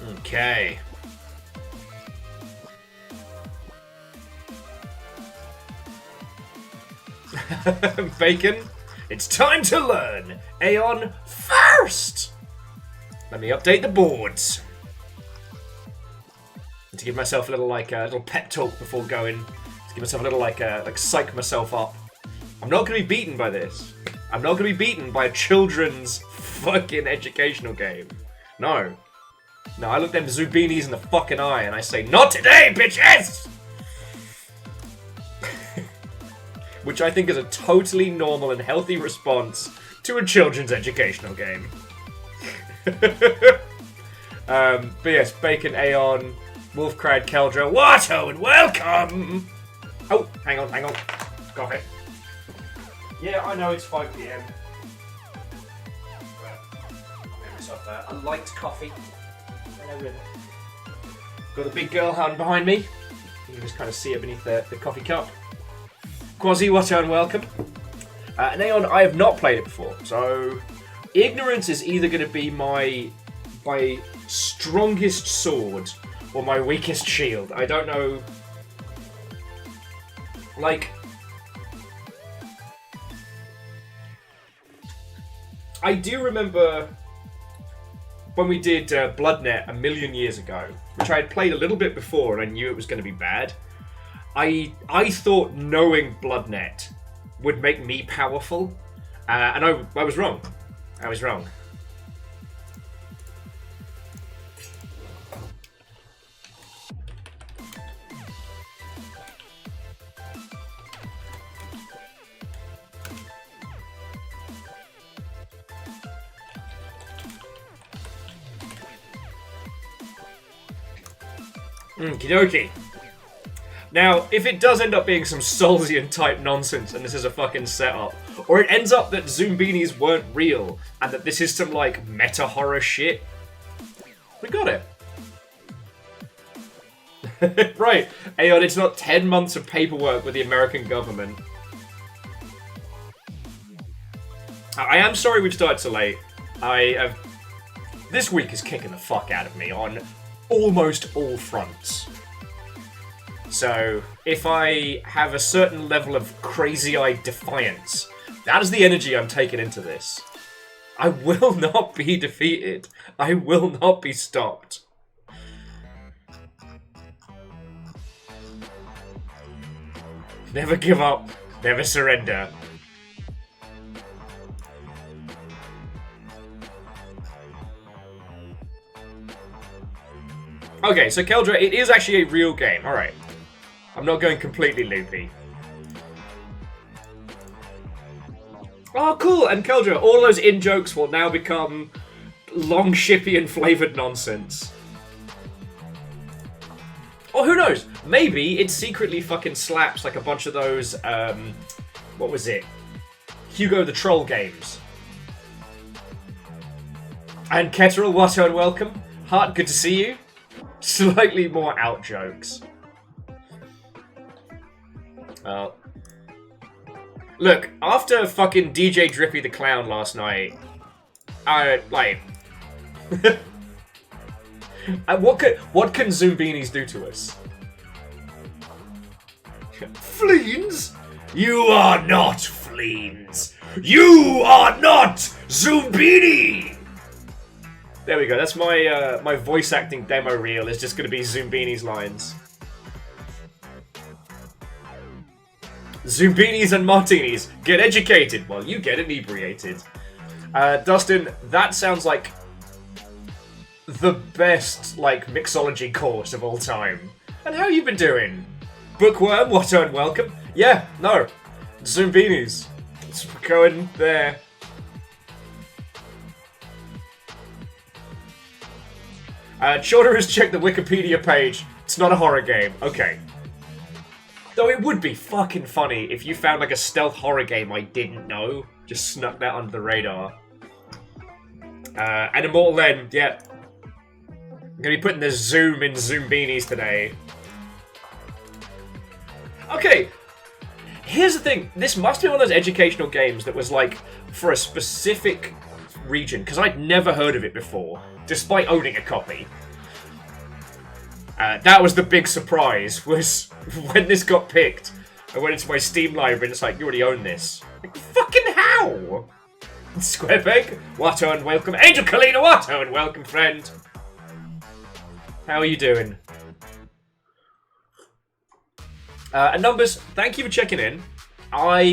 Okay. Bacon, it's time to learn Aeon first! Let me update the boards. And to give myself a little, little pep talk before going. To give myself a little, psych myself up. I'm not going to be beaten by this. I'm not going to be beaten by a children's fucking educational game. No. No, I look them Zoombinis in the fucking eye and I say, not today, bitches! Which I think is a totally normal and healthy response to a children's educational game. But yes, Bacon, Aeon, Wolfcried, Keldra, Watto, and welcome! Oh, hang on. Coffee. Yeah, I know it's 5 PM. I'll make myself a light coffee. Got the big girl hound behind me. You can just kind of see it beneath the coffee cup. Quasi, Watto, and welcome. And Aeon, I have not played it before, so ignorance is either going to be my strongest sword or my weakest shield. I don't know. Like, I do remember when we did Bloodnet a million years ago, which I had played a little bit before and I knew it was going to be bad. I thought knowing Bloodnet would make me powerful, and I was wrong. I was wrong. Okie dokie. Now, if it does end up being some Soulsian type nonsense and this is a fucking setup, or it ends up that Zoombinis weren't real and that this is some like meta horror shit, we got it. Right, Aeon, it's not 10 months of paperwork with the American government. I am sorry we've started so late. This week is kicking the fuck out of me on almost all fronts. So, if I have a certain level of crazy-eyed defiance, that is the energy I'm taking into this. I will not be defeated. I will not be stopped. Never give up. Never surrender. Okay, so Keldra, it is actually a real game. Alright. I'm not going completely loopy. Oh, cool! And Keldra, all those in-jokes will now become Longshipian flavoured nonsense. Or who knows? Maybe it secretly fucking slaps like a bunch of those, what was it? Hugo the Troll games. And Ketterel, Watto, and welcome. Hart, good to see you. Slightly more out jokes. Look, after fucking DJ Drippy the Clown last night, what can Zoombinis do to us? Fleens? You are not Fleens. You are not Zoombini! There we go, that's my my voice acting demo reel is just going to be Zoombinis lines. Zoombinis and martinis, get educated while you get inebriated. Dustin, that sounds like the best, like, mixology course of all time. And how you been doing? Bookworm, Watto, and welcome. Yeah, no. Zoombinis. It's going there. Shorter has checked the Wikipedia page. It's not a horror game. Okay. Though it would be fucking funny if you found like a stealth horror game I didn't know. Just snuck that under the radar. And Immortal End, yeah. I'm gonna be putting the zoom in Zoombinis today. Okay. Here's the thing. This must be one of those educational games that was like for a specific region, because I'd never heard of it before, despite owning a copy. That was the big surprise, was when this got picked. I went into my Steam library and it's like, you already own this. Like, fucking how? Squarepeg, Watto and welcome. Angel Kalina, Watto and welcome, friend. How are you doing? And Numbers, thank you for checking in. I'll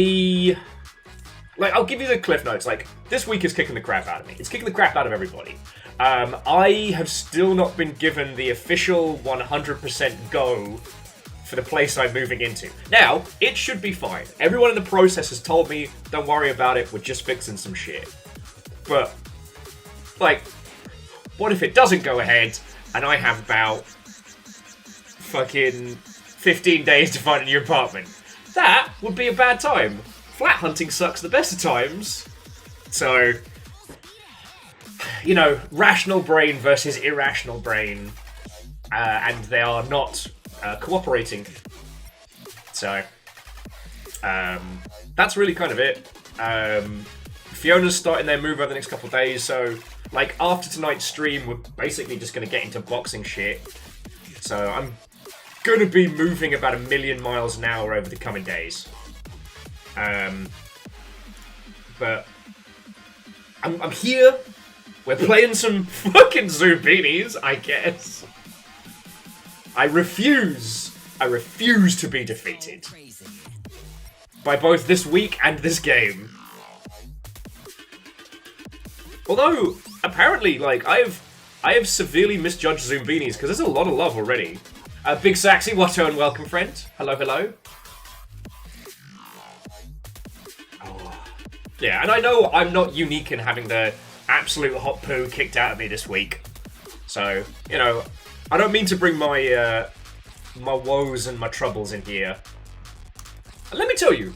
give you the cliff notes. Like, this week is kicking the crap out of me. It's kicking the crap out of everybody. I have still not been given the official 100% go for the place I'm moving into. Now, it should be fine. Everyone in the process has told me, don't worry about it, we're just fixing some shit. But, like, what if it doesn't go ahead and I have about fucking 15 days to find a new apartment? That would be a bad time. Flat hunting sucks the best of times. So, you know, rational brain versus irrational brain. And they are not cooperating. So, that's really kind of it. Fiona's starting their move over the next couple of days, so, like, after tonight's stream, we're basically just going to get into boxing shit. So, I'm going to be moving about 1,000,000 miles an hour over the coming days. But I'm here. We're playing some fucking Zoombinis, I guess. I refuse to be defeated by both this week and this game. Although, apparently, like, I have severely misjudged Zoombinis, because there's a lot of love already. Big Saxy, Watto and welcome, friend. Hello, hello. Oh. Yeah, and I know I'm not unique in having the absolute hot poo kicked out of me this week. So, you know, I don't mean to bring my my woes and my troubles in here. And let me tell you,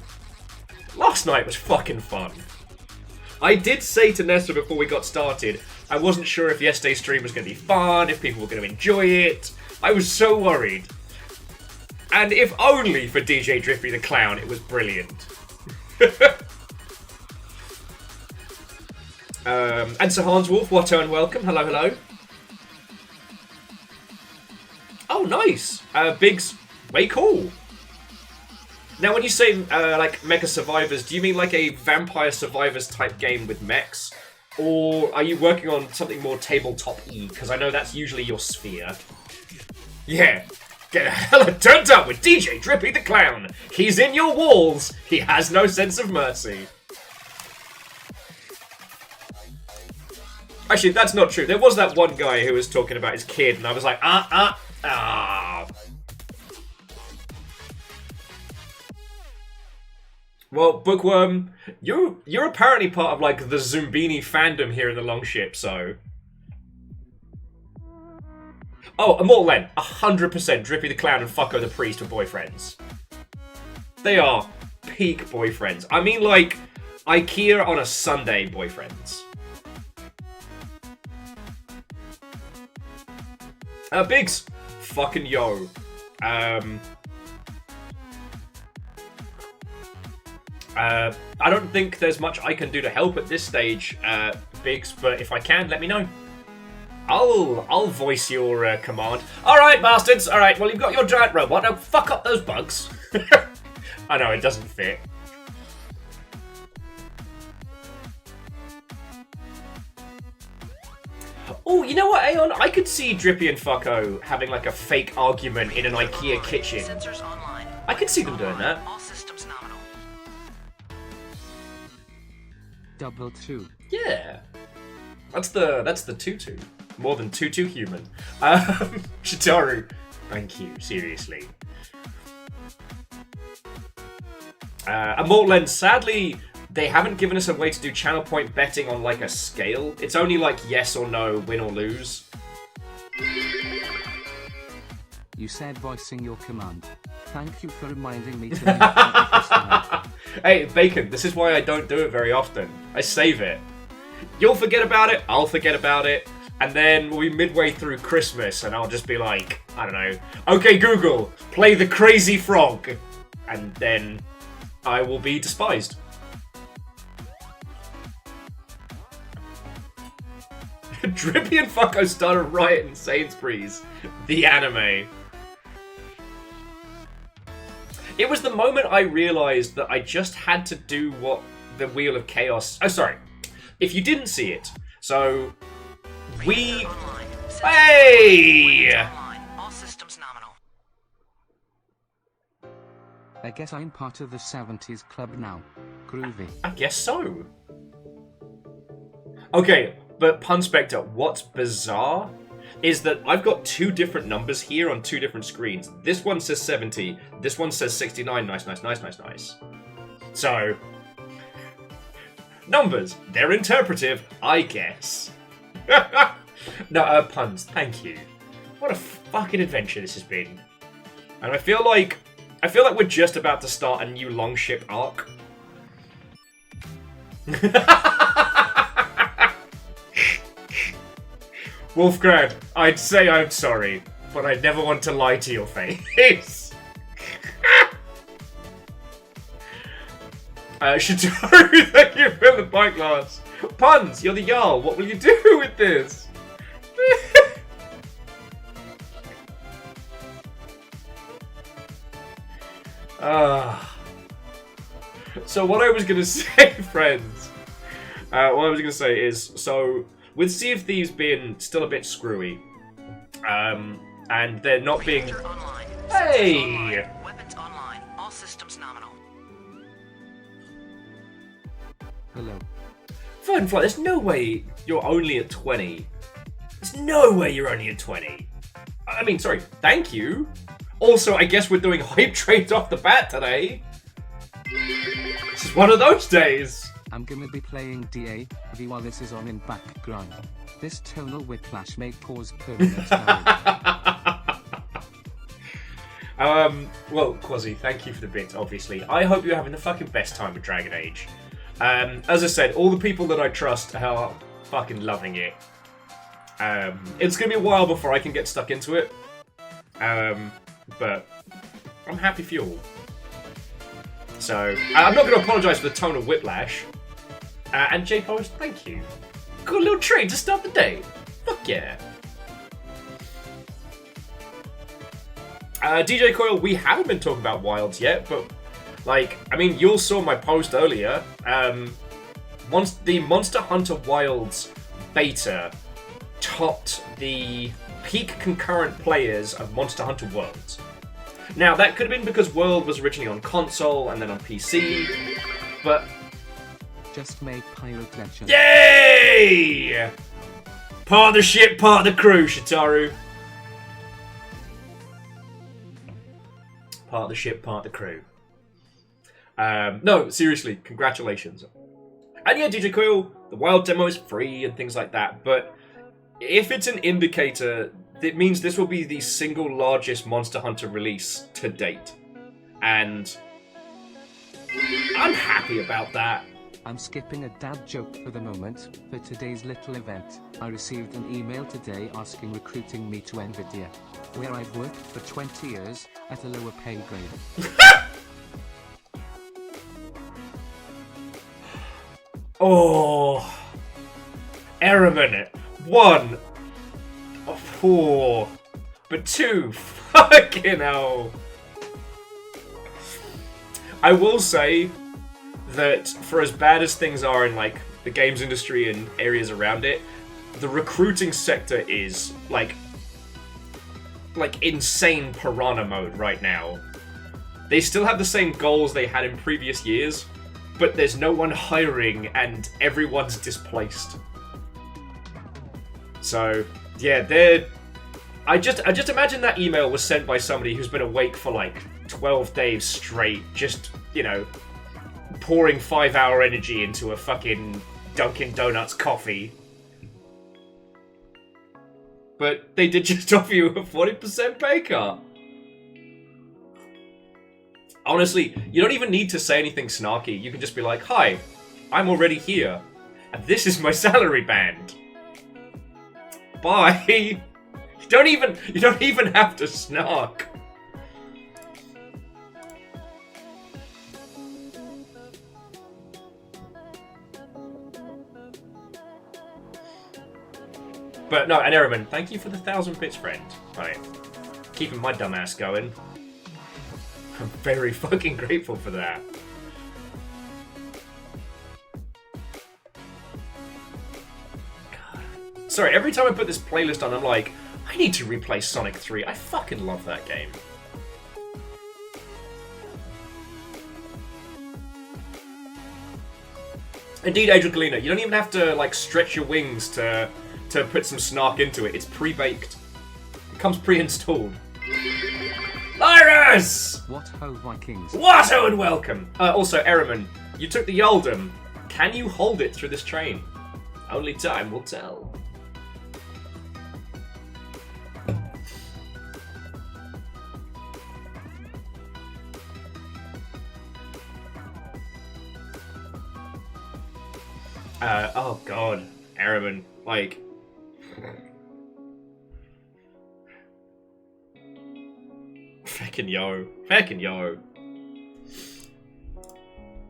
last night was fucking fun. I did say to Nessa before we got started, I wasn't sure if yesterday's stream was going to be fun, if people were going to enjoy it. I was so worried. And if only for DJ Drippy the Clown, it was brilliant. And Sir Hans Wolf, Watto and welcome. Hello, hello. Oh, nice. Biggs, way cool. Now, when you say, like, Mecha Survivors, do you mean like a Vampire Survivors type game with mechs? Or are you working on something more tabletop-y? Because I know that's usually your sphere. Yeah. Get hella turned up with DJ Drippy the Clown. He's in your walls. He has no sense of mercy. Actually, that's not true. There was that one guy who was talking about his kid, and I was like, ah. Well, Bookworm, you're apparently part of, like, the Zoombini fandom here in the Longship, so... Oh, Immortal Len, 100% Drippy the Clown and Fucko the Priest are boyfriends. They are peak boyfriends. I mean, like, IKEA on a Sunday boyfriends. Biggs, fucking yo. I don't think there's much I can do to help at this stage, Biggs, but if I can, let me know. I'll voice your command. Alright, bastards! Alright, well, you've got your giant robot. Now fuck up those bugs. I know, it doesn't fit. Oh, you know what, Aeon? I could see Drippy and Fucko having, like, a fake argument in an IKEA kitchen. I could see them doing that. All systems nominal. Double two. Yeah. That's the tutu. More than tutu human. Shitaru, thank you, seriously. Immortal Lens, sadly, they haven't given us a way to do channel point betting on, like, a scale. It's only, like, yes or no, win or lose. You said voicing your command. Thank you for reminding me to Hey, Bacon, this is why I don't do it very often. I save it. You'll forget about it, I'll forget about it, and then we'll be midway through Christmas, and I'll just be like, I don't know, okay, Google, play the Crazy Frog, and then I will be despised. Drippy and Fucko started a riot in Sainsbury's. The anime. It was the moment I realized that I just had to do what the Wheel of Chaos... Oh, sorry. If you didn't see it, so... We... Hey! All systems nominal. I guess I'm part of the 70s club now. Groovy. I guess so. Okay, but Punspector, what's bizarre is that I've got two different numbers here on two different screens. This one says 70, this one says 69. Nice. So, numbers, they're interpretive, I guess. No, puns, thank you. What a fucking adventure this has been. And I feel like we're just about to start a new Longship arc. Wolfgrad, I'd say I'm sorry, but I never want to lie to your face. Shitaru, thank you for the bike glass. Puns, you're the Jarl. What will you do with this? So what I was going to say, friends, is, so with Sea of Thieves being still a bit screwy, and they're not being... Hey! Weapons online. All systems nominal. Hello. Fernfly, there's no way you're only at 20. There's no way you're only at 20. I mean, sorry, thank you. Also, I guess we're doing hype trains off the bat today. This is one of those days. I'm gonna be playing DAV while this is on in background. This tonal whiplash may cause permanent damage. Well, Quasi, thank you for the bit, obviously. I hope you're having the fucking best time with Dragon Age. As I said, all the people that I trust are fucking loving it. It's gonna be a while before I can get stuck into it. But I'm happy for you all. So, I'm not going to apologise for the tone of whiplash. And J Forrest, thank you. Got a little treat to start the day. Fuck yeah. DJ Coil, we haven't been talking about Wilds yet, but, like, I mean, you all saw my post earlier. Once the Monster Hunter Wilds beta topped the peak concurrent players of Monster Hunter Worlds. Now, that could have been because World was originally on console and then on PC, but... Just made Pirate Legend. Yay! Part of the ship, part of the crew, Shitaru. Part of the ship, part of the crew. No, seriously, congratulations. And yeah, DJ Coil, the Wild demo is free and things like that, but if it's an indicator, it means this will be the single largest Monster Hunter release to date. And I'm happy about that. I'm skipping a dad joke for the moment. For today's little event, I received an email today asking recruiting me to Nvidia, where I've worked for 20 years at a lower pay grade. Oh, Eraman, 1, 4, but 2, fucking hell. I will say that for as bad as things are in like the games industry and areas around it, the recruiting sector is like insane piranha mode right now. They still have the same goals they had in previous years, but there's no one hiring and everyone's displaced. So yeah, I just imagine that email was sent by somebody who's been awake for like 12 days straight, just, you know, pouring 5-hour energy into a fucking Dunkin' Donuts coffee. But they did just offer you a 40% pay cut. Honestly, you don't even need to say anything snarky. You can just be like, "Hi, I'm already here, and this is my salary band. Bye." You don't even have to snark. But no, and Eriman, thank you for the 1,000 bits, friend. Right. Keeping my dumb ass going. I'm very fucking grateful for that. God. Sorry, every time I put this playlist on, I'm like, I need to replay Sonic 3. I fucking love that game. Indeed, Adrian Galina, you don't even have to like stretch your wings to put some snark into it. It's pre-baked. It comes pre-installed. Lyrus! What ho, Vikings? What ho and welcome! Also, Eriman, you took the Yaldum. Can you hold it through this train? Only time will tell. Oh god, Eriman, like... Feckin' yo. Feckin' yo.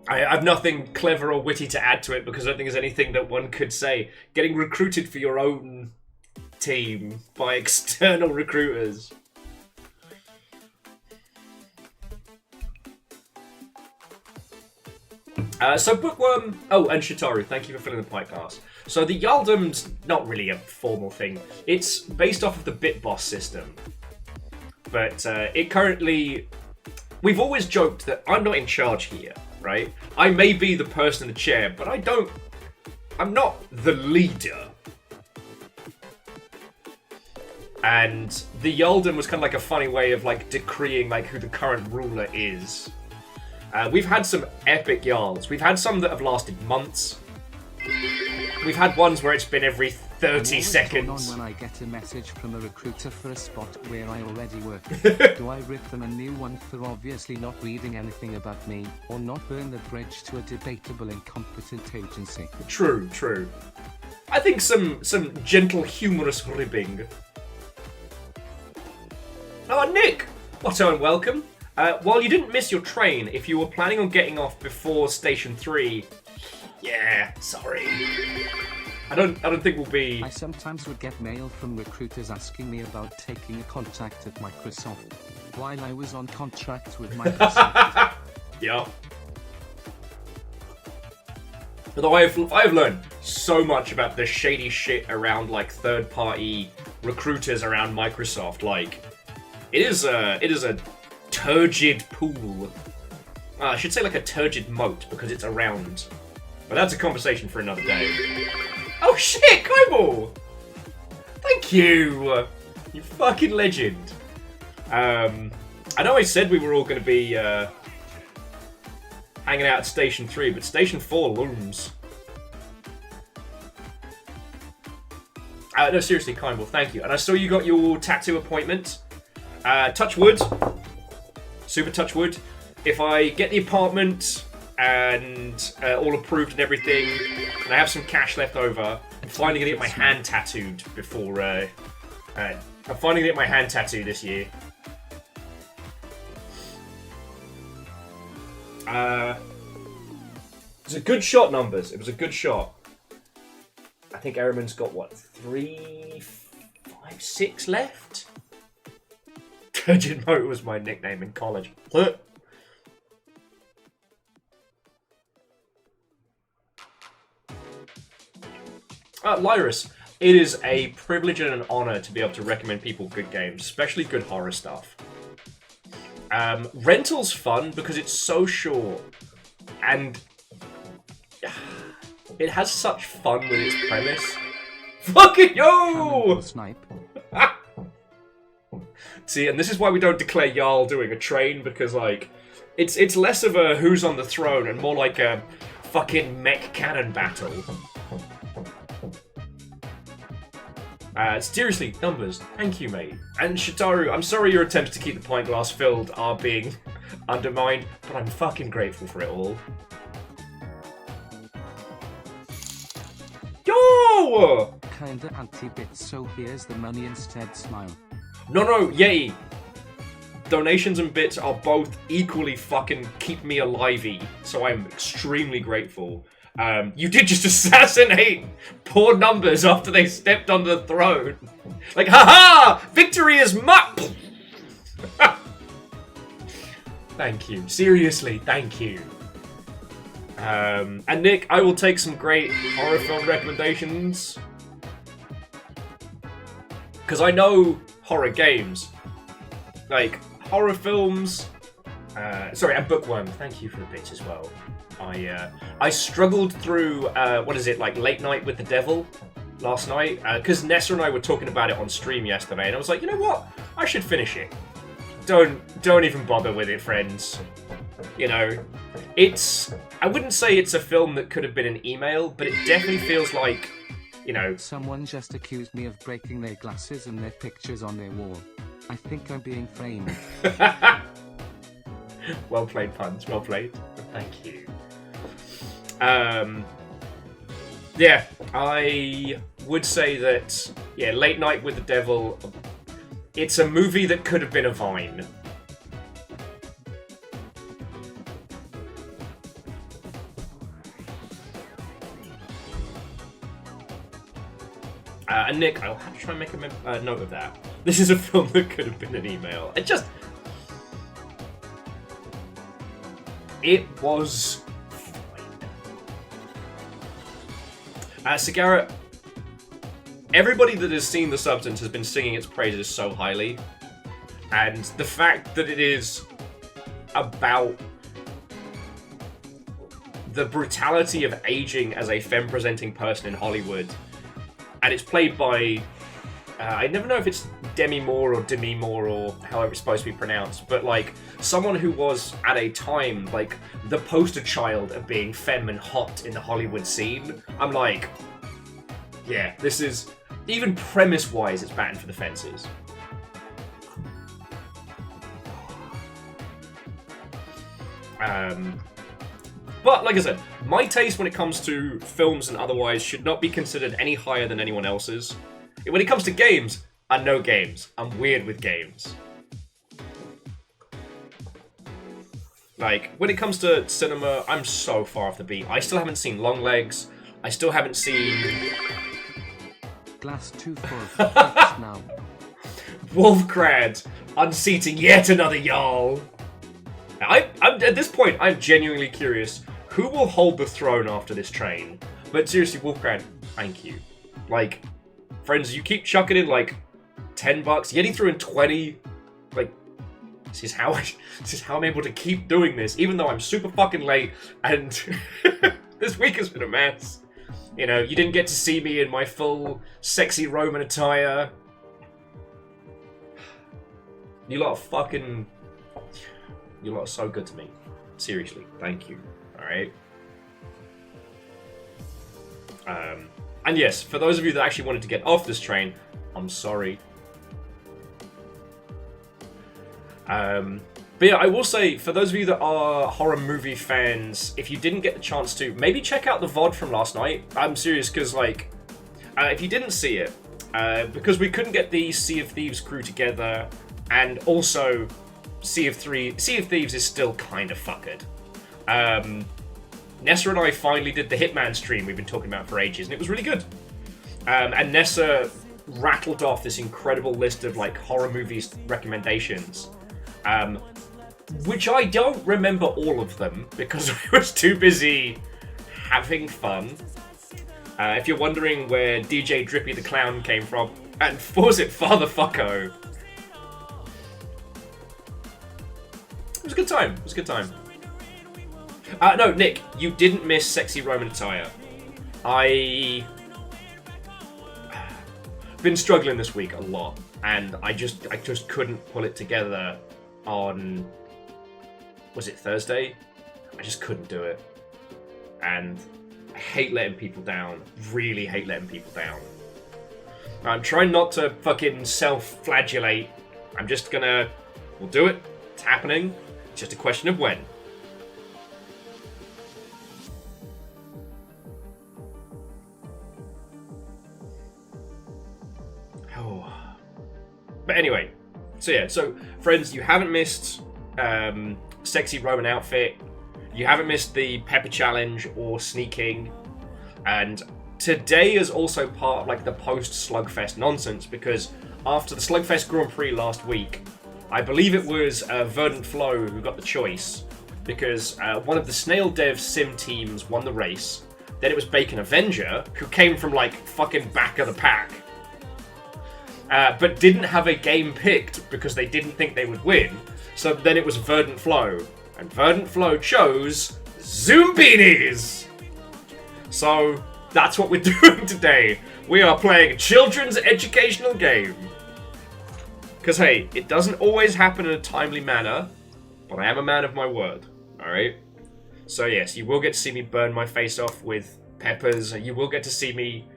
I have nothing clever or witty to add to it because I don't think there's anything that one could say. Getting recruited for your own team by external recruiters. So Bookworm... Oh, and Shitaru, thank you for filling the pipe glass. So the Yaldum's not really a formal thing. It's based off of the Bit Boss system. But it currently... We've always joked that I'm not in charge here, right? I may be the person in the chair, but I'm not the leader. And the Yaldum was kind of like a funny way of like decreeing like who the current ruler is. We've had some epic Yarls. We've had some that have lasted months. We've had ones where it's been every 30 seconds. On when I get a message from a recruiter for a spot where I already work. Do I rip them a new one for obviously not reading anything about me, or not burn the bridge to a debatable incompetent agency? True, true. I think some gentle, humorous ribbing. Oh, Nick! What and welcome. While you didn't miss your train, if you were planning on getting off before Station 3, yeah, sorry. I don't think we'll be... I sometimes would get mail from recruiters asking me about taking a contract at Microsoft, while I was on contract with Microsoft. Yeah. Although I've learned so much about the shady shit around like third-party recruiters around Microsoft. Like, it is a turgid pool. I should say like a turgid moat because it's around. But that's a conversation for another day. Oh shit, Kyball! Thank you! You fucking legend. I know I said we were all going to be hanging out at Station 3, but Station 4 looms. No, seriously, Kyball, thank you. And I saw you got your tattoo appointment. Touch wood. Super touch wood. If I get the apartment and all approved and everything, and I have some cash left over, I'm finally gonna get my hand tattooed before. I'm finally gonna get my hand tattooed this year. It was a good shot, numbers. It was a good shot. I think Eriman's got what, 3, 5, 6 left. Turgid Moat was my nickname in college. Lyrus, it is a privilege and an honor to be able to recommend people good games, especially good horror stuff. Rental's fun because it's so short, and it has such fun with its premise. Fucking yo! Snipe. See, and this is why we don't declare Jarl doing a train, because like it's less of a who's on the throne and more like a fucking mech cannon battle. Seriously, numbers, thank you, mate. And Shitaru, I'm sorry your attempts to keep the pint glass filled are being undermined, but I'm fucking grateful for it all. Yo! Kinda anti-bit, so here's the money instead, smile. No, yay! Donations and bits are both equally fucking keep me alivey, so I'm extremely grateful. You did just assassinate poor numbers after they stepped on the throne. Like, haha! Victory is mine! Thank you. Seriously, thank you. And Nick, I will take some great horror film recommendations. Because I know horror games. Like, horror films. Sorry, and Bookworm. Thank you for the bits as well. I struggled through, what is it, like Late Night with the Devil last night. Because Nessa and I were talking about it on stream yesterday. And I was like, you know what? I should finish it. Don't even bother with it, friends. You know, I wouldn't say it's a film that could have been an email, but it definitely feels like, you know... Someone just accused me of breaking their glasses and their pictures on their wall. I think I'm being framed. Well played, puns. Well played. Thank you. Yeah, I would say that, yeah, Late Night with the Devil... It's a movie that could have been a Vine. And Nick, I'll have to try and make a note of that. This is a film that could have been an email. It was fine. Sagara, everybody that has seen The Substance has been singing its praises so highly. And the fact that it is about the brutality of aging as a femme-presenting person in Hollywood, and it's played by, I never know if it's Demi Moore or Demi Moore or however it's supposed to be pronounced, but like someone who was at a time like the poster child of being femme and hot in the Hollywood scene. I'm like, yeah, this is, even premise-wise, it's batting for the fences. But, like I said, my taste when it comes to films and otherwise should not be considered any higher than anyone else's. When it comes to games, I know games. I'm weird with games. Like, when it comes to cinema, I'm so far off the beat. I still haven't seen Longlegs. I still haven't seen... Glass 2 full of facts now. Wolfcrad unseating yet another Jarl. I'm at this point, I'm genuinely curious. Who will hold the throne after this train? But seriously, Wolfcrad, thank you. Like, friends, you keep chucking in like $10. Yeti threw in 20. Like, this is how I'm able to keep doing this, even though I'm super fucking late and this week has been a mess. You know, you didn't get to see me in my full sexy Roman attire. You lot are so good to me. Seriously, thank you. Alright? And yes, for those of you that actually wanted to get off this train, I'm sorry. But yeah, I will say, for those of you that are horror movie fans, if you didn't get the chance to, maybe check out the VOD from last night. I'm serious, because, like, if you didn't see it, because we couldn't get the Sea of Thieves crew together, and also Sea of Thieves is still kind of fuckered. Nessa and I finally did the Hitman stream we've been talking about for ages, and it was really good. And Nessa rattled off this incredible list of, like, horror movies recommendations. Which I don't remember all of them, because I was too busy having fun. If you're wondering where DJ Drippy the Clown came from, and was it Father Fucko? It was a good time. It was a good time. No, Nick, you didn't miss sexy Roman attire. I've been struggling this week a lot, and I just couldn't pull it together on, was it Thursday? I just couldn't do it. And I hate letting people down. Really hate letting people down. I'm trying not to fucking self-flagellate. I'm just gonna, we'll do it. It's happening. It's just a question of when. Oh. But anyway, so yeah, so friends, you haven't missed sexy Roman outfit. You haven't missed the Pepper Challenge or sneaking. And today is also part of like the post-Slugfest nonsense, because after the Slugfest Grand Prix last week, I believe it was Verdant Flow who got the choice, because one of the Snail Dev sim teams won the race. Then it was Bacon Avenger, who came from like fucking back of the pack, but didn't have a game picked because they didn't think they would win. So then it was Verdant Flow, and Verdant Flow chose Zoombinis. So that's what we're doing today. We are playing a children's educational game. Because hey, it doesn't always happen in a timely manner, but I am a man of my word. Alright? So yes, you will get to see me burn my face off with peppers. You will get to see me,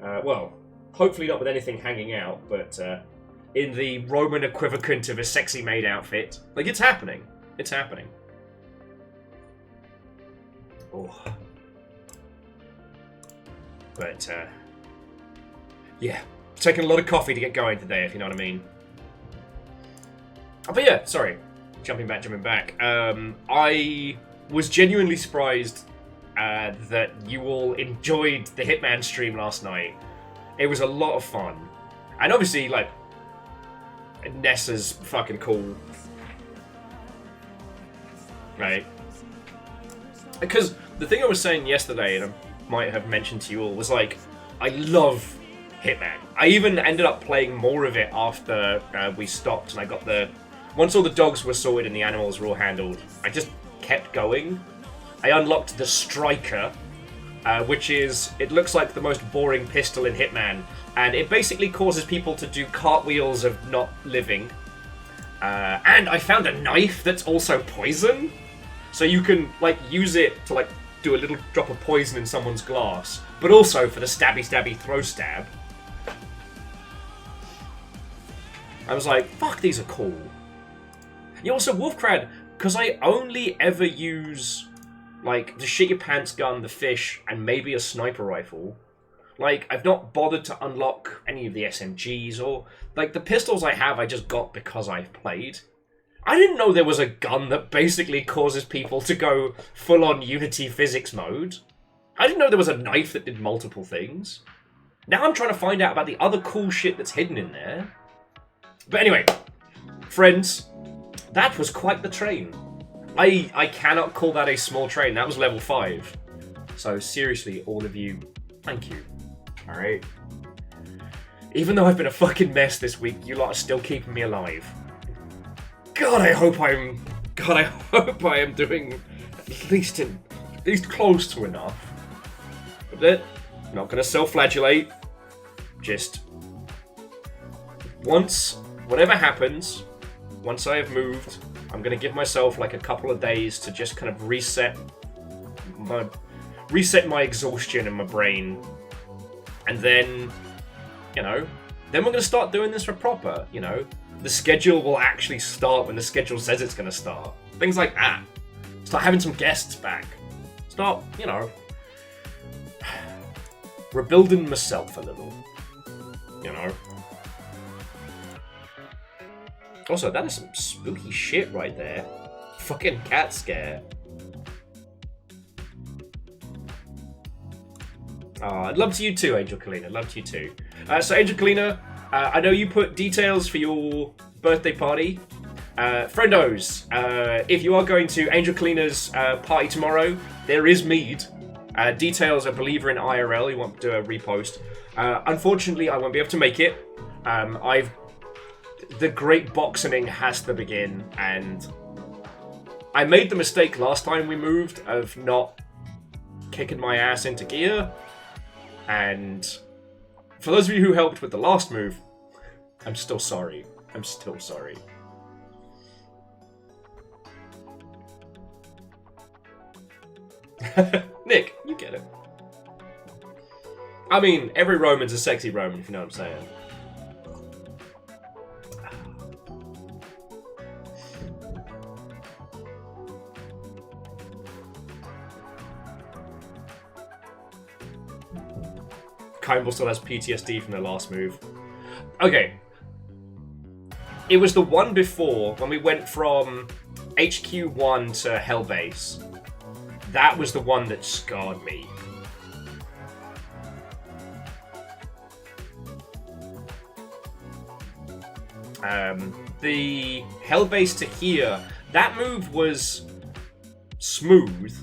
well, hopefully not with anything hanging out, but in the Roman equivalent of a sexy maid outfit. Like, it's happening. It's happening. Oh. But, yeah. Taking a lot of coffee to get going today, if you know what I mean. Oh, but yeah, sorry. Jumping back. I was genuinely surprised that you all enjoyed the Hitman stream last night. It was a lot of fun. And obviously, like, Nessa's fucking cool. Right? Because the thing I was saying yesterday, and I might have mentioned to you all, was like, I love Hitman. I even ended up playing more of it after we stopped and I got the... Once all the dogs were sorted and the animals were all handled, I just kept going. I unlocked the Striker, which is... It looks like the most boring pistol in Hitman, and it basically causes people to do cartwheels of not living. And I found a knife that's also poison, so you can, like, use it to, like, do a little drop of poison in someone's glass, but also for the stabby throw stab. I was like, fuck, these are cool. Yeah, also, Wolfcrad, because I only ever use, like, the shit your pants gun, the fish, and maybe a sniper rifle. Like, I've not bothered to unlock any of the SMGs, or, like, the pistols I have I just got because I've played. I didn't know there was a gun that basically causes people to go full-on Unity physics mode. I didn't know there was a knife that did multiple things. Now I'm trying to find out about the other cool shit that's hidden in there. But anyway, friends, that was quite the train. I cannot call that a small train. That was level 5. So seriously, all of you, thank you. Alright? Even though I've been a fucking mess this week, you lot are still keeping me alive. God, I hope I am doing at least close to enough. But I'm not gonna self-flagellate. Just whatever happens, once I have moved, I'm gonna give myself like a couple of days to just kind of reset my exhaustion in my brain, and then, you know, then we're gonna start doing this for proper. You know, the schedule will actually start when the schedule says it's gonna start. Things like that. Start having some guests back. Start, you know, rebuilding myself a little. You know. Also, that is some spooky shit right there. Fucking cat scare. I'd love to you too, Angel Kalina. Love to you too. So, Angel Kalina, I know you put details for your birthday party. Friendos, if you are going to Angel Kalina's party tomorrow, there is mead. Details, I believe, are in IRL. You want to do a repost. Unfortunately, I won't be able to make it. The great boxing has to begin, and I made the mistake last time we moved of not kicking my ass into gear, and for those of you who helped with the last move, I'm still sorry. I'm still sorry. Nick, you get it. I mean, every Roman's a sexy Roman, if you know what I'm saying. Kimball still has PTSD from the last move. Okay. It was the one before, when we went from HQ1 to Hellbase. that was the one that scarred me. The Hellbase to here, that move was smooth,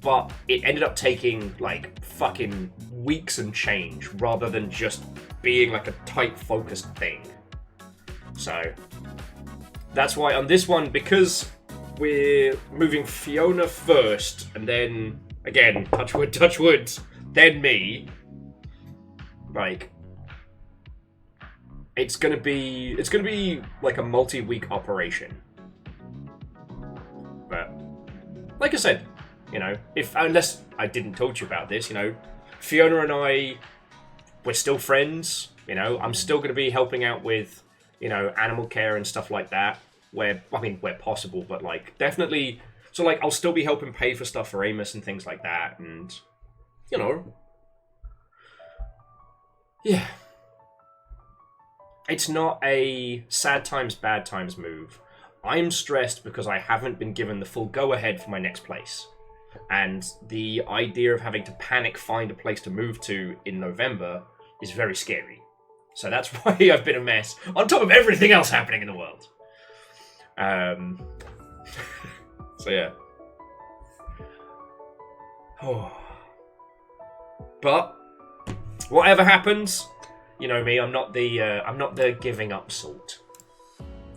but it ended up taking like fucking weeks and change rather than just being like a tight focused thing. So that's why on this one, because we're moving Fiona first and then again, touch wood, then me, like it's gonna be like a multi-week operation. But like I said, you know, unless I didn't talk to you about this, you know, Fiona and I, we're still friends. You know, I'm still going to be helping out with, you know, animal care and stuff like that. Where possible, but like definitely. So like, I'll still be helping pay for stuff for Amos and things like that, and you know, yeah. It's not a sad times, bad times move. I'm stressed because I haven't been given the full go-ahead for my next place. And the idea of having to panic find a place to move to in November is very scary. So that's why I've been a mess, on top of everything else happening in the world. So yeah. Oh. But whatever happens, you know me, I'm not the giving up sort.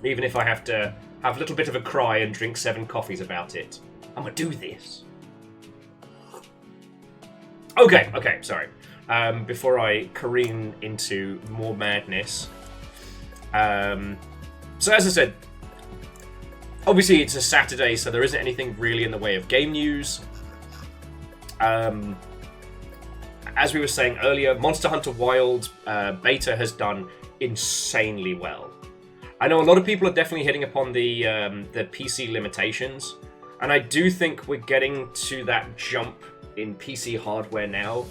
Even if I have to have a little bit of a cry and drink 7 coffees about it, I'm gonna do this. Okay, sorry. Before I careen into more madness. So as I said, obviously it's a Saturday, so there isn't anything really in the way of game news. As we were saying earlier, Monster Hunter Wilds beta has done insanely well. I know a lot of people are definitely hitting upon the PC limitations, and I do think we're getting to that jump in PC hardware now,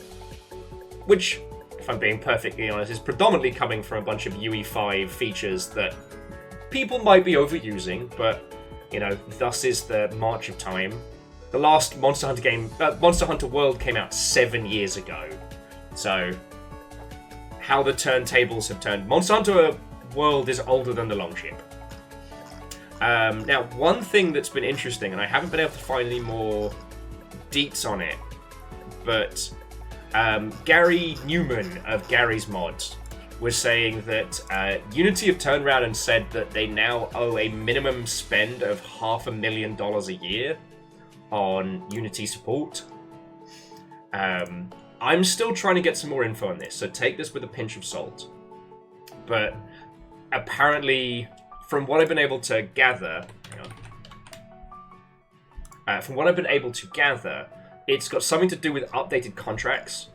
which, if I'm being perfectly honest, is predominantly coming from a bunch of UE5 features that people might be overusing, but, you know, thus is the march of time. The last Monster Hunter game, Monster Hunter World, came out 7 years ago. So, how the turntables have turned. Monster Hunter World is older than the Longship. Now, one thing that's been interesting, and I haven't been able to find any more deets on it, but Gary Newman of Gary's Mods was saying that Unity have turned around and said that they now owe a minimum spend of $500,000 a year on Unity support. I'm still trying to get some more info on this, so take this with a pinch of salt. But apparently, from what I've been able to gather, it's got something to do with updated contracts.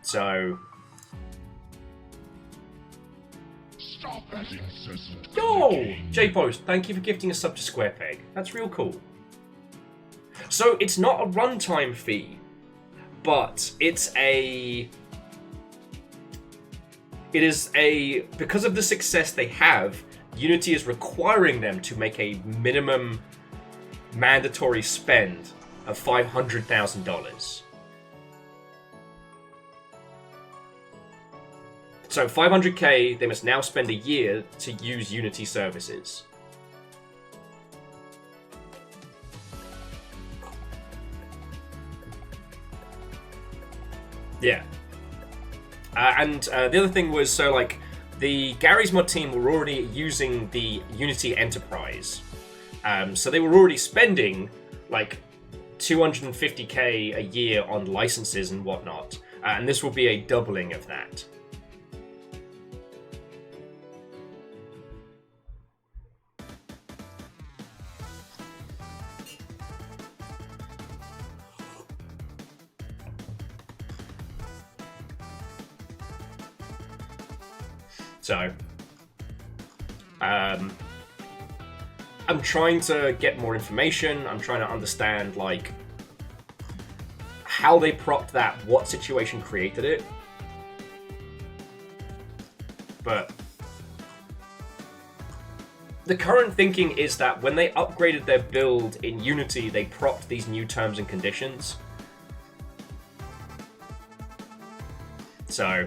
So, yo, J-Post, thank you for gifting a sub to SquarePeg. That's real cool. So it's not a runtime fee, but because of the success they have, Unity is requiring them to make a minimum mandatory spend of $500,000. So $500K, they must now spend a year to use Unity services. Yeah. And the other thing was, so like, the Gary's Mod team were already using the Unity Enterprise. So they were already spending like $250K a year on licenses and whatnot. And this will be a doubling of that. So, I'm trying to get more information. I'm trying to understand, like, how they propped that, what situation created it. But the current thinking is that when they upgraded their build in Unity, they propped these new terms and conditions. So...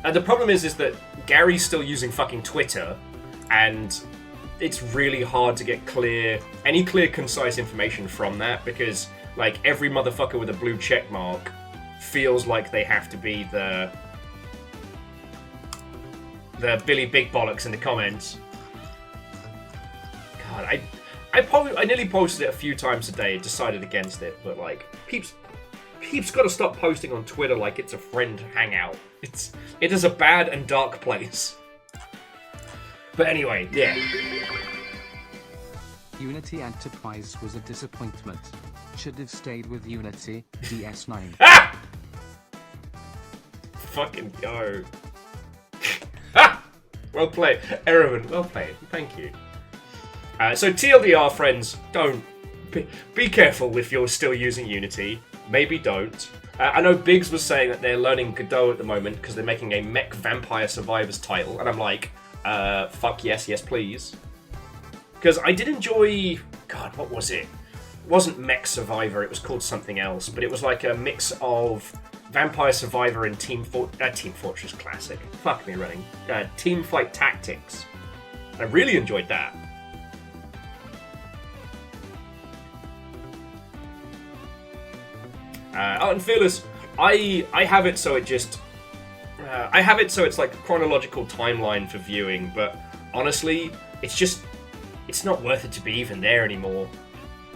And the problem is that Gary's still using fucking Twitter, and it's really hard to get any clear, concise information from that, because, like, every motherfucker with a blue check mark feels like they have to be the Billy Big Bollocks in the comments. God, I nearly posted it a few times today, decided against it, but, like, Peeps got to stop posting on Twitter like it's a friend hangout. It is a bad and dark place. But anyway, yeah. Unity Enterprise was a disappointment. Should have stayed with Unity DS9. Ah! Fucking go. Ha! Well played. Erevan, well played. Thank you. So TLDR, friends, don't... Be careful if you're still using Unity. Maybe don't. I know Biggs was saying that they're learning Godot at the moment because they're making a Mech Vampire Survivors title, and I'm like, fuck yes, yes please. Because I did enjoy... God, what was it? It wasn't Mech Survivor, it was called something else, but it was like a mix of Vampire Survivor and Team Fortress Classic. Fuck me running. Team Fight Tactics. I really enjoyed that. Oh, and Fearless, I have it so it just... I have it so it's like a chronological timeline for viewing, but honestly, it's not worth it to be even there anymore.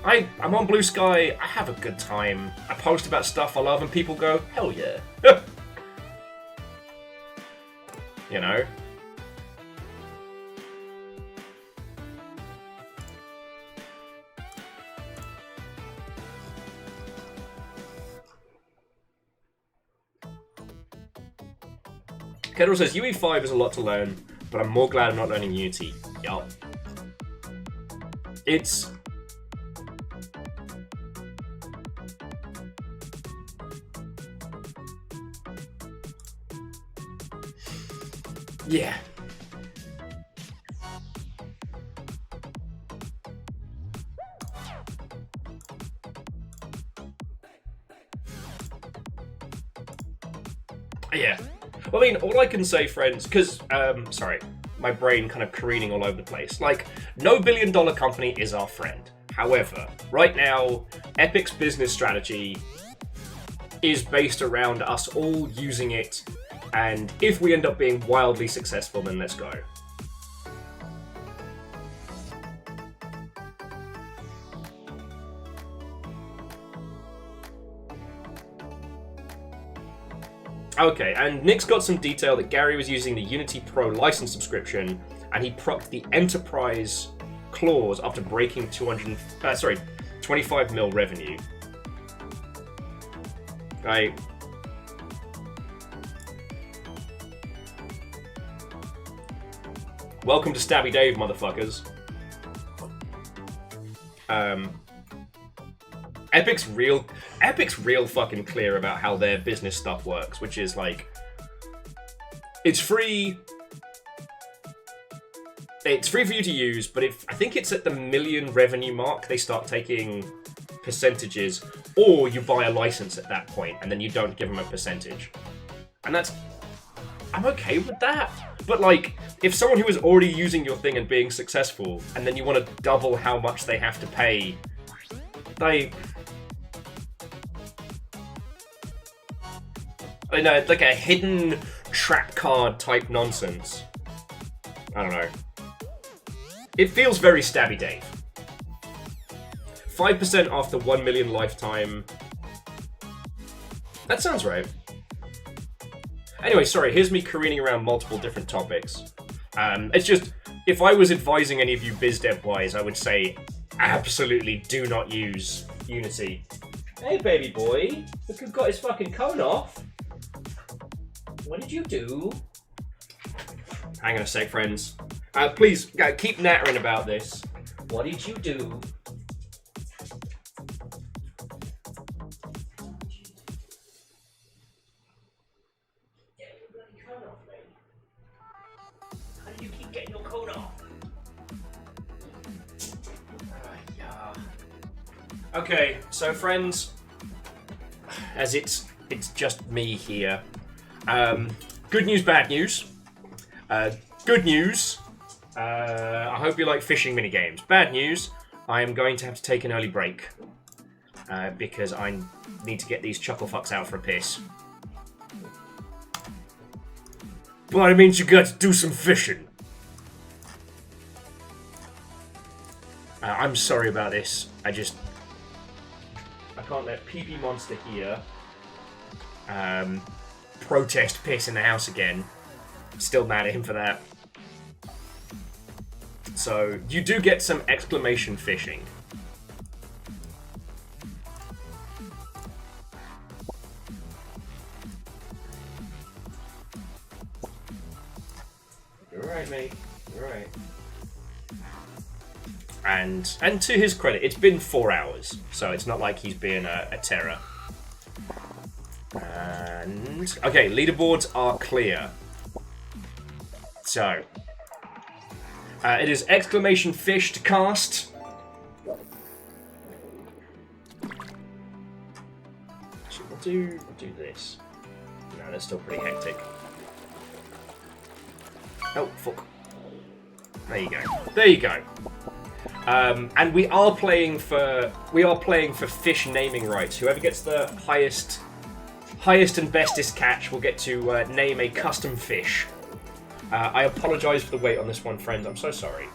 I'm on Blue Sky, I have a good time, I post about stuff I love and people go, hell yeah. You know? Kedril says, UE5 is a lot to learn, but I'm more glad I'm not learning Unity. Yup. It's... Yeah. Yeah. Well, I mean, all I can say, friends, because, sorry, my brain kind of careening all over the place. Like, no billion-dollar company is our friend. However, right now, Epic's business strategy is based around us all using it, and if we end up being wildly successful, then let's go. Okay, and Nick's got some detail that Gary was using the Unity Pro license subscription, and he propped the Enterprise clause after breaking 25 mil revenue. Right. Welcome to Stabby Dave, motherfuckers. Epic's real fucking clear about how their business stuff works, which is like, it's free for you to use, but I think it's at the $1 million revenue mark they start taking percentages, or you buy a license at that point and then you don't give them a percentage. And I'm okay with that. But like, if someone who is already using your thing and being successful, and then you want to double how much they have to pay, I know, it's like a hidden trap card type nonsense. I don't know. It feels very Stabby Dave. 5% after 1 million lifetime. That sounds right. Anyway, sorry, here's me careening around multiple different topics. It's just, if I was advising any of you biz dev wise, I would say absolutely do not use Unity. Hey baby boy, look who got his fucking cone off. What did you do? Hang on a sec, friends. Please, keep nattering about this. What did you do? Okay, so friends, as it's just me here. Good news, bad news. Good news. I hope you like fishing minigames. Bad news. I am going to have to take an early break because I need to get these chuckle fucks out for a piss. But it means you got to do some fishing. I'm sorry about this. I can't let PP Monster here protest piss in the house again. Still mad at him for that. So, you do get some exclamation fishing. You're right, mate. You're right. And to his credit, it's been 4 hours, so it's not like he's being a terror. And okay, leaderboards are clear. So it is exclamation fish to cast. So we'll do this. No, that's still pretty hectic. Oh fuck! There you go. There you go. And we are playing for fish naming rights. Whoever gets the highest and bestest catch will get to name a custom fish. I apologise for the wait on this one, friends. I'm so sorry.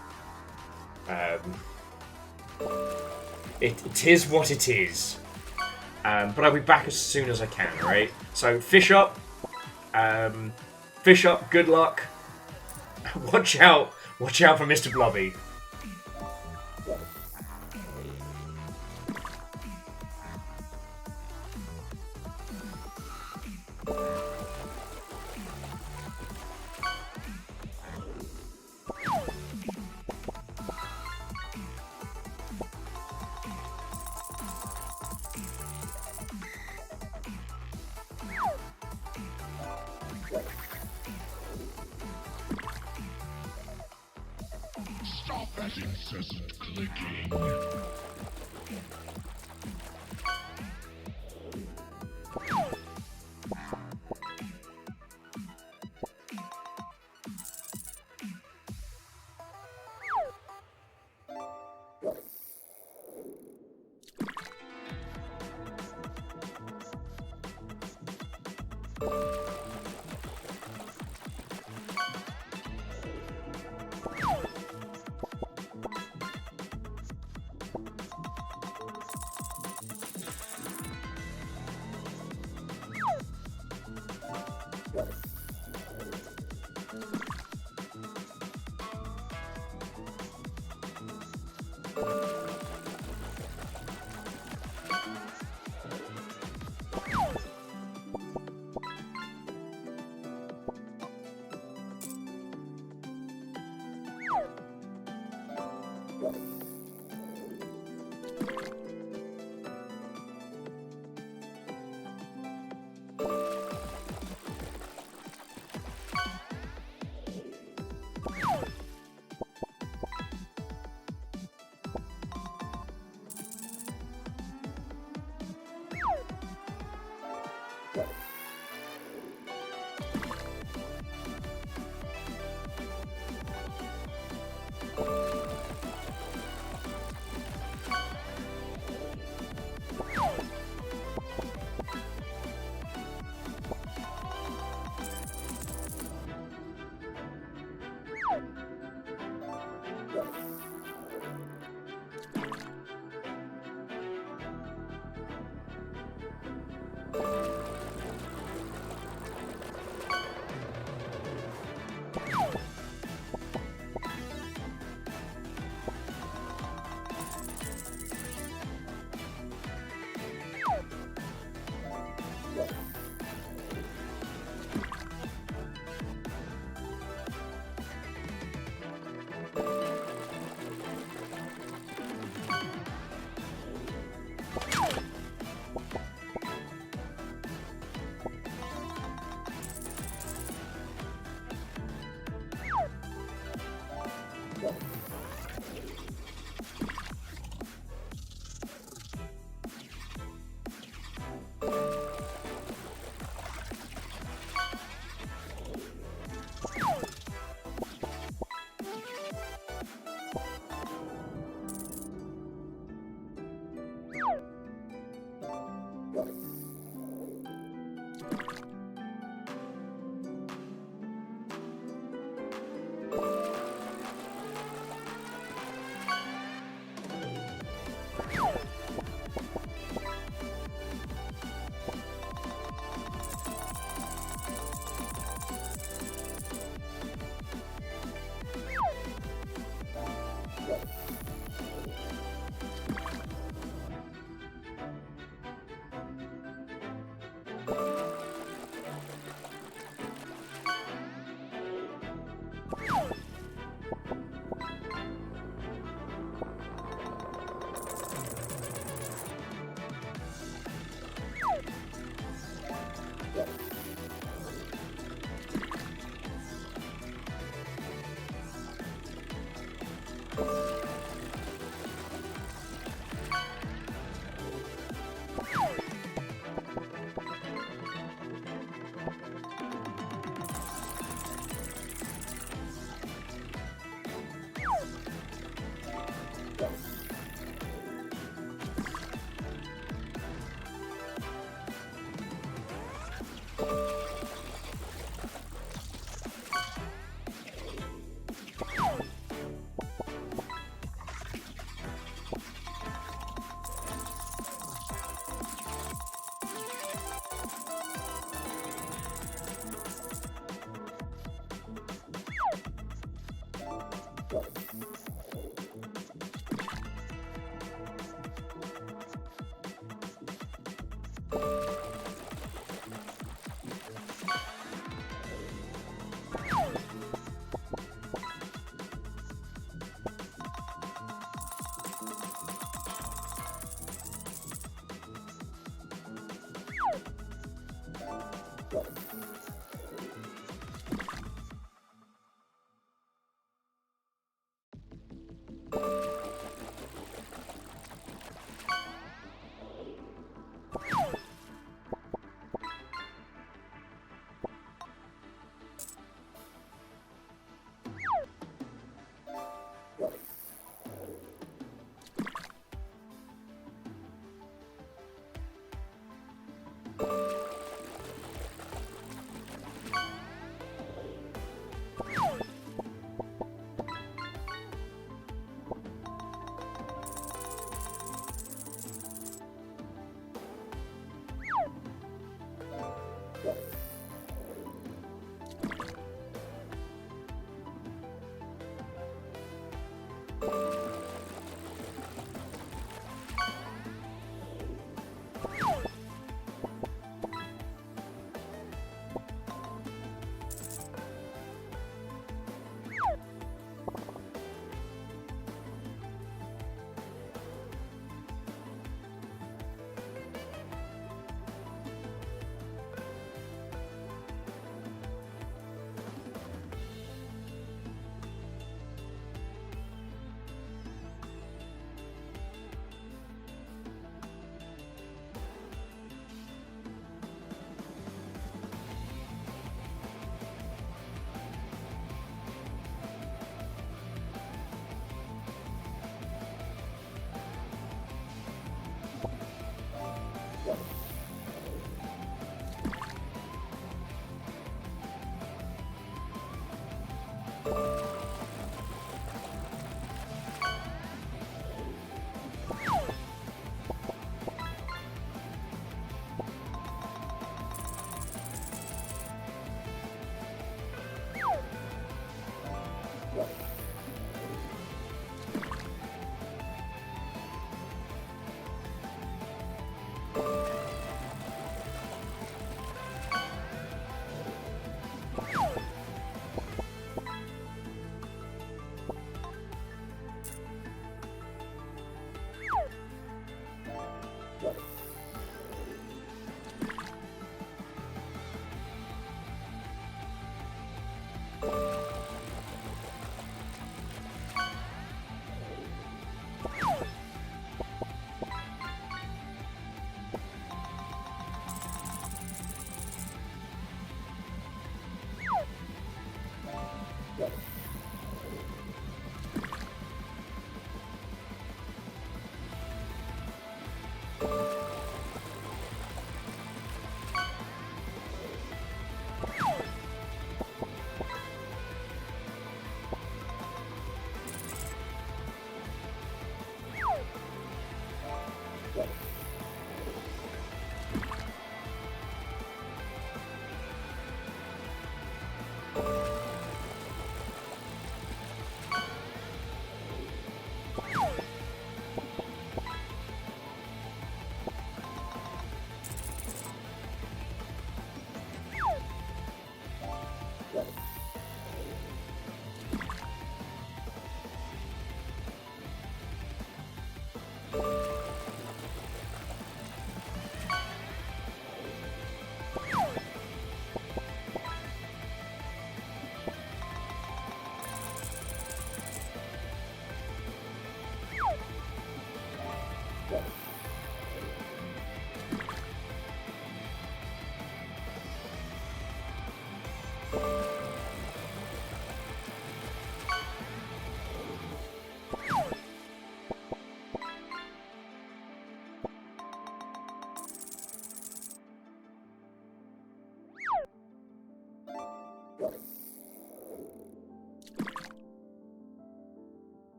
It is what it is. But I'll be back as soon as I can. Right. So fish up. Fish up. Good luck. Watch out. Watch out for Mr. Blobby. Stop that incessant clicking.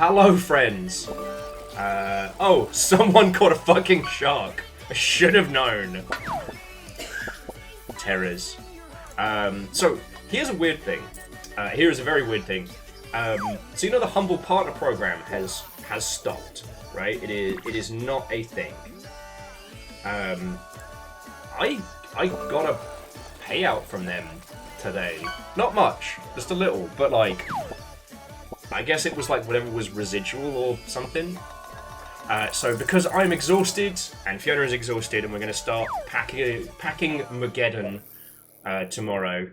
Hello, friends. Oh, someone caught a fucking shark. I should have known. Terrors. So, here's a weird thing. Here's a very weird thing. So you know the Humble Partner Program has stopped, right? It is not a thing. I got a payout from them today. Not much, just a little, but like, I guess it was like whatever was residual or something. So because I'm exhausted and Fiona is exhausted, and we're going to start packing Mageddon tomorrow.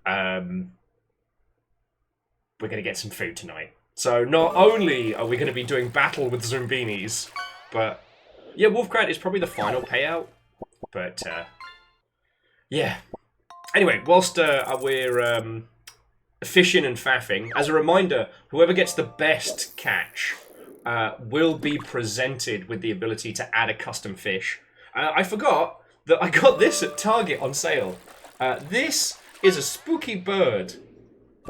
We're going to get some food tonight. So not only are we going to be doing battle with Zoombinis, but yeah, Wolfcrat is probably the final payout. But yeah. Anyway, whilst we're fishing and faffing, as a reminder, whoever gets the best catch will be presented with the ability to add a custom fish. I forgot that I got this at Target on sale. This is a spooky bird.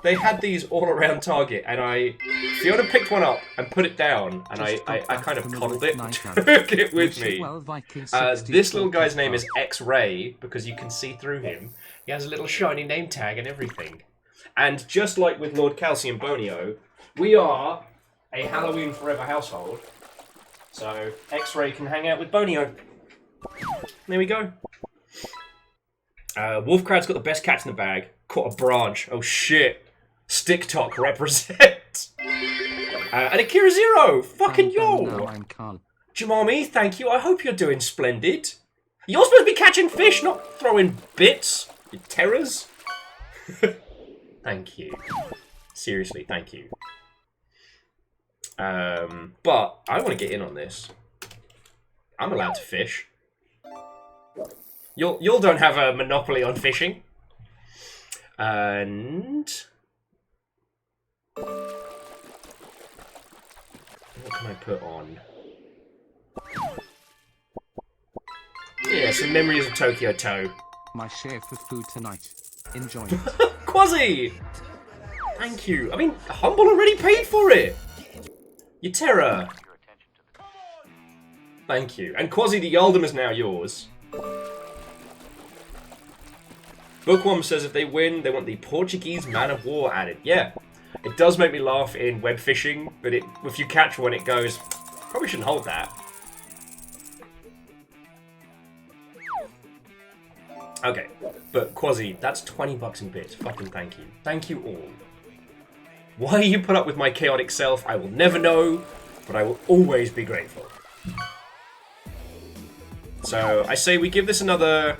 They had these all around Target, and Fiona picked one up and put it down, and I kind of coddled it, took it with me. This little guy's name is X-Ray, because you can see through him. He has a little shiny name tag and everything. And just like with Lord Calcium Bonio, we are a Halloween Forever household. So X-Ray can hang out with Bonio. There we go. Wolfcrat's got the best catch in the bag. Caught a branch. Oh shit. Stick Talk represent. And Akira Zero. Fucking yo. Jamami, thank you. I hope you're doing splendid. You're supposed to be catching fish, not throwing bits. You terrors. Thank you. Seriously, thank you. But I want to get in on this. I'm allowed to fish. You'll don't have a monopoly on fishing. And what can I put on? Yeah, some memories of Tokyo Toe. My share for food tonight. Enjoy it. Quasi! Thank you. I mean, Humble already paid for it. You terror. Thank you. And Quasi, the Yaldum is now yours. Bookworm says if they win, they want the Portuguese Man of War added. Yeah, it does make me laugh in web fishing, but if you catch one, it goes, probably shouldn't hold that. Okay, but Quasi, that's 20 bucks in bits. Fucking thank you. Thank you all. Why you put up with my chaotic self, I will never know, but I will always be grateful. So, I say we give this another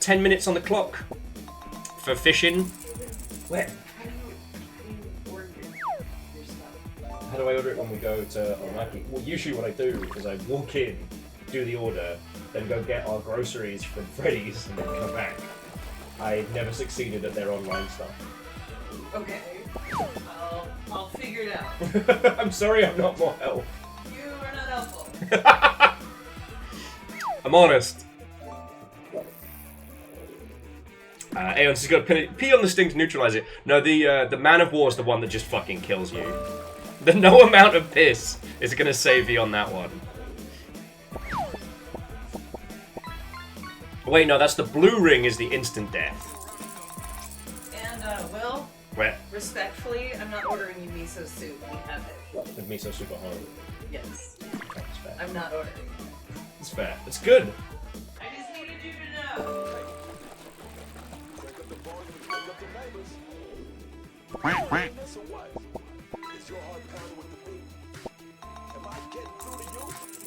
10 minutes on the clock for fishing. Where? How do I order it when we go to Omaki? Well, usually what I do is I walk in, do the order, then go get our groceries from Freddy's and then come back. I've never succeeded at their online stuff. Okay. I'll figure it out. I'm sorry I'm not more help. You are not helpful. I'm honest. Aeon's just got to pee on the sting to neutralize it. No, the Man of War is the one that just fucking kills you. The no amount of piss is going to save you on that one. Wait, no, that's the blue ring is the instant death. And, Will? Where? Respectfully, I'm not ordering you miso soup. We have it. With miso soup at home. Yes. Okay, that's fair. I'm not ordering. It's fair. It's good. I just needed you to know.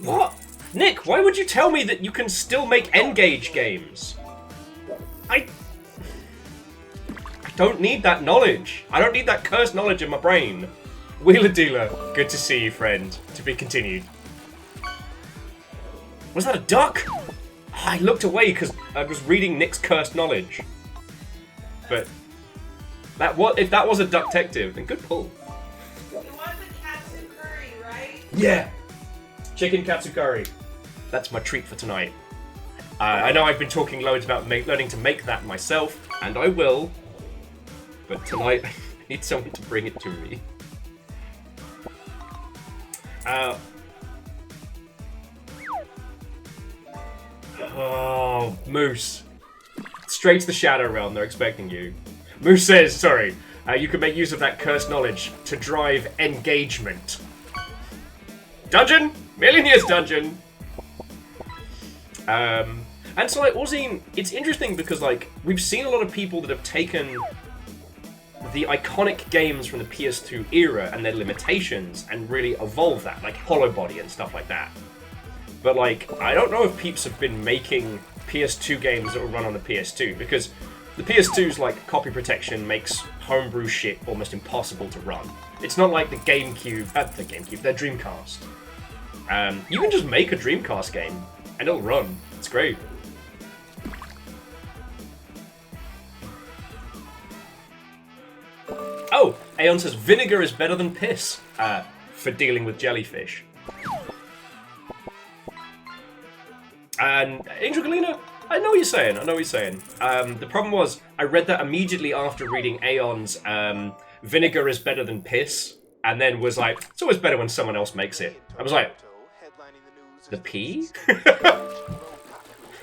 What? Nick, why would you tell me that you can still make N-Gage games? I don't need that knowledge. I don't need that cursed knowledge in my brain. Wheeler Dealer, good to see you, friend. To be continued. Was that a duck? I looked away because I was reading Nick's cursed knowledge. But if that was a duck detective, then good pull. You want the katsu curry, right? Yeah. Chicken katsu curry. That's my treat for tonight. I know I've been talking loads about learning to make that myself, and I will. But tonight, I need someone to bring it to me. Oh, Moose. Straight to the Shadow Realm, they're expecting you. Moose says, sorry, you can make use of that cursed knowledge to drive engagement. Dungeon? Million Years Dungeon! And so, like, Orzine, it's interesting because, like, we've seen a lot of people that have taken the iconic games from the PS2 era and their limitations and really evolve that, like Hollow Body and stuff like that. But, like, I don't know if peeps have been making PS2 games that will run on the PS2, because the PS2's, like, copy protection makes homebrew shit almost impossible to run. It's not like the Dreamcast. You can just make a Dreamcast game, and it'll run. It's great. Oh, Aeon says vinegar is better than piss for dealing with jellyfish. And Angel Galena, I know what you're saying. The problem was, I read that immediately after reading Aeon's vinegar is better than piss, and then was like, it's always better when someone else makes it. I was like, the P?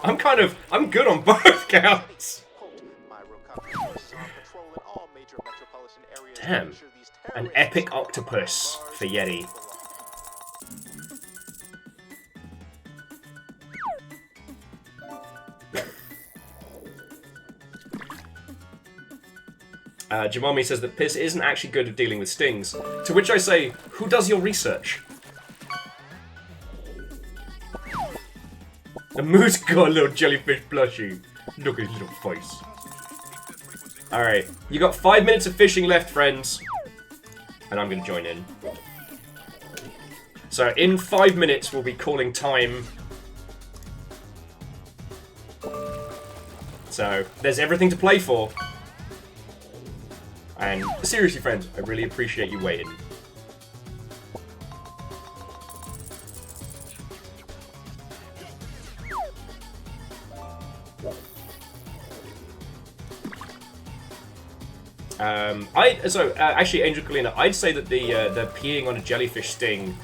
I'm good on both counts. Damn. An epic octopus for Yeti. Jamami says that piss isn't actually good at dealing with stings. To which I say, who does your research? The moose got a little jellyfish plushie. Look at his little face. Alright, you got 5 minutes of fishing left, friends. And I'm going to join in. So, in 5 minutes, we'll be calling time. So, there's everything to play for. And seriously, friends, I really appreciate you waiting. Actually, Angel Kalina, I'd say that the peeing on a jellyfish sting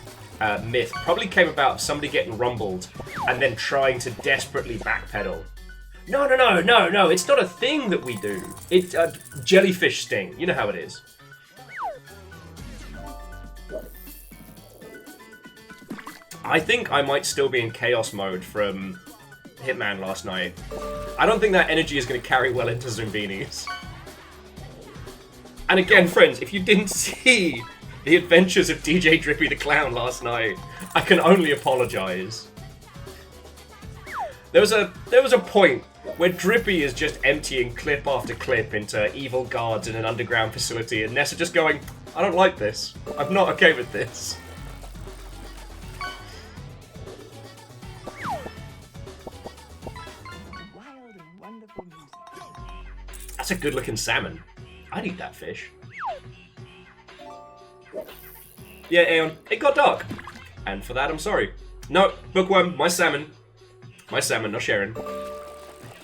myth probably came about of somebody getting rumbled and then trying to desperately backpedal. No, it's not a thing that we do. It's a jellyfish sting. You know how it is. I think I might still be in chaos mode from Hitman last night. I don't think that energy is going to carry well into Zoombinis. And again, friends, if you didn't see the adventures of DJ Drippy the Clown last night, I can only apologise. There was a point where Drippy is just emptying clip after clip into evil guards in an underground facility, and Nessa just going, I don't like this. I'm not okay with this. Wild and wonderful music. That's a good looking salmon. I'd eat that fish. Yeah, Aeon, it got dark. And for that, I'm sorry. No, Bookworm, my salmon. My salmon, not sharing.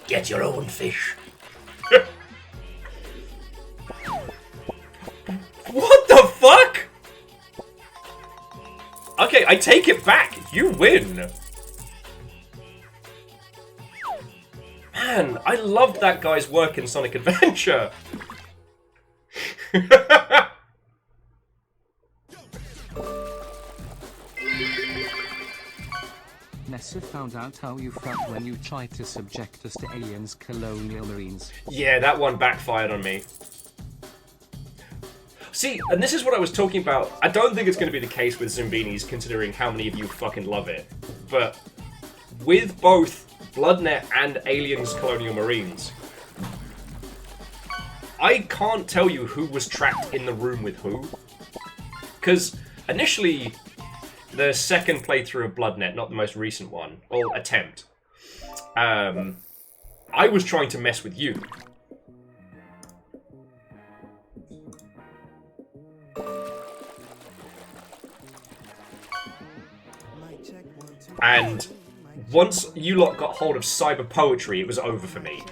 Get your own fish. What the fuck? Okay, I take it back. You win. Man, I loved that guy's work in Sonic Adventure. Nessa found out how you felt when you tried to subject us to aliens' colonial marines. Yeah, that one backfired on me. See, and this is what I was talking about. I don't think it's going to be the case with Zoombinis, considering how many of you fucking love it. But with both BloodNet and Aliens Colonial Marines, I can't tell you who was trapped in the room with who. Because initially, the second playthrough of BloodNet, not the most recent one, or attempt, I was trying to mess with you. And once you lot got hold of cyber poetry, it was over for me.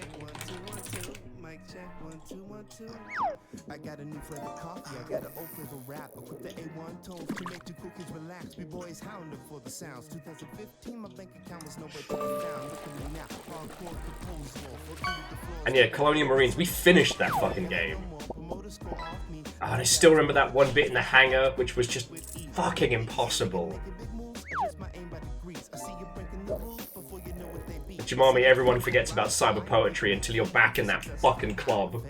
got a new flavor coffee. I got an old flavor rap. I put the A1 tones to make the cookies relax. We boys hounding for the sounds. 2015, my bank account was nowhere to be found. Look at me now, hardcore composable. And yeah, Colonial Marines, we finished that fucking game. Oh, and I still remember that one bit in the hangar, which was just fucking impossible. Jamami, everyone forgets about cyber poetry until you're back in that fucking club.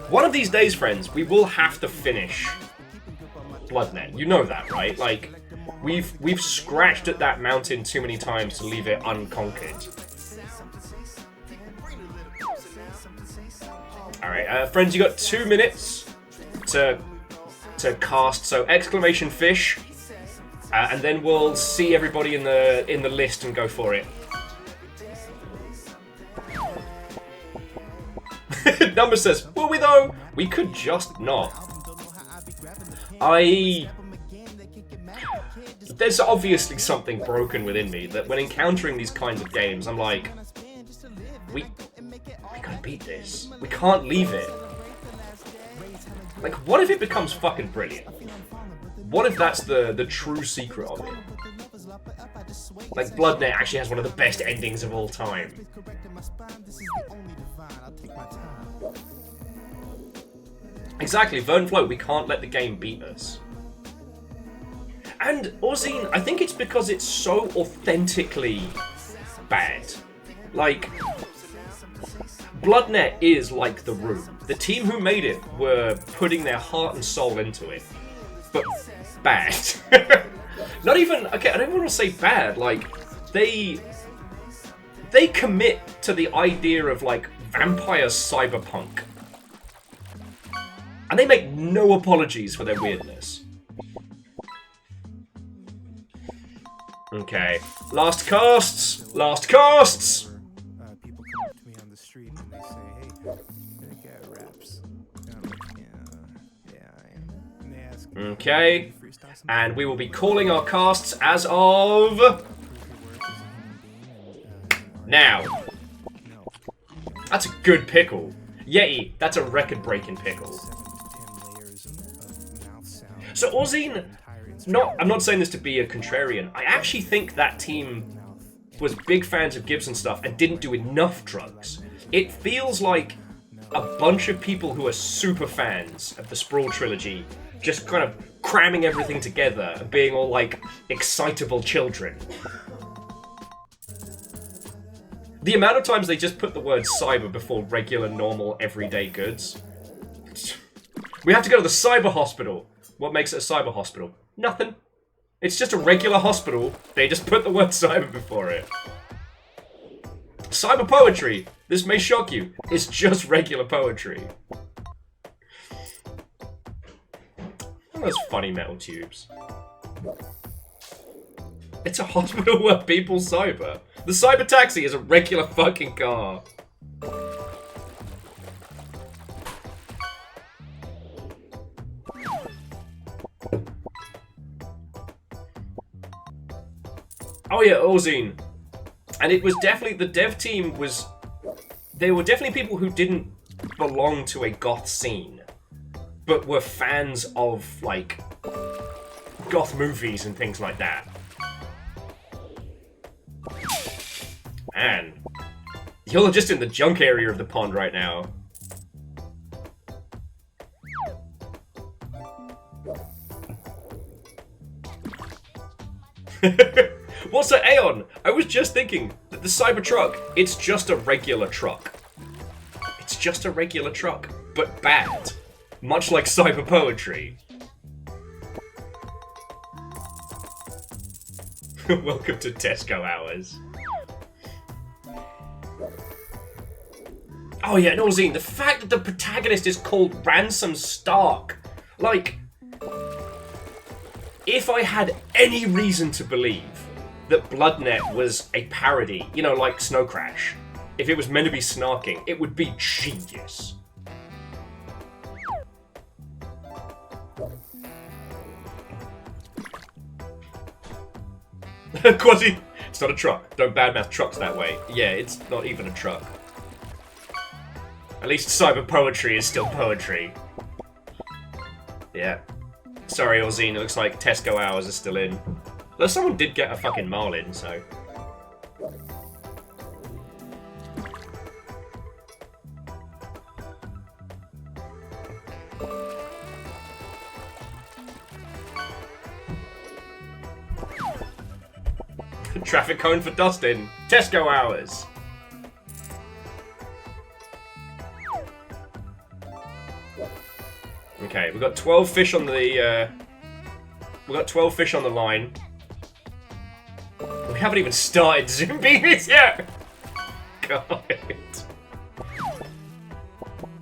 One of these days, friends, we will have to finish BloodNet. You know that, right? Like, we've scratched at that mountain too many times to leave it unconquered. Alright, friends, you got 2 minutes to cast, so exclamation fish. And then we'll see everybody in the list and go for it. Number says, will we though? We could just not. There's obviously something broken within me that when encountering these kinds of games, I'm like, we gotta beat this. We can't leave it. Like, what if it becomes fucking brilliant? What if that's the true secret of it? Like, BloodNet actually has one of the best endings of all time. Exactly, Vern Float, we can't let the game beat us. And, Orzine, I think it's because it's so authentically bad. Like, BloodNet is like The Room. The team who made it were putting their heart and soul into it. But bad. Not even, okay, I don't even want to say bad, like, they commit to the idea of, like, vampire cyberpunk. And they make no apologies for their weirdness. Okay, last casts! Last casts! People come up to me on the street and they say, hey, that guy raps. I'm like, yeah, I am. And they ask me, Okay, and we will be calling our casts as of now. That's a good pickle. Yeti, that's a record-breaking pickle. So Orzine, I'm not saying this to be a contrarian. I actually think that team was big fans of Gibbs and stuff and didn't do enough drugs. It feels like a bunch of people who are super fans of the Sprawl trilogy just kind of cramming everything together and being all like excitable children. The amount of times they just put the word cyber before regular, normal, everyday goods. We have to go to the cyber hospital. What makes it a cyber hospital? Nothing. It's just a regular hospital. They just put the word cyber before it. Cyber poetry. This may shock you. It's just regular poetry. Oh, those funny metal tubes. It's a hospital where people cyber. The cyber taxi is a regular fucking car. Oh yeah, Orzine. And it was definitely, the dev team was, there were definitely people who didn't belong to a goth scene, but were fans of, like, goth movies and things like that. Man, you're just in the junk area of the pond right now. What's that, Aeon? I was just thinking that the Cybertruck, it's just a regular truck. It's just a regular truck, but bad. Much like cyber poetry. Welcome to Tesco hours. Oh yeah, Norzine, the fact that the protagonist is called Ransom Stark. Like, if I had any reason to believe that BloodNet was a parody, you know, like Snow Crash, if it was meant to be snarking, it would be genius. Quasi, it's not a truck. Don't badmouth trucks that way. Yeah, it's not even a truck. At least cyber poetry is still poetry. Yeah. Sorry, Orzine, it looks like Tesco hours are still in. Though someone did get a fucking Marlin, so... Traffic cone for Dustin. Tesco hours. Okay, we've got 12 fish on the, we've got 12 fish on the line. We haven't even started Zoombinis yet! God.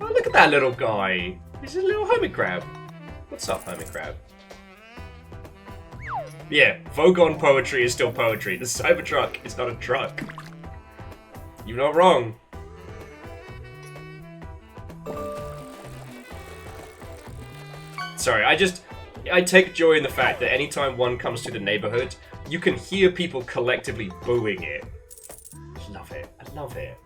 Oh, look at that little guy. He's a little hermit crab. What's up, hermit crab? Yeah, Vogon poetry is still poetry. The Cybertruck is not a truck. You're not wrong. Sorry, I take joy in the fact that anytime one comes to the neighborhood, you can hear people collectively booing it. I love it. I love it.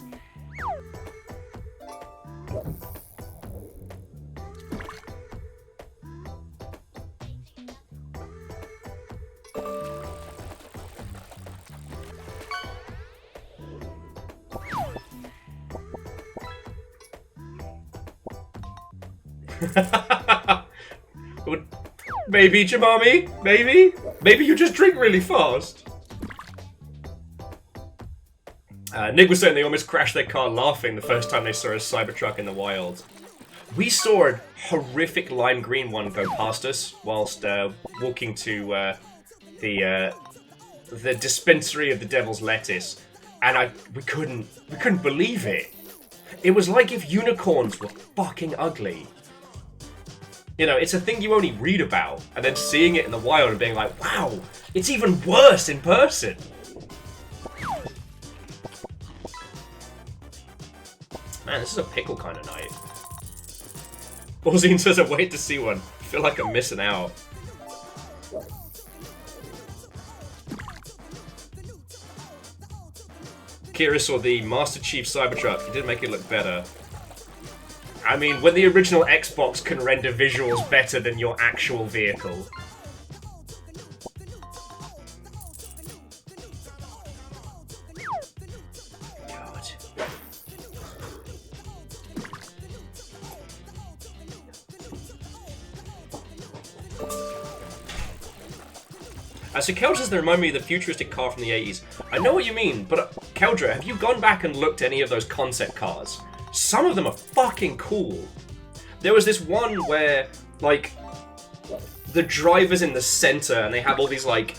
Maybe, Jamami? Maybe? Maybe you just drink really fast. Nick was saying they almost crashed their car laughing the first time they saw a Cybertruck in the wild. We saw a horrific lime green one go past us whilst walking to the dispensary of the Devil's Lettuce, and we couldn't believe it. It was like if unicorns were fucking ugly. You know, it's a thing you only read about, and then seeing it in the wild and being like, wow, it's even worse in person. Man, this is a pickle kind of night. Orzine says, I wait to see one. I feel like I'm missing out. Kira saw the Master Chief Cybertruck. He did make it look better. I mean, when the original Xbox can render visuals better than your actual vehicle. God. So Keldra says they remind me of the futuristic car from the 80s. I know what you mean, but Keldra, have you gone back and looked at any of those concept cars? Some of them are fucking cool. There was this one where, like, the driver's in the center and they have all these, like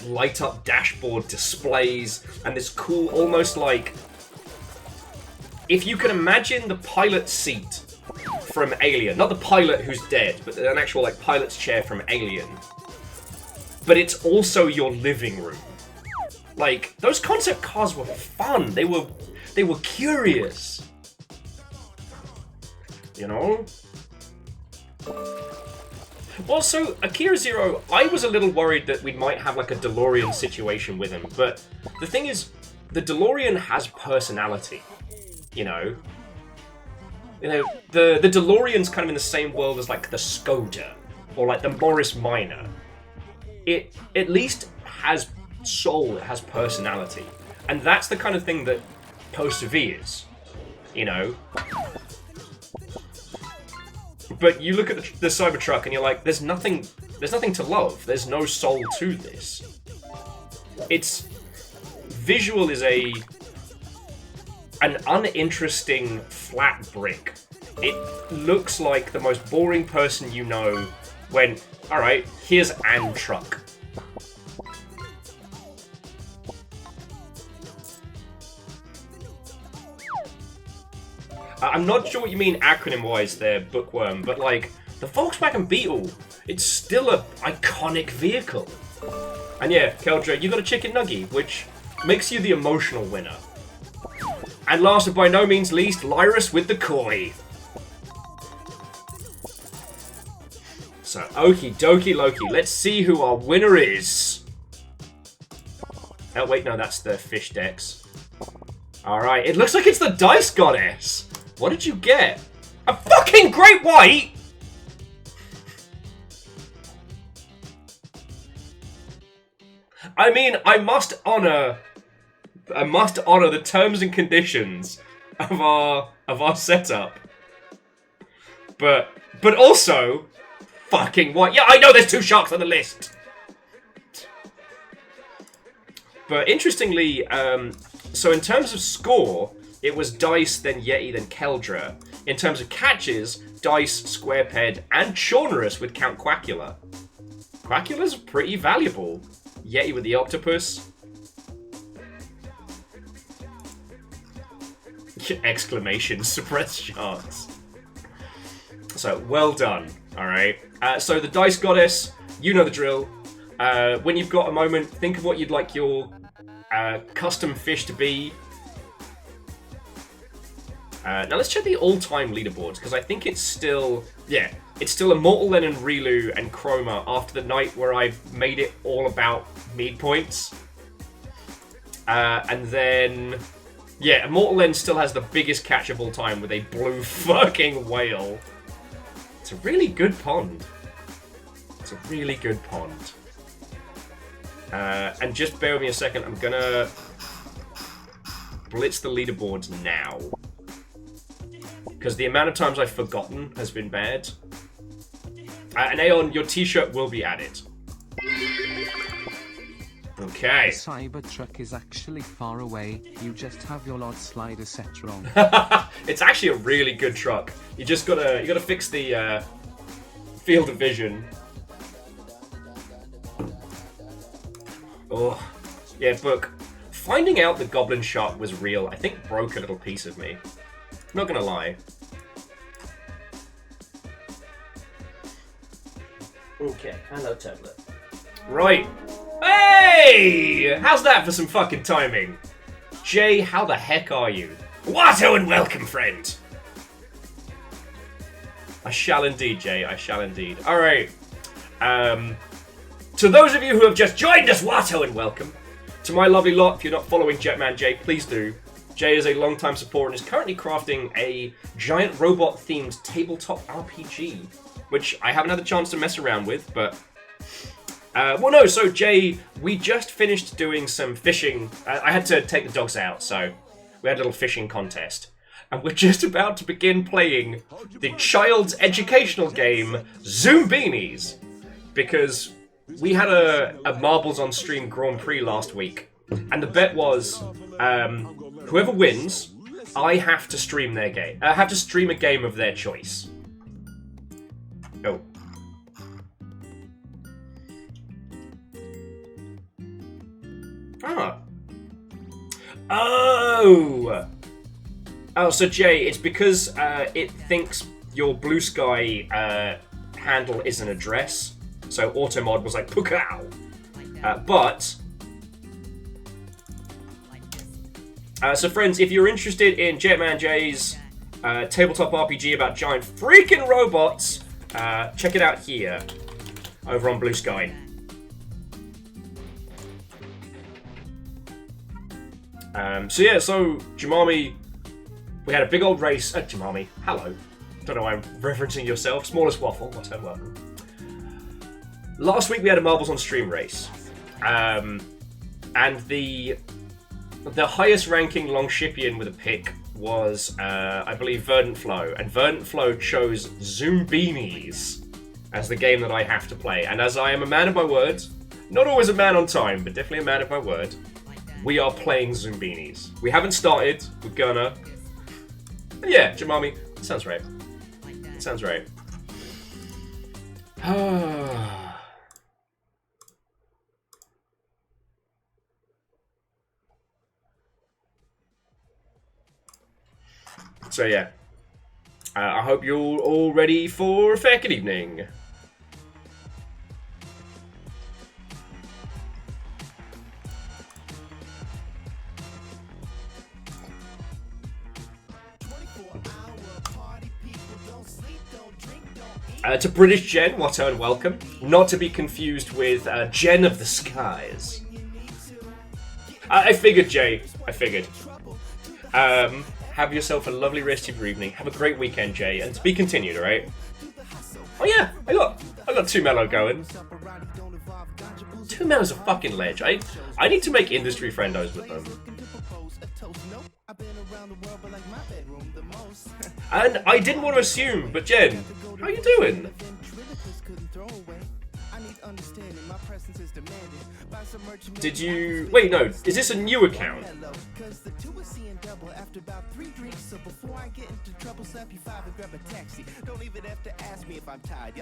light-up dashboard displays and this cool, almost like... If you can imagine the pilot's seat from Alien, not the pilot who's dead, but an actual, like, pilot's chair from Alien. But it's also your living room. Like, those concept cars were fun. They were curious. You know? Also, Akira Zero, I was a little worried that we might have like a DeLorean situation with him, but the thing is, the DeLorean has personality. You know? The DeLorean's kind of in the same world as like the Skoda, or like the Morris Minor. It at least has soul, it has personality. And that's the kind of thing that perseveres, you know? But you look at the Cybertruck and you're like, there's nothing to love. There's no soul to this. Its visual is an uninteresting flat brick. It looks like the most boring person you know when, alright, here's an truck. I'm not sure what you mean acronym-wise there, Bookworm, but like, the Volkswagen Beetle, it's still an iconic vehicle. And yeah, Keldra, you got a chicken nugget, which makes you the emotional winner. And last but by no means least, Lyrus with the koi. So, okie dokie Loki, let's see who our winner is. Oh wait, no, that's the fish decks. Alright, it looks like it's the Dice Goddess. What did you get? A fucking great white? I mean, I must honor the terms and conditions of our setup. But also, fucking white. Yeah, I know there's 2 sharks on the list. But interestingly, so in terms of score, it was Dice, then Yeti, then Keldra. In terms of catches, Dice, Squareped, and Chaunerus with Count Quackula. Quackula's pretty valuable. Yeti with the octopus. Exclamation, suppressed sharks. So, well done, alright? So the Dice Goddess, you know the drill. When you've got a moment, think of what you'd like your custom fish to be. Now let's check the all-time leaderboards, because I think it's still... Yeah, it's still Immortal Len and Rilu and Chroma after the night where I made it all about mead points. And then... Yeah, Immortal Len still has the biggest catch of all time with a blue fucking whale. It's a really good pond. It's a really good pond. And just bear with me a second, I'm gonna blitz the leaderboards now. Because the amount of times I've forgotten has been bad. And Aeon, your t-shirt will be added. Okay. The Cybertruck is actually far away. You just have your lot slider set wrong. It's actually a really good truck. You gotta fix the field of vision. Oh, yeah, book. Finding out the Goblin Shark was real, I think broke a little piece of me. Not gonna lie. Okay, hello tablet. Right. Hey! How's that for some fucking timing? Jay, how the heck are you? Watto and welcome, friend! I shall indeed, Jay, I shall indeed. Alright. To those of you who have just joined us, Watto and welcome. To my lovely lot, if you're not following Jetman Jay, please do. Jay is a long-time supporter and is currently crafting a giant robot-themed tabletop RPG, which I haven't had the chance to mess around with, but... well, no, so Jay, we just finished doing some fishing. I had to take the dogs out, so we had a little fishing contest. And we're just about to begin playing the child's educational game, Zoombinis, because we had a Marbles on Stream Grand Prix last week, and the bet was, whoever wins, I have to stream their game. I have to stream a game of their choice. Oh. Ah. Oh! Oh, so Jay, it's because it thinks your Blue Sky handle is an address. So Automod was like, Pukow! So friends, if you're interested in Jetman Jay's tabletop RPG about giant freaking robots, check it out here, over on Blue Sky. So Jamami, we had a big old race. Jamami, hello. Don't know why I'm referencing yourself. Smallest waffle, what's that welcome. Last week we had a Marbles on Stream race. And the highest ranking Longshipian with a pick was, I believe, Verdant Flow. And Verdant Flow chose Zoombinis as the game that I have to play. And as I am a man of my word, not always a man on time, but definitely a man of my word, we are playing Zoombinis. We haven't started, we're gonna. And yeah, Jamami, that sounds right. That sounds right. So yeah, I hope you're all ready for a fair good evening. To British Jen, what and welcome. Not to be confused with Jen of the Skies. I figured, Jay. I figured. Have yourself a lovely rest of your evening. Have a great weekend, Jay, and to be continued, alright? Oh yeah, I got 2 Mellow going. 2 Mellow's a fucking ledge. I need to make industry friendos with them. And I didn't want to assume, but Jen, how you doing? Did you... Wait, no, is this a new account?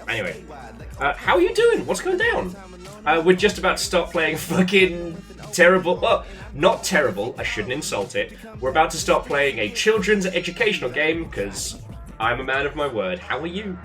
Anyway, how are you doing? What's going down? We're just about to start playing fucking terrible... Well, not terrible, I shouldn't insult it. We're about to start playing a children's educational game, because I'm a man of my word. How are you?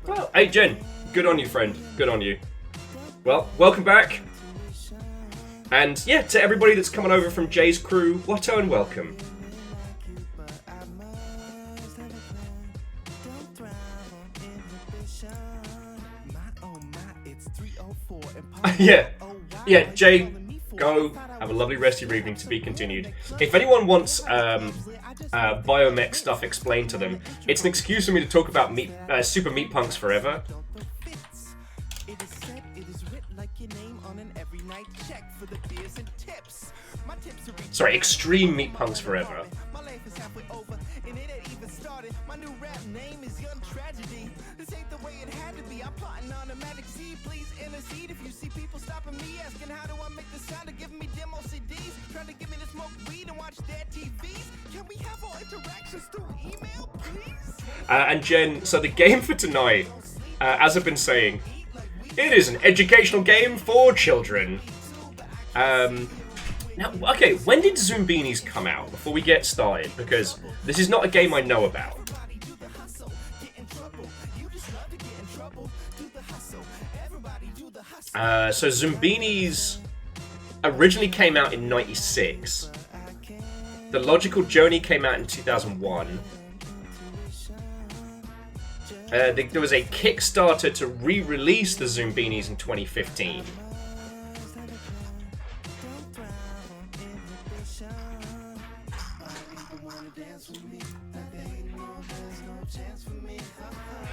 Well, hey Jen, good on you, friend. Good on you. Well, welcome back. And yeah, to everybody that's coming over from Jay's crew, whatto and welcome. Yeah, Jay, go have a lovely rest of your evening, to be continued. If anyone wants biomech stuff explained to them, it's an excuse for me to talk about Super Meat Punks forever. Sorry, Extreme Meat Punks forever. And Jen, so the game for tonight, as I've been saying, it is an educational game for children. Now, okay, when did Zoombinis come out? Before we get started, because this is not a game I know about. So Zoombinis originally came out in '96. The Logical Journey came out in 2001. There was a Kickstarter to re-release the Zoombinis in 2015.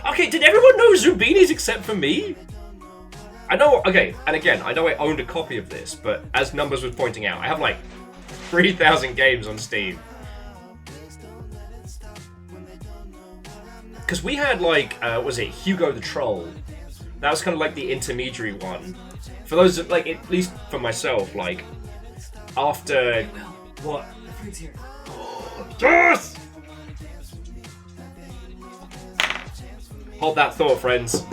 Okay, did everyone know Zoombinis except for me? I know, okay, and again, I know I owned a copy of this, but as Numbers was pointing out, I have like 3,000 games on Steam. Because we had like, was it Hugo the Troll? That was kind of like the intermediary one. For those, like, at least for myself, like, after... What? The food's here. Yes! Hold that thought, friends.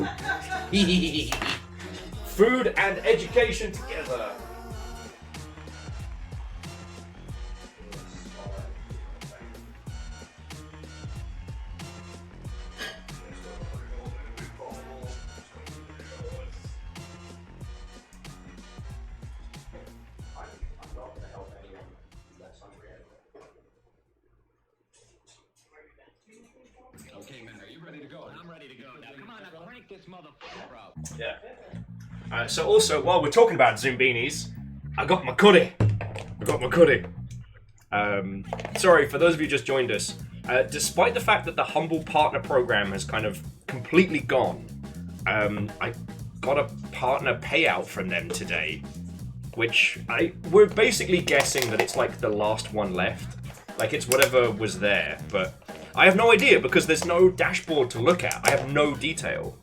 Food and education together. Okay, man, are you ready to go? I'm ready to go. Now, come on, now crank this motherfucker up. Yeah. So also, while we're talking about Zoombinis, I got my cuddy. Sorry, for those of you who just joined us, despite the fact that the Humble Partner Program has kind of completely gone, I got a partner payout from them today, which we're basically guessing that it's like the last one left. Like, it's whatever was there, but I have no idea because there's no dashboard to look at. I have no detail.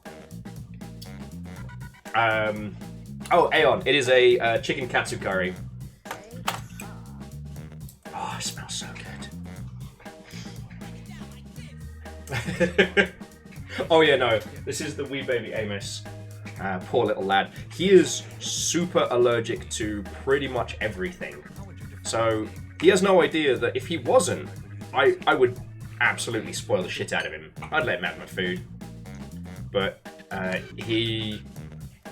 Oh, Aeon, it is a chicken katsu curry. Oh, it smells so good. Oh yeah, no, this is the wee baby Amos. Poor little lad. He is super allergic to pretty much everything. So he has no idea that if he wasn't, I would absolutely spoil the shit out of him. I'd let him have my food. But he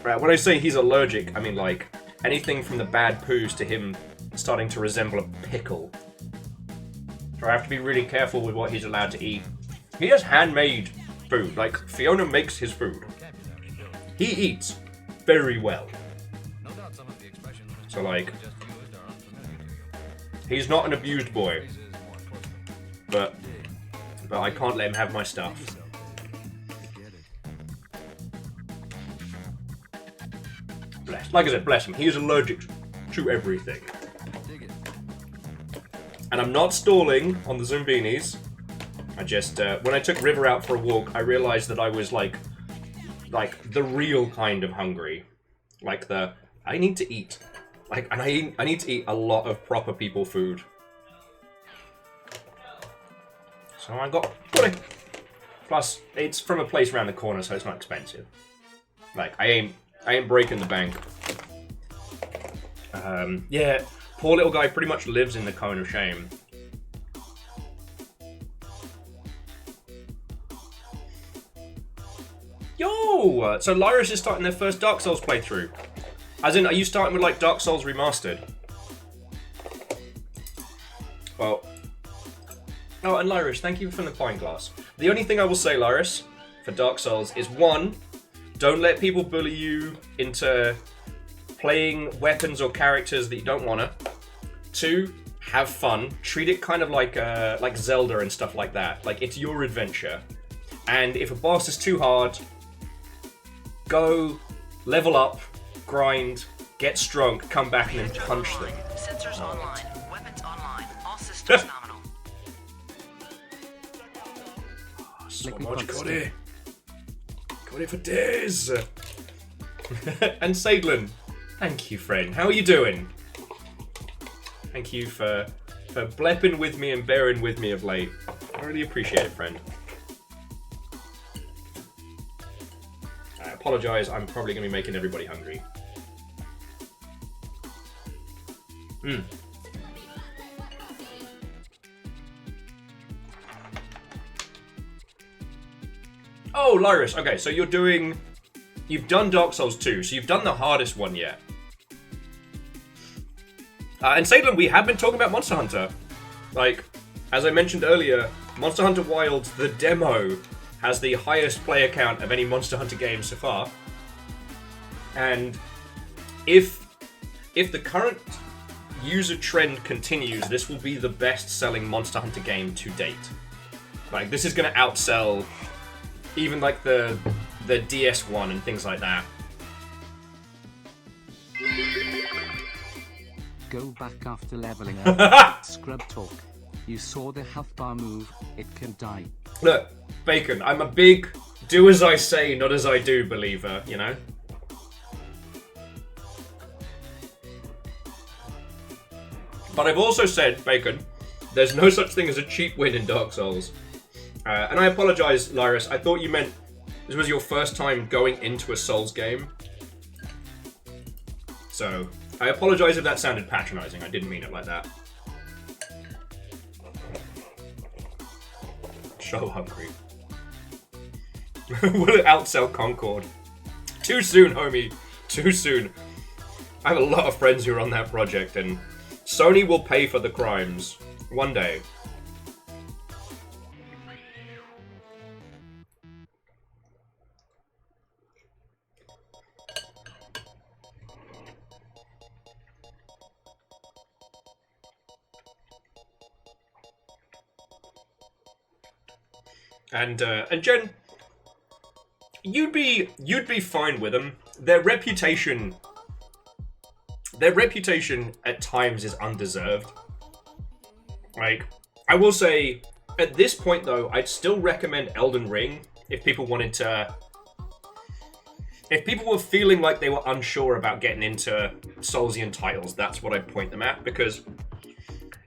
Right, when I say he's allergic, I mean like anything from the bad poos to him starting to resemble a pickle. So I have to be really careful with what he's allowed to eat. He has handmade food, like Fiona makes his food. He eats very well. So like, he's not an abused boy, but I can't let him have my stuff. Bless, like I said, bless him. He is allergic to everything. And I'm not stalling on the Zoombinis. I just, when I took River out for a walk, I realized that I was like the real kind of hungry. Like I need to eat. And I need to eat a lot of proper people food. So I got 20. Plus, it's from a place around the corner, so it's not expensive. Like, I ain't breaking the bank. Yeah, poor little guy pretty much lives in the cone of shame. Yo! So Lyris is starting their first Dark Souls playthrough. As in, are you starting with, like, Dark Souls Remastered? Well... Oh, and Lyris, thank you for the pint glass. The only thing I will say, Lyris, for Dark Souls is, 1, don't let people bully you into playing weapons or characters that you don't wanna. 2, have fun. Treat it kind of like Zelda and stuff like that. Like, it's your adventure. And if a boss is too hard, go, level up, grind, get strong, come back and then punch them. Sensors online. Weapons online. All systems nominal. So much Cody. Cody for days. And Sadlin, thank you, friend. How are you doing? Thank you for blepping with me and bearing with me of late. I really appreciate it, friend. I apologise, I'm probably going to be making everybody hungry. Oh, Lyris, okay, so you've done Dark Souls 2, so you've done the hardest one yet. And Sadlin, we have been talking about Monster Hunter. Like, as I mentioned earlier, Monster Hunter Wilds, the demo, has the highest player count of any Monster Hunter game so far. And if the current user trend continues, this will be the best-selling Monster Hunter game to date. Like, this is going to outsell even like the DS1 and things like that. Go back after leveling up. Scrub talk. You saw the health bar move, it can die. Look, Bacon, I'm a big do as I say, not as I do believer, you know? But I've also said, Bacon, there's no such thing as a cheap win in Dark Souls. And I apologise, Lyris, I thought you meant this was your first time going into a Souls game. So, I apologise if that sounded patronising, I didn't mean it like that. So hungry. Will it outsell Concord? Too soon, homie. Too soon. I have a lot of friends who are on that project, and Sony will pay for the crimes. One day. And Jen, you'd be fine with them. Their reputation at times is undeserved. Like, I will say, at this point though, I'd still recommend Elden Ring if people wanted to. If people were feeling like they were unsure about getting into Soulsian titles, that's what I'd point them at, because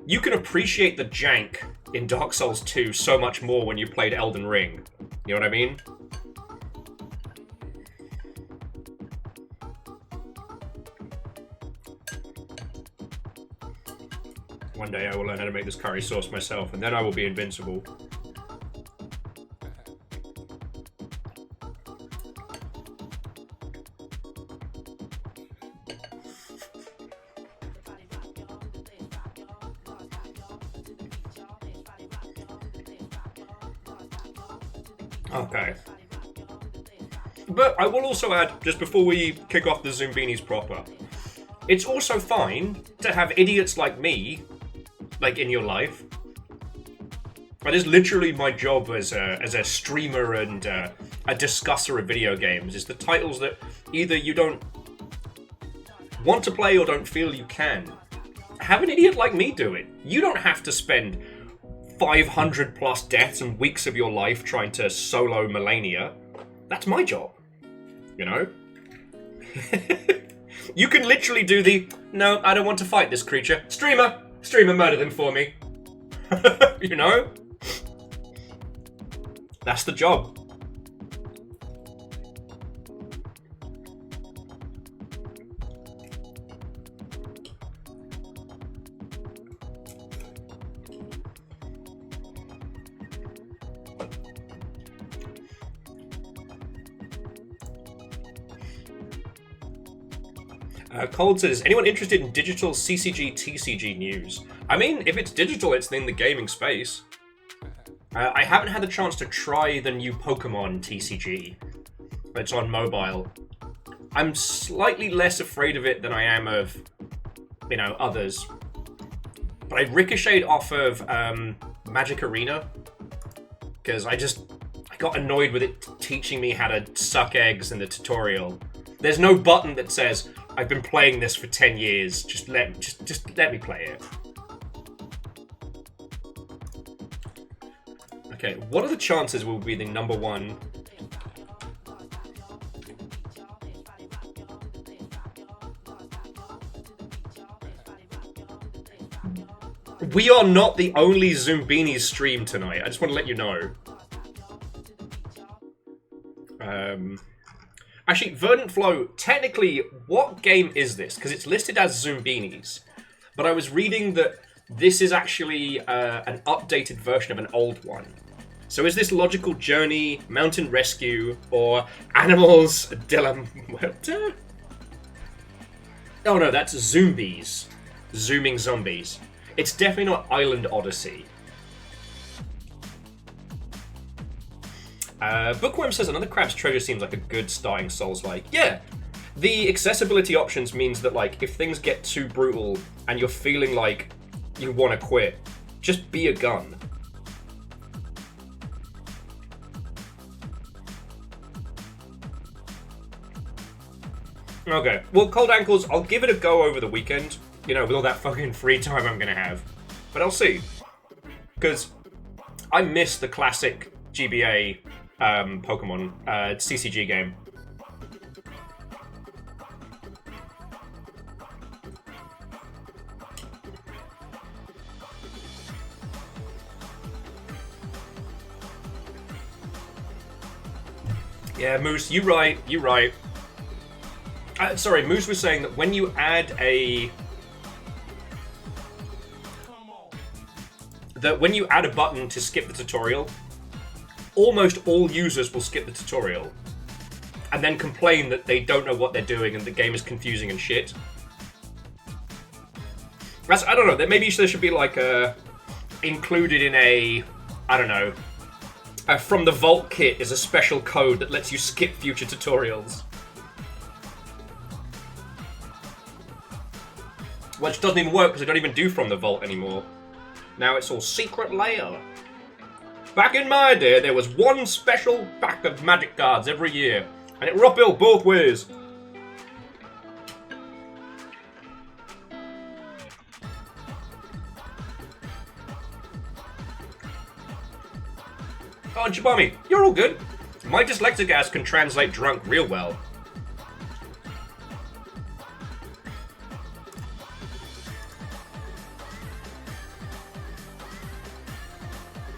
you can appreciate the jank in Dark Souls 2 so much more when you played Elden Ring. You know what I mean? One day I will learn how to make this curry sauce myself, and then I will be invincible. Okay. But I will also add, just before we kick off the Zoombinis proper, it's also fine to have idiots like me, like, in your life. That is literally my job as a streamer and a discusser of video games, is the titles that either you don't want to play or don't feel you can. Have an idiot like me do it. You don't have to spend 500 plus deaths and weeks of your life trying to solo Melania. That's my job. You know? You can literally do the, no, I don't want to fight this creature. Streamer, murder them for me. You know? That's the job. Cold says, anyone interested in digital CCG, TCG news? I mean, if it's digital, it's in the gaming space. I haven't had the chance to try the new Pokemon TCG. It's on mobile. I'm slightly less afraid of it than I am of, you know, others. But I ricocheted off of Magic Arena, because I got annoyed with it teaching me how to suck eggs in the tutorial. There's no button that says, I've been playing this for 10 years, just let me play it. Okay, what are the chances we'll be the number one? We are not the only Zoombinis stream tonight, I just want to let you know. Actually, Verdant Flow, technically, what game is this? Because it's listed as Zoombinis. But I was reading that this is actually an updated version of an old one. So is this Logical Journey, Mountain Rescue, or Animals de la Muerte? Oh no, that's Zombies. Zooming Zombies. It's definitely not Island Odyssey. Bookworm says, another Crab's Treasure seems like a good starting Souls-like. Yeah, the accessibility options means that, like, if things get too brutal and you're feeling like you want to quit, just be a gun. Okay, well, Cold Ankles, I'll give it a go over the weekend, you know, with all that fucking free time I'm gonna have. But I'll see. Because I miss the classic GBA Pokemon CCG game. Yeah, Moose, you right. Sorry, Moose was saying that when you add a button to skip the tutorial, almost all users will skip the tutorial and then complain that they don't know what they're doing and the game is confusing and shit. I don't know, maybe there should be like included in a, I don't know, from the Vault kit is a special code that lets you skip future tutorials. Which doesn't even work because I don't even do From the Vault anymore. Now it's all secret layer. Back in my day, there was one special pack of magic cards every year, and it were uphill both ways. Oh, and Chibami, you're all good. My dyslexic ass can translate drunk real well.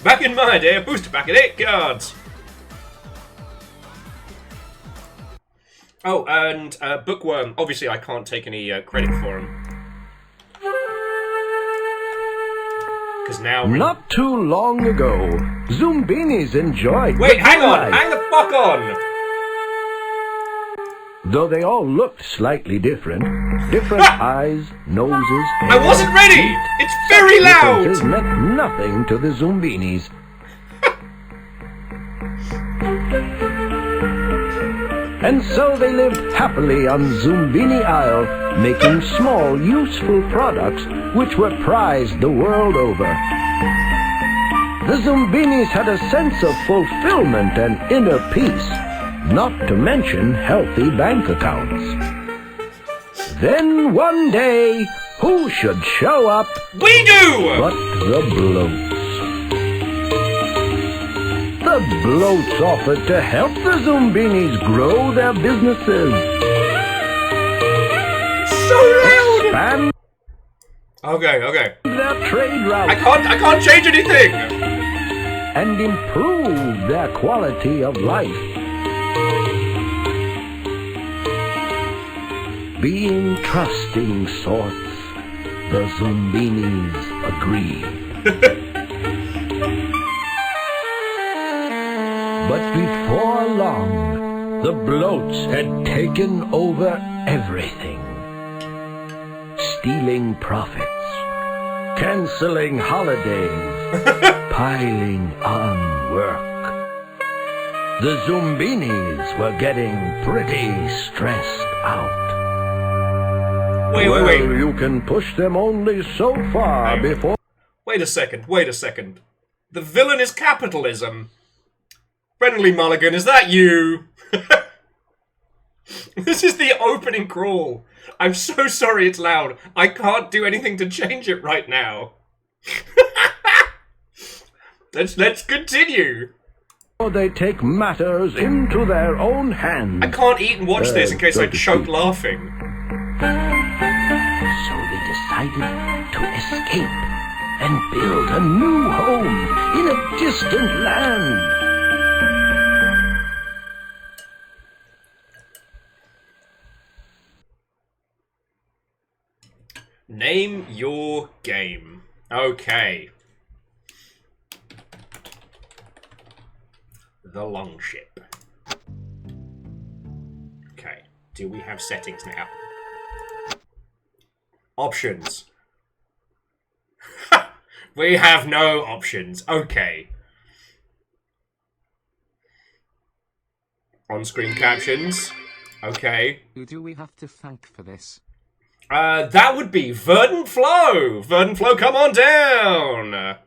Back in my day, a booster pack at 8 cards. Oh, and Bookworm, obviously I can't take any credit for him. Because now... Not too long ago, Zoombinis enjoyed... Wait, hang on! Hang the fuck on! Though they all looked slightly different eyes, noses, hair, I wasn't ready! feet, It's very loud! differences meant nothing to the Zoombinis. And so they lived happily on Zombini Isle, making small, useful products which were prized the world over. The Zoombinis had a sense of fulfillment and inner peace, not to mention healthy bank accounts. Then one day, who should show up? We do! But the bloats. The bloats offered to help the Zoombinis grow their businesses. So loud! Expand Okay. their trade routes. I can't change anything! And improve their quality of life. Being trusting sorts, the Zoombinis agreed. But before long, the bloats had taken over everything. Stealing profits, canceling holidays, piling on work. The Zoombinis were getting pretty stressed out. Wait. You can push them only so far before... Wait a second. The villain is capitalism. Friendly Mulligan, is that you? This is the opening crawl. I'm so sorry it's loud. I can't do anything to change it right now. Let's continue. They take matters into their own hands. I can't eat and watch this in case I choke laughing. So they decided to escape and build a new home in a distant land. Name your game. Okay. The Longship. Okay. Do we have settings now? Options. We have no options. Okay. On-screen captions. Okay. Who do we have to thank for this? That would be Verdant Flow! Verdant Flow, come on down! I'm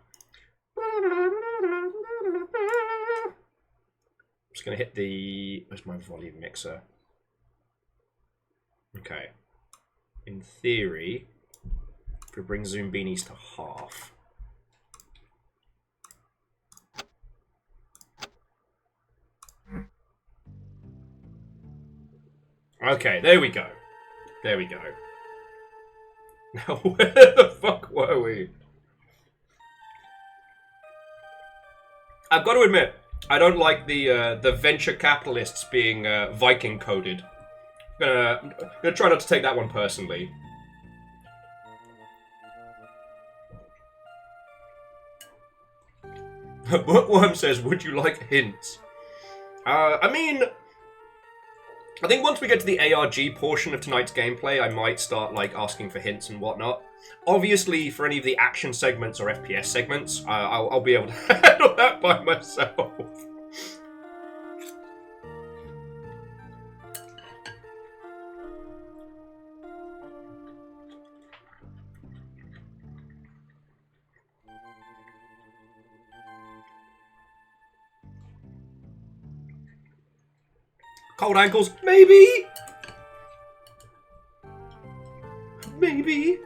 just gonna hit the... Where's my volume mixer? Okay. In theory, if we bring Zoombinis to half... Okay, there we go. There we go. Now, where the fuck were we? I've got to admit, I don't like the venture capitalists being Viking coded. I'm gonna try not to take that one personally. Bookworm says, would you like hints? I mean... I think once we get to the ARG portion of tonight's gameplay, I might start, like, asking for hints and whatnot. Obviously, for any of the action segments or FPS segments, I'll be able to handle that by myself. Cold ankles, maybe? Maybe?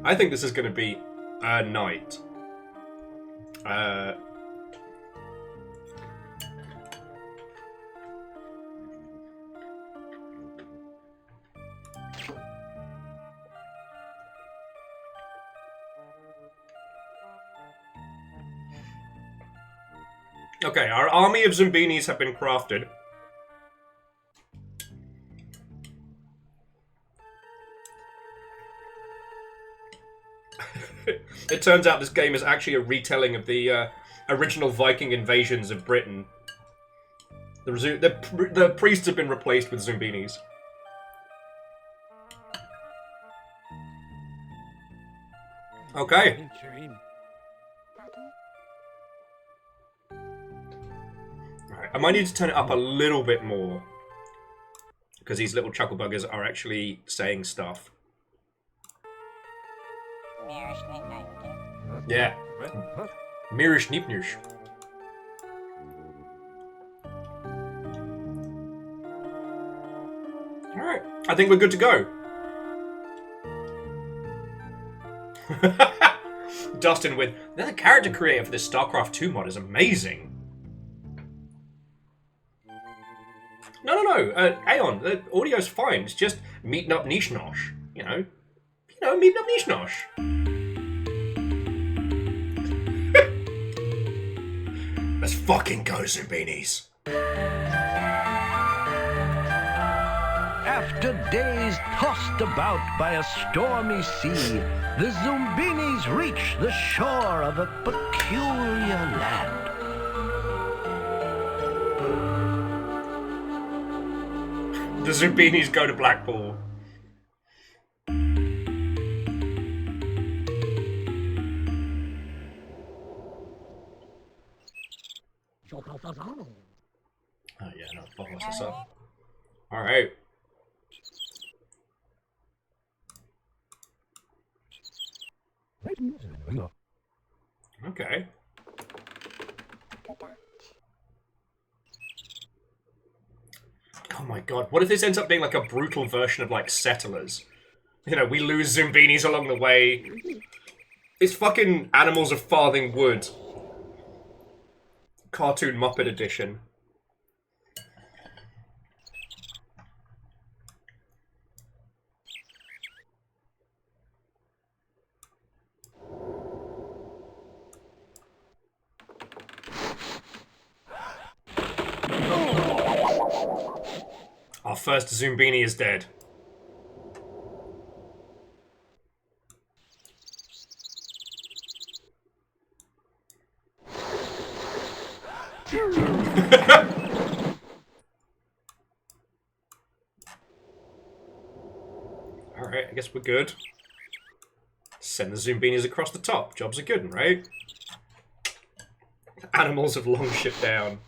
I think this is going to be a night. Okay, our army of Zoombinis have been crafted. It turns out this game is actually a retelling of the original Viking invasions of Britain. The priests have been replaced with Zoombinis. Okay. Alright, I might need to turn it up a little bit more. Because these little chuckle buggers are actually saying stuff. Yeah. Mirish Nipnush. Alright, I think we're good to go. Dustin with, the character creator for this StarCraft 2 mod is amazing. No, Aeon, the audio's fine. It's just meeting up Nishnosh, you know, meeting up Nishnosh. Let's fucking go, Zoombinis. After days tossed about by a stormy sea, the Zoombinis reach the shore of a peculiar land. The Zoombinis go to Blackpool. Oh yeah, no, fuck what's this up? Alright. Okay. Oh my god, what if this ends up being like a brutal version of like Settlers? You know, we lose Zoombinis along the way. It's fucking Animals of Farthing Wood. Cartoon Muppet Edition. Our first Zoombini is dead. Alright, I guess we're good. Send the Zoombinis across the top. Jobs are good, right? Animals have Longship down.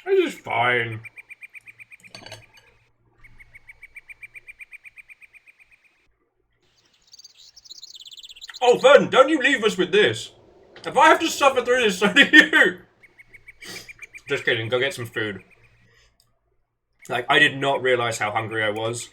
This is fine. Oh, Vernon, don't you leave us with this. If I have to suffer through this, so do you. Just kidding, go get some food. Like, I did not realize how hungry I was.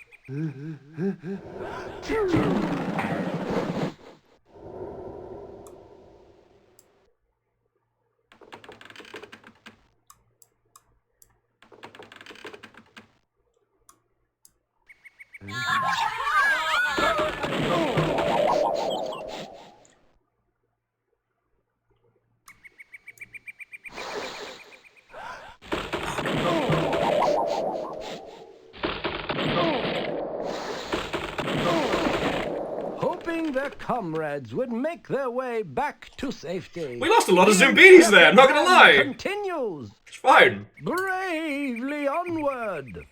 Hoping their comrades would make their way back to safety. We lost a lot of Zoombinis there, I'm not gonna lie. Continues. It's fine. Bravely onward.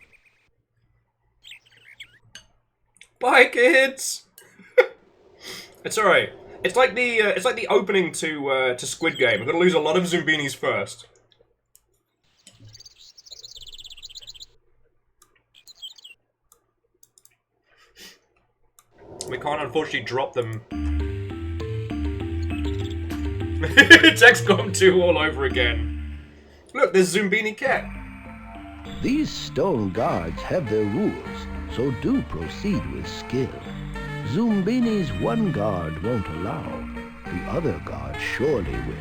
Bye, kids. It's alright. It's like the opening to Squid Game. We're gonna lose a lot of Zoombinis first. We can't unfortunately drop them. It's XCOM 2 all over again. Look, there's Zoombini Cat. These stone guards have their rules, so do proceed with skill. Zoombini's one guard won't allow, the other guard surely will.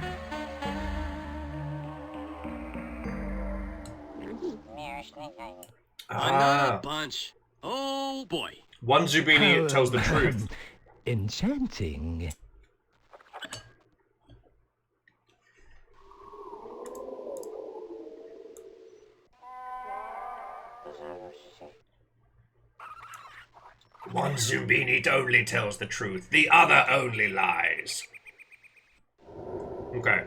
Another bunch. Oh boy. One Zombini tells the truth. Enchanting. One Zombini only tells the truth, the other only lies. Okay.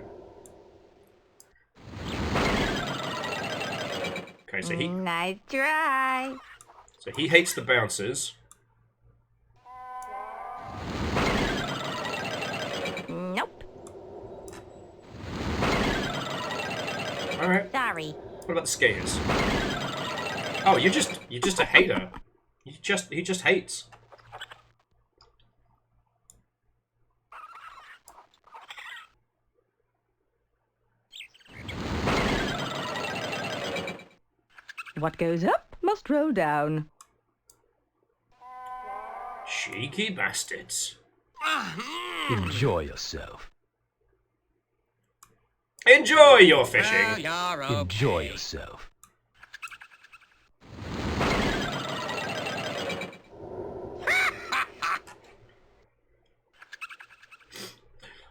Okay, so he... Nice try. So he hates the bouncers. Nope. Alright. Sorry. What about the skaters? Oh, you're just a hater. He just hates. What goes up must roll down. Cheeky bastards. Enjoy yourself. Enjoy your fishing. Enjoy yourself.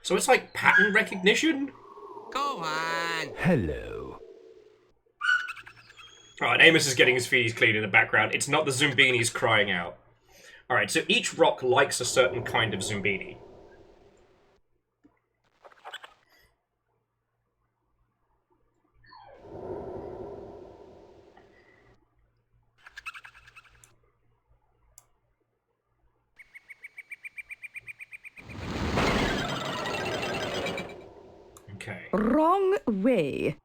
So it's like pattern recognition? Go on. Hello. Alright, Amos is getting his feet clean in the background. It's not the Zoombinis crying out. Alright, so each rock likes a certain kind of Zoombini. Okay. Wrong way.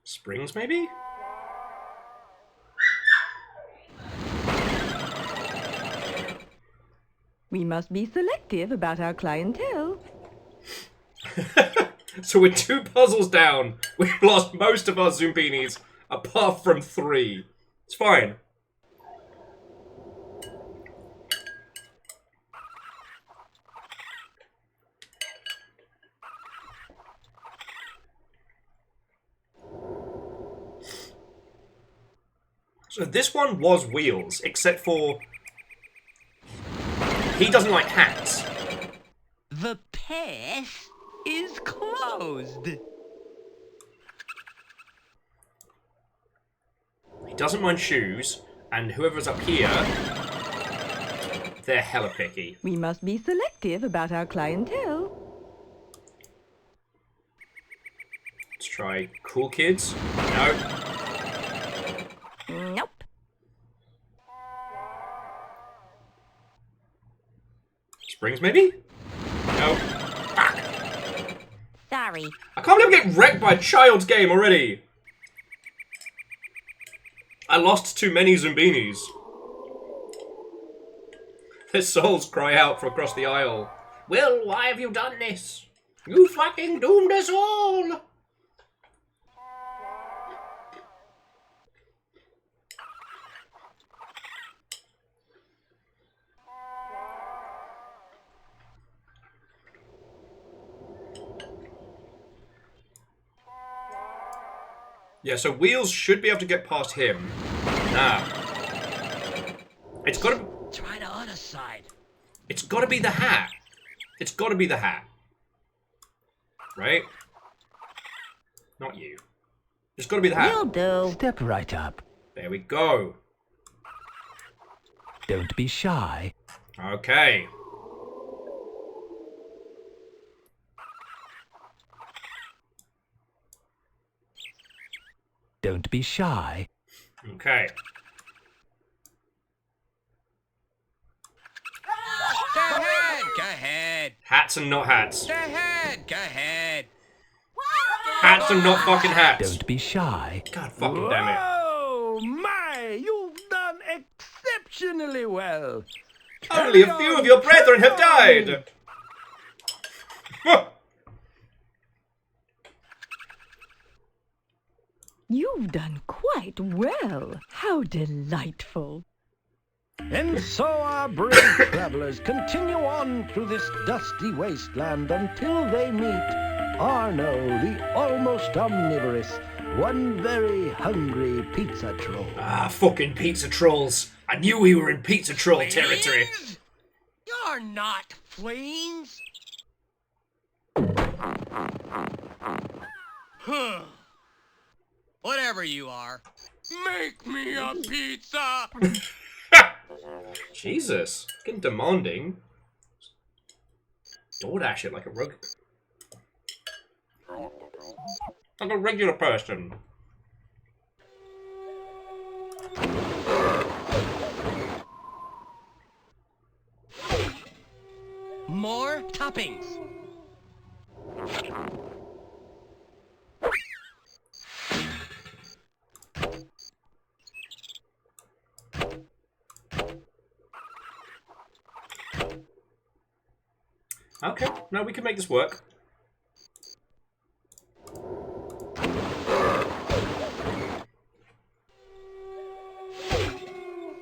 Springs, maybe? We must be selective about our clientele. So we're 2 puzzles down. We've lost most of our Zoombinis, apart from 3. It's fine. So this one was wheels, except for... he doesn't like hats. The path is closed. He doesn't mind shoes, and whoever's up here, they're hella picky. We must be selective about our clientele. Let's try cool kids. No. Nope. Springs, maybe? No. Fuck. Sorry. I can't believe I'm getting wrecked by a child's game already. I lost too many Zoombinis. Their souls cry out from across the aisle. Will, why have you done this? You fucking doomed us all! Yeah, so Wheels should be able to get past him. Nah. It's gotta... Try the other side. It's gotta be the hat. It's gotta be the hat. Right? Not you. It's gotta be the hat. Will do. Step right up. There we go. Don't be shy. Okay. Don't be shy. Okay. Go ahead. Go ahead. Hats and not hats. Go ahead. Go ahead. Hats and not fucking hats. Don't be shy. God fucking damn it. Oh my! You've done exceptionally well. Only a few of your brethren have died. You've done quite well. How delightful. And so our brave travelers continue on through this dusty wasteland until they meet Arno, the almost omnivorous, one very hungry pizza troll. Ah, fucking pizza trolls. I knew we were in pizza troll territory. Fleas? You're not fleas. Huh. Whatever you are, make me a pizza. Jesus. Getting demanding. DoorDash it like a rug. Like a regular person. More toppings. Okay, no, we can make this work.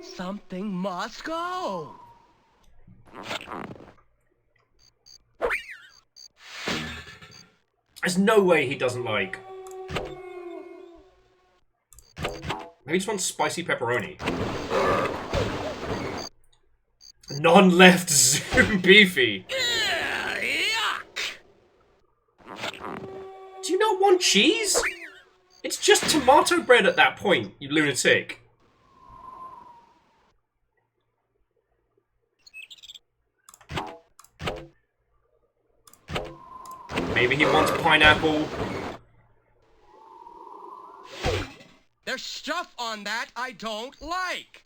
Something must go. There's no way he doesn't like. Maybe he just wants spicy pepperoni. Non-left Zoom beefy. Do you not want cheese? It's just tomato bread at that point, you lunatic. Maybe he wants pineapple. There's stuff on that I don't like.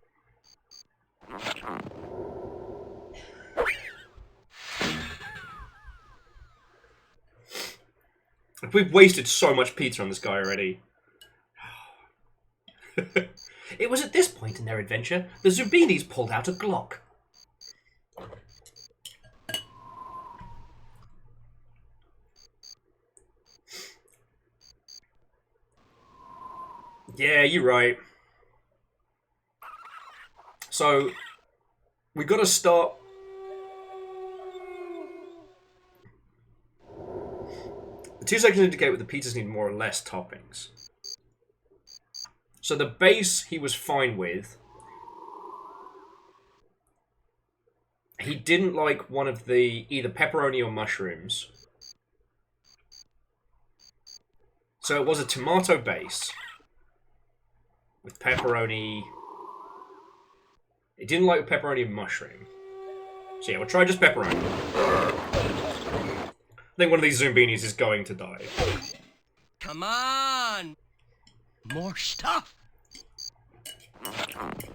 We've wasted so much pizza on this guy already. It was at this point in their adventure, the Zoombinis pulled out a Glock. Yeah, you're right. So, we gotta start... The 2 seconds indicate whether the pizzas need more or less toppings. So the base he was fine with. He didn't like one of the either pepperoni or mushrooms. So it was a tomato base with pepperoni. He didn't like pepperoni and mushroom. So yeah, we'll try just pepperoni. I think one of these Zoombinis is going to die. Come on! More stuff!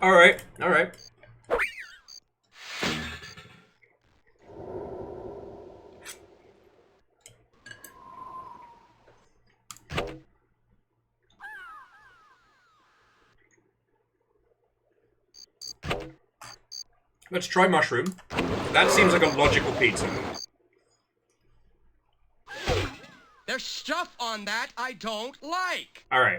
Alright, alright. Let's try mushroom. That seems like a logical pizza. There's stuff on that I don't like. All right.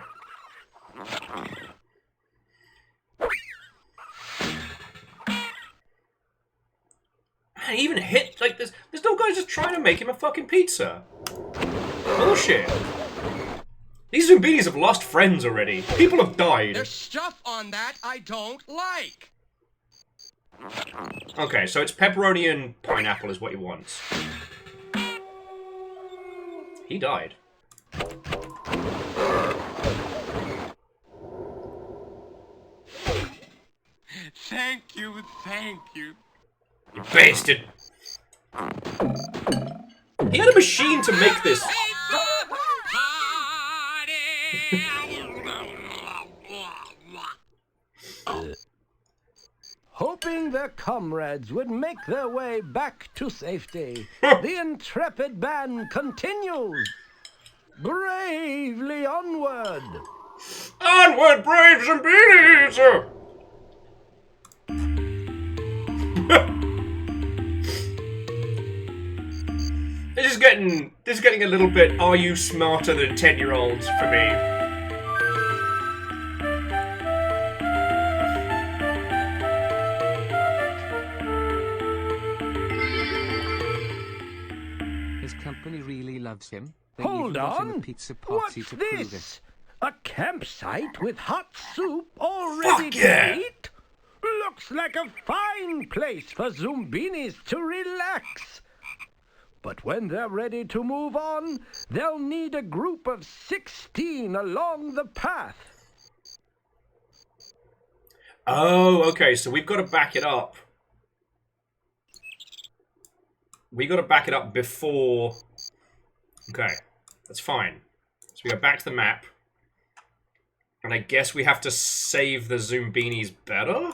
Man, he even hit like this. This little guy's just trying to make him a fucking pizza. Bullshit. These Zoombinis have lost friends already. People have died. There's stuff on that I don't like. Okay, so it's pepperoni and pineapple is what he wants. He died. Thank you, thank you. You bastard. He had a machine to make this. Hoping their comrades would make their way back to safety, the intrepid band continues. Bravely onward. Onward, brave Zoombinis! This is getting a little bit, are you smarter than 10-year-olds for me? His company really loves him. They Hold even got him on. a pizza party What's to prove it. this? A campsite with hot soup already Fuck yeah. to eat? Looks like a fine place for Zoombinis to relax. But when they're ready to move on, they'll need a group of 16 along the path. Oh, okay, so we've got to back it up. We got to back it up before... Okay, that's fine. So we go back to the map. And I guess we have to save the Zoombinis better?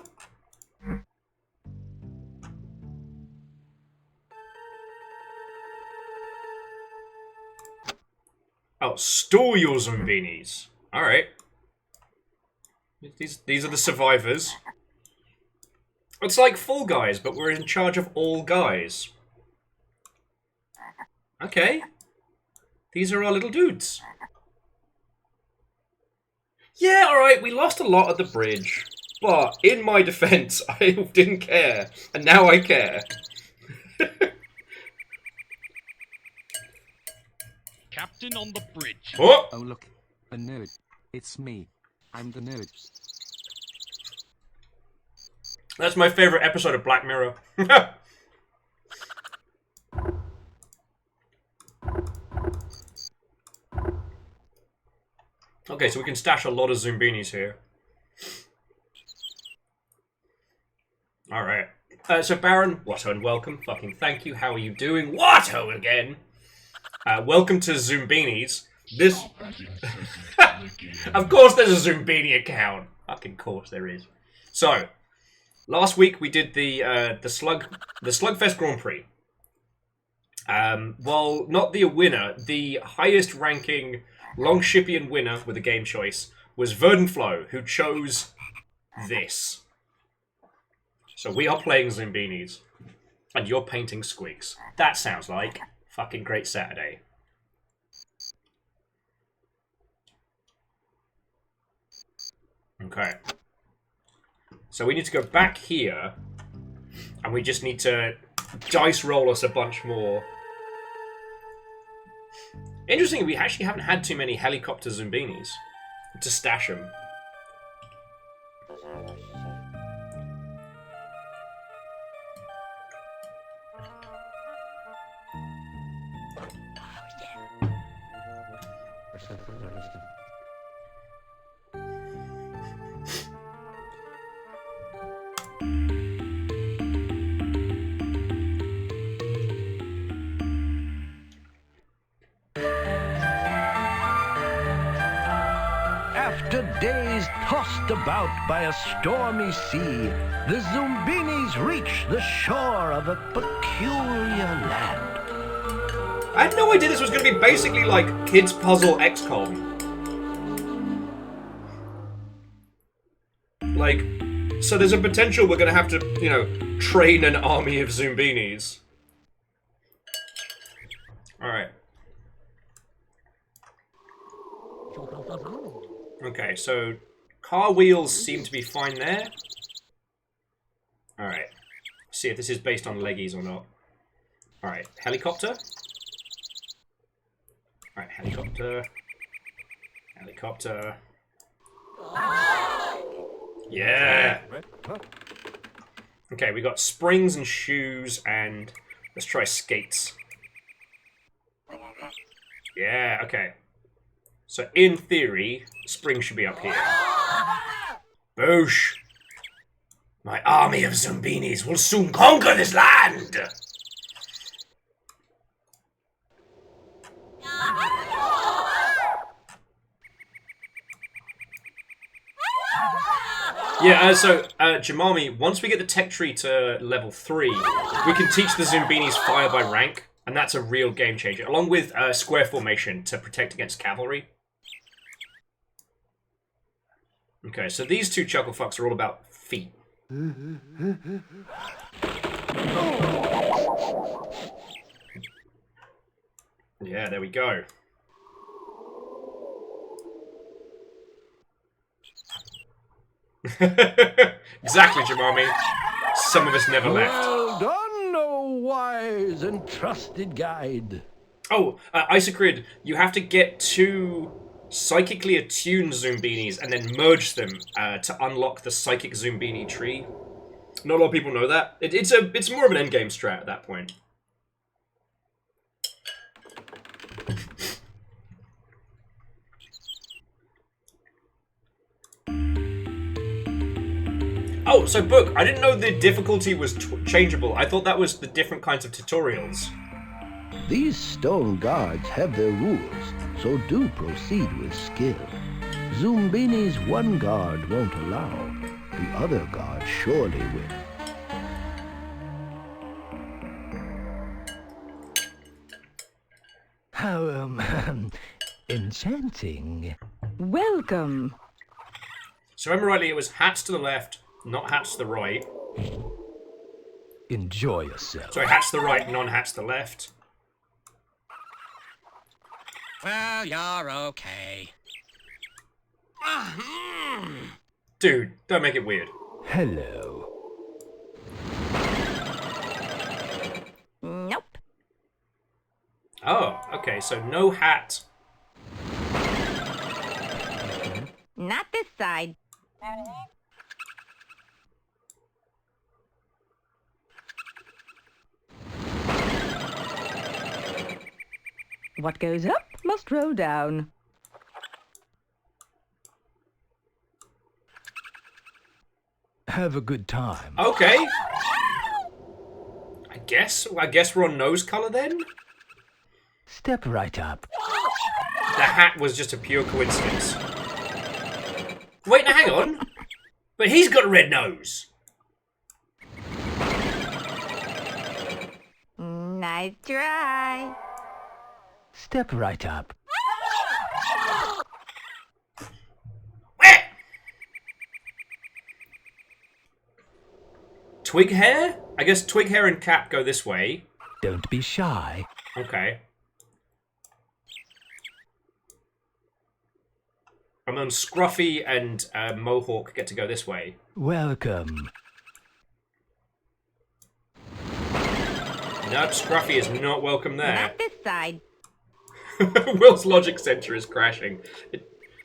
Oh, store your Zoombinis. Alright. These are the survivors. It's like Fall Guys, but we're in charge of all guys. Okay. These are our little dudes. Yeah, alright, we lost a lot at the bridge. But, in my defense, I didn't care. And now I care. Captain on the bridge. Oh! Oh look, a nerd. It's me. I'm the nerd. That's my favorite episode of Black Mirror. Okay, so we can stash a lot of Zoombinis here. Alright. So Baron, Watto and welcome. Fucking thank you. How are you doing? Watto again! Welcome to Zoombinis. This... Of course there's a Zoombini account. Fucking course there is. So, last week we did the SLUGFEST Grand Prix. Well, not the winner, the highest ranking Longshipian winner with a game choice was Verdenflow, who chose this. So we are playing Zoombinis, and you're painting squigs. That sounds like fucking great Saturday. Okay. So we need to go back here, and we just need to dice roll us a bunch more. Interesting, we actually haven't had too many helicopter Zoombinis to stash them. After days tossed about by a stormy sea, the Zoombinis reach the shore of a peculiar land. I had no idea this was going to be basically like Kids Puzzle XCOM. Like, so there's a potential we're going to have to, you know, train an army of Zoombinis. Alright. Okay, so car wheels seem to be fine there. Alright. See if this is based on leggies or not. Alright, helicopter. Alright, helicopter. Helicopter. Yeah! Okay, we got springs and shoes and let's try skates. Yeah, okay. So, in theory, spring should be up here. Boosh! My army of Zoombinis will soon conquer this land! Yeah, Jamami, once we get the tech tree to level 3, we can teach the Zoombinis fire by rank, and that's a real game changer, along with square formation to protect against cavalry. Okay, so these two chucklefucks are all about feet. Yeah, there we go. Exactly, Jamami. Some of us never left. Well done, O wise and trusted guide. Oh, Isocrid, you have to get 2 psychically attuned Zoombinis and then merge them to unlock the psychic Zoombini tree. Not a lot of people know that. It's more of an endgame strat at that point. Oh, so Book, I didn't know the difficulty was changeable. I thought that was the different kinds of tutorials. These stone guards have their rules, so do proceed with skill. Zoombinis one guard won't allow, the other guard surely will. How, enchanting. Welcome. So remember rightly, it was hats to the left, not hats to the right. Enjoy yourself. Sorry, hats to the right, non-hats to the left. Well, you're okay. Dude, don't make it weird. Hello. Nope. Oh, okay, so no hat. Not this side. What goes up must roll down. Have a good time. Okay. I guess we're on nose colour then? Step right up. The hat was just a pure coincidence. Wait, now hang on. But he's got a red nose. Nice try. Step right up. Twig hair? I guess twig hair and cap go this way. Don't be shy. Okay. And then Scruffy and Mohawk get to go this way. Welcome. Nope, Scruffy is not welcome there. Not this side. Will's logic center is crashing.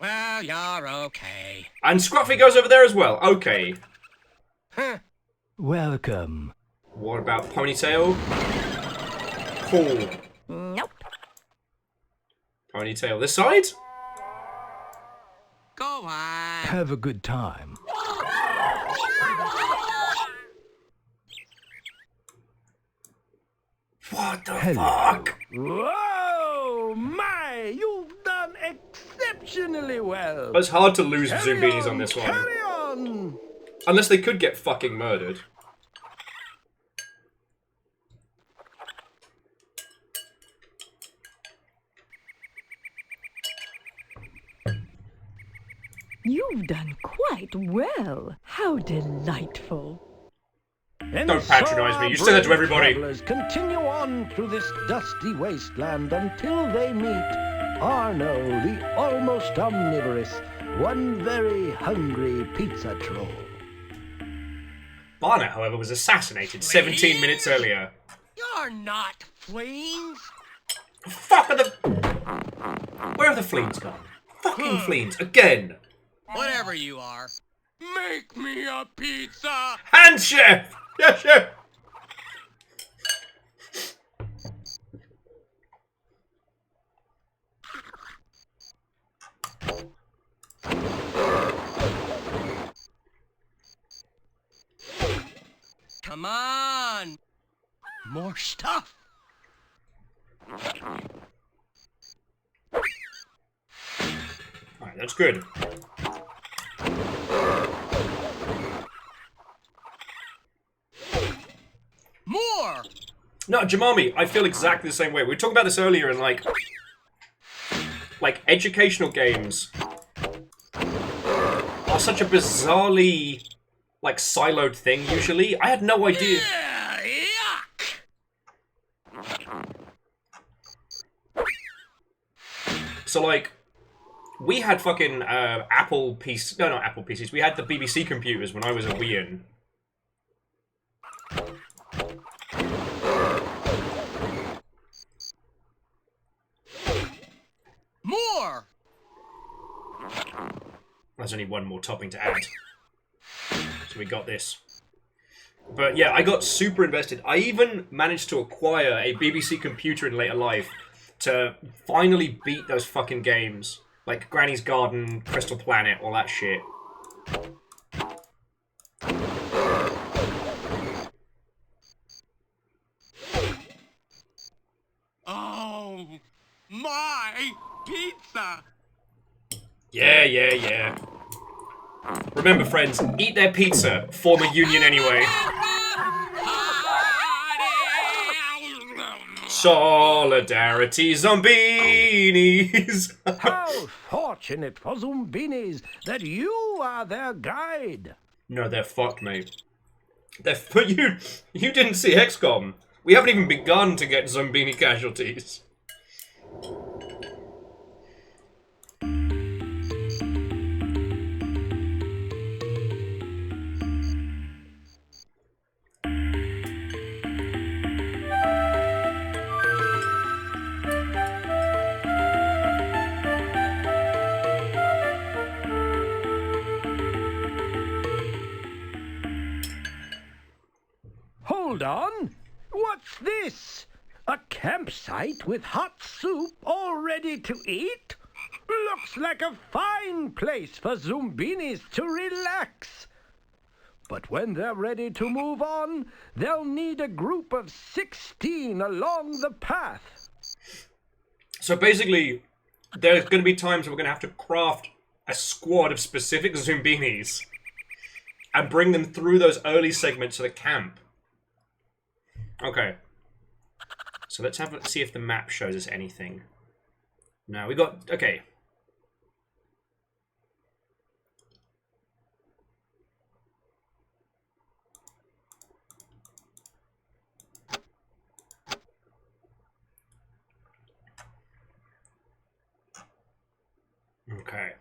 Well, you're okay. And Scruffy goes over there as well. Okay. Welcome. What about Ponytail? Cool. Nope. Ponytail this side? Go on. Have a good time. What the fuck? Whoa, my! You've done exceptionally well. It's hard to lose Zoombinis on this one. Carry on. Unless they could get fucking murdered. You've done quite well. How delightful. Don't patronise me. You say that to everybody. Travelers continue on through this dusty wasteland until they meet Arno, the almost omnivorous, one very hungry pizza troll. Barnett, however, was assassinated 17 minutes earlier. You're not fleas. Fuck are the... Where have the fleens gone? Fucking fleens. Again. Whatever you are, make me a pizza. Hand chef! Yeah, chef! Come on. More stuff. Alright, that's good. More. No, Jamami, I feel exactly the same way. We were talking about this earlier and like educational games are such a bizarrely like siloed thing usually. I had no idea. So like we had fucking Apple PC, no, not Apple PCs. We had the BBC computers when I was a Wian. More. There's only one more topping to add. So we got this. But yeah, I got super invested. I even managed to acquire a BBC computer in later life to finally beat those fucking games. Like Granny's Garden, Crystal Planet, all that shit. Oh. my pizza. Yeah. Remember, friends, eat their pizza, form a union anyway. Solidarity, Zoombinis! How fortunate for Zoombinis that you are their guide. No, they're fucked, mate. You didn't see XCOM. We haven't even begun to get Zombini casualties. Hold on. What's this? A campsite with hot soup all ready to eat? Looks like a fine place for Zoombinis to relax. But when they're ready to move on, they'll need a group of 16 along the path. So basically, there's going to be times where we're going to have to craft a squad of specific Zoombinis and bring them through those early segments of the camp. Okay. So let's see if the map shows us anything. No, we got... Okay. Okay.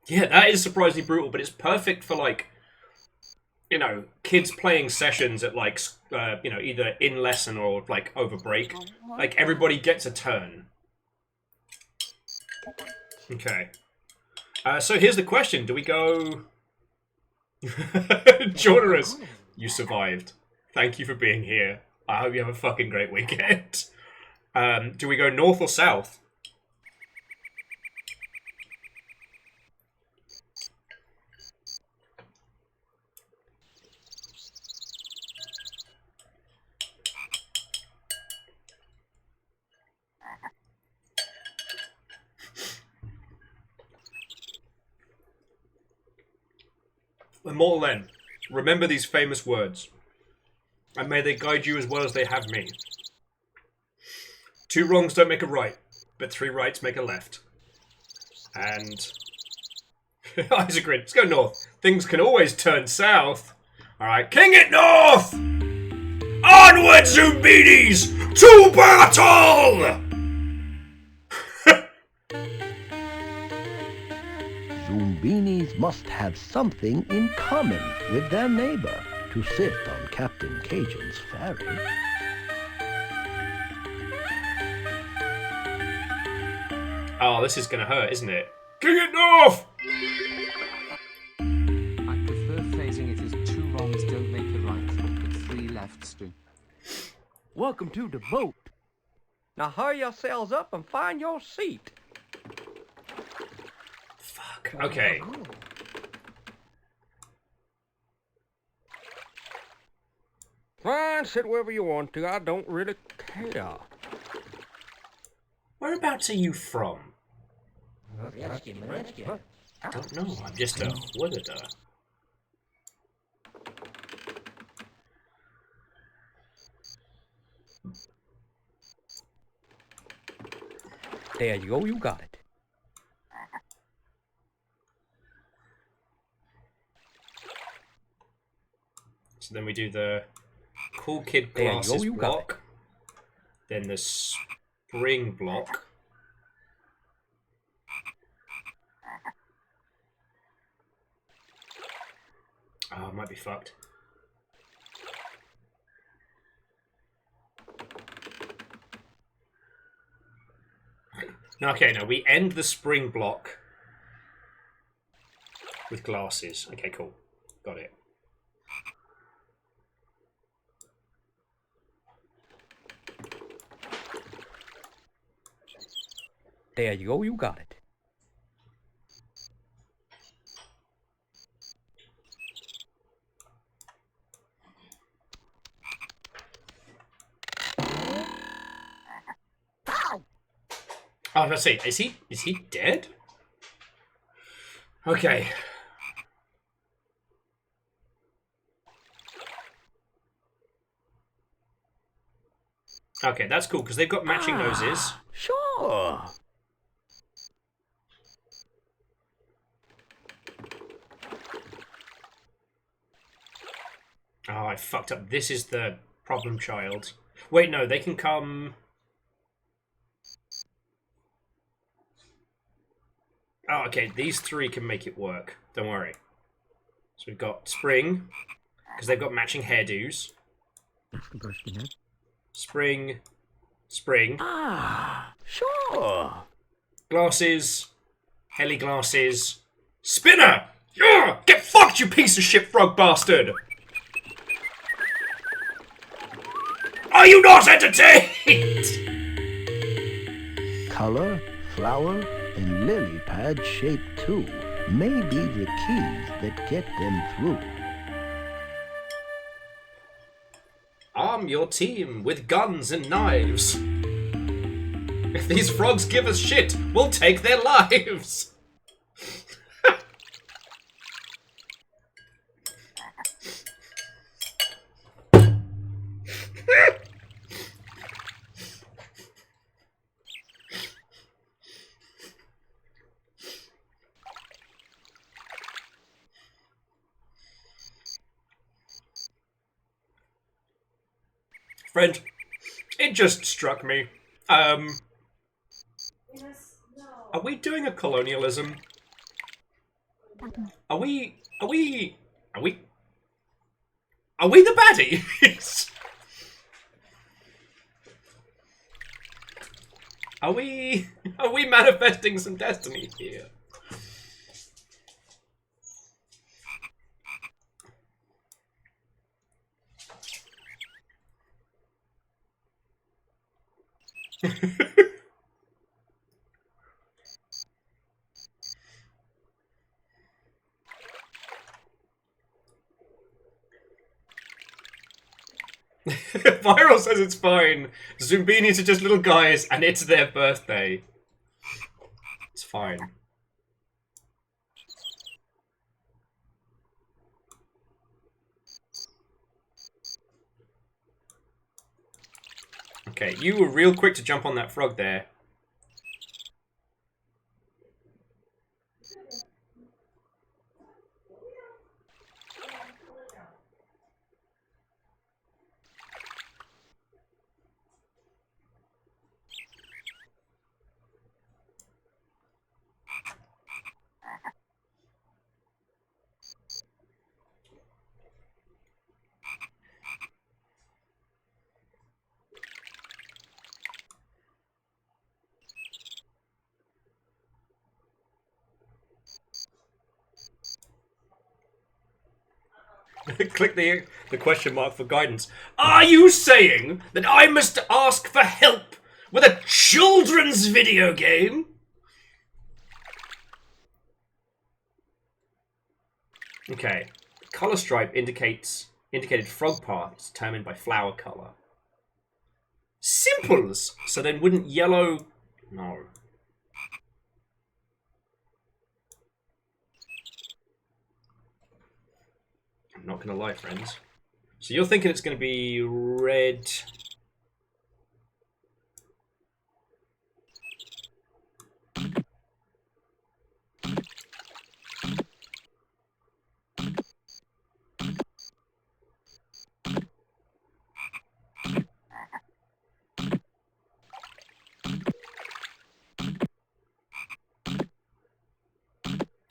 Yeah, that is surprisingly brutal, but it's perfect for, like, you know, kids playing sessions at, like, you know, either in lesson or, like, over break. Like, everybody gets a turn. Okay. So here's the question. Do we go... Jordarus, you survived. Thank you for being here. I hope you have a fucking great weekend. Do we go north or south? Immortal N, remember these famous words, and may they guide you as well as they have me. 2 wrongs don't make a right, but 3 rights make a left. And... Isaac Grid, let's go north. Things can always turn south. Alright, king it north! Onward, Zoombinis! To battle! Zoombinis must have something in common with their neighbor to sit on Captain Cajun's ferry. Oh, this is gonna hurt, isn't it? King it north! I prefer phrasing it as 2 wrongs don't make a right, but 3 lefts do. Welcome to the boat. Now hurry yourselves up and find your seat. Fuck, okay. Fine, sit wherever you want to. I don't really care. Whereabouts are you from? I don't know, I'm just a wooder. There you go, you got it. So then we do the cool kid glasses you block. Then the spring block. Oh, it might be fucked. Okay, no, we end the spring block with glasses. Okay, cool. Got it. There you go, you got it. Oh, let's see. Is he dead? Okay. Okay, that's cool because they've got matching noses. Sure. Oh, I fucked up. This is the problem child. Wait, no, they can come... Oh, okay, these three can make it work. Don't worry. So we've got Spring, because they've got matching hairdos. Spring. Spring. Ah, sure. Glasses. Heli glasses. Spinner! Yeah! Get fucked, you piece of shit frog bastard! Are you not entertained? Color, flower, and lily pad shape too may be the keys that get them through. Arm your team with guns and knives. If these frogs give us shit, we'll take their lives. Friend, it just struck me. Are we doing a colonialism? Are we the baddies? Are we manifesting some destiny here? Viral says it's fine. Zoombinis are just little guys and it's their birthday. It's fine. Okay, you were real quick to jump on that frog there. Click the question mark for guidance. Are you saying that I must ask for help with a children's video game? Okay. Color stripe indicated frog paths determined by flower color. Simples! So then wouldn't yellow... No. I'm not gonna lie, friends. So you're thinking it's gonna be red...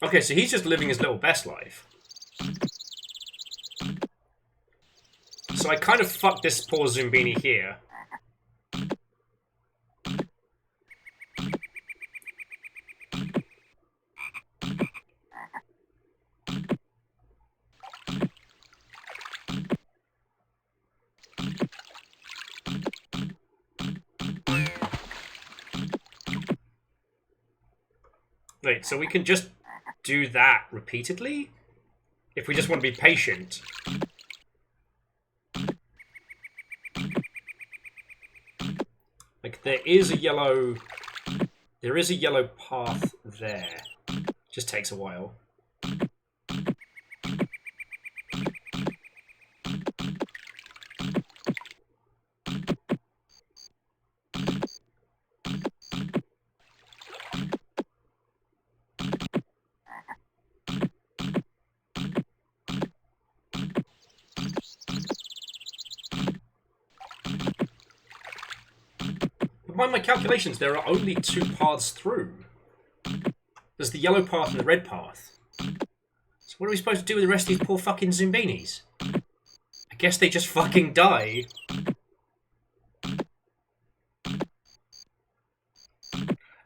Okay, so he's just living his little best life. So I kind of fucked this poor Zoombini here. Wait, so we can just do that repeatedly? If we just want to be patient. Like, there is a yellow There is a yellow path there. Just takes a while. By my calculations, there are only 2 paths through. There's the yellow path and the red path. So what are we supposed to do with the rest of these poor fucking Zoombinis? I guess they just fucking die.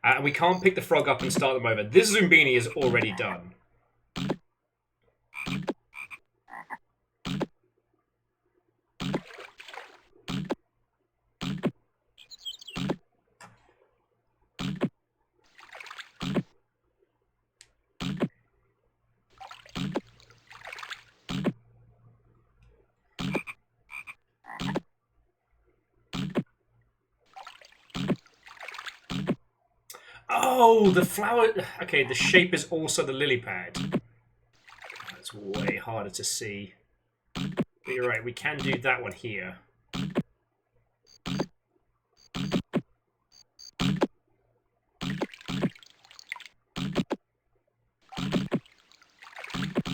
And we can't pick the frog up and start them over. This Zoombini is already done. Oh, the flower... Okay, the shape is also the lily pad. That's way harder to see. But you're right, we can do that one here.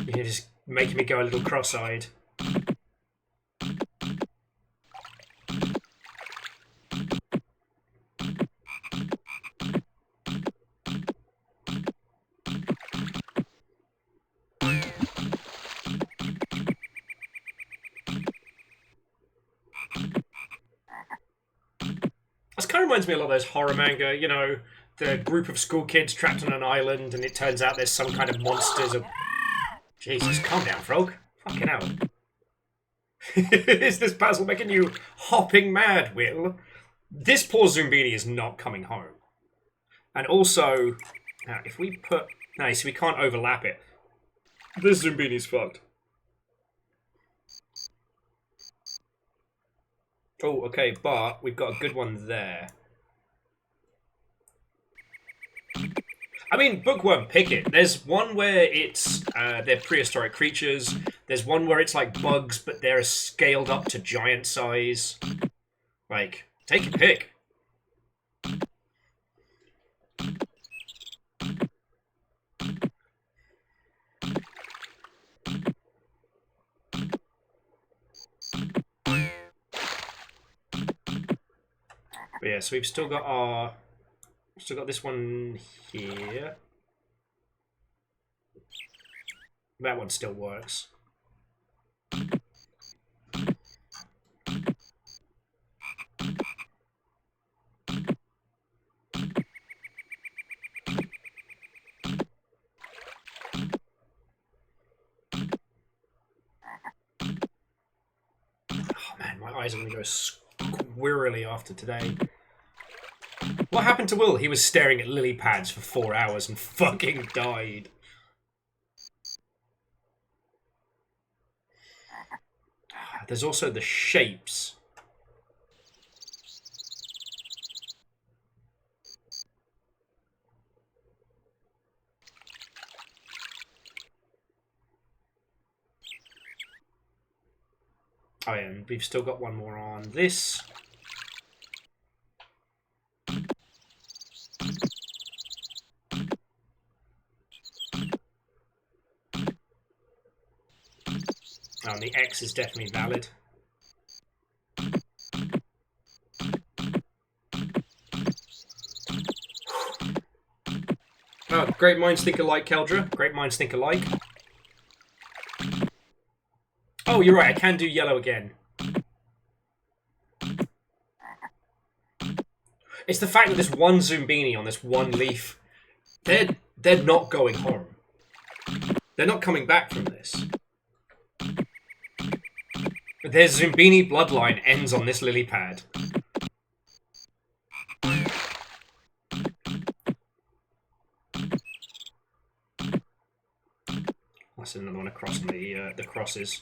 You're just making me go a little cross-eyed. This kind of reminds me a lot of those horror manga, you know, the group of school kids trapped on an island and it turns out there's some kind of monsters or... Jesus, calm down, frog. Fucking hell. Is this puzzle making you hopping mad, Will? This poor Zoombini is not coming home. And also, if we put... No, see, we can't overlap it. This Zoombini's fucked. Oh, okay, but we've got a good one there. I mean, Bookworm, pick it. There's one where it's they're prehistoric creatures. There's one where it's like bugs, but they're scaled up to giant size. Like, take a pick. But yeah, so we've still got this one here. That one still works. Oh man, my eyes are gonna go squirrely after today. What happened to Will? He was staring at lily pads for 4 hours and fucking died. There's also the shapes. Oh yeah, and we've still got one more on this. Oh, and the X is definitely valid. Oh, great minds think alike, Keldra. Great minds think alike. Oh, you're right, I can do yellow again. It's the fact that this one Zoombini on this one leaf, they're not going home. They're not coming back from this. Their Zoombini bloodline ends on this lily pad. That's another one across the crosses.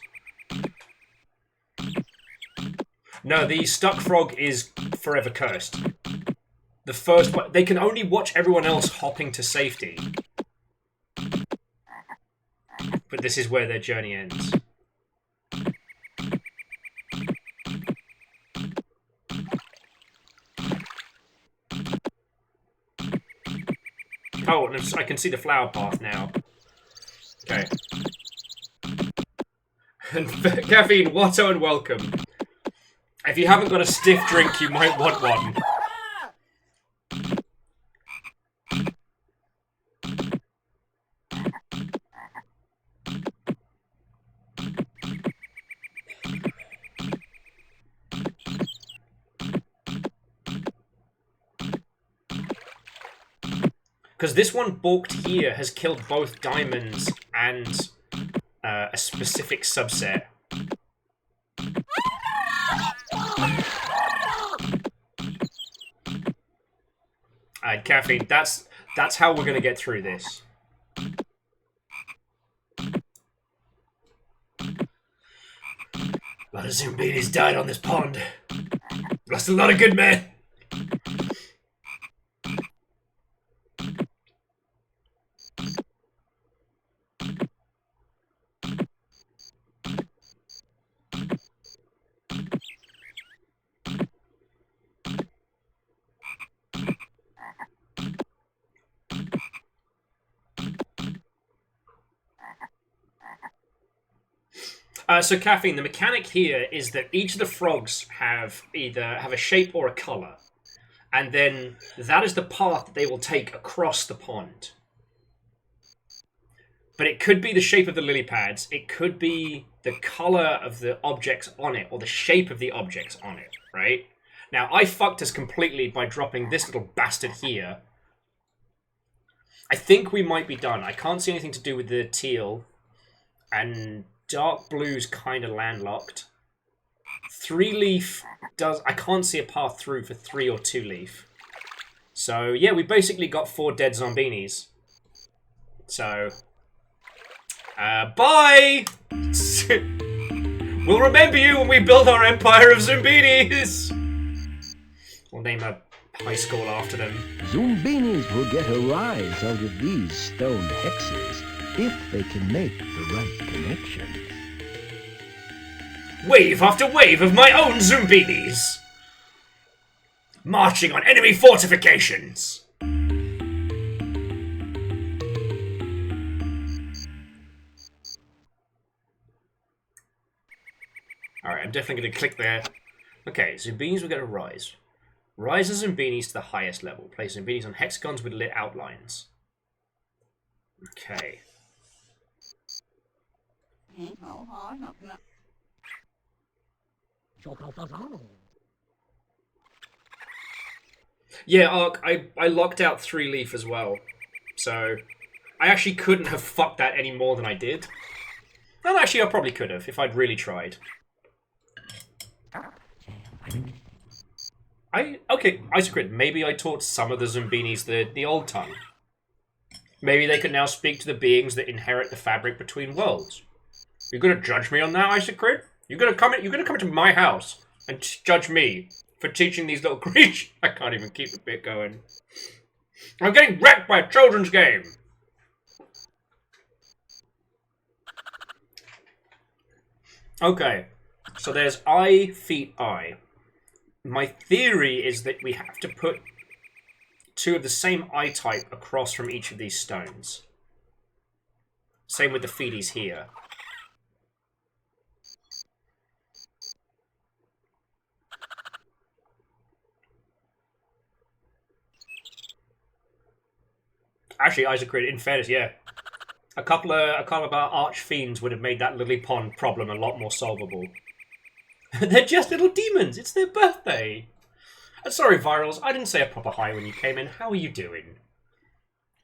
No, the stuck frog is forever cursed. The first one, they can only watch everyone else hopping to safety. But this is where their journey ends. Oh, and I can see the flower path now. Okay. And caffeine, Watto, and welcome. If you haven't got a stiff drink, you might want one. Because this one balked here has killed both diamonds and a specific subset. Alright, caffeine, that's how we're gonna get through this. A lot of Zoombinis died on this pond. Lost a lot of good men. So caffeine, the mechanic here is that each of the frogs have a shape or a color, and then that is the path that they will take across the pond. But it could be the shape of the lily pads, it could be the color of the objects on it, or the shape of the objects on it, right? Now, I fucked us completely by dropping this little bastard here. I think we might be done. I can't see anything to do with the teal, and dark blue's kind of landlocked. 3-leaf does... I can't see a path through for 3 or 2-leaf. So, yeah, we basically got 4 dead Zombinis. So... bye! We'll remember you when we build our empire of Zoombinis! We'll name a high school after them. Zoombinis will get a rise out of these stone hexes if they can make the right connections. Wave after wave of my own Zoombinis! Marching on enemy fortifications! Alright, I'm definitely going to click there. Okay, Zoombinis will get a rise. Rise the Zoombinis to the highest level. Place Zoombinis on hexagons with lit outlines. Okay. Yeah, Ark, I locked out 3-leaf as well. So, I actually couldn't have fucked that any more than I did. Well, actually, I probably could have, if I'd really tried. Okay, Isocrit, maybe I taught some of the Zoombinis the old tongue. Maybe they can now speak to the beings that inherit the fabric between worlds. You're gonna judge me on that, Isocrit? You're gonna come into my house and judge me for teaching these little creatures. I can't even keep the bit going. I'm getting wrecked by a children's game. Okay, so there's eye, feet, eye. My theory is that we have to put 2 of the same eye type across from each of these stones. Same with the feeties here. Actually, Isocrit, in fairness, yeah. A couple of our arch-fiends would have made that lily pond problem a lot more solvable. They're just little demons. It's their birthday. Sorry, Virals. I didn't say a proper hi when you came in. How are you doing?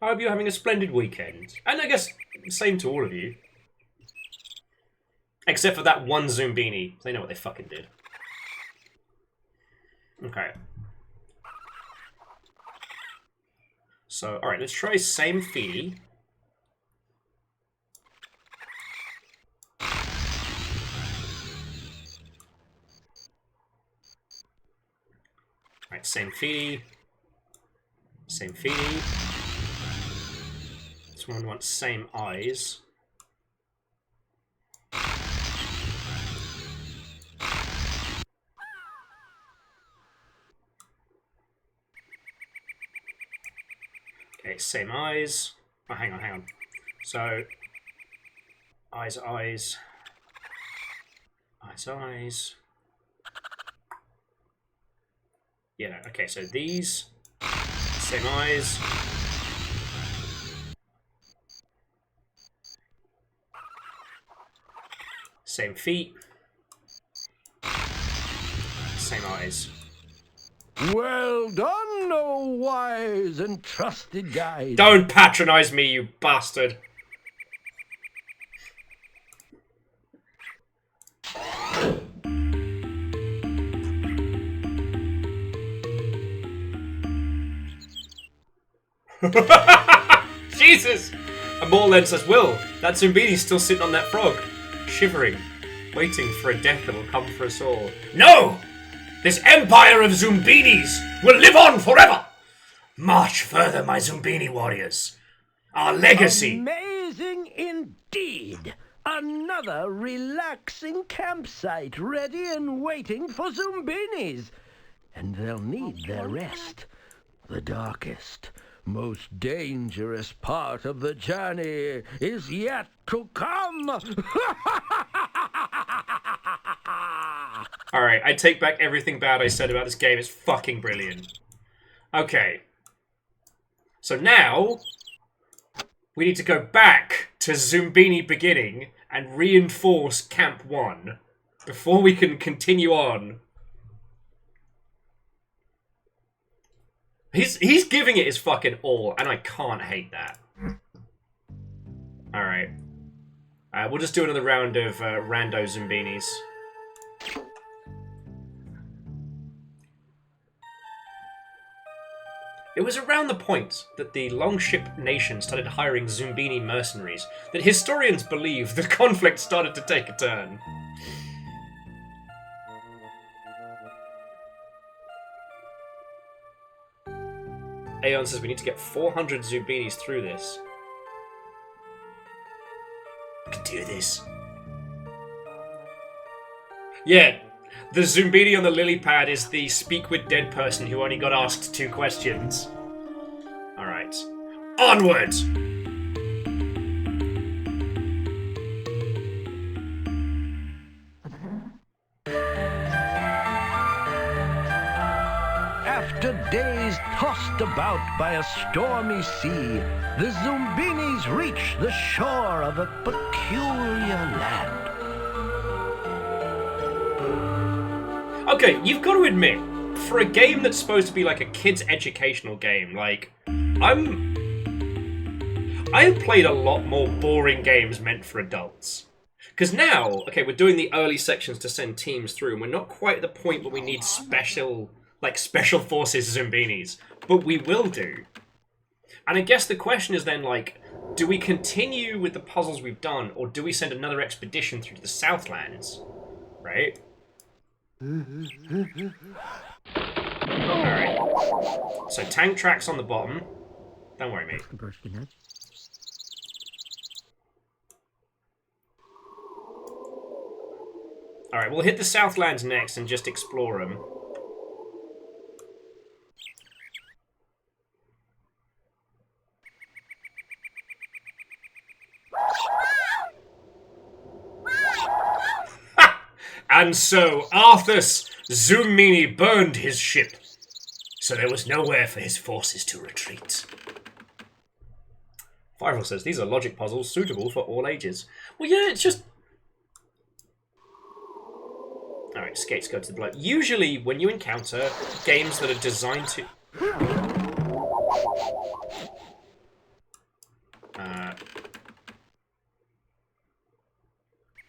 I hope you're having a splendid weekend. And I guess same to all of you. Except for that one Zoombini. They know what they fucking did. Okay. So, alright, let's try same feedy. Alright, same feedy. Same feet. This one wants same eyes. Okay, same eyes. Oh, hang on. So, eyes. Yeah, no, okay, so these, same eyes. Same feet. Same eyes. Well done, O wise and trusted guide. Don't patronize me, you bastard. Jesus! And Morland says, Will, that Zombini's still sitting on that frog, shivering, waiting for a death that will come for us all. No! This empire of Zoombinis will live on forever! March further, my Zombini warriors. Our legacy... Amazing indeed! Another relaxing campsite ready and waiting for Zoombinis. And they'll need their rest. The darkest, most dangerous part of the journey is yet to come. Alright, I take back everything bad I said about this game. It's fucking brilliant. Okay. So now, we need to go back to Zoombini beginning and reinforce Camp 1 before we can continue on. He's giving it his fucking all, and I can't hate that. Alright. We'll just do another round of rando Zoombinis. It was around the point that the Longship nation started hiring Zoombini mercenaries that historians believe the conflict started to take a turn. Aeon says we need to get 400 Zoombinis through this. We can do this. Yeah, the Zoombini on the lily pad is the speak with dead person who only got asked 2 questions. Alright. Onward! After days tossed about by a stormy sea, the Zoombinis reach the shore of a peculiar land. Okay, you've got to admit, for a game that's supposed to be like a kid's educational game, like, I've played a lot more boring games meant for adults. Because now, okay, we're doing the early sections to send teams through, and we're not quite at the point where we need special forces Zoombinis, but we will do. And I guess the question is then, like, do we continue with the puzzles we've done, or do we send another expedition through to the Southlands? Right? Alright. So tank tracks on the bottom. Don't worry, mate. Alright, we'll hit the Southlands next and just explore them. And so, Arthas Zoomini burned his ship, so there was nowhere for his forces to retreat. Firewall says, these are logic puzzles suitable for all ages. Well, yeah, it's just... Alright, skates go to the blood. Usually, when you encounter games that are designed to...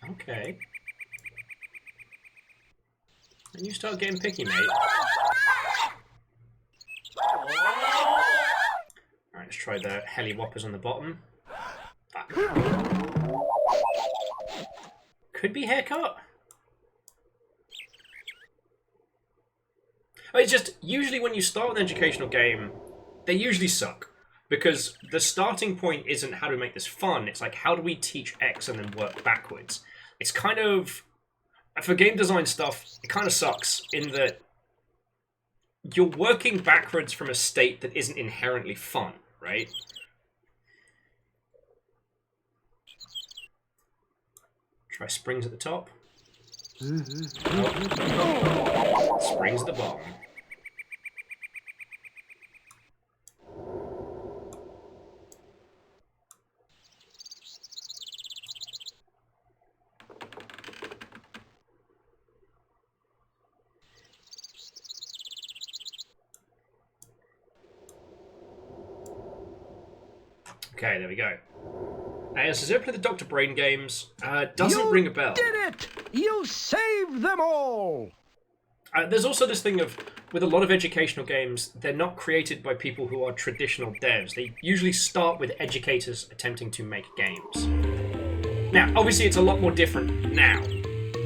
Okay. And you start getting picky, mate. Alright, let's try the heli whoppers on the bottom. Fuck. Could be haircut. It's just, usually when you start with an educational game, they usually suck. Because the starting point isn't how do we make this fun, it's like how do we teach X and then work backwards. It's kind of, for game design stuff, it kind of sucks in that you're working backwards from a state that isn't inherently fun, right? Try springs at the top. Oh. Springs at the bottom. Okay, there we go. Has ever played the Dr. Brain games? Doesn't ring a bell. You did it! You saved them all! There's also this thing of, with a lot of educational games, they're not created by people who are traditional devs. They usually start with educators attempting to make games. Now, obviously it's a lot more different now.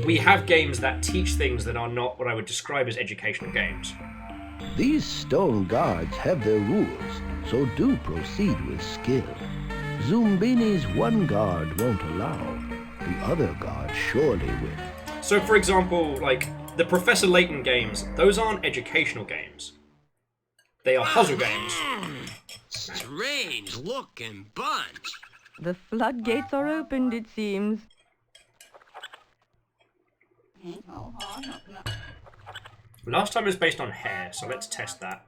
We have games that teach things that are not what I would describe as educational games. These stone guards have their rules, so do proceed with skill. Zoombinis one guard won't allow, the other guard surely will. So, for example, like, the Professor Layton games, those aren't educational games. They are puzzle games. Strange looking bunch. The floodgates are opened, it seems. Last time it was based on hair, so let's test that.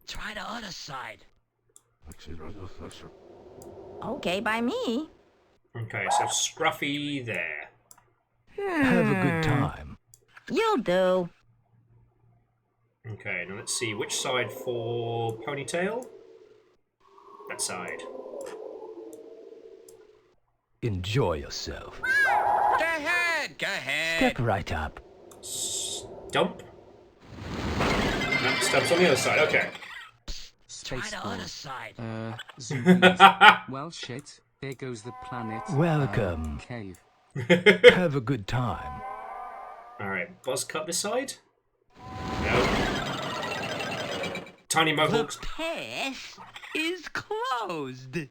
Try the other side. Okay, by me. Okay, so Scruffy there. Have a good time. You'll do. Okay, now let's see, which side for Ponytail? That side. Enjoy yourself. Go ahead, go ahead. Step right up. Stump? No, Stump's on the other side, okay. Try the other side. Zoombinis. Well, shit. There goes the planet. Welcome. Cave. Have a good time. Alright, Buzz cut this side? No. Tiny Mohawks. The path is closed. The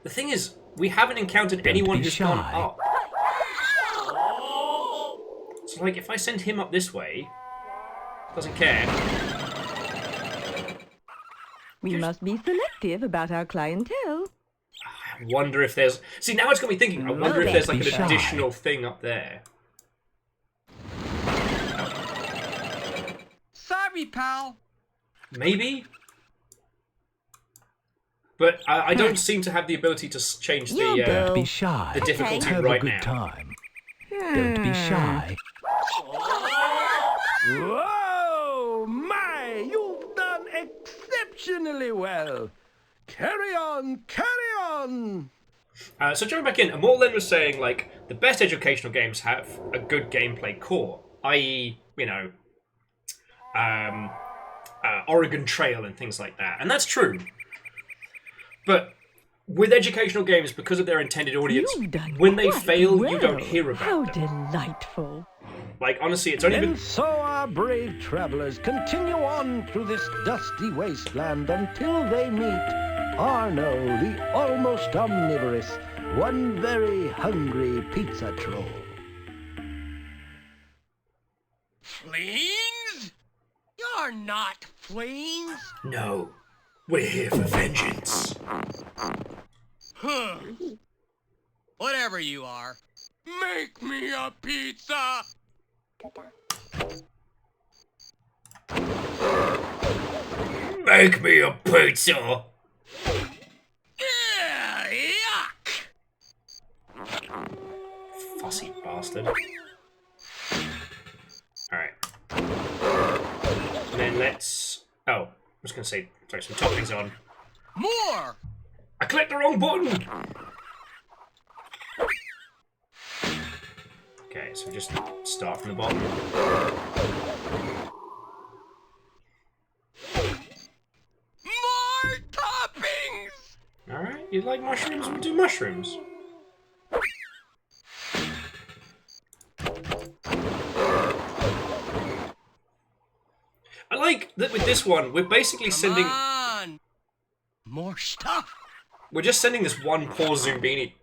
thing is, we haven't encountered Don't anyone be who's shy. gone up. So, like, if I send him up this way, doesn't care. We must be selective about our clientele. I wonder if there's... See, now it's got me thinking. I wonder if there's, like, Be an shy. additional thing up there. Sorry, pal. Maybe? But I don't seem to have the ability to change You'll the do. Be shy. the difficulty Have right a good now. time. Don't be shy. Whoa! My, you've done exceptionally well. Carry on, carry on. So jumping back in, Amorlen was saying, like, the best educational games have a good gameplay core, i.e., you know, Oregon Trail and things like that. And that's true. But with educational games, because of their intended audience, You've done when they quite fail, well. you don't hear How about them. delightful. Like, honestly, it's only been... And so our brave travelers continue on through this dusty wasteland until they meet Arno, the almost omnivorous, one very hungry pizza troll. Fleens? You're not fleens. No, we're here for vengeance. Huh. Whatever you are, make me a pizza. Make me a pizza! Yuck! Fussy bastard. Alright. And then let's... Oh, I was going to say, throw some toppings on. More! I clicked the wrong button! Okay, so just start from the bottom. More toppings! Alright, you like mushrooms? We'll do mushrooms. like that with this one, we're basically sending... More stuff. We're just sending this one poor Zoombini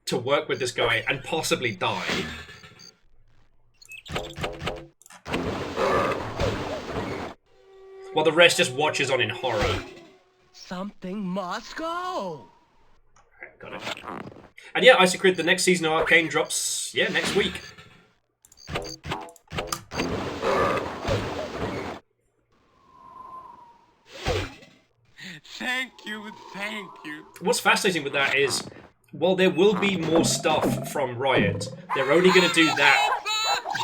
to work with this guy and possibly die. While the rest just watches on in horror. Something must go. Alright, got it. And yeah, Isocrid, the next season of Arcane drops, yeah, next week. Thank you, thank you. What's fascinating with that is, while there will be more stuff from Riot, they're only going to do that.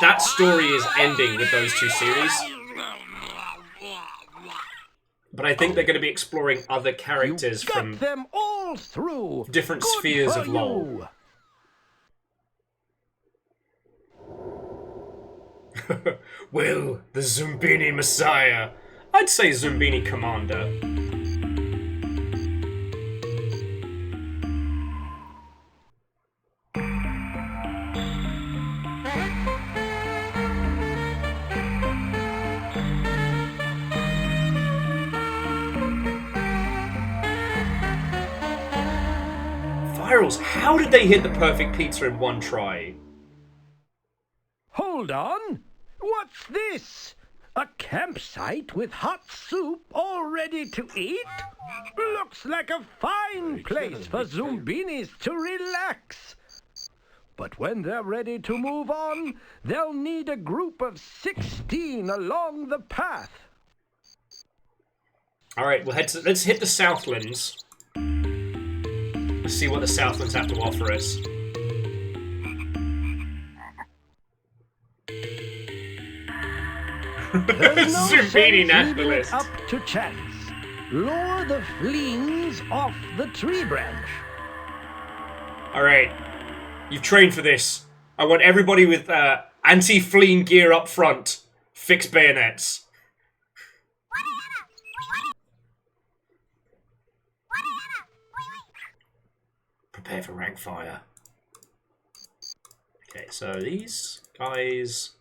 That story is ending with those two series. But I think they're going to be exploring other characters from them all through. Different Good spheres for of LoL. Will, the Zoombini Messiah. I'd say Zoombini Commander. Virals, how did they hit the perfect pizza in one try? Hold on. What's this? A campsite with hot soup all ready to eat? Looks like a fine place for Zoombinis to relax. But when they're ready to move on, they'll need a group of 16 along the path. Alright, let's hit the Southlands. Let's see what the Southlands have to offer us. There's no Zombini sense nationalist. leaving it up to chance. Lure the fleens off the tree branch. Alright, you've trained for this. I want everybody with anti-fleen gear up front. Fix bayonets. Prepare for rank fire. Okay, so these guys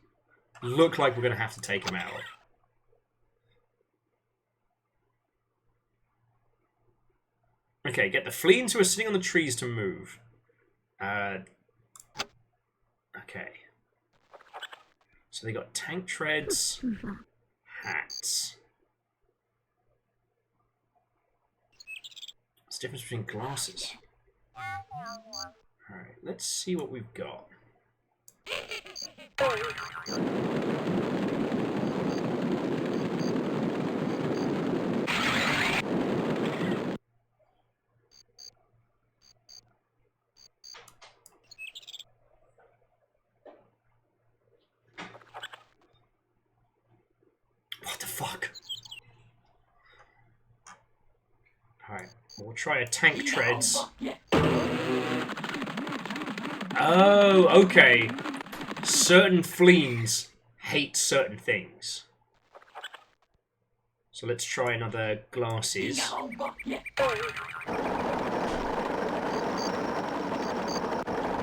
look like we're going to have to take them out. Okay, get the fleens who are sitting on the trees to move. Okay. So they got tank treads, hats. What's the difference between glasses? Alright, let's see what we've got. What the fuck? Alright, we'll try a tank treads. Oh, okay. Certain fleens hate certain things. So let's try another glasses.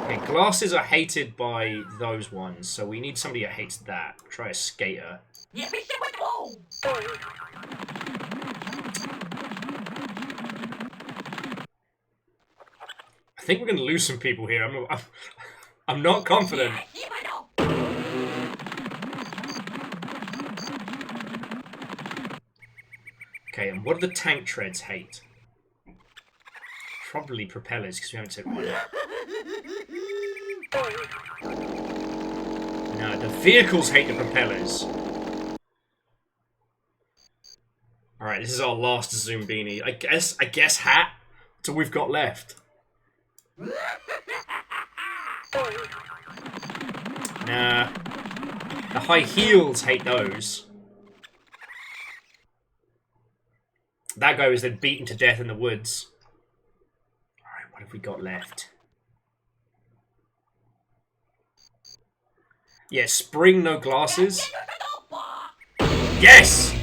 Okay, glasses are hated by those ones, so we need somebody that hates that. Try a skater. I think we're going to lose some people here. I'm not confident. Okay, and what do the tank treads hate? Probably propellers, because we haven't said one. No, the vehicles hate the propellers. Alright, this is our last Zoombini. I guess hat. That's all we've got left. Nah. The high heels hate those. That guy was then beaten to death in the woods. Alright, what have we got left? Yeah, spring, no glasses. Yes!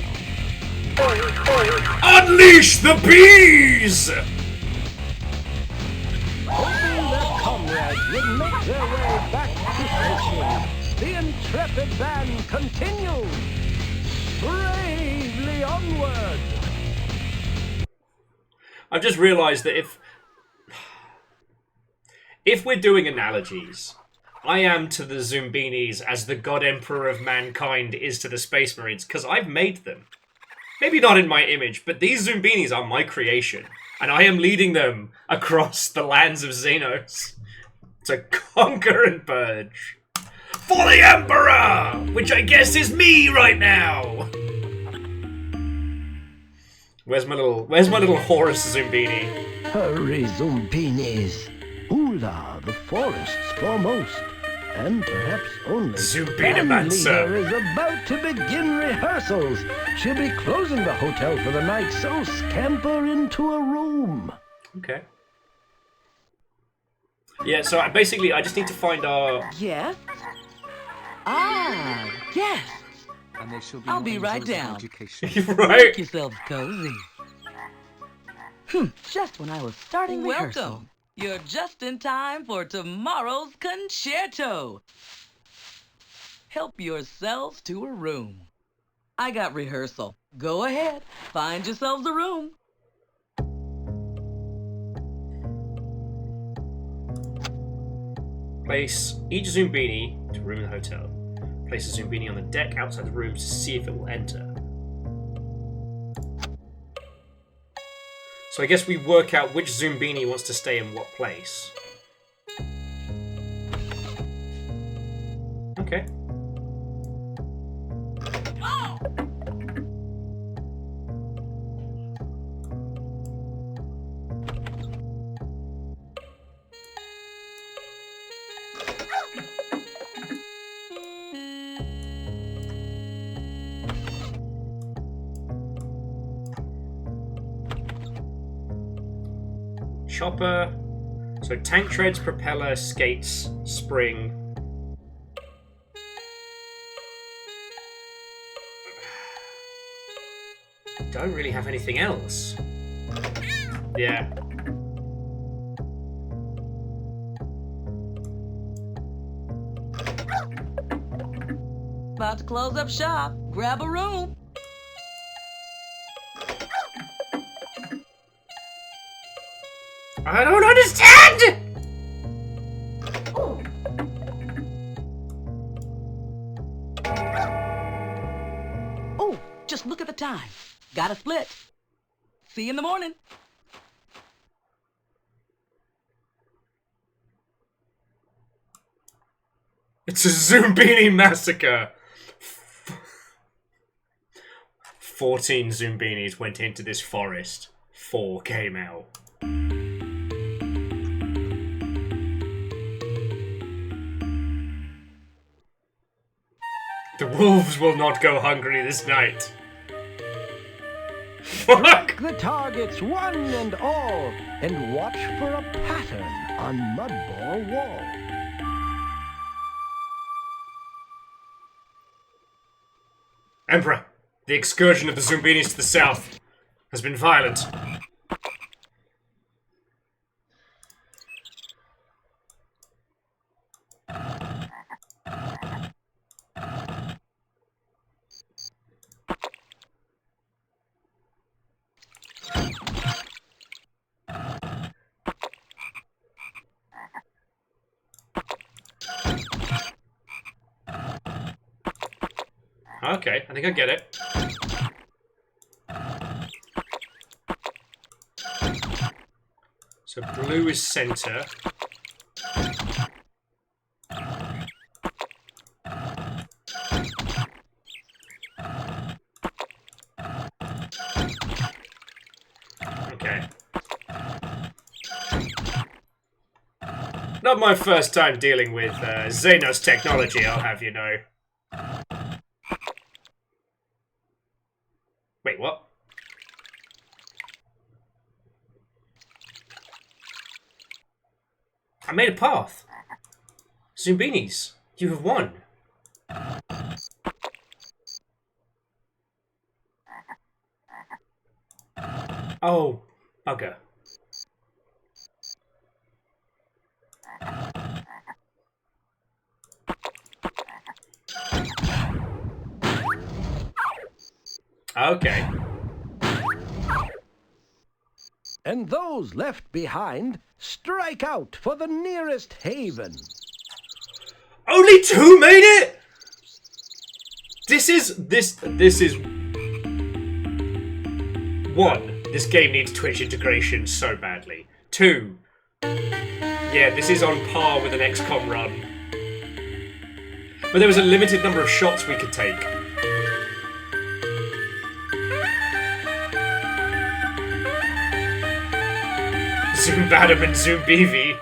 Unleash the bees! Hoping their comrades would make their way back to station, the intrepid band continues. bravely onward. I've just realised that if we're doing analogies, I am to the Zoombinis as the God Emperor of mankind is to the Space Marines, because I've made them. Maybe not in my image, but these Zoombinis are my creation, and I am leading them across the lands of Xenos to conquer and purge. For the Emperor! Which I guess is me right now! Where's my little Horus Zoombini? Hurry, Zoombinis. Hula, the forest's foremost, and perhaps only band leader is about to begin rehearsals. She'll be closing the hotel for the night, so scamper into a room. Okay. Yeah, so I just need to find our... Yes? Ah, yes. And they shall be I'll be right angels of down. education. Right? Make yourselves cozy. Just when I was starting rehearsal. Welcome. You're just in time for tomorrow's concerto. Help yourselves to a room. I got rehearsal. Go ahead. Find yourselves a room. Place each Zoombini to a room in the hotel. Place a Zoombini on the deck outside the room to see if it will enter. So I guess we work out which Zoombini wants to stay in what place. Okay. Chopper. So tank treads, propeller, skates, spring. Don't really have anything else. Yeah. About to close up shop. Grab a room. I don't understand! Oh, just look at the time. Gotta split. See you in the morning. It's a Zoombini massacre! 14 Zoombinis went into this forest. 4 came out. The wolves will not go hungry this night. Fuck! The targets one and all, and watch for a pattern on Mudball Wall. Emperor, the excursion of the Zoombinis to the south has been violent. Okay, I think I get it. So blue is center. Okay. Not my first time dealing with Xenos technology, I'll have you know. Wait, what? I made a path. Zoombinis, you have won. Oh, bugger. Okay. And those left behind, strike out for the nearest haven. Only 2 made it? This is 1. This game needs Twitch integration so badly. 2. Yeah, this is on par with an XCOM run. But there was a limited number of shots we could take. Zoombadam and Zoombeavy.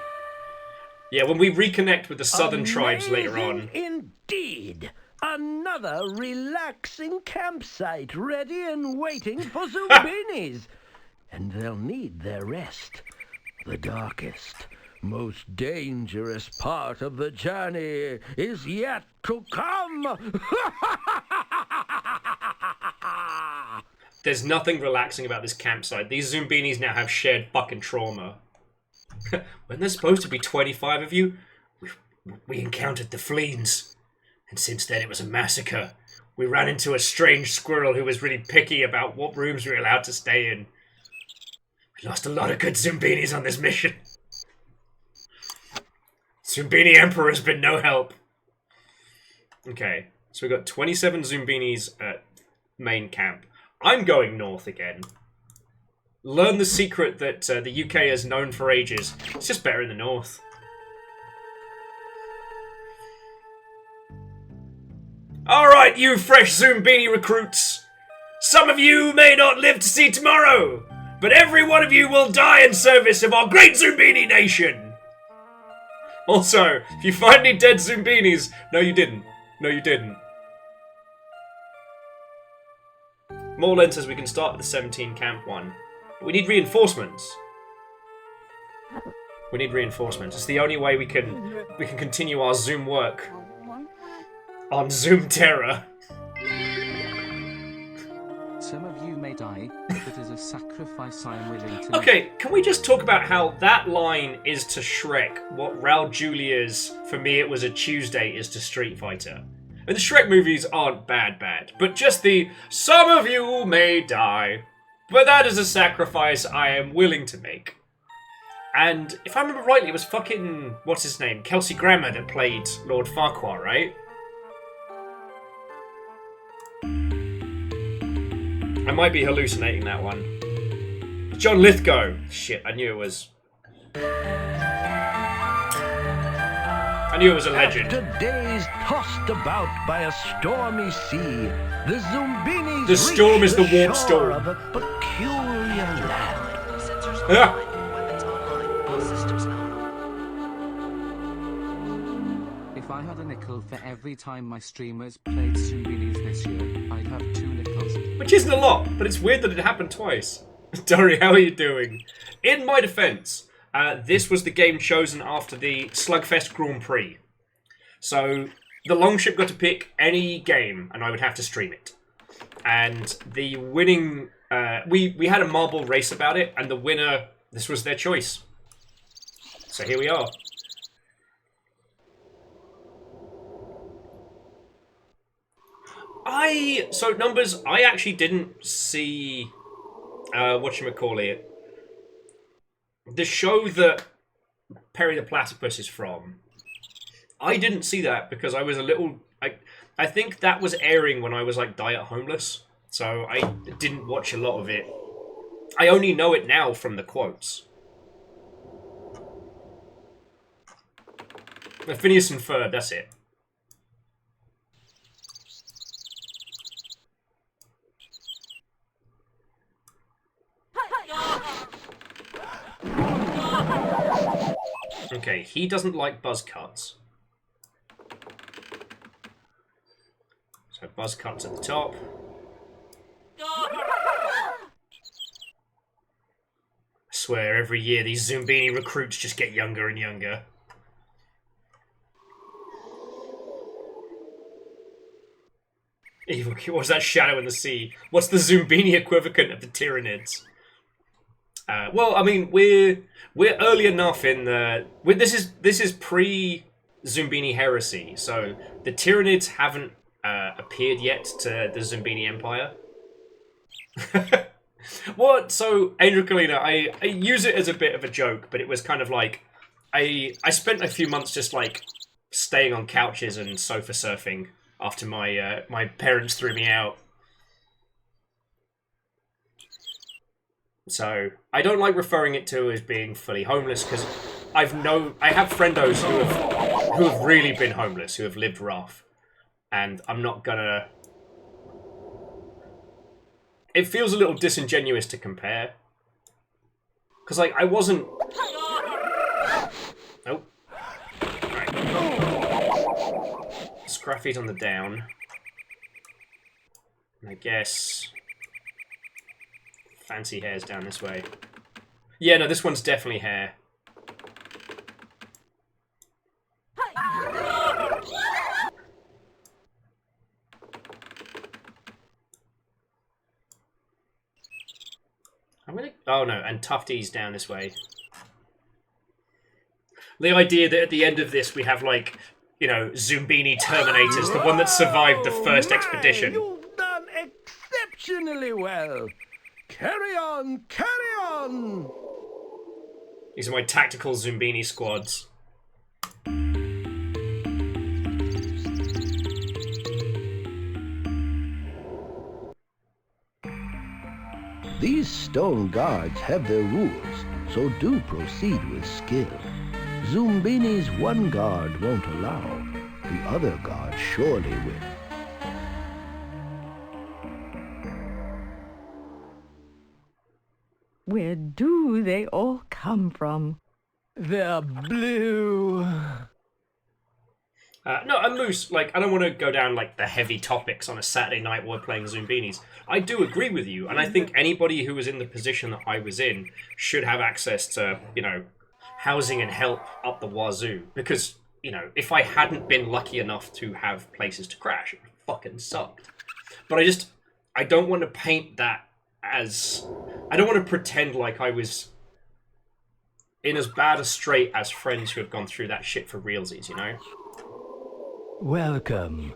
Yeah, when we reconnect with the southern tribes later on. Indeed. Another relaxing campsite ready and waiting for Zoombinis. And they'll need their rest. The darkest, most dangerous part of the journey is yet to come. There's nothing relaxing about this campsite. These Zoombinis now have shared fucking trauma. When there's supposed to be 25 of you, we encountered the fleens. And since then it was a massacre. We ran into a strange squirrel who was really picky about what rooms we were allowed to stay in. We lost a lot of good Zoombinis on this mission. Zoombini Emperor has been no help. Okay, so we've got 27 Zoombinis at main camp. I'm going north again. Learn the secret that the UK has known for ages. It's just better in the north. Alright, you fresh Zoombini recruits. Some of you may not live to see tomorrow, but every one of you will die in service of our great Zoombini nation. Also, if you find any dead Zoombinis... No, you didn't. No, you didn't. Morland says we can start at the 17 camp one. But we need reinforcements. We need reinforcements. It's the only way we can continue our Zoom work. On Zoom Terror. Some of you may die, but as a sacrifice I am willing to... Okay, can we just talk about how that line is to Shrek, what Raul Julia's For Me It Was a Tuesday is to Street Fighter? And the Shrek movies aren't bad, but just the some of you may die, but that is a sacrifice I am willing to make. And if I remember rightly, it was fucking, what's his name, Kelsey Grammer that played Lord Farquhar, right? I might be hallucinating that one. John Lithgow. Shit, I knew it was. I knew it was a legend. After days tossed about by a stormy sea, the Zoombinis The storm is the warp shore storm. of a peculiar land. Ah. If I had a nickel for every time my streamers played Zoombinis this year, I'd have 2 nickels. Which isn't a lot, but it's weird that it happened twice. Dory, how are you doing? In my defense, this was the game chosen after the Slugfest Grand Prix. So, the Longship got to pick any game, and I would have to stream it. And the winning... we had a marble race about it, and the winner, this was their choice. So here we are. So numbers, I actually didn't see, whatchamacallit, the show that Perry the Platypus is from. I didn't see that because I was a little, I think that was airing when I was like diet homeless, so I didn't watch a lot of it. I only know it now from the quotes. Phineas and Ferb, that's it. Okay, he doesn't like buzz cuts. So buzz cuts at the top. I swear, every year these Zoombini recruits just get younger and younger. Evil, what's that shadow in the sea? What's the Zoombini equivalent of the Tyranids? Well, I mean, we're early enough in the... This is pre-Zoombini heresy, so the Tyranids haven't appeared yet to the Zoombini Empire. What? So, Angel Kalina, I use it as a bit of a joke, but it was kind of like, I spent a few months just like staying on couches and sofa surfing after my my parents threw me out. So, I don't like referring it to as being fully homeless, because I have friendos who have really been homeless, who have lived rough, and I'm not gonna... It feels a little disingenuous to compare. Because, like, I wasn't... Nope. Right. Scruffy's on the down. And I guess... Fancy hair's down this way. Yeah, no, this one's definitely hair. I'm gonna... Oh no, and Tufty's down this way. The idea that at the end of this we have, like, you know, Zoombini Terminators, the one that survived the first expedition. You've done exceptionally well. Carry on, carry on! These are my tactical Zoombini squads. These stone guards have their rules, so do proceed with skill. Zoombini's one guard won't allow, the other guard surely will. Where do they all come from? They're blue. No, and Moose, like, I don't want to go down, like, the heavy topics on a Saturday night while playing Zoombinis. I do agree with you, and I think anybody who was in the position that I was in should have access to, you know, housing and help up the wazoo. Because, you know, if I hadn't been lucky enough to have places to crash, it fucking sucked. But I don't want to paint that as... I don't want to pretend like I was in as bad a strait as friends who have gone through that shit for realsies, you know? Welcome.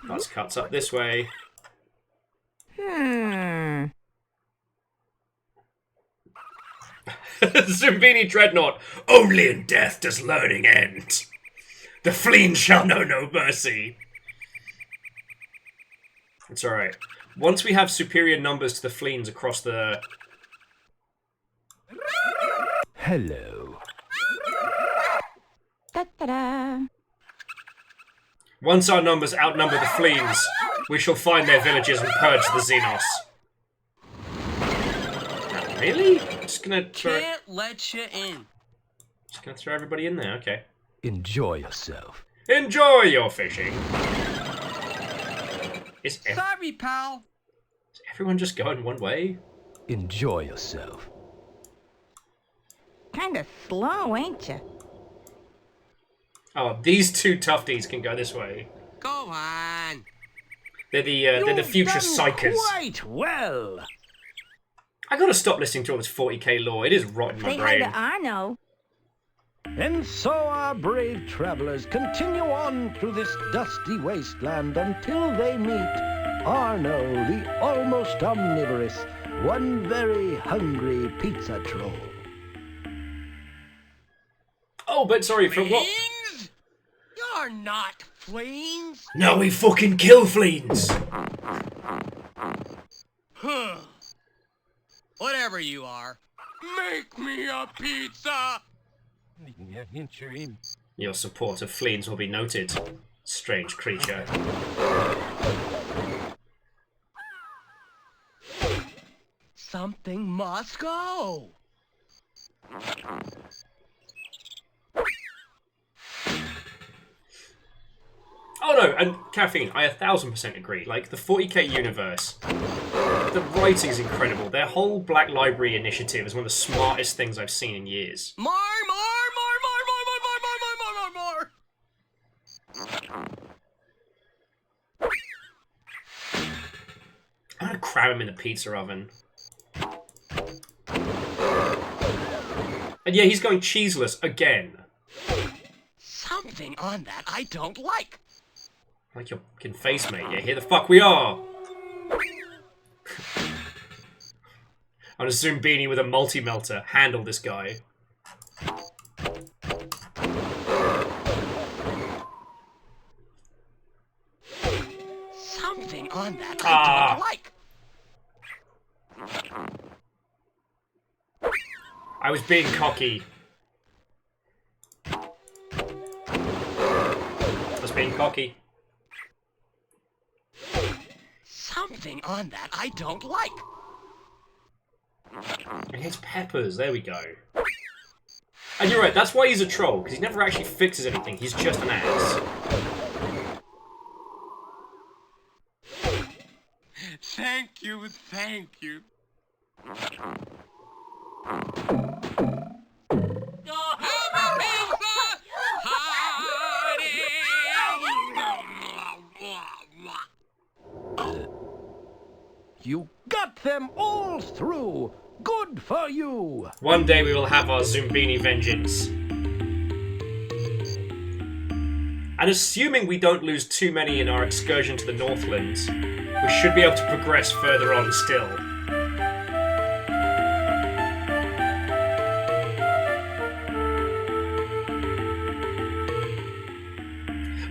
Bus cuts up this way. Zoombini Dreadnought. Only in death does learning end. The fleeing shall know no mercy. It's alright. Once we have superior numbers to the fleens across the... Hello. Ta-da! Once our numbers outnumber the fleens, we shall find their villages and purge the Xenos. Really? Just gonna throw... Can't let you in. Just gonna throw everybody in there, okay. Enjoy yourself. Enjoy your fishing. Sorry, pal. Is everyone just going one way? Enjoy yourself. Kinda slow, ain't you? Oh, these two tufties can go this way. Go on. They're the future psychers. Quite well. I gotta stop listening to all this 40k lore. It is rotting my Say brain. hi to Arno. And so our brave travelers continue on through this dusty wasteland until they meet Arno, the almost omnivorous, one very hungry pizza troll. Oh, but sorry, for what? Fleens? You're not fleens. No, we fucking kill fleens. Huh. Whatever you are, make me a pizza. Your support of fleens will be noted, strange creature. Something must go. Oh no, and Caffeine, I 1000% agree. Like, the 40k universe, the writing's incredible. Their whole Black Library initiative is one of the smartest things I've seen in years. More. I'm gonna cram him in the pizza oven. And yeah, he's going cheeseless again. Something on that I don't like. Like your fucking face, mate. Yeah, here the fuck we are. On a Zoombini with a multi-melter. Handle this guy. Something on that I don't like. I was being cocky. I was being cocky. Something on that I don't like. It hits peppers. There we go. And you're right, that's why he's a troll, because he never actually fixes anything. He's just an ass. Thank you, thank you. You got them all through. Good for you. One day we will have our Zoombini vengeance. And assuming we don't lose too many in our excursion to the Northlands, we should be able to progress further on still.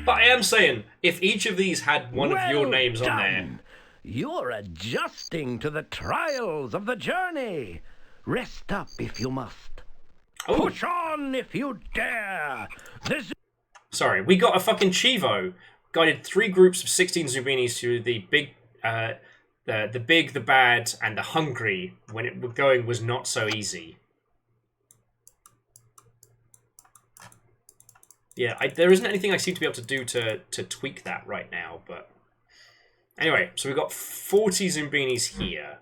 But I am saying, if each of these had one of your names on there... You're adjusting to the trials of the journey. Rest up if you must. Oh. Push on if you dare. Sorry, we got a fucking Chivo. Guided 3 groups of 16 Zoombinis to the big, the big, the bad, and the hungry when it going was not so easy. Yeah, there isn't anything I seem to be able to do to tweak that right now, but... Anyway, so we've got 40 Zoombinis here.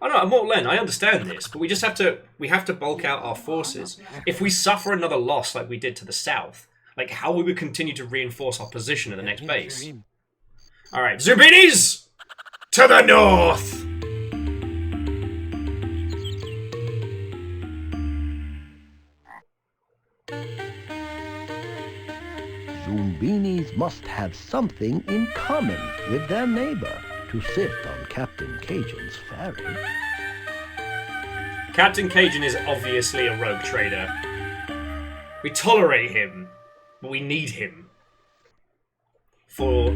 Oh no, Mortlen, I understand this, but we just have to bulk out our forces. If we suffer another loss like we did to the south, like how will we continue to reinforce our position in the next base? Alright, Zoombinis! To the north! Zoombinis must have something in common with their neighbor to sit on Captain Cajun's ferry. Captain Cajun is obviously a rogue trader. We tolerate him, but we need him. For...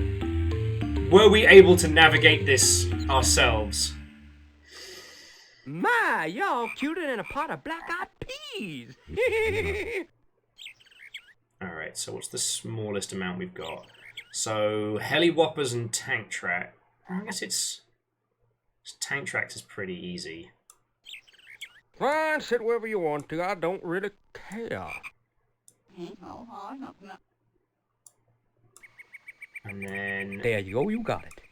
were we able to navigate this ourselves? My, y'all cuter than a pot of black-eyed peas. Alright, so what's the smallest amount we've got? So, heli-whoppers and tank track. I guess it's tank tracks is pretty easy. Fine, sit wherever you want to. I don't really care. And then... There you go, you got it.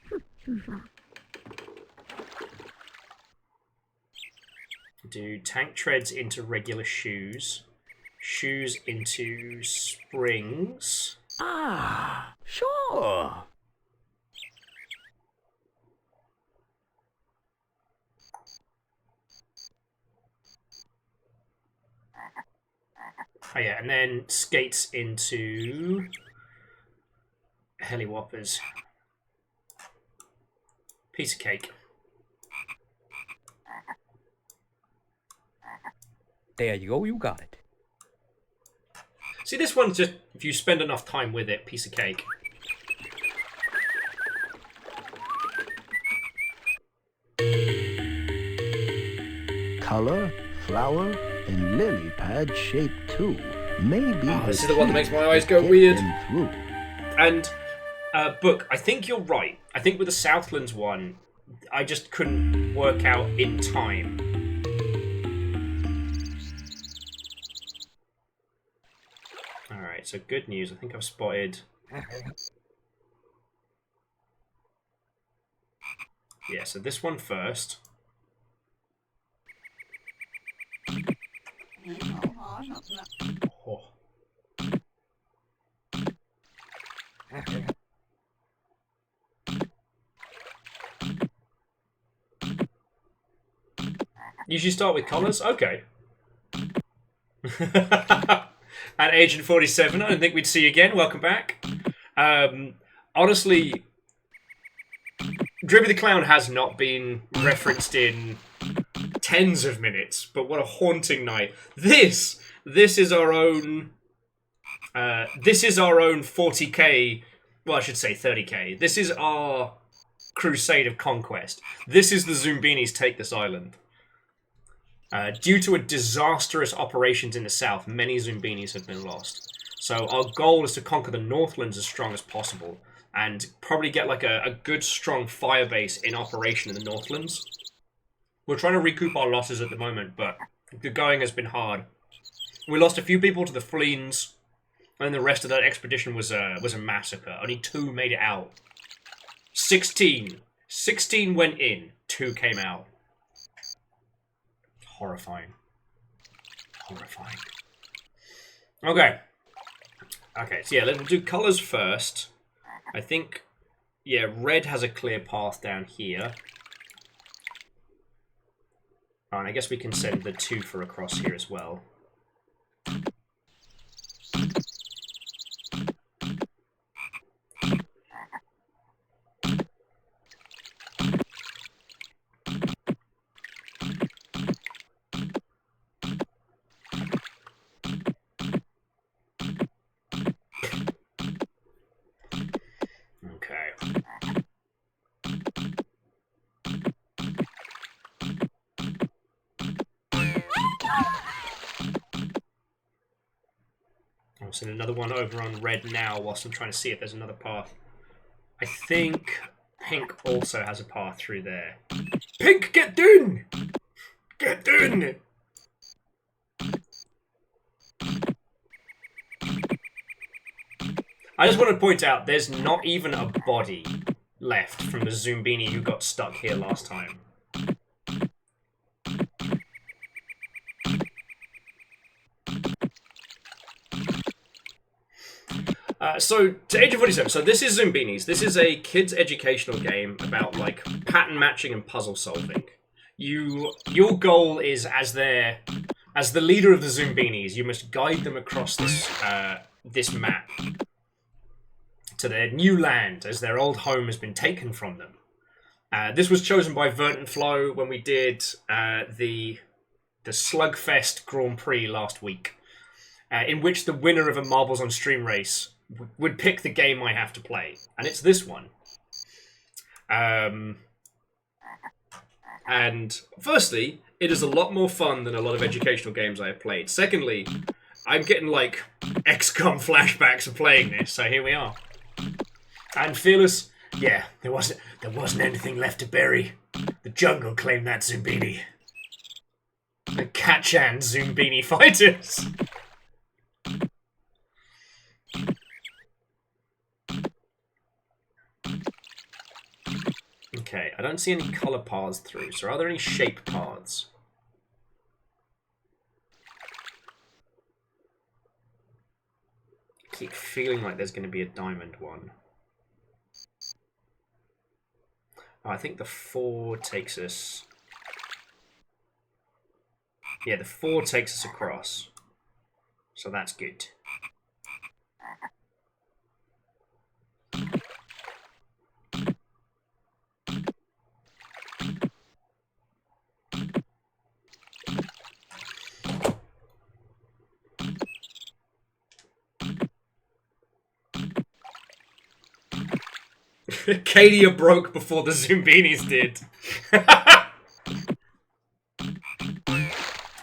Do tank treads into regular shoes. Shoes into springs. Ah, sure. Oh yeah, and then skates into heli-whoppers. Piece of cake. There you go, you got it. See, this one's just, if you spend enough time with it, piece of cake. Color, flower, and lily pad shape too. Maybe this is the one that makes my eyes go weird. Through. And, Book, I think you're right. I think with the Southlands one, I just couldn't work out in time. Alright, so good news. I think I've spotted... Yeah, so this one first. Oh. Usually start with colours? Okay. And Agent 47, I don't think we'd see you again. Welcome back. honestly, Drippy the Clown has not been referenced in tens of minutes, but what a haunting night. This is our own... this is our own 40k... Well, I should say 30k. This is our crusade of conquest. This is the Zoombinis take this island. Due to a disastrous operations in the south, many Zoombinis have been lost. So our goal is to conquer the Northlands as strong as possible, and probably get like a good strong fire base in operation in the Northlands. We're trying to recoup our losses at the moment, but the going has been hard. We lost a few people to the Fleens, and the rest of that expedition was a massacre. Only 2 made it out. 16 went in, 2 came out. Horrifying. Horrifying. Okay. Okay, so yeah, let's do colours first. I think, yeah, red has a clear path down here. Oh, and I guess we can send the 2 for across here as well. I'll send another one over on red now whilst I'm trying to see if there's another path. I think pink also has a path through there. Pink, get down! Get down! I just want to point out, there's not even a body left from the Zoombini who got stuck here last time. So, to Age of 47, so this is Zoombinis. This is a kids' educational game about, like, pattern matching and puzzle solving. Your goal is, as the leader of the Zoombinis, you must guide them across this map to their new land, as their old home has been taken from them. This was chosen by Vert and Flo when we did the SLUGFEST Grand Prix last week, in which the winner of a Marbles on Stream race would pick the game I have to play, and it's this one. And firstly, it is a lot more fun than a lot of educational games I have played. Secondly, I'm getting like XCOM flashbacks of playing this, so here we are. And Fearless, yeah, there wasn't anything left to bury. The jungle claimed that Zoombini. The Kachan Zoombini fighters. Okay, I don't see any colour paths through, so are there any shape paths? I keep feeling like there's going to be a diamond one. Oh, I think the 4 takes us... Yeah, the 4 takes us across. So that's good. Cadia broke before the Zoombinis did.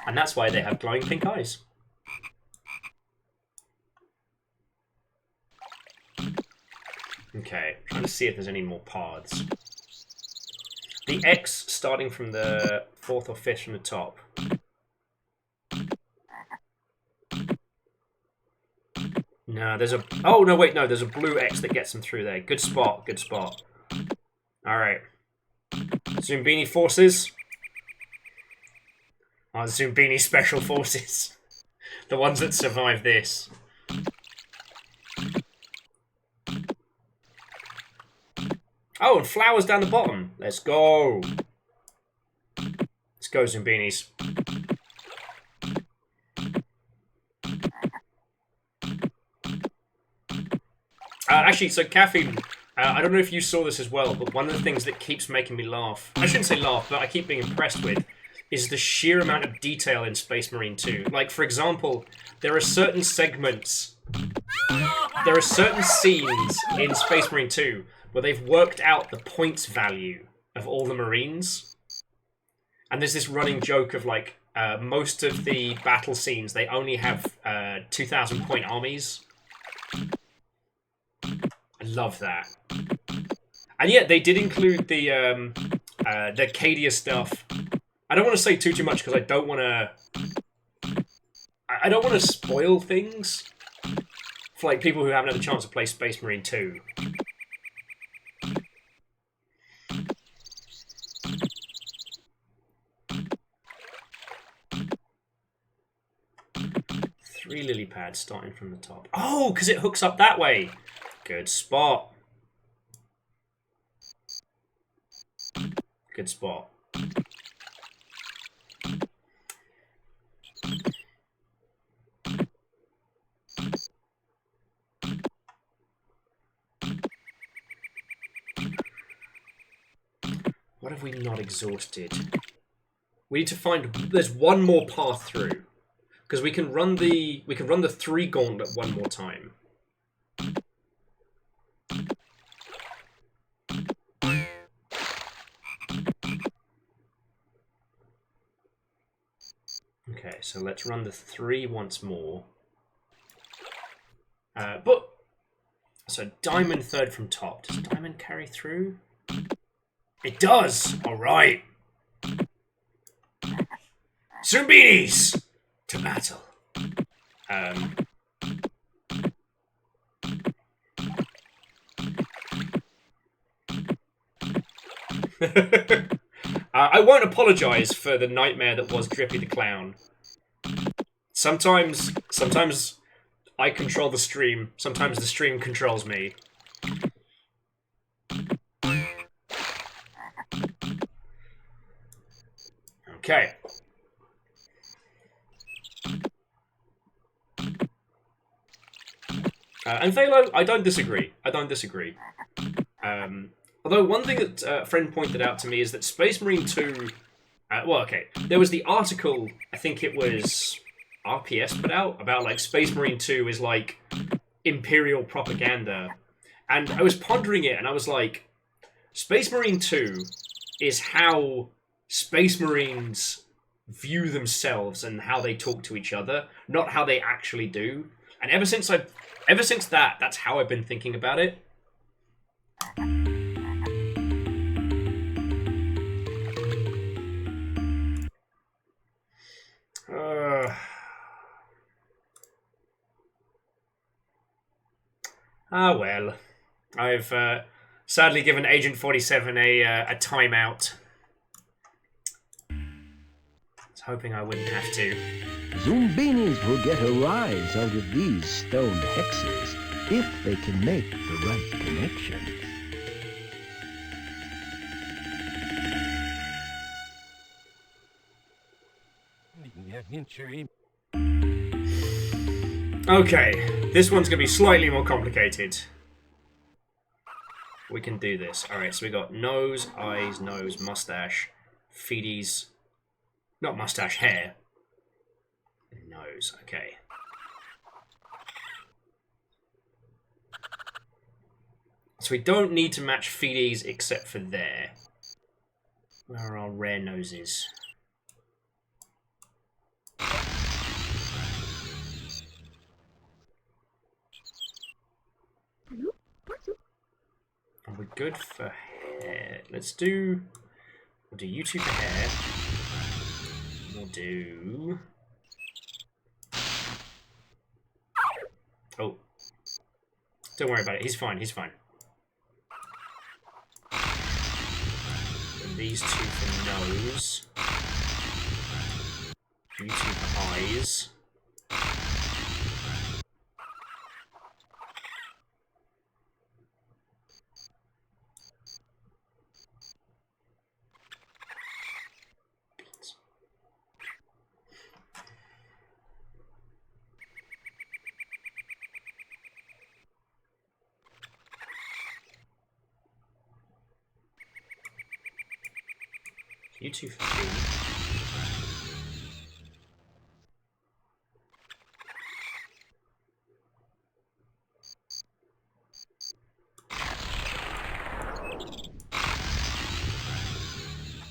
And that's why they have glowing pink eyes. Okay, trying to see if there's any more paths. The X starting from the 4th or 5th from the top. No, there's a... Oh, no, wait, no, there's a blue X that gets them through there. Good spot, good spot. Alright. Zoombini forces. Our Zoombini special forces. The ones that survive this. Oh, and flowers down the bottom. Let's go. Let's go, Zoombinis. Actually, so Caffeine, I don't know if you saw this as well, but one of the things that keeps making me laugh, I shouldn't say laugh, but I keep being impressed with, is the sheer amount of detail in Space Marine 2. Like, for example, there are certain segments, there are certain scenes in Space Marine 2 where they've worked out the points value of all the Marines. And there's this running joke of, like, most of the battle scenes, they only have 2,000 point armies. I love that. And yeah, they did include the Cadia stuff. I don't want to say too much because I don't want to spoil things for like people who haven't had the chance to play Space Marine 2. Three lily pads starting from the top. Oh, because it hooks up that way. Good spot. Good spot. What have we not exhausted? We need to find. There's one more path through, because we can run the 3 gauntlet one more time. Okay, so let's run the 3 once more. So Diamond third from top. Does Diamond carry through? It does! Alright! Zoombinis! To battle. I won't apologise for the nightmare that was Drippy the Clown. Sometimes I control the stream, sometimes the stream controls me. Okay. And Velo, I don't disagree. Although one thing that a friend pointed out to me is that Space Marine 2... well, okay. There was the article, I think it was RPS put out, about like Space Marine 2 is like Imperial propaganda. And I was pondering it, and I was like, Space Marine 2 is how Space Marines view themselves and how they talk to each other, not how they actually do. And ever since that, that's how I've been thinking about it. Well. I've sadly given Agent 47 a timeout. I was hoping I wouldn't have to. Zoombinis will get a rise out of these stone hexes if they can make the right connections. Okay, this one's going to be slightly more complicated. We can do this. Alright, so we got nose, eyes, nose, mustache, feeties. Not mustache, hair. Nose, okay. So we don't need to match feeties except for there. Where are our rare noses? Are we good for hair? We'll do you two for hair. We'll do... Oh. Don't worry about it. He's fine. And these two for nose. You two for eyes. You two for food.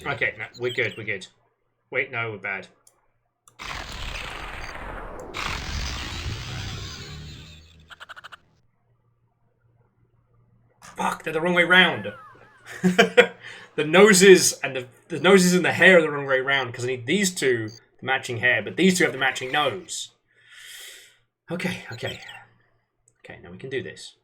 Okay, no, we're good, we're good. Wait, no, we're bad. Fuck, they're the wrong way round. The noses and the noses and the hair are the wrong way round because I need these two the matching hair, but these two have the matching nose. Okay, okay. Okay, now we can do this.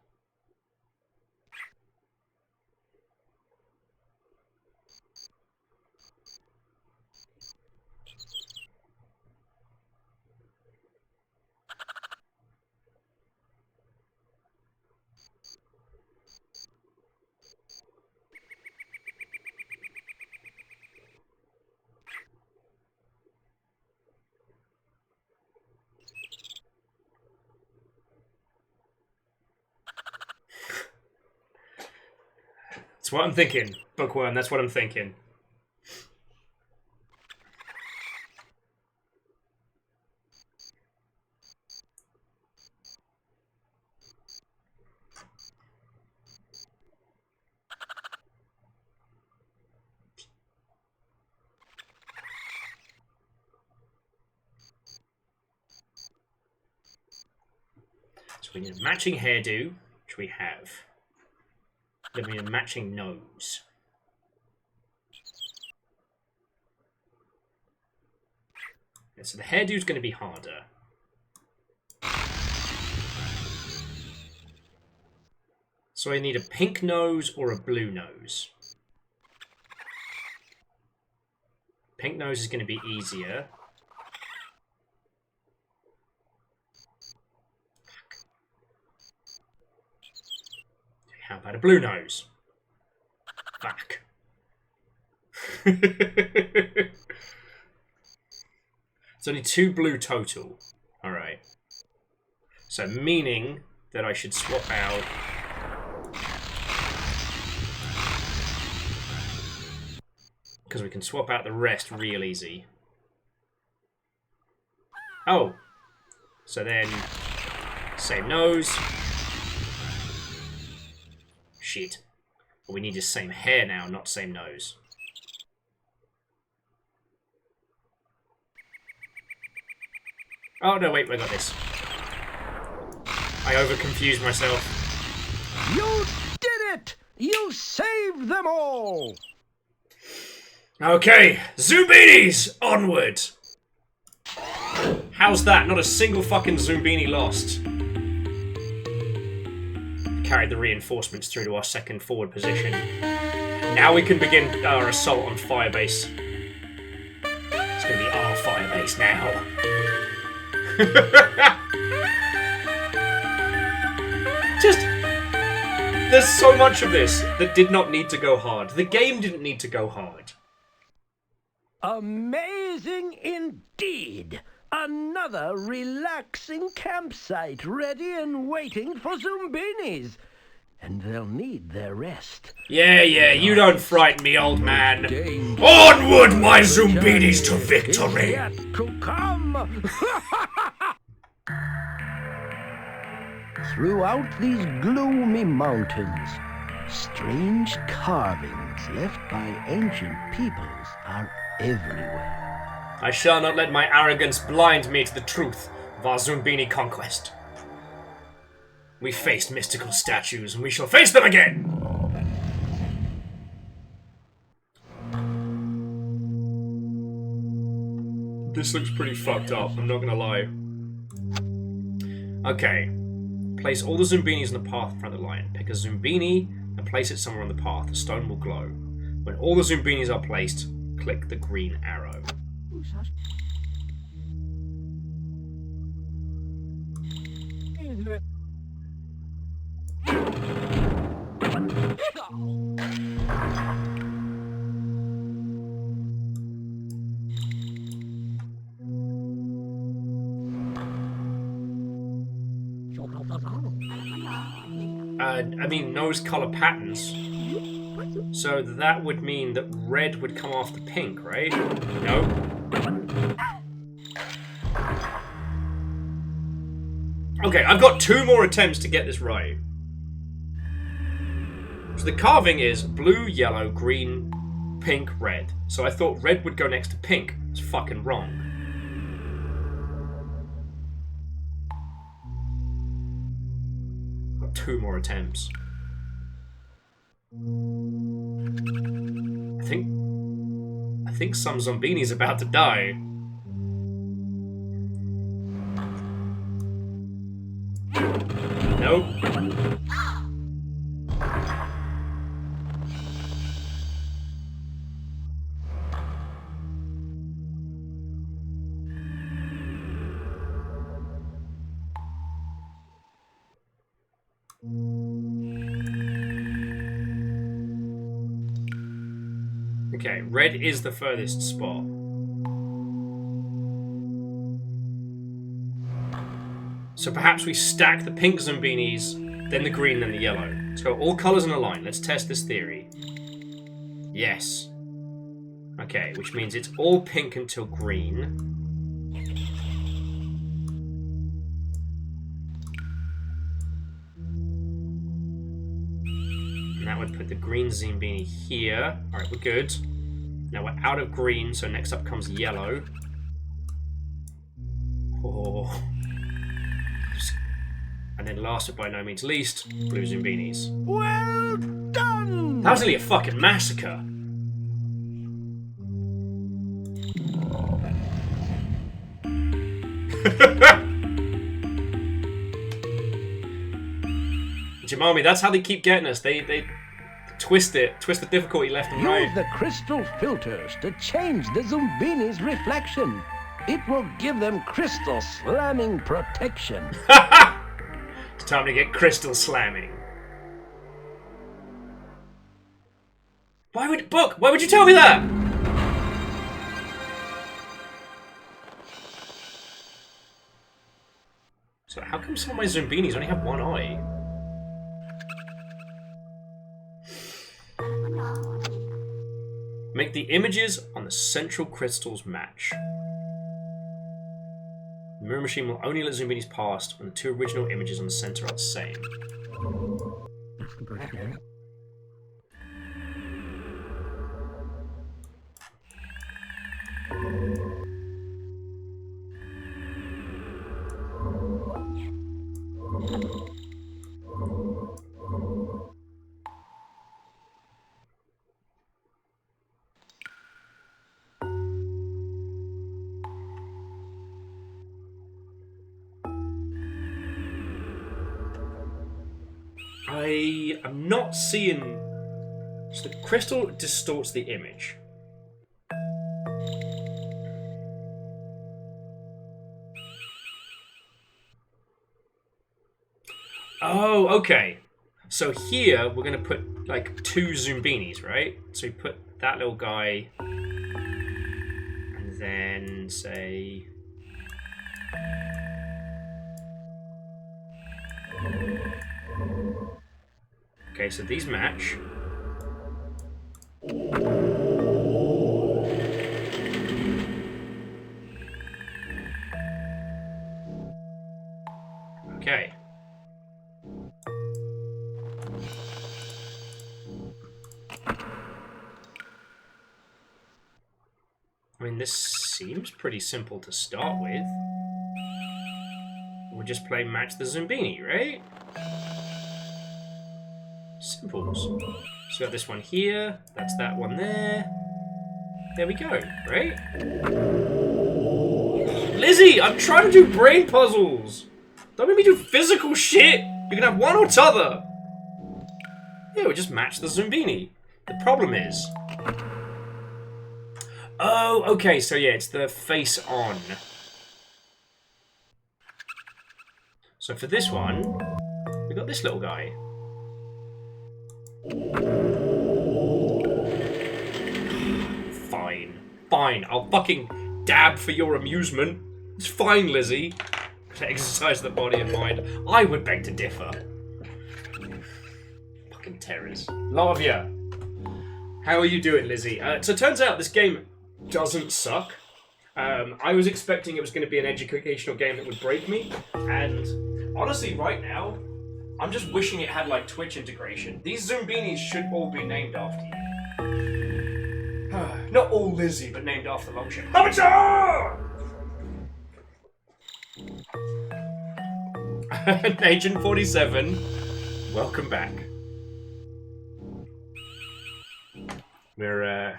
That's what I'm thinking, Bookworm, that's what I'm thinking. So we need a matching hairdo, which we have. Then we need a matching nose. Okay, so the hairdo's going to be harder. So I need a pink nose or a blue nose. Pink nose is going to be easier. How about a blue nose? Fuck. It's only 2 blue total. Alright. So meaning that I should swap out... Because we can swap out the rest real easy. Oh. So then... Same nose. Shit. What we need is same hair now, not same nose. Oh, no, wait, I got this. I over-confused myself. You did it! You saved them all! Okay, Zoombinis! Onward! How's that? Not a single fucking Zoombini lost. Carried the reinforcements through to our second forward position. Now we can begin our assault on Firebase. It's going to be our Firebase now. Just... There's so much of this that did not need to go hard. The game didn't need to go hard. Amazing indeed! Another relaxing campsite ready and waiting for Zoombinis. And they'll need their rest. Yeah, you don't frighten me, old man. Onward, my Zoombinis, to victory! Yet to come! Throughout these gloomy mountains, strange carvings left by ancient peoples are everywhere. I shall not let my arrogance blind me to the truth of our Zoombini conquest. We faced mystical statues, and we shall face them again! This looks pretty fucked up, I'm not gonna lie. Okay. Place all the Zoombinis in the path in front of the line. Pick a Zoombini and place it somewhere on the path. The stone will glow. When all the Zoombinis are placed, click the green arrow. I mean, nose color patterns. So that would mean that red would come after pink, right? No. Okay, I've got 2 more attempts to get this right. So the carving is blue, yellow, green, pink, red. So I thought red would go next to pink. It's fucking wrong. Got 2 more attempts. I think some Zombini's about to die. Nope. Okay, red is the furthest spot. So perhaps we stack the pink Zoombinis, then the green, then the yellow. Let's go all colours in a line. Let's test this theory. Yes. Okay, which means it's all pink until green. And that would put the green Zoombini here. Alright, we're good. Now we're out of green, so next up comes yellow. Oh. And then last but by no means least, blue Zoombinis. Well done! That was nearly a fucking massacre. Jamami, that's how they keep getting us. They twist the difficulty left and right. Use the crystal filters to change the Zoombinis' reflection. It will give them crystal slamming protection. It's time to get crystal slamming. Why would you tell me that? So how come some of my Zoombinis only have one eye? Make the images on the central crystals match. The mirror machine will only let Zoombinis pass when the 2 original images on the center are the same. I am not seeing... So the crystal distorts the image. Oh, okay. So here we're going to put like 2 Zoombinis, right? So we put that little guy and then say... Okay, so these match. Okay. I mean, this seems pretty simple to start with. We'll just play Match the Zoombini, right? Simples. So we got this one here, that's that one there. There we go, right? Lizzie, I'm trying to do brain puzzles! Don't make me do physical shit! You can have one or t'other! Yeah, we just match the Zoombini. The problem is... Oh, okay, so yeah, it's the face on. So for this one, we got this little guy. Fine, I'll fucking dab for your amusement. It's fine, Lizzie. To exercise the body and mind. I would beg to differ. Fucking terrors. Love ya. How are you doing, Lizzie? So it turns out this game doesn't suck. I was expecting it was going to be an educational game that would break me, and honestly, right now, I'm just wishing it had, like, Twitch integration. These Zoombinis should all be named after you. Not all Lizzie, but named after Longship. Agent 47, welcome back. We're,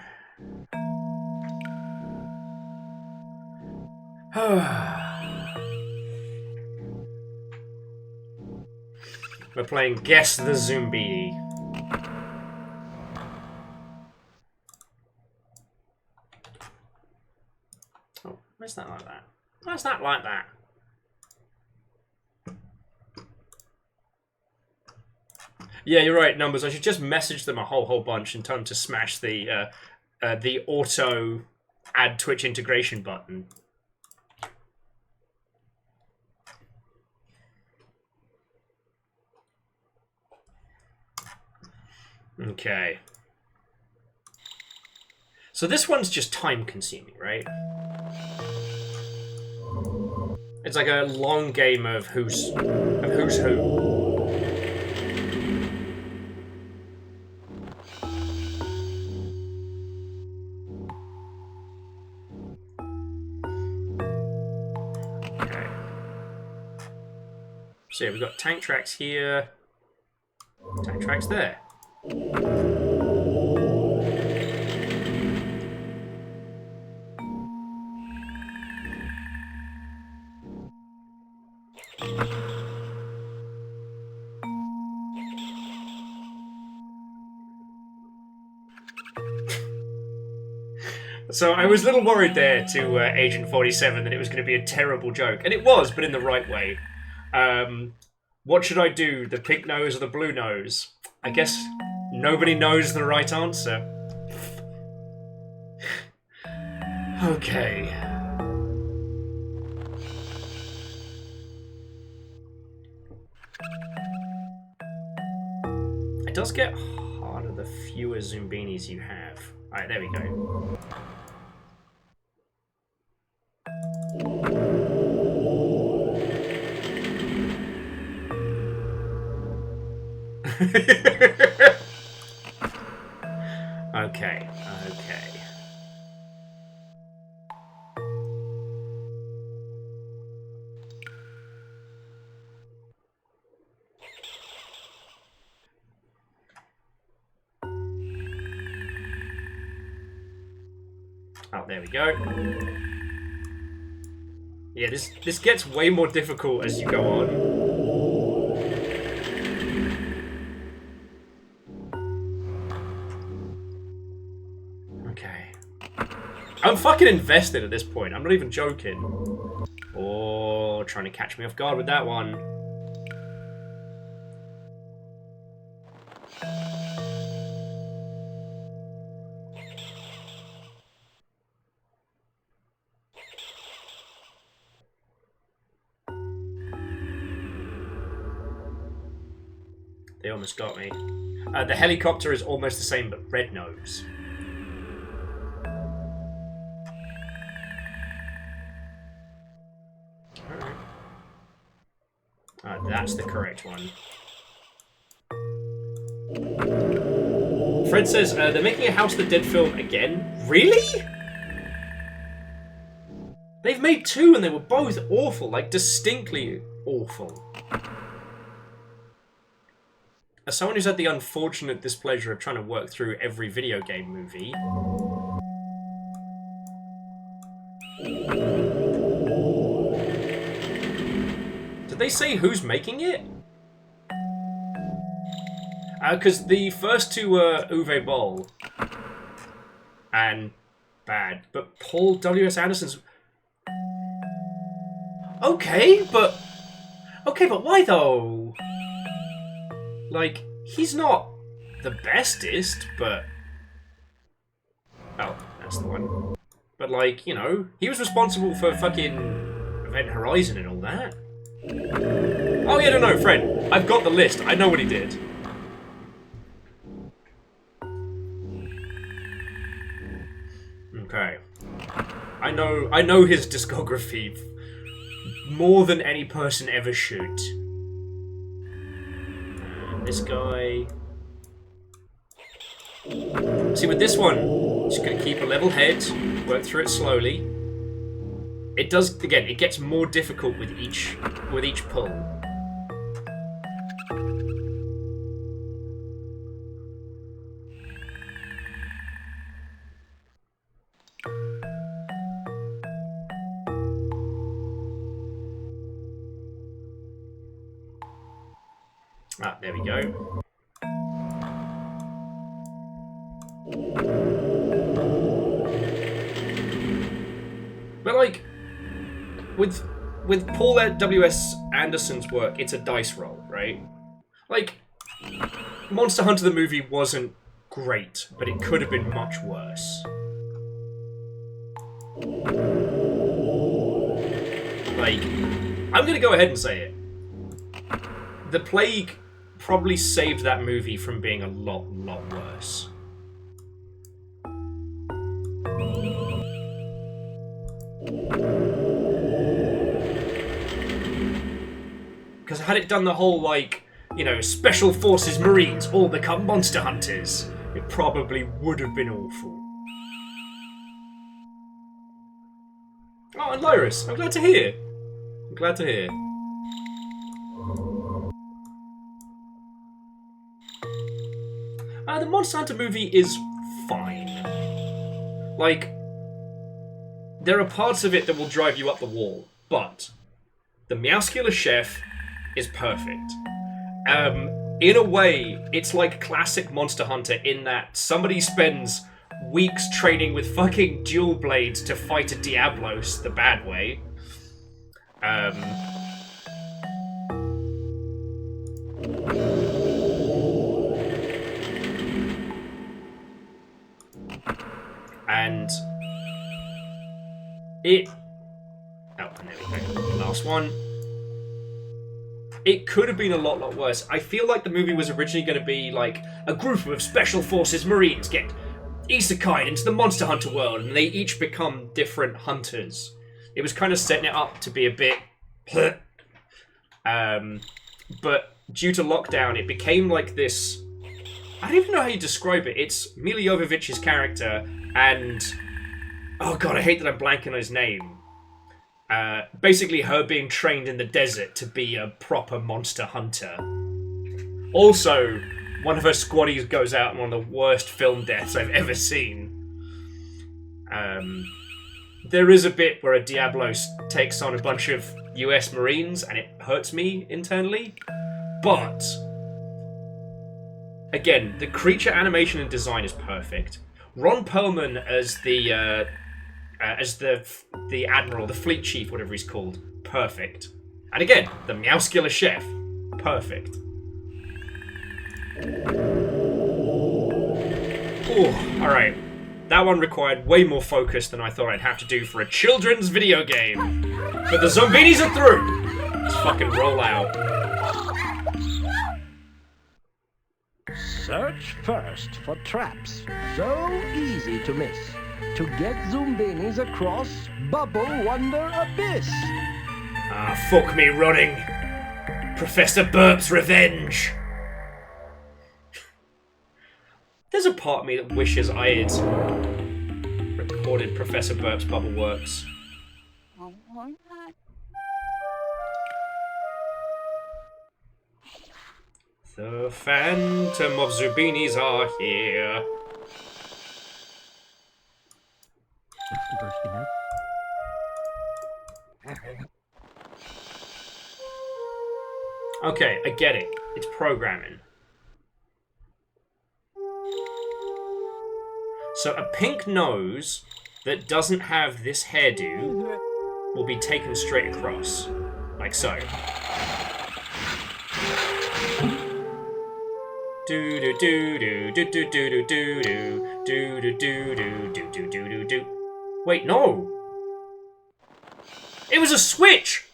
we're playing Guess the Zoombini. Oh, where's that like that? Where's that like that? Yeah, you're right, Numbers. I should just message them a whole bunch and tell them to smash the auto add Twitch integration button. Okay. So this one's just time consuming, right? It's like a long game of who's who. So yeah, we've got tank tracks here, tank tracks there. So I was a little worried there to Agent 47 that it was going to be a terrible joke. And it was, but in the right way. What should I do? The pink nose or the blue nose? I guess nobody knows the right answer. Okay. It does get harder the fewer Zoombinis you have. Alright, there we go. Okay. Oh, there we go. Yeah, this gets way more difficult as you go on. I'm fucking invested at this point. I'm not even joking. Oh, trying to catch me off guard with that one. They almost got me. The helicopter is almost the same, but red nose. That's the correct one. Fred says, they're making a House of the Dead film again? Really? They've made two and they were both awful, like distinctly awful. As someone who's had the unfortunate displeasure of trying to work through every video game movie... Did they say who's making it? Because the first two were Uwe Boll and bad, but Paul W.S. Anderson's... Okay, but why though? Like, he's not the bestest, but... Oh, that's the one. But like, you know, he was responsible for fucking Event Horizon and all that. Oh yeah, no, Fred. I've got the list. I know what he did. Okay. I know his discography more than any person ever should. This guy. See, with this one, just gonna keep a level head, work through it slowly. It does, again, it gets more difficult with each pull. Ah, there we go. But like, with Paul W.S. Anderson's work, it's a dice roll, right? Like, Monster Hunter the movie wasn't great, but it could have been much worse. Like, I'm gonna go ahead and say it. The Plague probably saved that movie from being a lot worse. Because had it done the whole, like, you know, Special Forces Marines all become monster hunters, it probably would have been awful. Oh, and Lyris, I'm glad to hear. I'm glad to hear. The Monster Hunter movie is fine. Like, there are parts of it that will drive you up the wall, but the Meowscular Chef is perfect. In a way, it's like classic Monster Hunter in that somebody spends weeks training with fucking dual blades to fight a Diablos the bad way. And it... Oh, and there we go. Last one. It could have been a lot worse. I feel like the movie was originally going to be like a group of Special Forces Marines get isekai'd into the Monster Hunter world and they each become different hunters. It was kind of setting it up to be a bit... but due to lockdown, it became like this... I don't even know how you describe it. It's Milla Jovovich's character and... Oh god, I hate that I'm blanking on his name. Basically her being trained in the desert to be a proper monster hunter. Also, one of her squaddies goes out in one of the worst film deaths I've ever seen. There is a bit where a Diablos takes on a bunch of US Marines and it hurts me internally. But, again, the creature animation and design is perfect. Ron Perlman as the admiral, the fleet chief, whatever he's called, perfect. And again, the Meowscular Chef, perfect. Ooh, alright. That one required way more focus than I thought I'd have to do for a children's video game. But the Zoombinis are through! Let's fucking roll out. Search first for traps. So easy to miss. To get Zoombinis across Bubble Wonder Abyss. Ah, fuck me running. Professor Burp's revenge. There's a part of me that wishes I had recorded Professor Burp's Bubble Works. The Phantom of Zoombinis are here. Okay, I get it. It's programming. So a pink nose that doesn't have this hairdo will be taken straight across. Like so. Do do do do do do do do do do do do do do do do do do. Wait, no. It was a switch.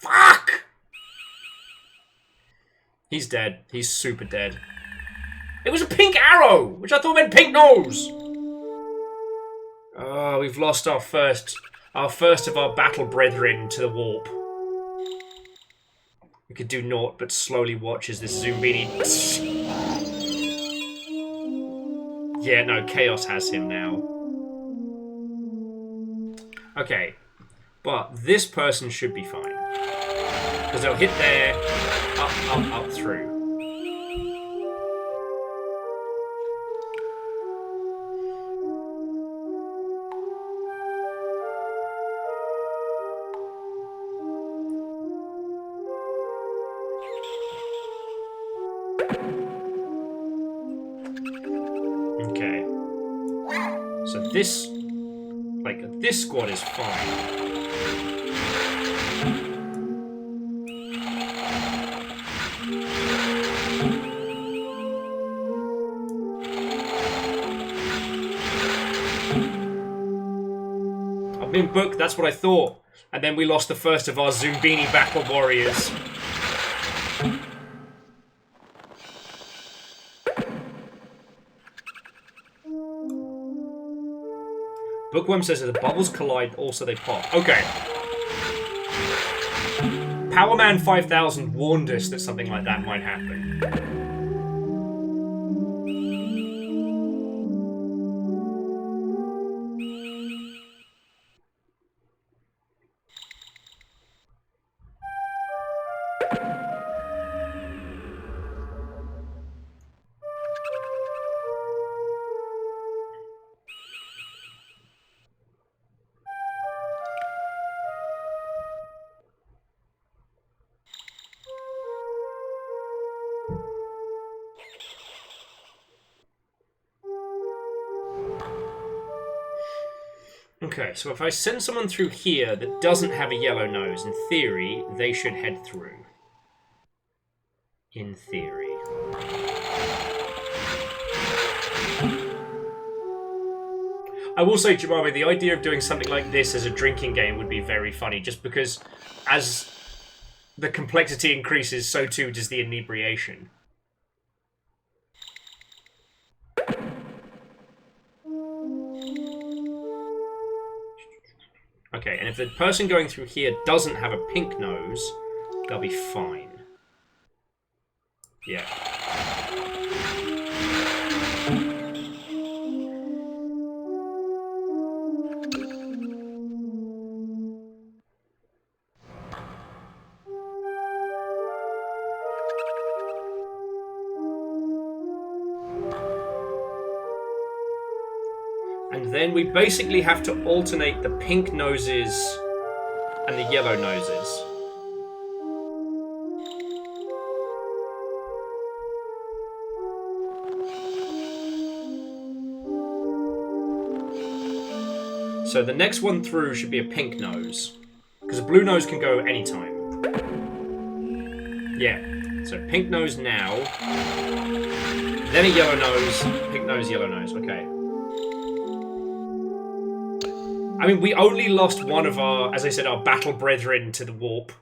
Fuck. He's dead. He's super dead. It was a pink arrow, which I thought meant pink nose. Oh, we've lost our first of our battle brethren to the warp. We could do naught but slowly watch as this Zoombini... Yeah, no, Chaos has him now. Okay, but this person should be fine. Because they'll hit there, up, through. Okay. So this, like, this squad is fine. I've been booked, that's what I thought. And then we lost the first of our Zoombini battle warriors. Bookworm says that the bubbles collide, also they pop. Okay. Powerman 5000 warned us that something like that might happen. Okay, so if I send someone through here that doesn't have a yellow nose, in theory, they should head through. In theory. I will say, Jamabi, the idea of doing something like this as a drinking game would be very funny, just because as the complexity increases, so too does the inebriation. Okay, and if the person going through here doesn't have a pink nose, they'll be fine. Yeah. And then we basically have to alternate the pink noses and the yellow noses. So the next one through should be a pink nose. Because a blue nose can go anytime. Yeah. So pink nose now. Then a yellow nose. Pink nose, yellow nose. Okay. I mean, we only lost one of our, as I said, our battle brethren to the warp.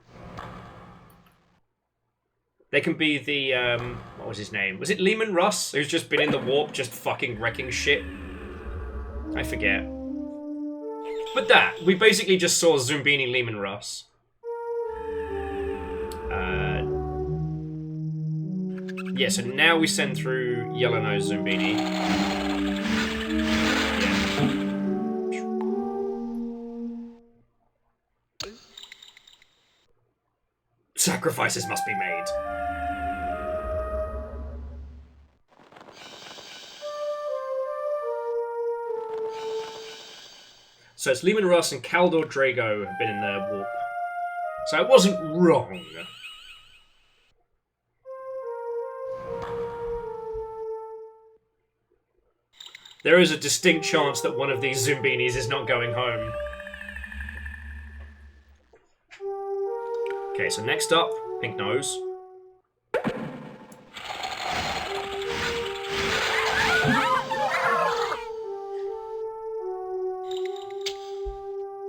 They can be the, what was his name? Was it Lehman Russ? Who's just been in the warp, just fucking wrecking shit? I forget. But that, we basically just saw Zoombini Lehman Russ. Yeah, so now we send through Yellow Nose Zoombini. Sacrifices must be made. So it's Lehman Russ and Kaldor Drago have been in their warp. So it wasn't wrong. There is a distinct chance that one of these Zoombinis is not going home. Okay, so next up, pink nose.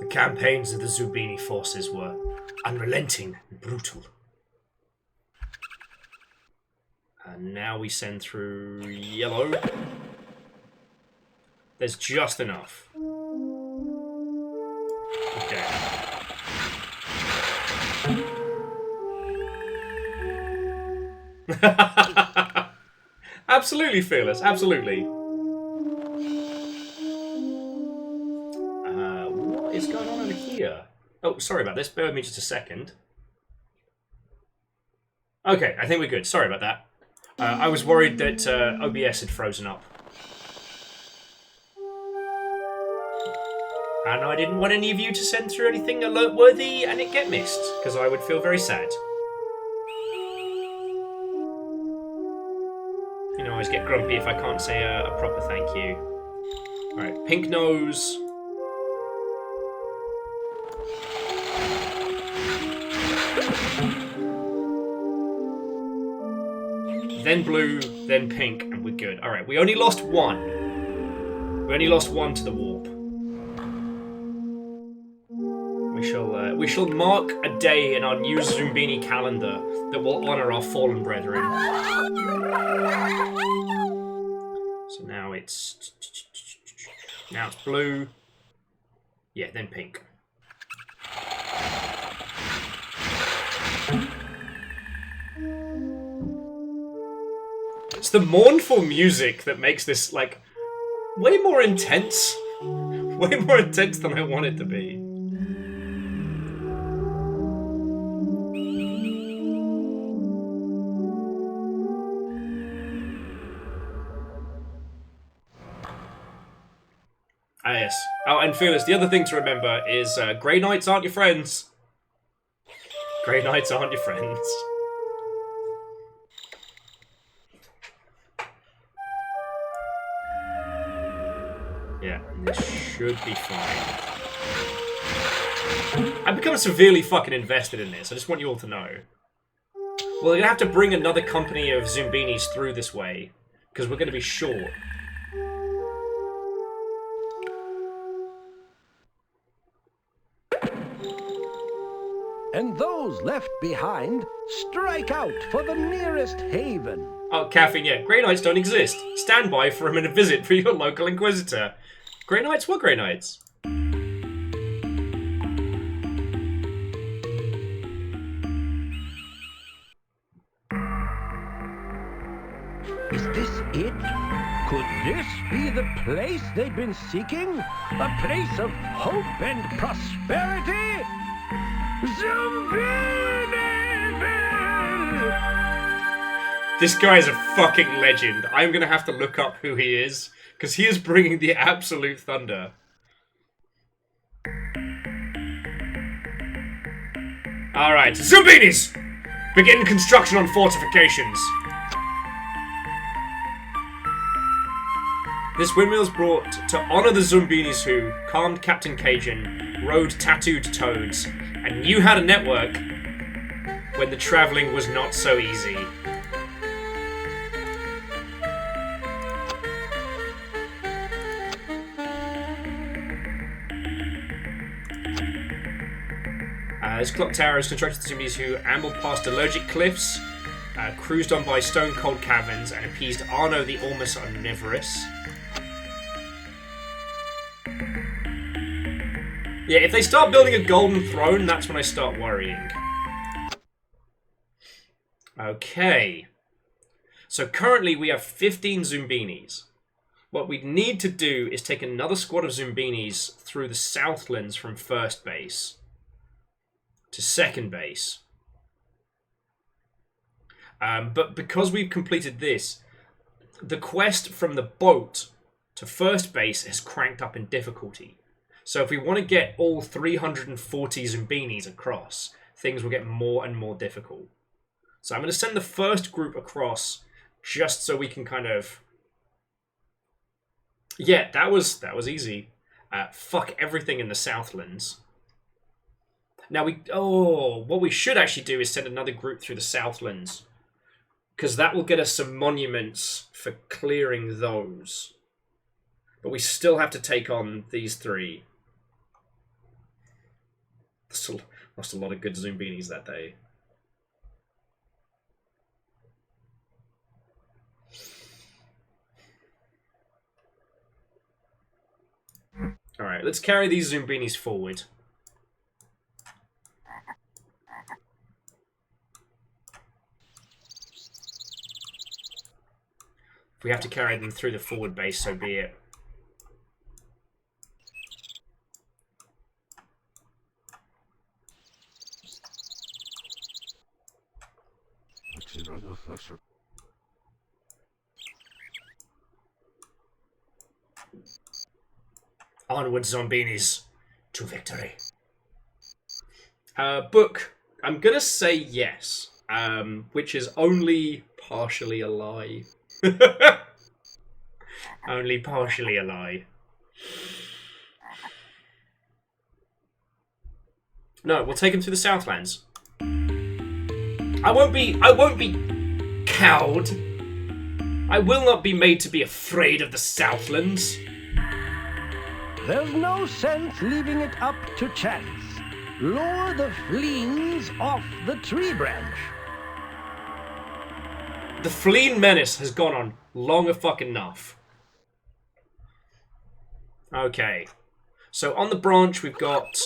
The campaigns of the Zombini forces were unrelenting and brutal. And now we send through yellow. There's just enough. Okay. Absolutely, Fearless. Absolutely. What is going on over here? Oh, sorry about this. Bear with me just a second. Okay, I think we're good. Sorry about that. I was worried that OBS had frozen up. And I didn't want any of you to send through anything alert-worthy and it get missed, because I would feel very sad. You know, I always get grumpy if I can't say a proper thank you. Alright, pink nose. Then blue, then pink, and we're good. Alright, we only lost one. We only lost one to the warp. We shall mark a day in our new Zoombini calendar that will honour our fallen brethren. So now it's blue. Yeah, then pink. It's the mournful music that makes this, like, way more intense. Way more intense than I want it to be. Ah, yes. Oh, and Fearless, the other thing to remember is Grey Knights aren't your friends. Grey Knights aren't your friends. Yeah, this should be fine. I've become severely fucking invested in this. I just want you all to know. Well, they're going to have to bring another company of Zoombinis through this way, because we're going to be short. And those left behind, strike out for the nearest haven. Oh, Caffeine, yeah. Grey Knights don't exist. Stand by for a minute visit for your local Inquisitor. Grey Knights? What Grey Knights? Is this it? Could this be the place they've been seeking? A place of hope and prosperity? Zombiniville! This guy is a fucking legend. I'm gonna have to look up who he is, because he is bringing the absolute thunder. Alright, Zoombinis! Begin construction on fortifications. This windmill's brought to honour the Zoombinis who calmed Captain Cajun, rode tattooed toads, and knew how to network when the travelling was not so easy. This clock tower is constructed to Zombies who ambled past allergic cliffs, cruised on by stone-cold caverns, and appeased Arno the almost omnivorous. Yeah, if they start building a golden throne, that's when I start worrying. Okay. So currently we have 15 Zoombinis. What we need to do is take another squad of Zoombinis through the Southlands from first base to second base. But because we've completed this, the quest from the boat to first base has cranked up in difficulty. So if we want to get all 340 Zoombinis across, things will get more and more difficult. So I'm going to send the first group across just so we can kind of... Yeah, that was easy. Fuck everything in the Southlands. Now what we should actually do is send another group through the Southlands, because that will get us some monuments for clearing those. But we still have to take on these three. Lost a lot of good Zoombinis that day. Alright, let's carry these Zoombinis forward. If we have to carry them through the forward base, so be it. Onward, Zoombinis, to victory. Book. I'm gonna say yes, which is only partially a lie. Only partially a lie. No, we'll take him to the Southlands. I won't be cowed. I will not be made to be afraid of the Southlands. There's no sense leaving it up to chance. Lure the fleens off the tree branch. The fleeing menace has gone on long enough. Okay. So on the branch we've got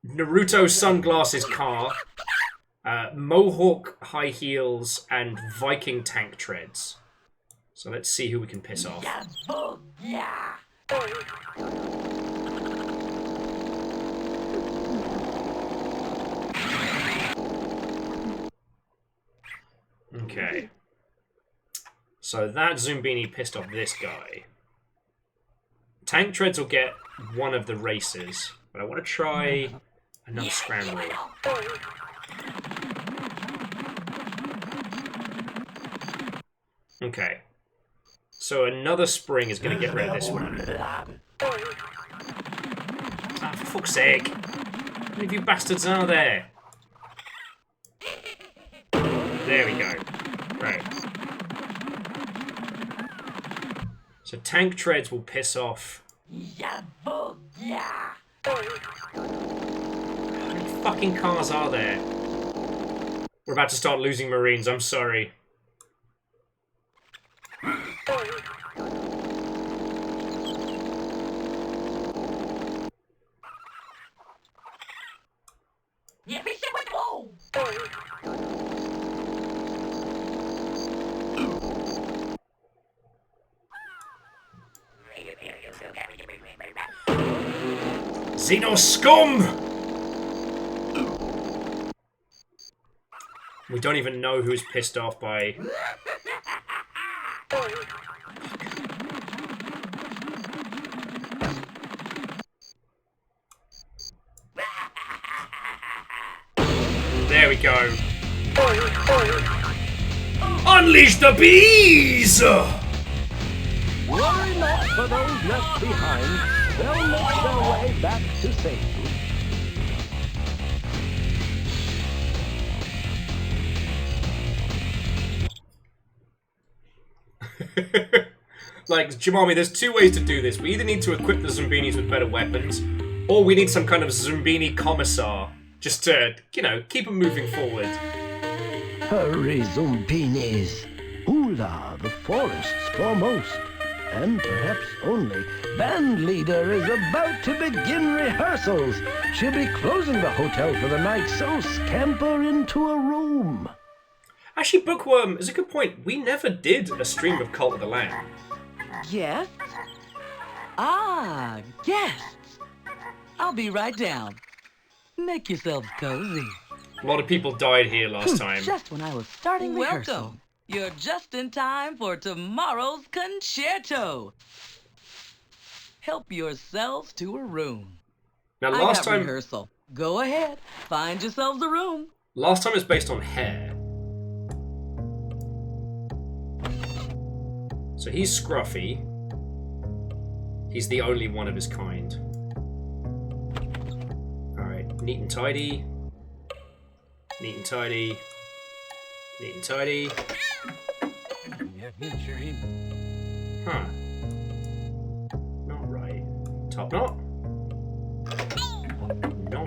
Naruto sunglasses car, Mohawk high heels, and Viking tank treads. So let's see who we can piss off. Okay. So that Zoombini pissed off this guy. Tank treads will get one of the races, but I want to try another scramble. Okay. So another spring is going to get rid of this one. Ah, for fuck's sake. How many of you bastards are there? There we go. Right. So tank treads will piss off. How many fucking cars are there? We're about to start losing Marines, I'm sorry. Xeno scum! We don't even know who's pissed off by... There we go. Unleash the bees! Worry not for those left behind. They'll make their way back to safety. Like, Jamami, there's two ways to do this. We either need to equip the Zoombinis with better weapons, or we need some kind of Zoombini commissar, just to, you know, keep them moving forward. Hurry, Zoombinis. Hula, the forest's foremost. And perhaps only, band leader is about to begin rehearsals. She'll be closing the hotel for the night, so scamper into a room. Actually, Bookworm is a good point. We never did a stream of Cult of the Lamb. Guests? Ah, guests. I'll be right down. Make yourselves cozy. A lot of people died here last time. Just when I was starting rehearsal. You're just in time for tomorrow's concerto. Help yourselves to a room. Now, last I got time rehearsal. Go ahead, find yourselves a room. Last time it's based on hair. So he's scruffy. He's the only one of his kind. Alright, neat and tidy. Neat and tidy. Neat and tidy. Huh. Not right. Top knot? No.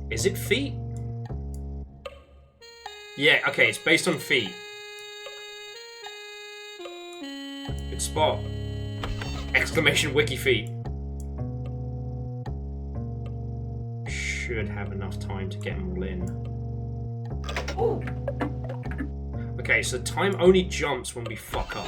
Is it feet? Yeah, okay, it's based on feet. Good spot. Exclamation wiki feet. Should have enough time to get them all in. Okay, so time only jumps when we fuck up.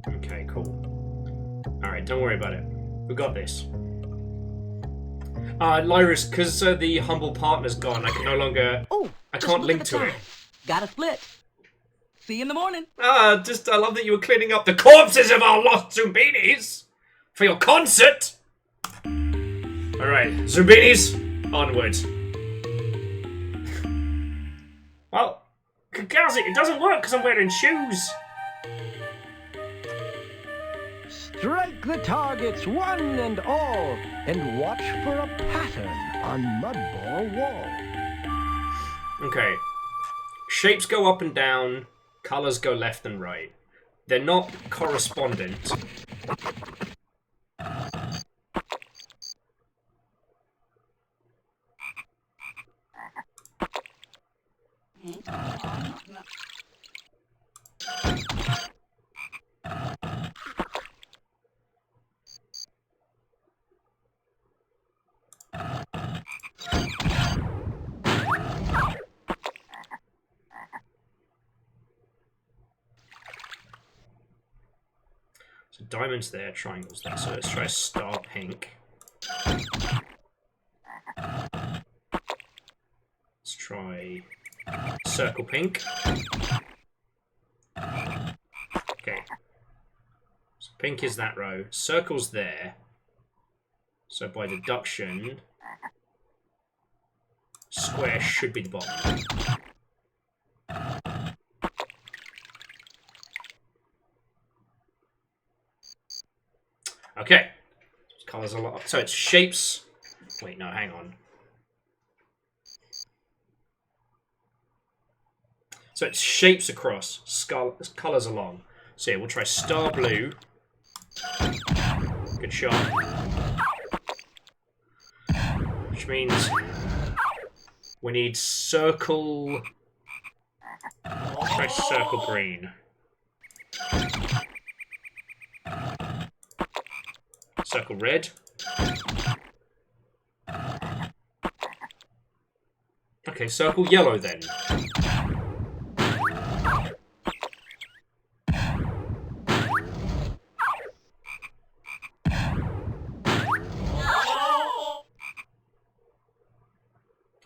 Okay, cool. Alright, don't worry about it. We got this. Lyris, because the humble partner's gone, I can no longer... I can't link to it. Got a split. See you in the morning. I love that you were cleaning up the corpses of our lost Zoombinis for your concert. Alright, Zoombinis, onward. Well, Kakazi, it doesn't work because I'm wearing shoes. Strike the targets one and all, and watch for a pattern on Mudball Wall. Okay. Shapes go up and down, colours go left and right. They're not correspondent. So diamonds there, triangles there. So let's try star pink. Let's try circle pink. Okay. So pink is that row. Circle's there. So by deduction, square should be the bottom. Okay. Colours a lot. So it's shapes. Wait, no, hang on. So it's shapes across, colours along. So yeah, we'll try star blue. Good shot. Which means we need circle. Let's try circle green. Circle red. Okay, circle yellow then.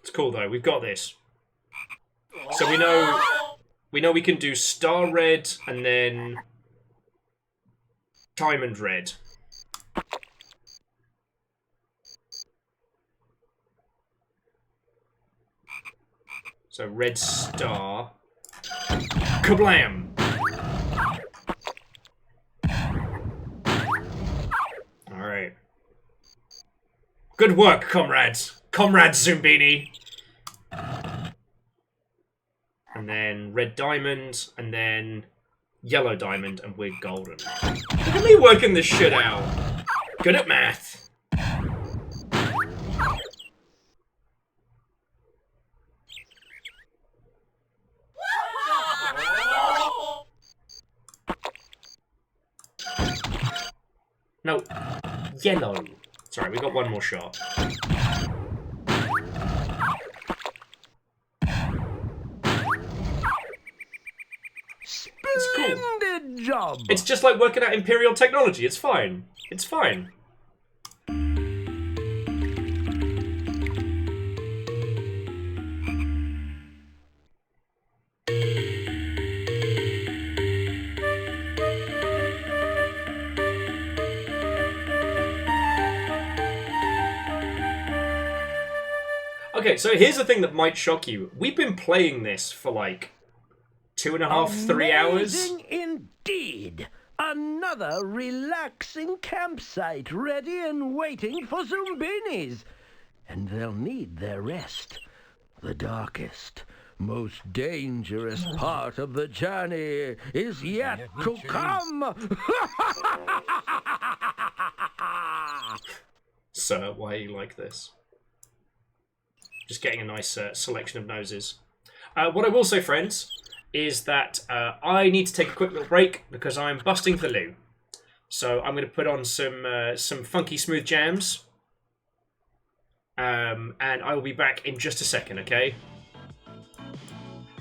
It's cool though, we've got this. So we know we can do star red and then diamond red. So red star. Kablam! Alright. Good work, comrades! Comrade Zoombini! And then red diamond, and then yellow diamond, and we're golden. Look at me working this shit out! Good at math! No, yellow. Sorry, we got one more shot. It's cool. Splendid job! It's just like working out Imperial technology. It's fine. It's fine. Okay, so here's the thing that might shock you. We've been playing this for like 2.5, 3 hours. Amazing indeed! Another relaxing campsite ready and waiting for Zoombinis. And they'll need their rest. The darkest, most dangerous part of the journey is yet to come. Sir, why are you like this? Just getting a nice selection of noses. What I will say, friends, is that I need to take a quick little break because I'm busting for the loo. So I'm going to put on some funky smooth jams. And I will be back in just a second, okay?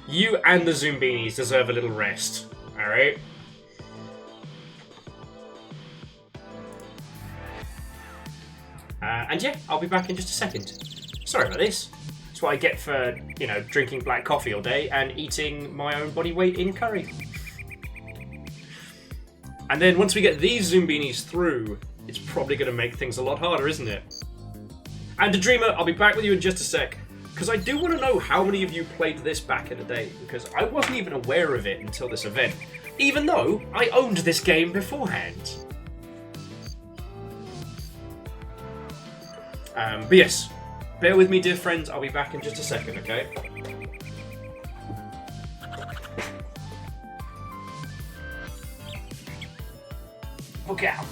You and the Zoombinis deserve a little rest, alright? And yeah, I'll be back in just a second. Sorry about this. That's what I get for, you know, drinking black coffee all day and eating my own body weight in curry. And then once we get these Zoombinis through, it's probably going to make things a lot harder, isn't it? And the Dreamer, I'll be back with you in just a sec, because I do want to know how many of you played this back in the day, because I wasn't even aware of it until this event, even though I owned this game beforehand. But yes, bear with me, dear friends, I'll be back in just a second, okay? Look out.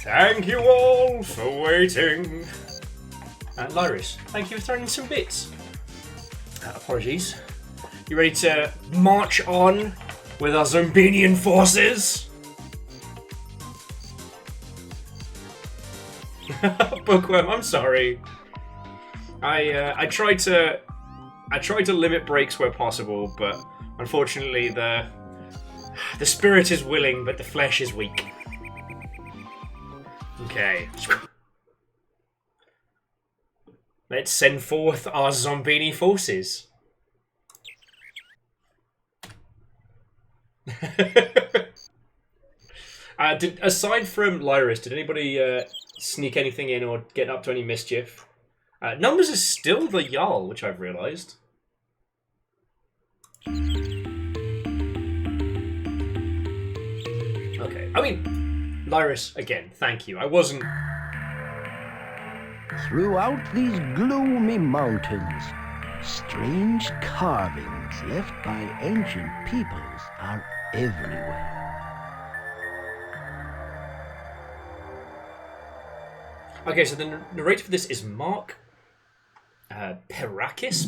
Thank you all for waiting. And Lyris, thank you for throwing in some bits. Apologies. You ready to march on with our Zombinian forces? Bookworm, I'm sorry. I tried to limit breaks where possible, but unfortunately the spirit is willing, but the flesh is weak. Okay. Let's send forth our Zombini forces. Aside from Lyris, did anybody sneak anything in or get up to any mischief? Numbers is still the Jarl, which I've realised. Okay, I mean, Lyris, again, thank you. I wasn't... Throughout these gloomy mountains, strange carvings left by ancient peoples are everywhere. Okay, so the narrator for this is Mark Petrakis?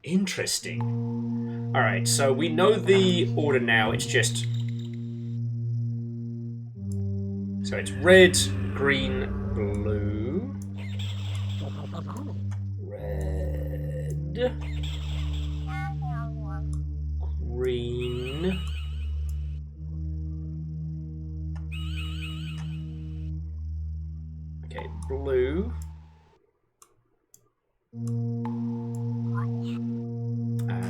Interesting. Alright, so we know the order now, it's just... So it's red, green, blue... Red... Green... Okay, blue...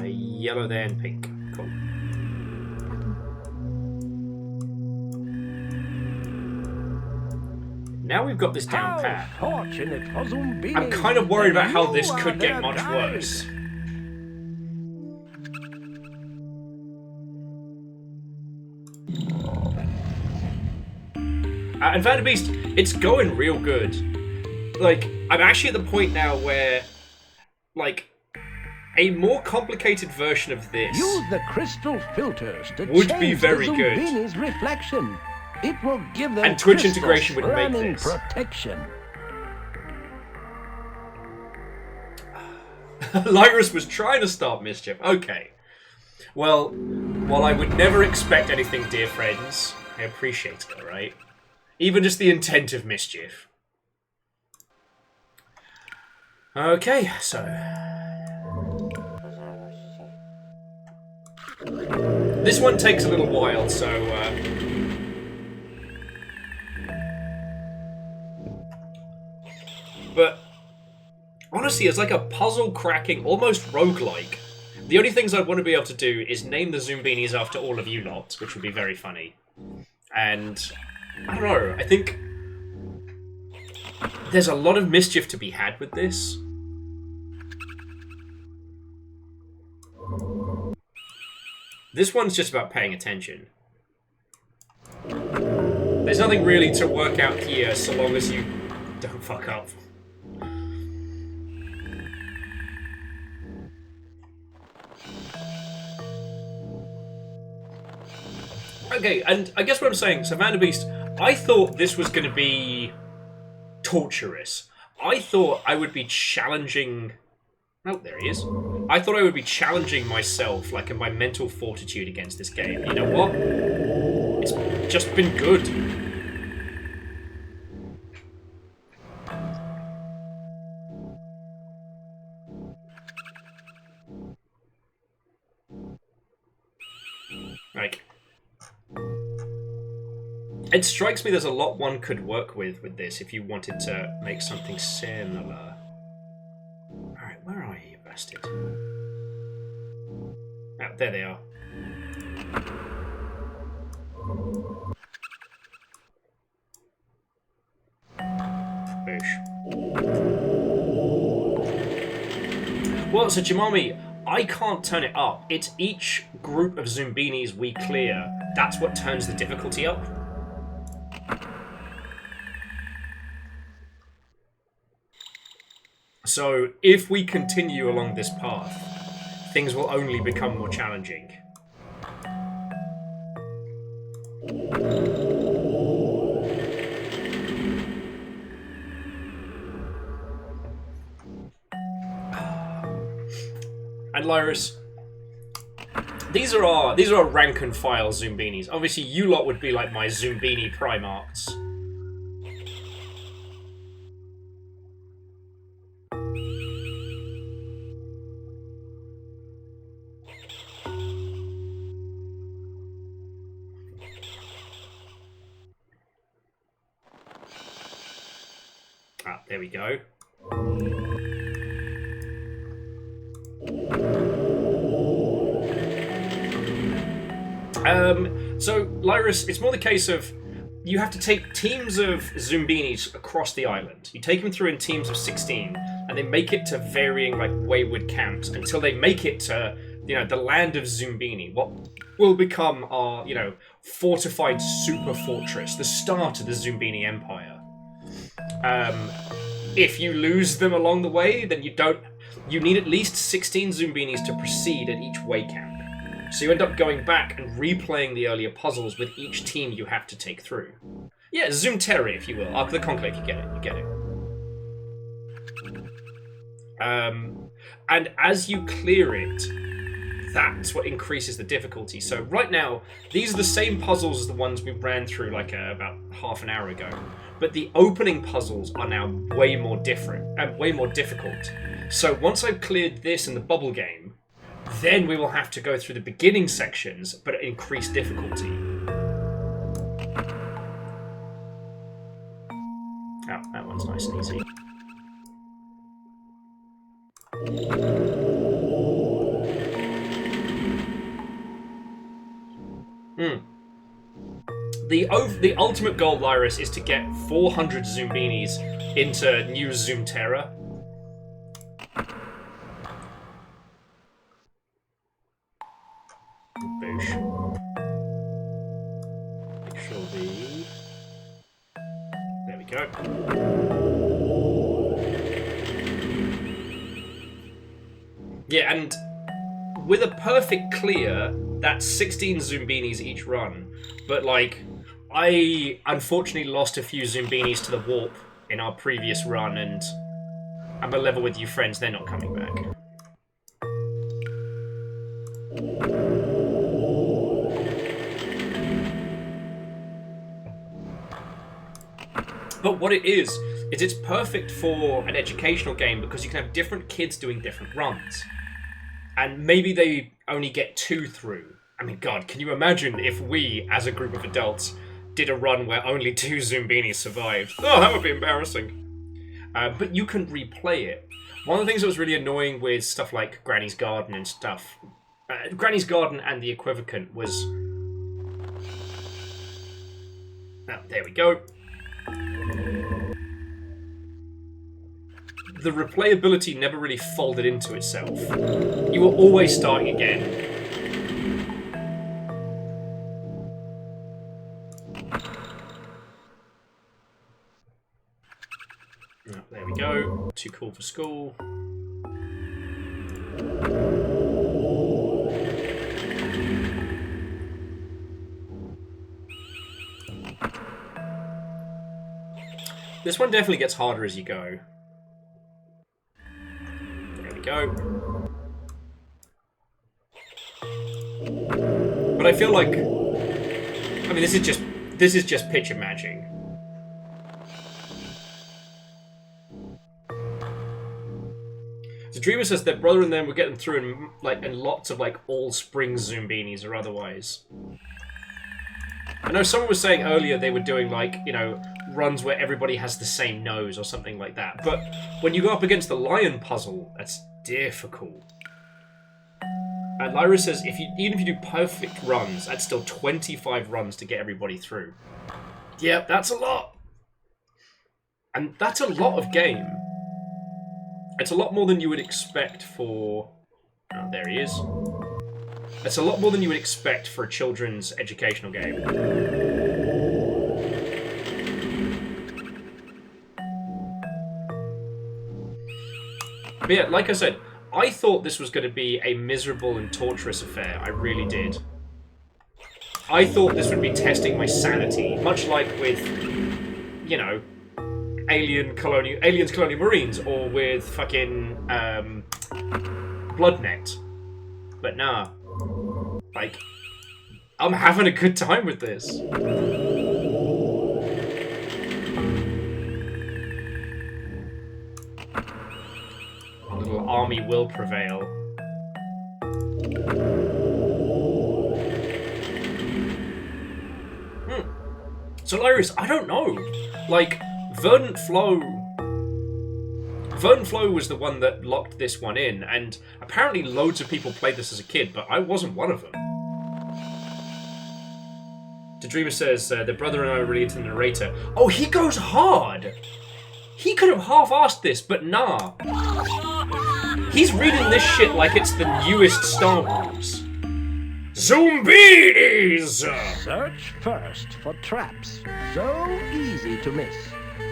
Yellow there and pink. Cool. Now we've got this down pat. I'm kind of worried about how this could get much worse. And Vanderbeest, it's going real good. Like, I'm actually at the point now where, like, a more complicated version of this Use the crystal filters to would change be very the good. Zombini's reflection. It will give them And Twitch crystal integration would make running this. protection. Lyris was trying to start mischief. Okay. Well, while I would never expect anything, dear friends, I appreciate it, alright? Even just the intent of mischief. Okay, so... This one takes a little while, so... But... Honestly, it's like a puzzle-cracking, almost roguelike. The only things I'd want to be able to do is name the Zoombinis after all of you lot, which would be very funny. And... I don't know, I think... There's a lot of mischief to be had with this. This one's just about paying attention. There's nothing really to work out here so long as you don't fuck up. Okay, and I guess what I'm saying, so Vanderbeest, I thought this was going to be torturous. I thought I would be challenging... Oh, there he is. I thought I would be challenging myself, like in my mental fortitude against this game. You know what? It's just been good. Like... It strikes me there's a lot one could work with this if you wanted to make something similar. Alright, where are you, bastard? Oh, there they are. Boosh. Well, so Jimami, I can't turn it up. It's each group of Zoombinis we clear. That's what turns the difficulty up. So, if we continue along this path, things will only become more challenging. And Lyris, these are our rank and file Zoombinis. Obviously, you lot would be like my Zoombini Primarchs. Ah, there we go. So, Lyris, it's more the case of you have to take teams of Zoombinis across the island. You take them through in teams of 16, and they make it to varying, like, wayward camps until they make it to, you know, the land of Zoombini, what will become our, you know, fortified super fortress, the start of the Zoombini Empire. If you lose them along the way, then you need at least 16 Zoombinis to proceed at each way camp. So you end up going back and replaying the earlier puzzles with each team you have to take through. Yeah, Zoomterra, if you will. Arc of the Conclave, you get it. And as you clear it, that's what increases the difficulty. So right now, these are the same puzzles as the ones we ran through like about half an hour ago. But the opening puzzles are now way more different and way more difficult. So once I've cleared this in the bubble game, then we will have to go through the beginning sections, but at increased difficulty. Oh, that one's nice and easy. The ultimate goal, Lyris, is to get 400 Zoombinis into New Zoomterra. Boosh. Make sure there we go. Yeah, and with a perfect clear, that's 16 Zoombinis each run. But, like, I unfortunately lost a few Zoombinis to the warp in our previous run, and I'm a level with you friends, they're not coming back. But what it is it's perfect for an educational game because you can have different kids doing different runs. And maybe they only get 2 through. I mean, God, can you imagine if we, as a group of adults, did a run where only 2 Zoombinis survived? Oh, that would be embarrassing. But you can replay it. One of the things that was really annoying with stuff like Granny's Garden and stuff, Granny's Garden and the Equivocant was... Oh, there we go. The replayability never really folded into itself. You were always starting again. Oh, there we go. Too cool for school. This one definitely gets harder as you go. There we go. But I feel like, I mean, this is just picture matching. So Dreamer says their brother and them were getting through in lots of all spring Zoombinis or otherwise. I know someone was saying earlier they were doing runs where everybody has the same nose or something like that. But when you go up against the lion puzzle, that's difficult. And Lyra says even if you do perfect runs, that's still 25 runs to get everybody through. Yep, that's a lot. And that's a lot of game. It's a lot more than you would expect for... Oh, there he is. It's a lot more than you would expect for a children's educational game. But yeah, like I said, I thought this was going to be a miserable and torturous affair. I really did. I thought this would be testing my sanity, much like with, you know, Aliens Colonial Marines, or with fucking Bloodnet. But nah. Like, I'm having a good time with this. A little army will prevail. Solaris, I don't know. Like, Verdant Flow was the one that locked this one in, and apparently loads of people played this as a kid, but I wasn't one of them. The Dreamer says, the brother and I were really into the narrator. Oh, he goes hard! He could have half-assed this, but nah. He's reading this shit like it's the newest Star Wars. Zoombinis! Search first for traps. So easy to miss.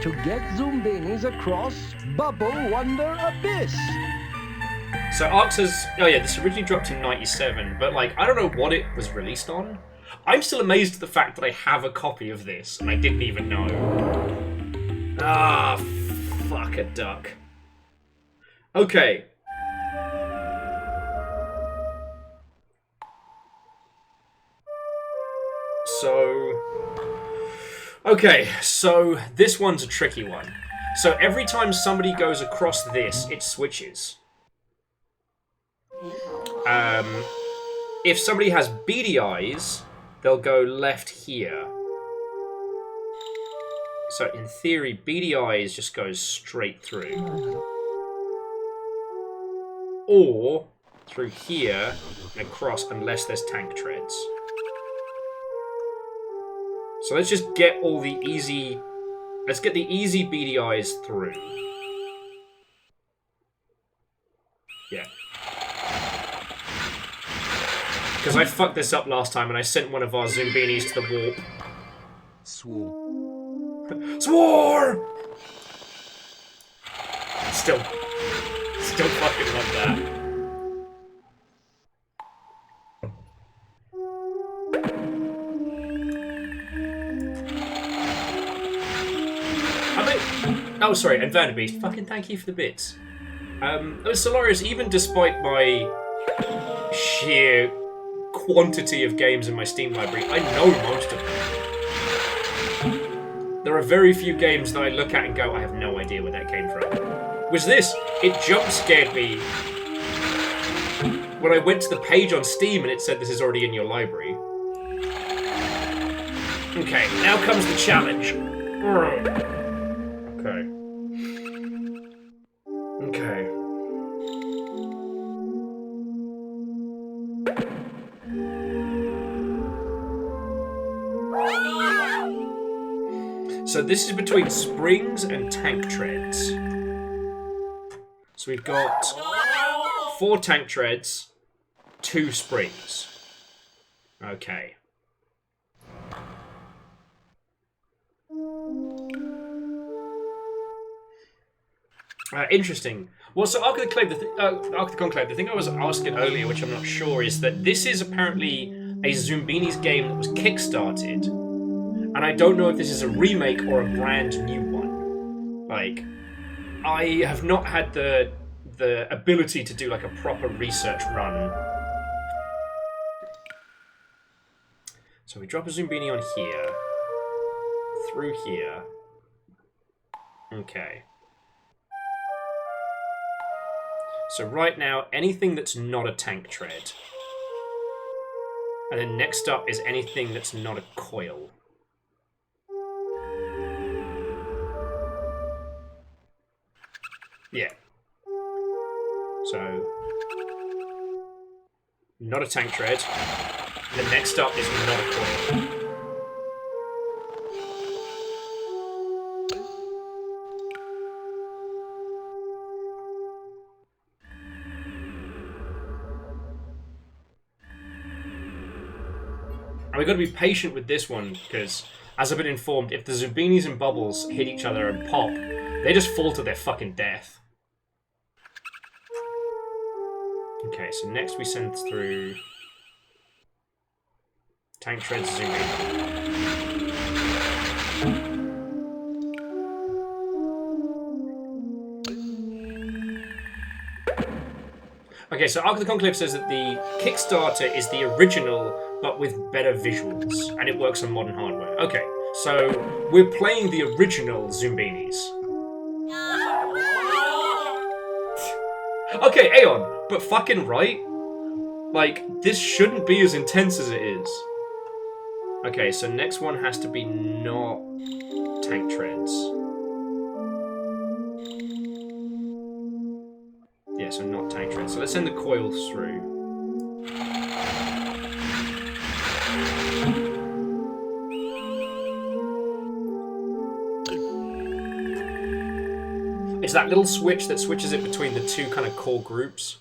To get Zoombinis across Bubble Wonder Abyss. So Ark says, oh yeah, this originally dropped in 97, but like, I don't know what it was released on. I'm still amazed at the fact that I have a copy of this, and I didn't even know. Ah, fuck a duck. Okay. So this one's a tricky one. So every time somebody goes across this, it switches. If somebody has beady eyes, they'll go left here. So in theory, beady eyes just goes straight through. Or through here and across, unless there's tank treads. So let's just get all the easy... Let's get the easy beady eyes through. Yeah. Because I fucked this up last time and I sent one of our Zoombinis to the warp. Swore. Swore! Still fucking love that. Oh, sorry, and Vanderbeast, fucking thank you for the bits. Solaris, even despite my sheer quantity of games in my Steam library, I know most of them. There are very few games that I look at and go, I have no idea where that came from. Was this? It jump-scared me when I went to the page on Steam and it said this is already in your library. Okay, now comes the challenge. Okay. Okay. So this is between springs and tank treads. So we've got 4 tank treads, 2 springs. Okay. Interesting. Well, so Ark of the Conclave, the thing I was asking earlier, which I'm not sure, is that this is apparently a Zoombinis game that was kickstarted, and I don't know if this is a remake or a brand new one. Like, I have not had the ability to do like a proper research run. So we drop a Zoombini on here, through here. Okay. So right now, anything that's not a tank tread. And then next up is anything that's not a coil. Yeah. So, not a tank tread. The next up is not a coil. And we've got to be patient with this one, because, as I've been informed, if the Zoombinis and Bubbles hit each other and pop, they just fall to their fucking death. Okay, so next we send through Tank Treads Zombini. Okay, so Ark of the Conclave says that the Kickstarter is the original, but with better visuals, and it works on modern hardware. Okay, so we're playing the original Zoombinis. Okay, Aeon, but fucking right? Like, this shouldn't be as intense as it is. Okay, so next one has to be not Tank Treads. Yeah, so not Tank Treads. So let's send the coils through. It's that little switch that switches it between the two kind of core groups.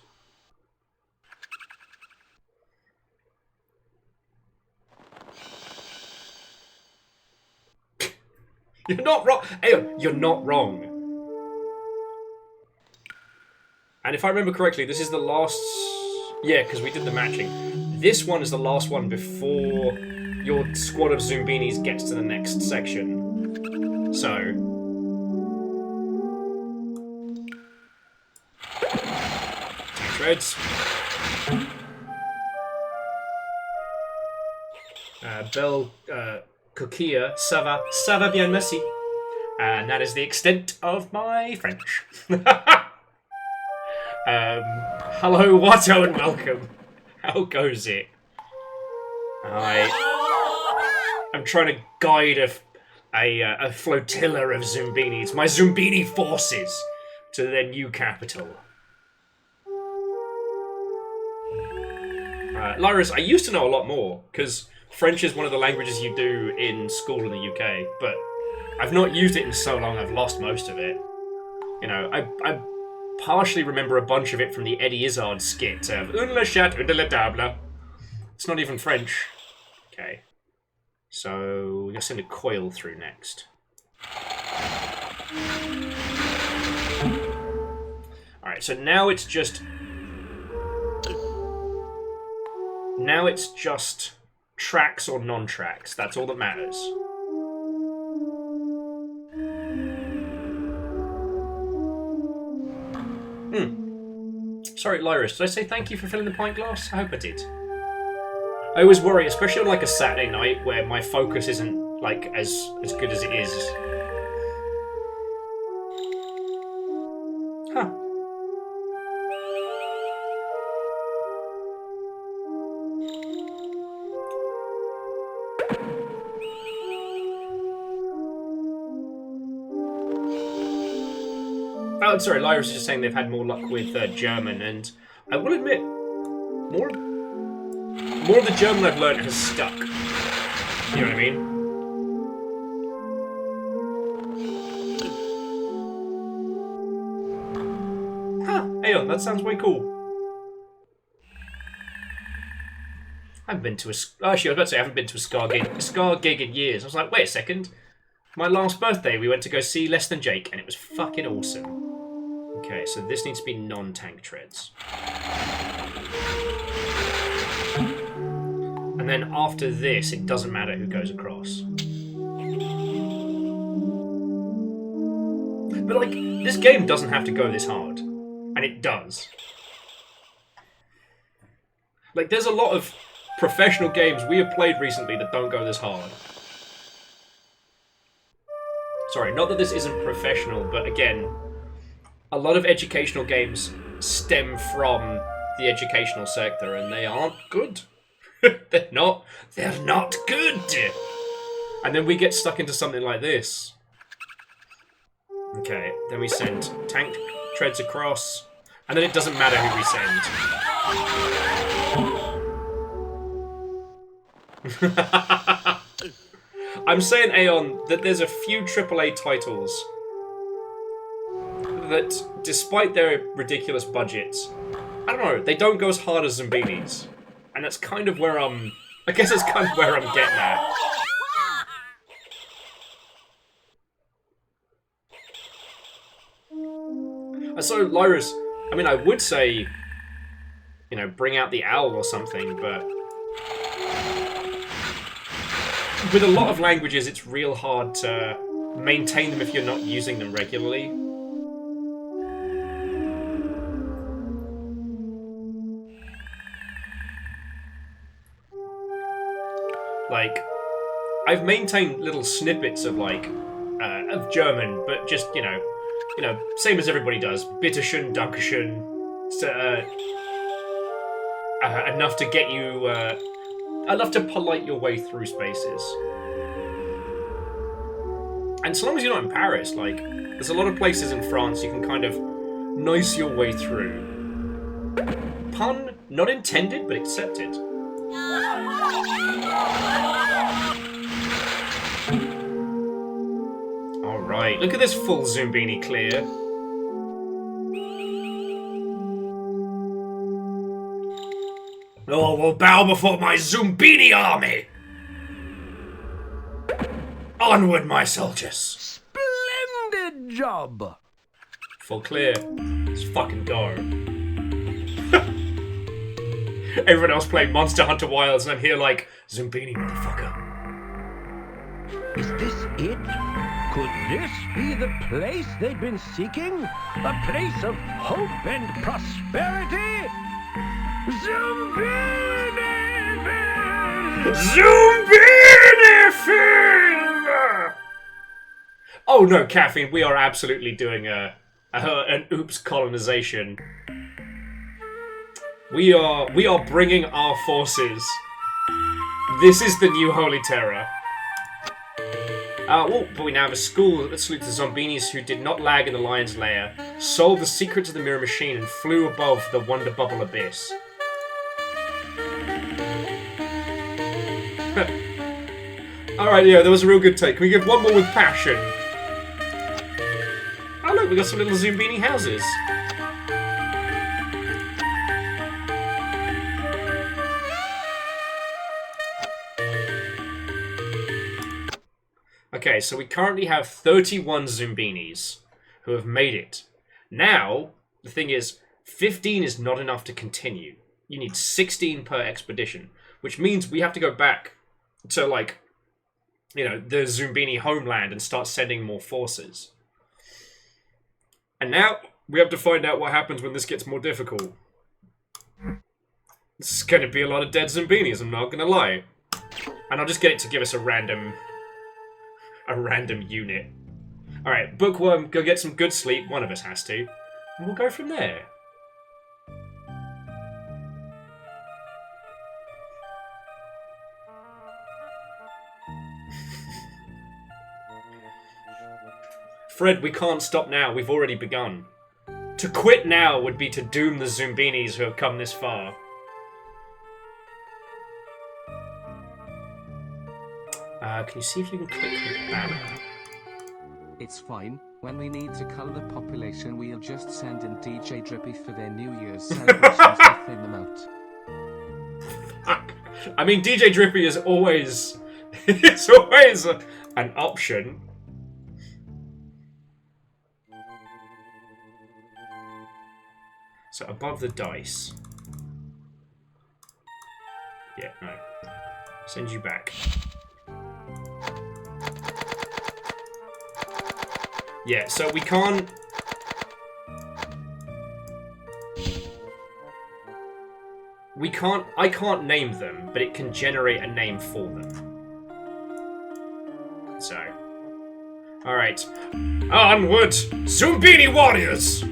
You're not wrong. Aeon, you're not wrong. And if I remember correctly, this is the last... Yeah, because we did the matching. This one is the last one before your squad of Zoombinis gets to the next section. So... Tank Treads. Belle... Coquille, ça va bien, merci. And that is the extent of my French. Hello, Watto, and welcome. How goes it? I'm trying to guide a flotilla of Zoombinis, my Zoombini forces, to their new capital. Lyris, I used to know a lot more, because French is one of the languages you do in school in the UK, but I've not used it in so long I've lost most of it. You know, I partially remember a bunch of it from the Eddie Izzard skit of "Un le chat, un de la table." It's not even French. Okay. So, we're going to send a coil through next. Alright, so now it's just... Now it's just tracks or non-tracks. That's all that matters. Sorry, Lyris, did I say thank you for filling the pint glass? I hope I did. I always worry, especially on like a Saturday night where my focus isn't like as good as it is. Huh. Oh, sorry, Lyra's just saying they've had more luck with German, and I will admit, more of the German I've learned has stuck. You know what I mean? Huh, Aeon, that sounds way cool. I haven't been to a... Actually, I was about to say I haven't been to a ska gig in years. I was like, wait a second. My last birthday, we went to go see Less Than Jake, and it was fucking awesome. Okay, so this needs to be non-Tank Treads. And then after this, it doesn't matter who goes across. But, like, this game doesn't have to go this hard. And it does. Like, there's a lot of professional games we have played recently that don't go this hard. Sorry, not that this isn't professional, but again, a lot of educational games stem from the educational sector, and they aren't good. They're not good. And then we get stuck into something like this. Okay, then we send Tank Treads across, and then it doesn't matter who we send. I'm saying, Aeon, that there's a few AAA titles that, despite their ridiculous budgets, I don't know, they don't go as hard as Zoombinis. And that's kind of where I guess that's kind of where I'm getting at. So, Lyris, I mean, I would say, you know, bring out the owl or something, but... with a lot of languages, it's real hard to maintain them if you're not using them regularly. Like, I've maintained little snippets of like of German, but just you know, same as everybody does. Bitteschön, Dankeschön, enough to get you, enough to polite your way through spaces. And so long as you're not in Paris, like, there's a lot of places in France you can kind of nice your way through. Pun not intended, but accepted. Alright, look at this full Zoombini clear. All will bow before my Zoombini army! Onward, my soldiers! Splendid job! Full clear. Let's fucking go. Everyone else playing Monster Hunter Wilds, and I'm here like, Zoombini, motherfucker. Is this it? Could this be the place they've been seeking? A place of hope and prosperity? Zoombinis! Zoombinis! Oh no, Caffeine, we are absolutely doing an oops colonization. We are bringing our forces. This is the new Holy Terror. But we now have a school that salutes the Zombinis who did not lag in the Lion's Lair, solved the secrets of the Mirror Machine, and flew above the Wonder Bubble Abyss. Alright, yeah, that was a real good take. Can we give one more with passion? Oh look, we got some little Zoombini houses. Okay, so we currently have 31 Zoombinis who have made it. Now, the thing is, 15 is not enough to continue. You need 16 per expedition, which means we have to go back to, like, you know, the Zoombini homeland and start sending more forces. And now, we have to find out what happens when this gets more difficult. This is going to be a lot of dead Zoombinis, I'm not going to lie. And I'll just get it to give us a random unit. Alright, Bookworm, go get some good sleep. One of us has to. And we'll go from there. Fred, we can't stop now. We've already begun. To quit now would be to doom the Zoombinis who have come this far. Can you see if you can click the banner? It's fine. When we need to colour the population, we'll just send in DJ Drippy for their New Year's celebrations to thin them out. Fuck. I mean, DJ Drippy is always... it's always an option. So, above the dice. Yeah, no. Send you back. Yeah, so we can't... I can't name them, but it can generate a name for them. So... Alright. Onward! Zoombini warriors!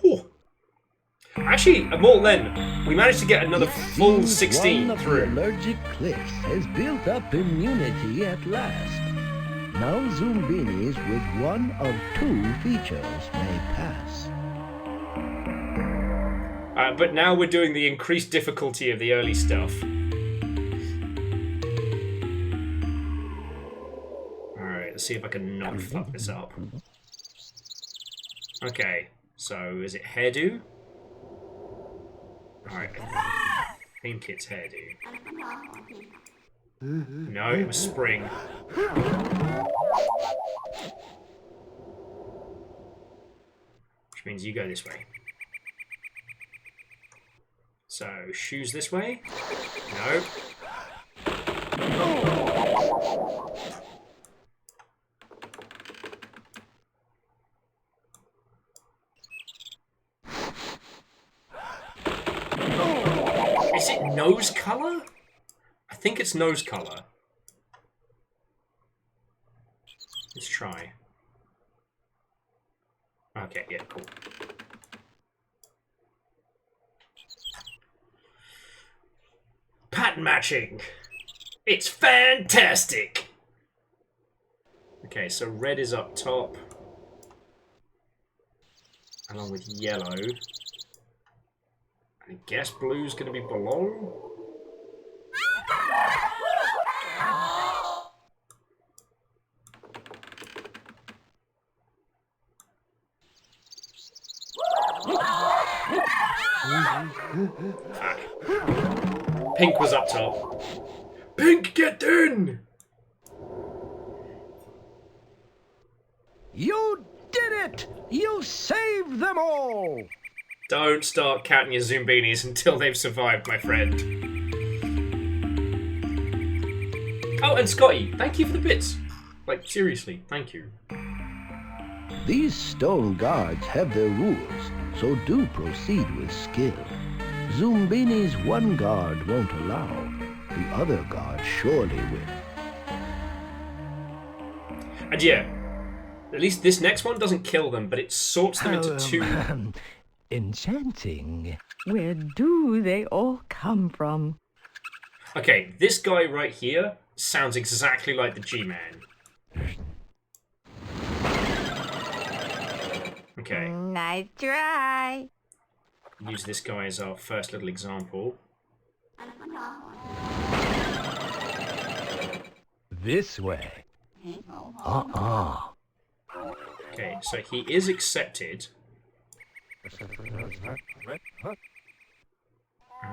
Whew. Actually, more then, we managed to get another full 16 one through. Of the allergic cliffs has built up immunity at last. Now Zoombinis with one of two features may pass. But now we're doing the increased difficulty of the early stuff. Alright, let's see if I can not fuck this up. Okay, so is it hairdo? Alright, I think it's hairdo. No, it was spring. Which means you go this way. So, shoes this way? No. Is it nose colour? I think it's nose colour. Let's try. Okay, yeah, cool. Pattern matching! It's fantastic! Okay, so red is up top. Along with yellow. I guess blue's gonna be below? Fuck. Pink was up top. Pink, get in! You did it! You saved them all! Don't start counting your Zoombinis until they've survived, my friend. Oh, and Scotty, thank you for the bits. Like, seriously, thank you. These stone guards have their rules, so do proceed with skill. Zoombinis one guard won't allow, the other guard surely will. And yeah, at least this next one doesn't kill them, but it sorts them into two... Enchanting. Where do they all come from? Okay, this guy right here sounds exactly like the G-Man. Okay. Nice try. Use this guy as our first little example. This way. Okay, so he is accepted.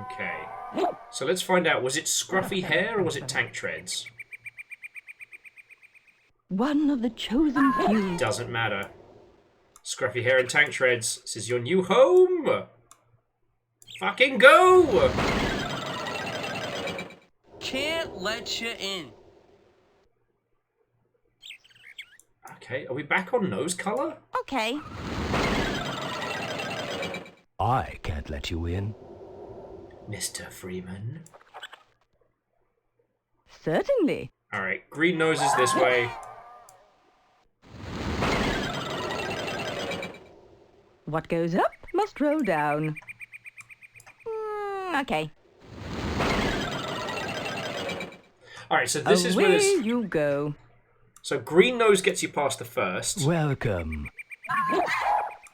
Okay. So let's find out, was it scruffy hair or was it tank treads? One of the chosen few. Doesn't matter. Scruffy hair and tank treads. This is your new home! Fucking go! Can't let you in. Okay, are we back on nose colour? Okay. I can't let you in. Mr. Freeman. Certainly. Alright, green nose is this way. What goes up must roll down. Okay. Alright, so this is where Away this... you go. So green nose gets you past the first. Welcome.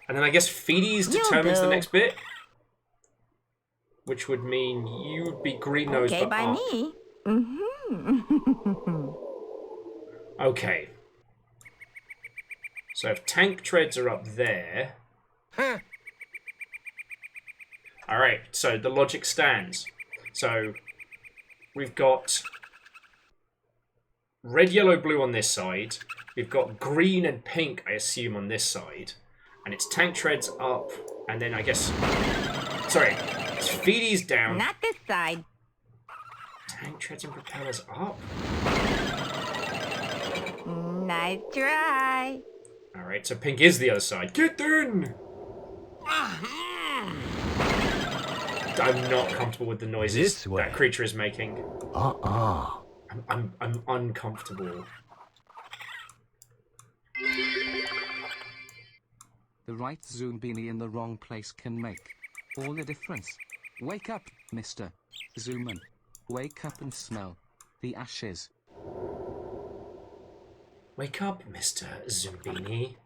And then I guess Feedy's determines the go. next bit. Which would mean you'd be green nose Okay, but by up. me. Mm-hmm. Okay. So if tank treads are up there... Alright, so the logic stands. So we've got red, yellow, blue on this side. We've got green and pink, I assume, on this side. And it's tank treads up, and then I guess... Sorry, it's Feedy's down. Not this side. Tank treads and propellers up. Nice try. Alright, so pink is the other side. Get in! I'm not comfortable with the noises that creature is making. I'm uncomfortable. The right Zoombini in the wrong place can make all the difference. Wake up, Mr. Zooman. Wake up and smell the ashes. Wake up, Mr. Zombini.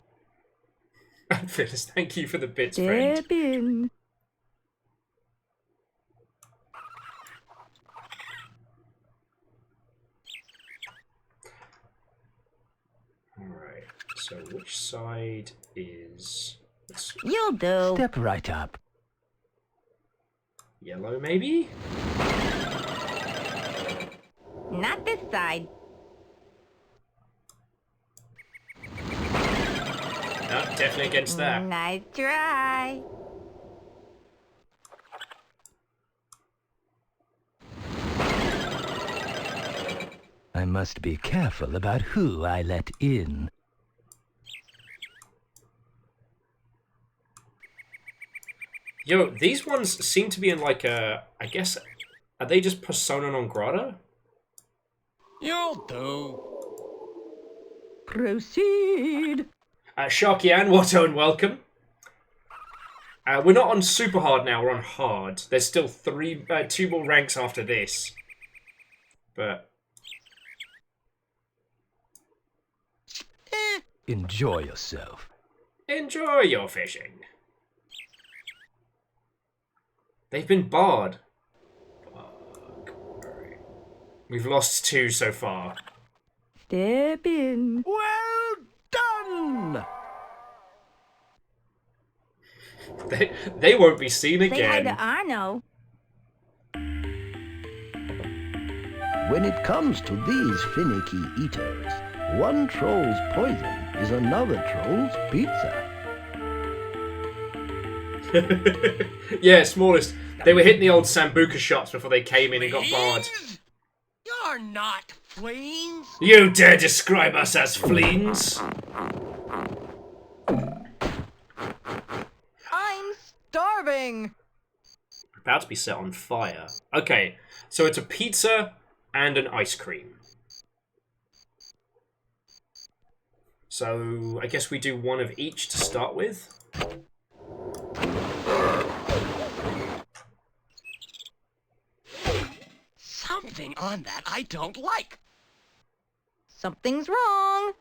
Phyllis, thank you for the bits, friend. Step in. Alright, so which side is... You'll do. Step right up. Yellow, maybe? Not this side. No, definitely against that. Nice try. I must be careful about who I let in. Yo, these ones seem to be in like a... I guess... Are they just persona non grata? You'll do. Proceed. Sharkian, Watto, and welcome. We're not on super hard now, we're on hard. There's still 2 more ranks after this. But... Enjoy yourself. Enjoy your fishing. They've been barred. Fuck. Alright. We've lost 2 so far. Step in. Well done! They won't be seen Say hi again. to Arno. When it comes to these finicky eaters, one troll's poison is another troll's pizza. Yeah, smallest. They were hitting the old Sambuca shops before they came in and got barred. You're not fleens. You dare describe us as fleens? I'm starving. About to be set on fire. Okay, so it's a pizza and an ice cream. So I guess we do one of each to start with. Something on that I don't like. Something's wrong.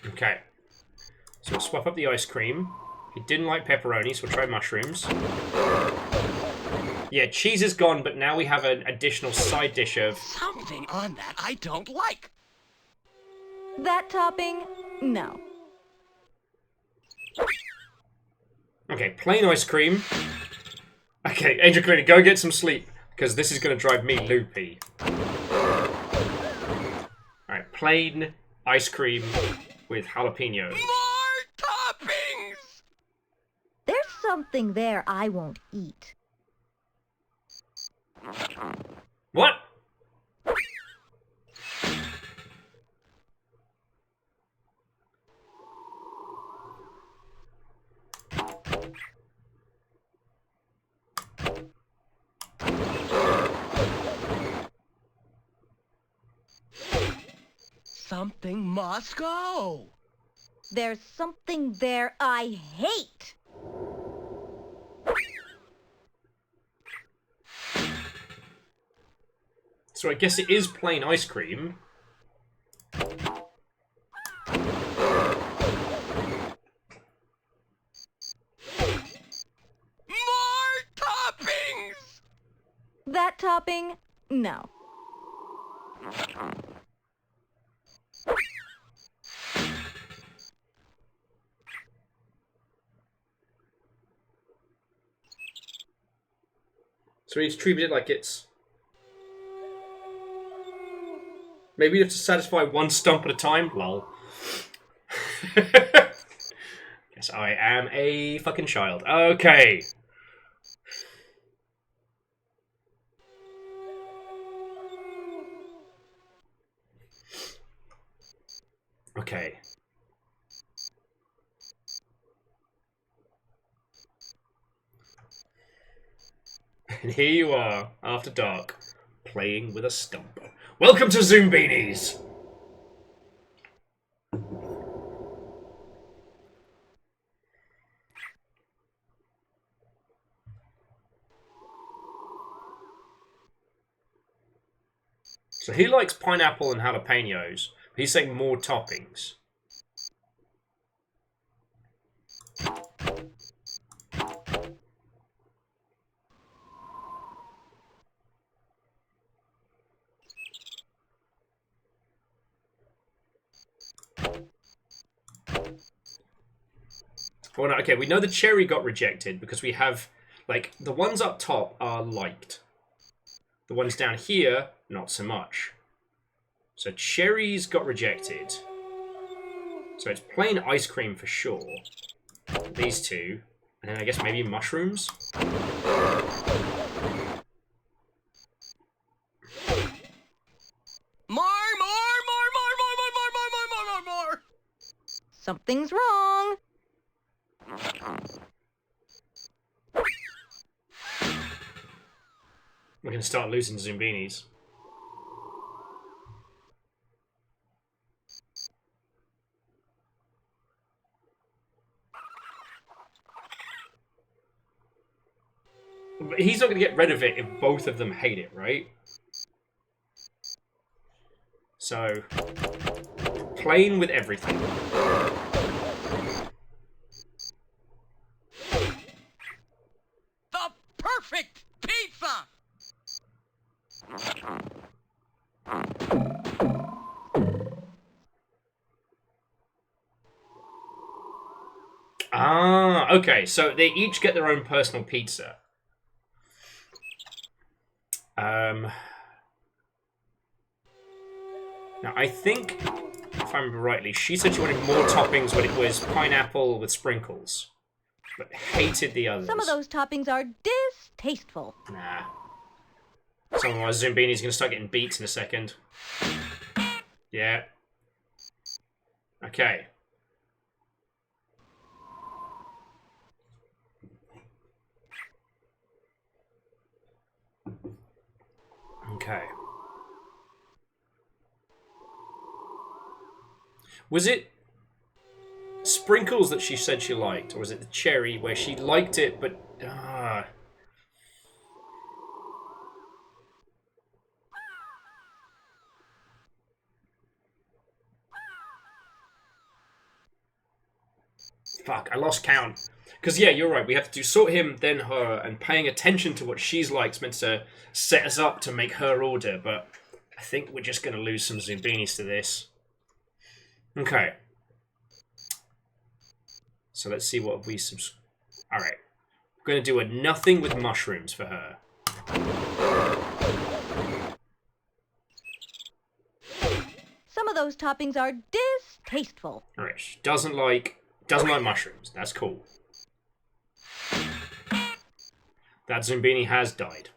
Okay. So we'll swap up the ice cream. He didn't like pepperoni, so we'll try mushrooms. Yeah, cheese is gone, but now we have an additional side dish of... Something on that I don't like. That topping? No. Okay, plain ice cream. Okay, Angel Queen, go get some sleep, because this is going to drive me loopy. Alright, plain ice cream with jalapenos. More toppings! There's something there I won't eat. What? Something must go. There's something there I hate. So I guess it is plain ice cream. More toppings! That topping? No. So he's treated it like it's... Maybe you have to satisfy one stump at a time? Lol. Yes, I am a fucking child. Okay. Okay. And here you are, after dark, playing with a stump. Welcome to Zoombinis! So he likes pineapple and jalapenos. He's saying more toppings. Well, no, okay, we know the cherry got rejected because we have, like, the ones up top are liked. The ones down here, not so much. So cherries got rejected. So it's plain ice cream for sure. These two. And then I guess maybe mushrooms? Something's wrong. We're gonna start losing Zoombinis. But he's not gonna get rid of it if both of them hate it, right? So, plain with everything. The perfect pizza! Ah, okay, so they each get their own personal pizza. Now, I think, if I remember rightly, she said she wanted more toppings when it was pineapple with sprinkles, but hated the others. Some of those toppings are distasteful. Nah. Some of my Zoombinis are going to start getting beats in a second. Yeah. Okay. Okay. Was it sprinkles that she said she liked, or was it the cherry where she liked it, but... Fuck, I lost count. Because, yeah, you're right, we have to sort him, then her, and paying attention to what she's like is meant to set us up to make her order, but I think we're just going to lose some Zoombinis to this. Okay. So let's see what we Alright. We're going to do a nothing with mushrooms for her. Some of those toppings are distasteful. Alright, she doesn't like mushrooms. That's cool. That Zoombini has died.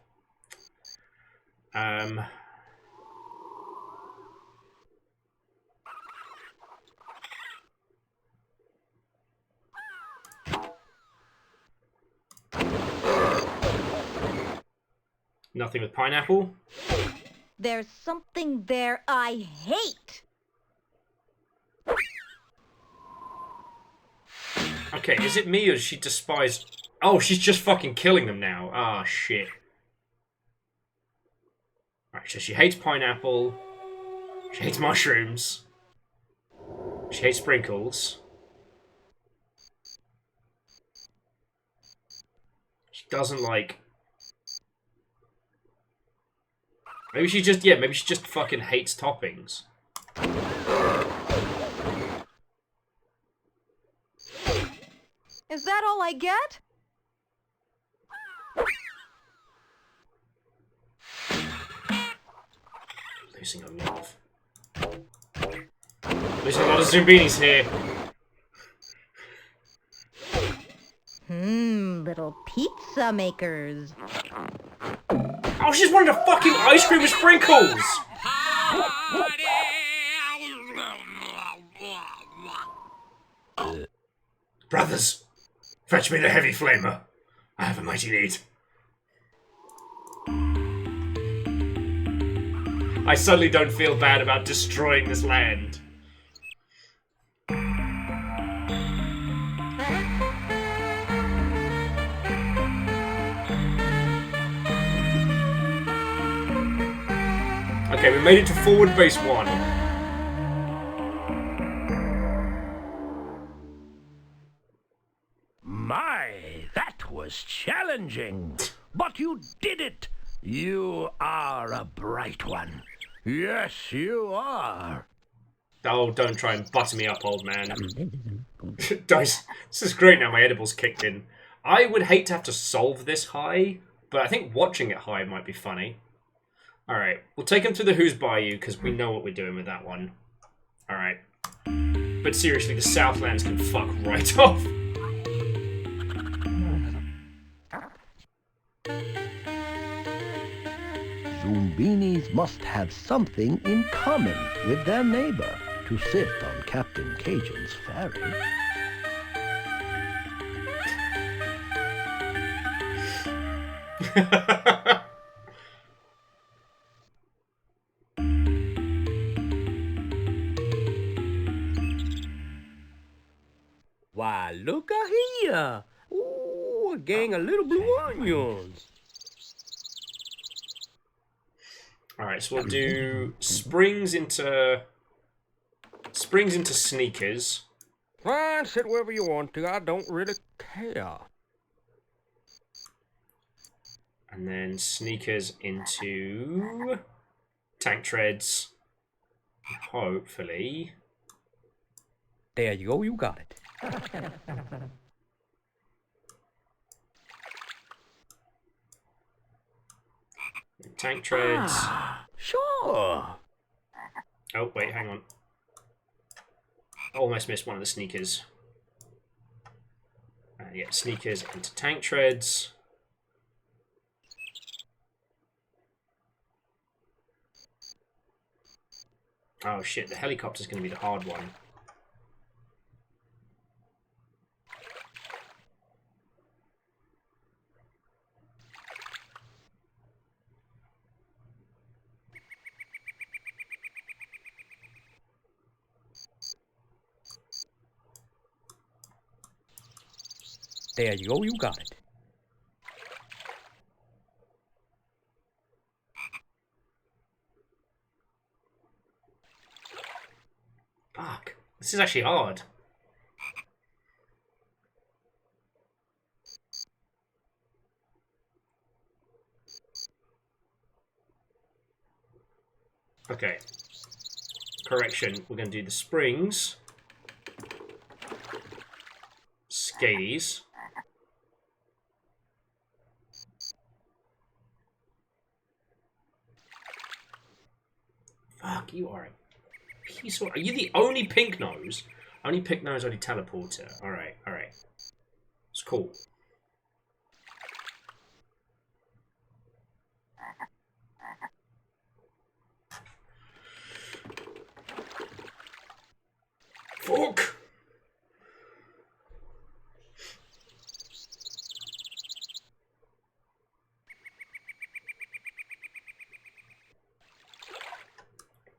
Nothing with pineapple. There's something there I hate. Okay, is it me or does she despise... Oh, she's just fucking killing them now. Ah, shit. Alright, so she hates pineapple. She hates mushrooms. She hates sprinkles. She doesn't like... Maybe she just... Yeah, maybe she just fucking hates toppings. Is that all I get? Losing a lot of Zoombinis here. Little pizza makers. Oh, she's wanting a fucking ice cream with sprinkles! Brothers, fetch me the heavy flamer. I have a mighty need. I suddenly don't feel bad about destroying this land. Okay, we made it to forward base 1. My, that was challenging. But you did it. You are a bright one. Yes, you are. Oh, don't try and butter me up, old man. Dice. This is great now my edible's kicked in. I would hate to have to solve this high, but I think watching it high might be funny. Alright, we'll take him to the Who's Bayou, because we know what we're doing with that one. Alright. But seriously, the Southlands can fuck right off. Zoombinis must have something in common with their neighbor. to sit on Captain Cajun's ferry. Why, look here. Ooh, a gang of little blue onions. Alright, so we'll do springs into sneakers. Fine, sit wherever you want to. I don't really care. And then sneakers into tank treads. Hopefully. There you go, you got it. Tank treads. Sure. Oh, wait, hang on. Almost missed one of the sneakers. Yeah, sneakers into tank treads. Oh shit, the helicopter's going to be the hard one. There you go, you got it. Fuck. This is actually hard. Okay. Correction, we're going to do the springs. Skaties. Fuck, you are a piece of... Are you the only pink nose? Only pink nose, only teleporter. Alright, alright. It's cool. Fuck!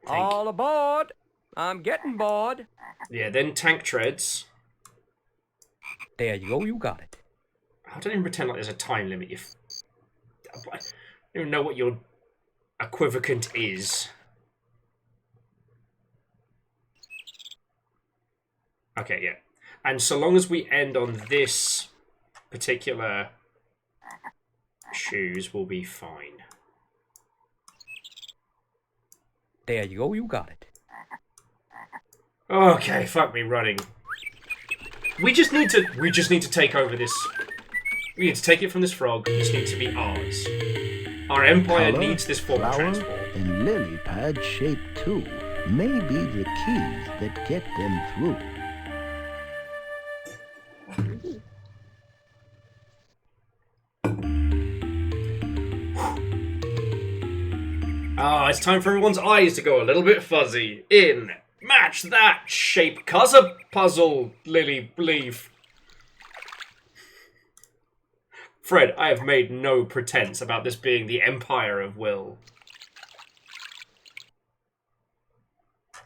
All aboard! I'm getting bored. Yeah, then tank treads. There you go, you got it. I don't even pretend like there's a time limit. I don't even know what your equivocant is. Okay, yeah. And so long as we end on this particular shoes, we'll be fine. There you go, you got it. Okay, fuck me running. We just need to take over this. We need to take it from this frog. This needs to be ours. Our empire Color, needs this form of flower, transport. and lily pad shape too may be the keys that get them through. Ah, it's time for everyone's eyes to go a little bit fuzzy. In Match That Shape Cuzzer Puzzle Lily Leaf. Fred, I have made no pretense about this being the Empire of Will.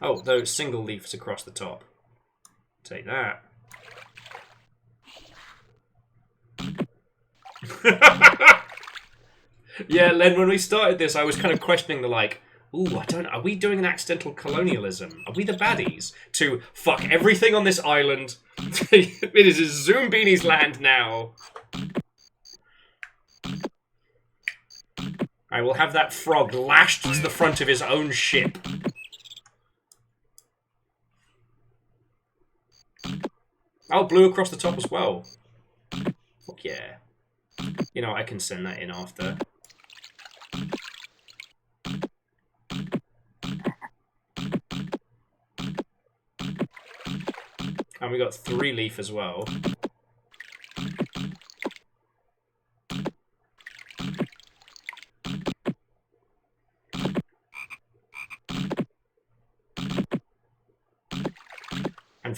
Oh, those single leaves across the top. Take that. Yeah, Len, when we started this, I was kind of questioning the like, ooh, I don't know, are we doing an accidental colonialism? Are we the baddies? To fuck everything on this island. It is a Zoombinis land now. I will have that frog lashed to the front of his own ship. Oh, blue across the top as well. Fuck yeah. You know, I can send that in after. And we got 3 leaf as well.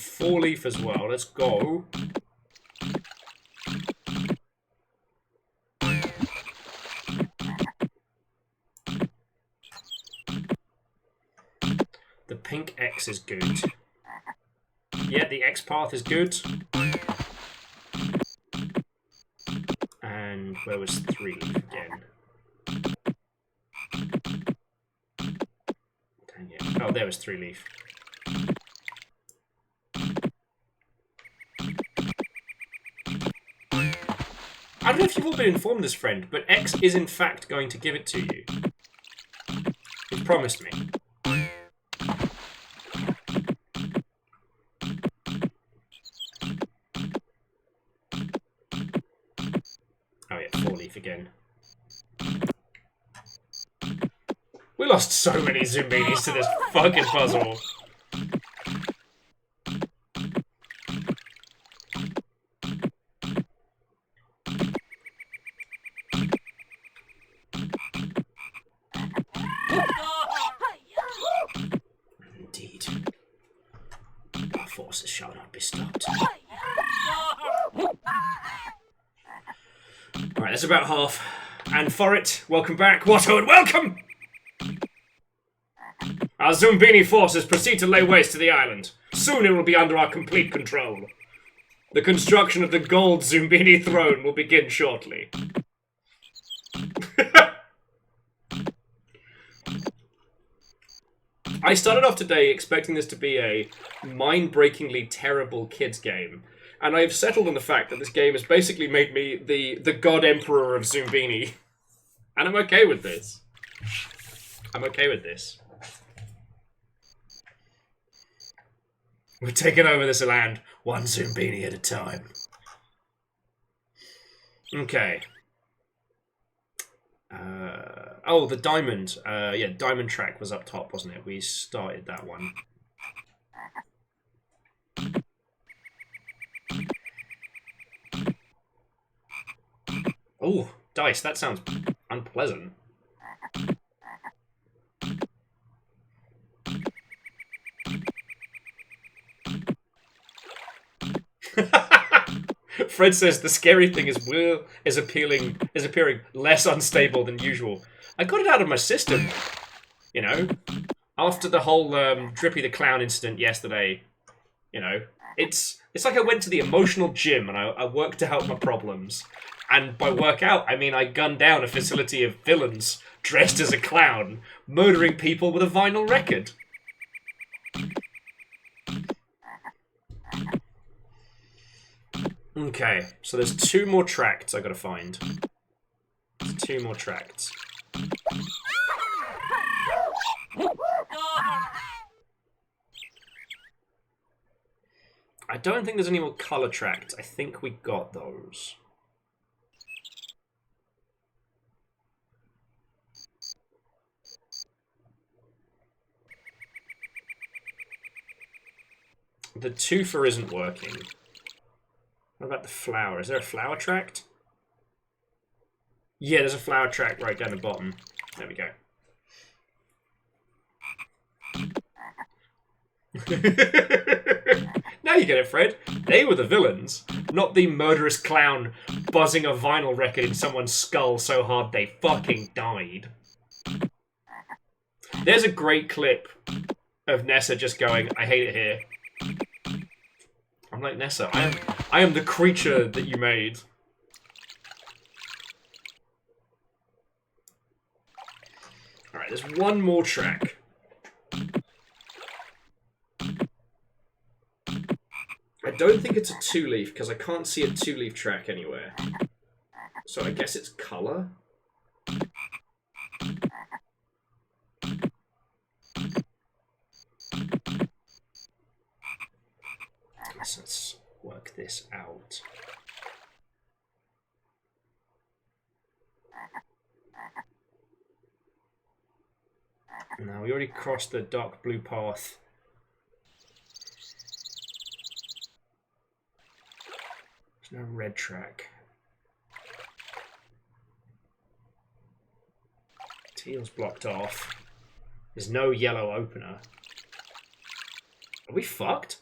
4-leaf as well. Let's go. The pink X is good. Yeah, the X path is good. And where was 3-leaf again? Dang it. Oh, there was 3-leaf. I don't know if you've all been informed of this, friend, but X is in fact going to give it to you. He promised me. Oh yeah, 4-leaf again. We lost so many Zoombinis to this fucking puzzle. Indeed. Our forces shall not be stopped. Alright, that's about half. And for it, welcome back, Watto, and welcome! Our Zoombini forces proceed to lay waste to the island. Soon it will be under our complete control. The construction of the gold Zoombini throne will begin shortly. I started off today expecting this to be a mind-breakingly terrible kids game, and I've settled on the fact that this game has basically made me the God Emperor of Zoombini. And I'm okay with this. I'm okay with this. We're taking over this land, one Zoombini at a time. Okay. Oh, the diamond. Yeah, diamond track was up top, wasn't it? We started that one. Oh, dice. That sounds unpleasant. Fred says the scary thing is Will is appearing less unstable than usual. I got it out of my system, you know. After the whole Drippy the Clown incident yesterday, you know, it's like I went to the emotional gym and I worked out my problems. And by work out, I mean I gunned down a facility of villains dressed as a clown, murdering people with a vinyl record. Okay, so there's 2 more tracts I gotta find. There's 2 more tracts. I don't think there's any more colour tracts. I think we got those. The twofer isn't working. What about the flower? Is there a flower tract? Yeah, there's a flower tract right down the bottom. There we go. Now you get it, Fred. They were the villains, not the murderous clown buzzing a vinyl record in someone's skull so hard they fucking died. There's a great clip of Nessa just going, I hate it here. I'm like, Nessa, I am the creature that you made. Alright, there's 1 more track. I don't think it's a 2-leaf, because I can't see a 2-leaf track anywhere. So I guess it's colour? Let's work this out. Now, we already crossed the dark blue path. There's no red track. Teal's blocked off. There's no yellow opener. Are we fucked?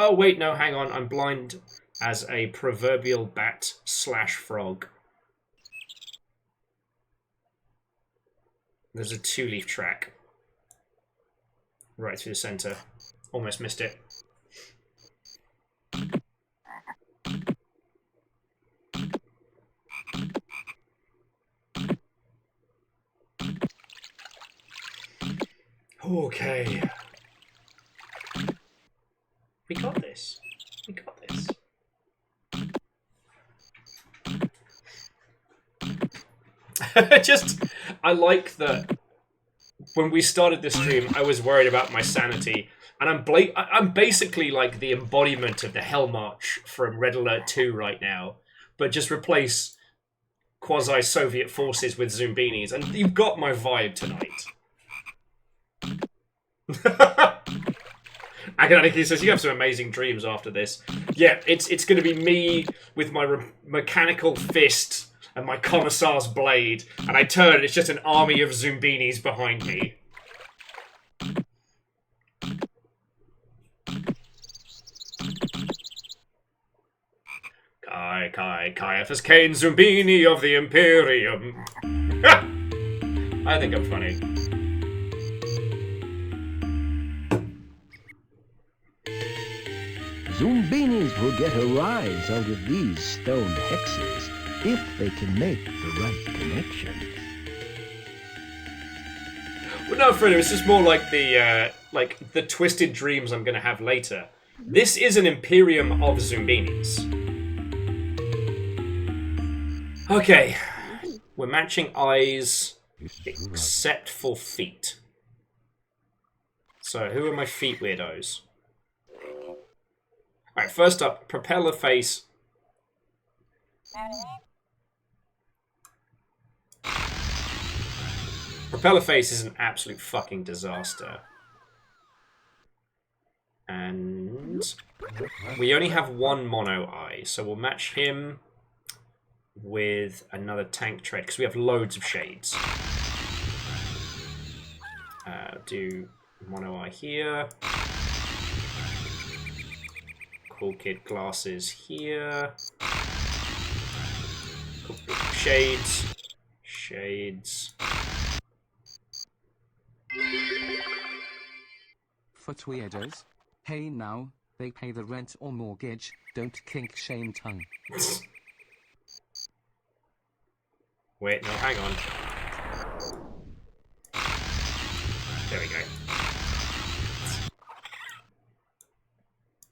Oh, wait, no, hang on. I'm blind as a proverbial bat/frog. There's a 2-leaf track. Right through the center. Almost missed it. Okay. We got this. We got this. I like that when we started this stream, I was worried about my sanity, and I'm basically like the embodiment of the Hell March from Red Alert 2 right now, but just replace quasi-Soviet forces with Zoombinis, and you've got my vibe tonight. Agoniki says, you have some amazing dreams after this. Yeah, it's going to be me with my mechanical fist and my Commissar's blade, and I turn and it's just an army of Zoombinis behind me. Caiaphas Cain, Zoombini of the Imperium. I think I'm funny. Zoombinis will get a rise out of these stone hexes if they can make the right connections. Well, no, Fredo, it's just more like the twisted dreams I'm going to have later. This is an Imperium of Zoombinis. Okay, we're matching eyes except for feet. So, who are my feet weirdos? Alright, first up, propeller face. Propeller face is an absolute fucking disaster. And we only have one mono eye, so we'll match him with another tank trait, because we have loads of shades. Do mono eye here. Cool kid glasses here. Cool shades. Shades. Foot weirdos. Hey now, they pay the rent or mortgage, don't kink shame tongue. Wait, no, hang on. There we go.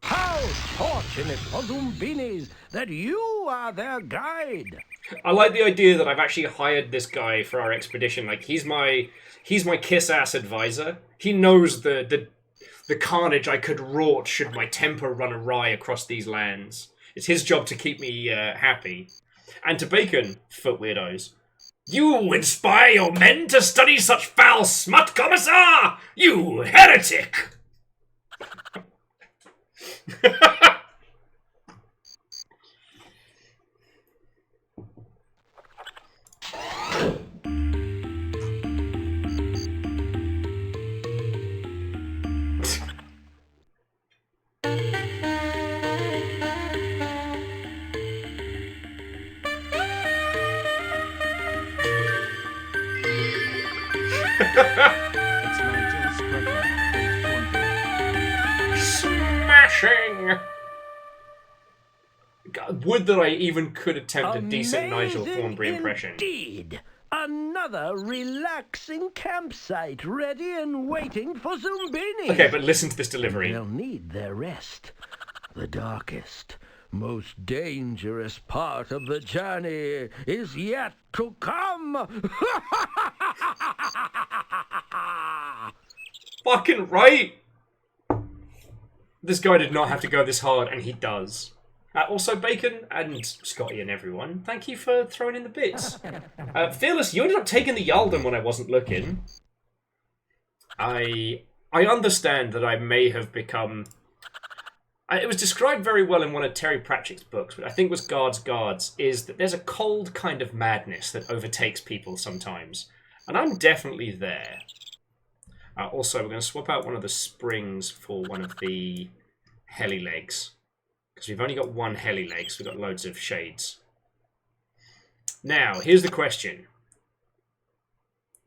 How fortunate for Zoombinis that you are their guide! I like the idea that I've actually hired this guy for our expedition. Like, he's my kiss-ass advisor. He knows the carnage I could wrought should my temper run awry across these lands. It's his job to keep me happy. And to Bacon, foot weirdos. You inspire your men to study such foul smut, Commissar! You heretic! It's Nigel's brother, Smashing! God, would that I even could attempt a decent Nigel Thornberry impression. Indeed. Another relaxing campsite ready and waiting for Zoombinis. Okay, but listen to this delivery. They'll need their rest. The darkest, most dangerous part of the journey is yet to come. Fucking right! This guy did not have to go this hard, and he does. Also, Bacon and Scotty and everyone, thank you for throwing in the bits. Fearless, you ended up taking the Yalden when I wasn't looking. I understand that I may have become... It was described very well in one of Terry Pratchett's books, which I think was Guards, is that there's a cold kind of madness that overtakes people sometimes. And I'm definitely there. Also, we're going to swap out one of the springs for one of the heli legs. Because we've only got one heli leg, so we've got loads of shades. Now, here's the question.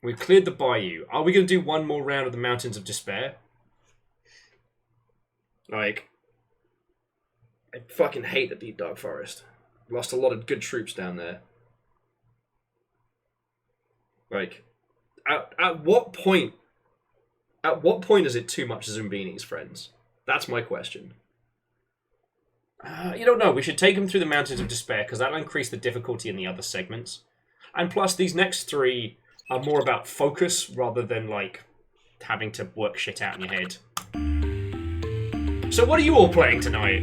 We've cleared the bayou. Are we going to do one more round of the Mountains of Despair? Like, I fucking hate the Deep Dark Forest. Lost a lot of good troops down there. Like, at what point is it too much Zoombinis, friends? That's my question. You don't know. We should take them through the Mountains of Despair, because that'll increase the difficulty in the other segments. And plus, these next three are more about focus, rather than, like, having to work shit out in your head. So what are you all playing tonight?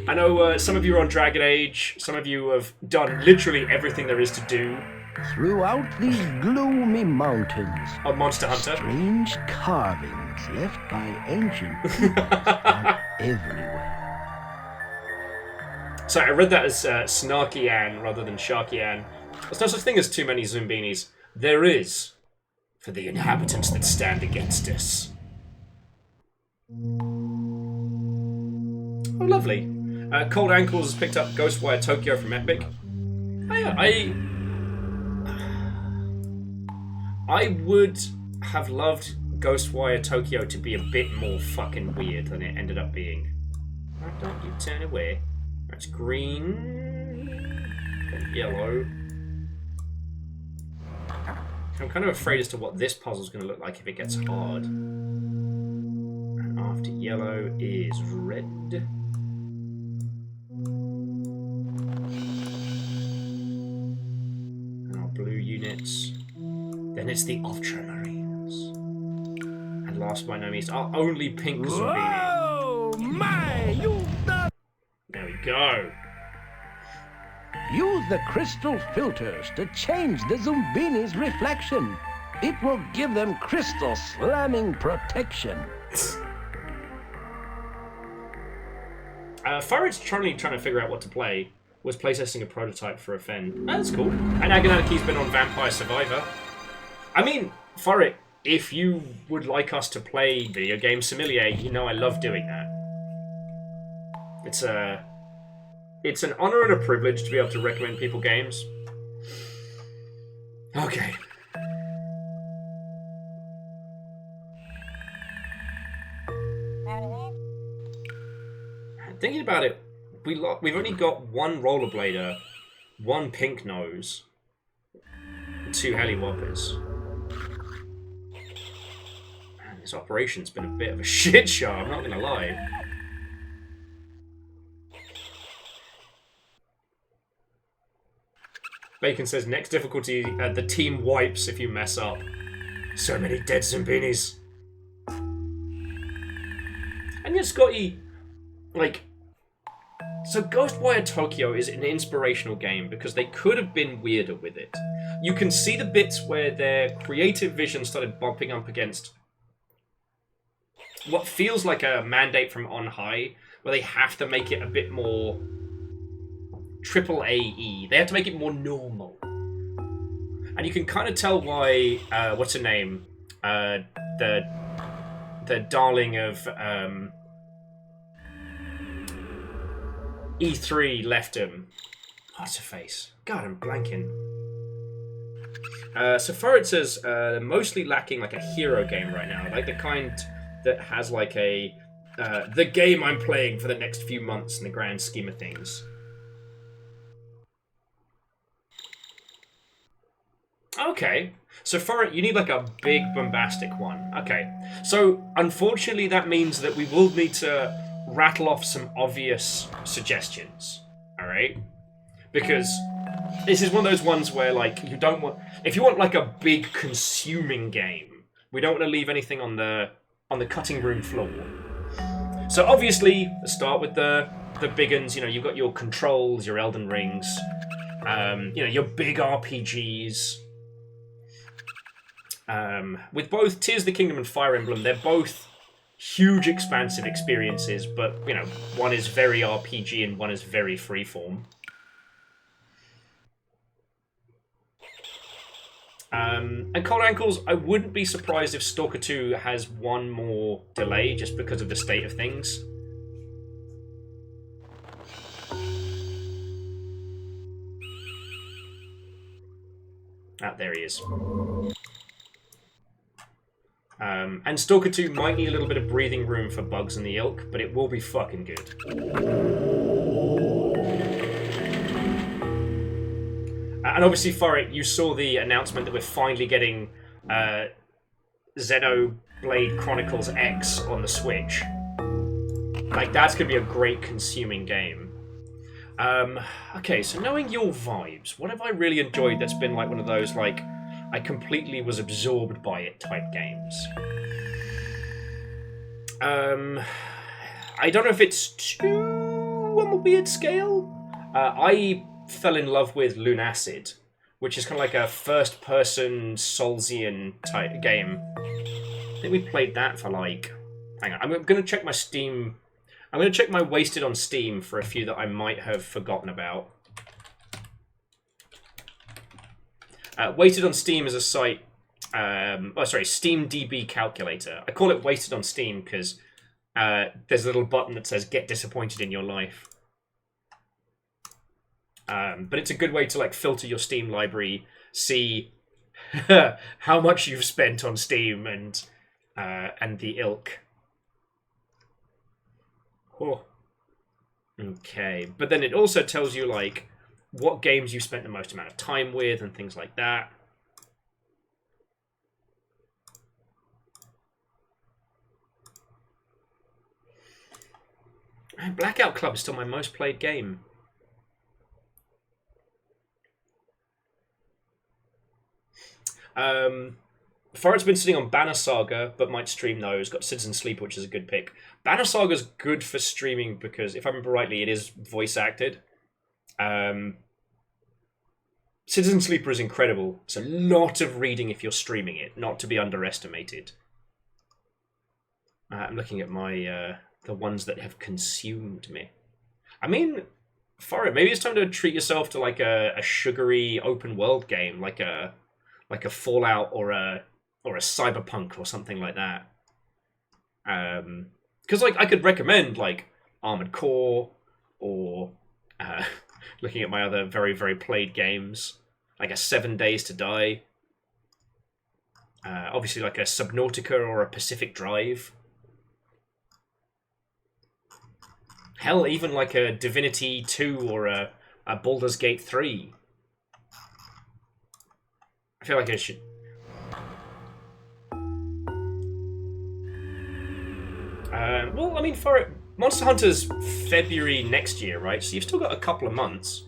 I know some of you are on Dragon Age, some of you have done literally everything there is to do. Throughout these gloomy mountains, on Monster Hunter, strange carvings left by ancient peoples are everywhere. So I read that as Snarky Ann rather than Sharky Ann. There's no such thing as too many Zoombinis. There is, for the inhabitants that stand against us. Oh, lovely. Cold Ankles has picked up Ghostwire Tokyo from Epic. I would have loved Ghostwire Tokyo to be a bit more fucking weird than it ended up being. Why don't you turn away? That's green and yellow. I'm kind of afraid as to what this puzzle's going to look like if it gets hard. And after yellow is red. And our blue units. Then it's the Ultramarines. And last but not least, our only pink Zombini. Oh my! There we go. Use the crystal filters to change the Zoombinis' reflection. It will give them crystal slamming protection. Farrid's trying to figure out what to play. Was playtesting a prototype for Offend. That's cool. And Aganaki's been on Vampire Survivor. I mean, Farrid, if you would like us to play video game sommelier, you know I love doing that. It's an honor and a privilege to be able to recommend people games. Okay. Thinking about it, we've only got one rollerblader, one pink nose, 2 heli whoppers. Man, this operation's been a bit of a shit show, I'm not gonna lie. Bacon says, next difficulty, the team wipes if you mess up. So many dead Zoombinis. And yet, Scotty, like... So Ghostwire Tokyo is an inspirational game because they could have been weirder with it. You can see the bits where their creative vision started bumping up against what feels like a mandate from on high, where they have to make it a bit more AAA. They have to make it more normal. And you can kind of tell why, what's her name? The darling of E3 left him. What's her face? God, I'm blanking. So far it says they're mostly lacking like a hero game right now, like the kind that has like a the game I'm playing for the next few months in the grand scheme of things. Okay, so for it, you need like a big bombastic one. Okay, so unfortunately that means that we will need to rattle off some obvious suggestions, alright? Because this is one of those ones where, like, you don't want... If you want, like, a big consuming game, we don't want to leave anything on the cutting room floor. So, obviously, let's start with the big uns. You know, you've got your Controls, your Elden Rings, you know, your big RPGs. With both Tears of the Kingdom and Fire Emblem, they're both huge, expansive experiences, but, you know, one is very RPG and one is very freeform. And Cold Ankles, I wouldn't be surprised if Stalker 2 has one more delay just because of the state of things. Ah, there he is. And Stalker 2 might need a little bit of breathing room for bugs and the ilk, but it will be fucking good. And obviously, for it, you saw the announcement that we're finally getting Xenoblade Chronicles X on the Switch. Like, that's going to be a great consuming game. Okay, so knowing your vibes, what have I really enjoyed that's been like one of those, like, I completely was absorbed by it type games? I don't know if it's too on a weird scale. I fell in love with Lunacid, which is kind of like a first-person Soulsian type game. I think we played that for like... Hang on, I'm going to check my Steam... I'm going to check my Wasted on Steam for a few that I might have forgotten about. Wasted on Steam is a site... Steam DB Calculator. I call it Wasted on Steam because there's a little button that says Get Disappointed in Your Life. But it's a good way to like filter your Steam library, see how much you've spent on Steam and the ilk. Oh. Okay, but then it also tells you like what games you spent the most amount of time with and things like that. Blackout Club is still my most played game. Farrah's been sitting on Banner Saga, but might stream those. Got Citizen Sleep, which is a good pick. Banner Saga's good for streaming because, if I remember rightly, it is voice acted. Citizen Sleeper is incredible. It's a lot of reading if you're streaming it, not to be underestimated. I'm looking at my the ones that have consumed me. I mean, Farrah, maybe it's time to treat yourself to like a sugary open world game, like a Fallout or a Cyberpunk or something like that. Because like I could recommend like Armored Core or looking at my other very, very played games, like a 7 Days to Die. Obviously like a Subnautica or a Pacific Drive. Hell, even like a Divinity 2 or a Baldur's Gate 3. I feel like I should... well, I mean, for it, Monster Hunter's February next year, right? So you've still got a couple of months.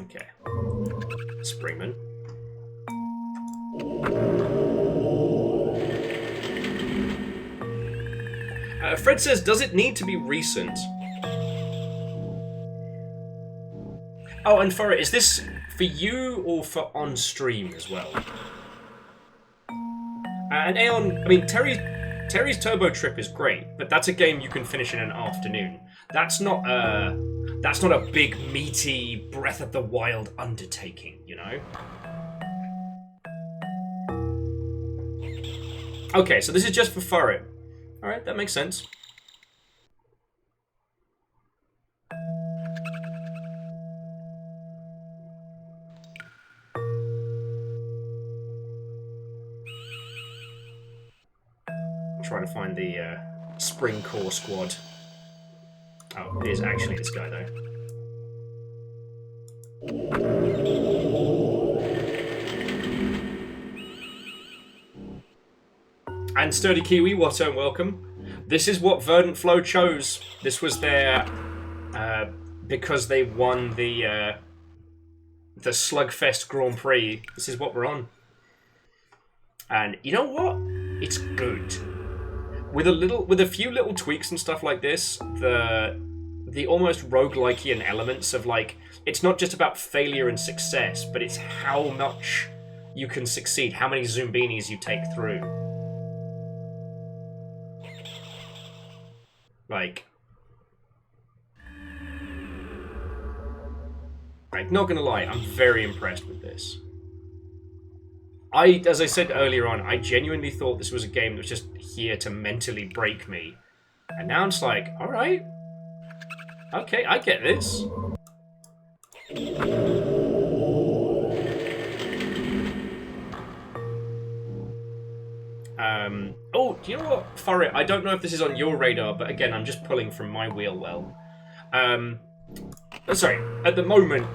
Okay. Springman. Fred says, does it need to be recent? Oh, and Farrah, is this for you or for on stream as well? And Aeon, I mean, Terry's Turbo Trip is great, but that's a game you can finish in an afternoon. That's not a big, meaty, Breath of the Wild undertaking, you know? Okay, so this is just for Farrah. Alright, that makes sense. I'm trying to find the Spring Core squad. Oh, it is actually this guy, though. And Sturdy Kiwi, what a welcome. This is what Verdant Flow chose. This was their... because they won the Slugfest Grand Prix. This is what we're on. And you know what? It's good. With a few little tweaks and stuff like this, the almost roguelikean elements of like, it's not just about failure and success, but it's how much you can succeed, how many Zoombinis you take through. Like, Like, not gonna lie, I'm very impressed with this. As I said earlier on, I genuinely thought this was a game that was just here to mentally break me. And now I'm just like, alright. Okay, I get this. Oh, do you know what, Forrit? I don't know if this is on your radar, but again, I'm just pulling from my wheel well. Sorry, at the moment,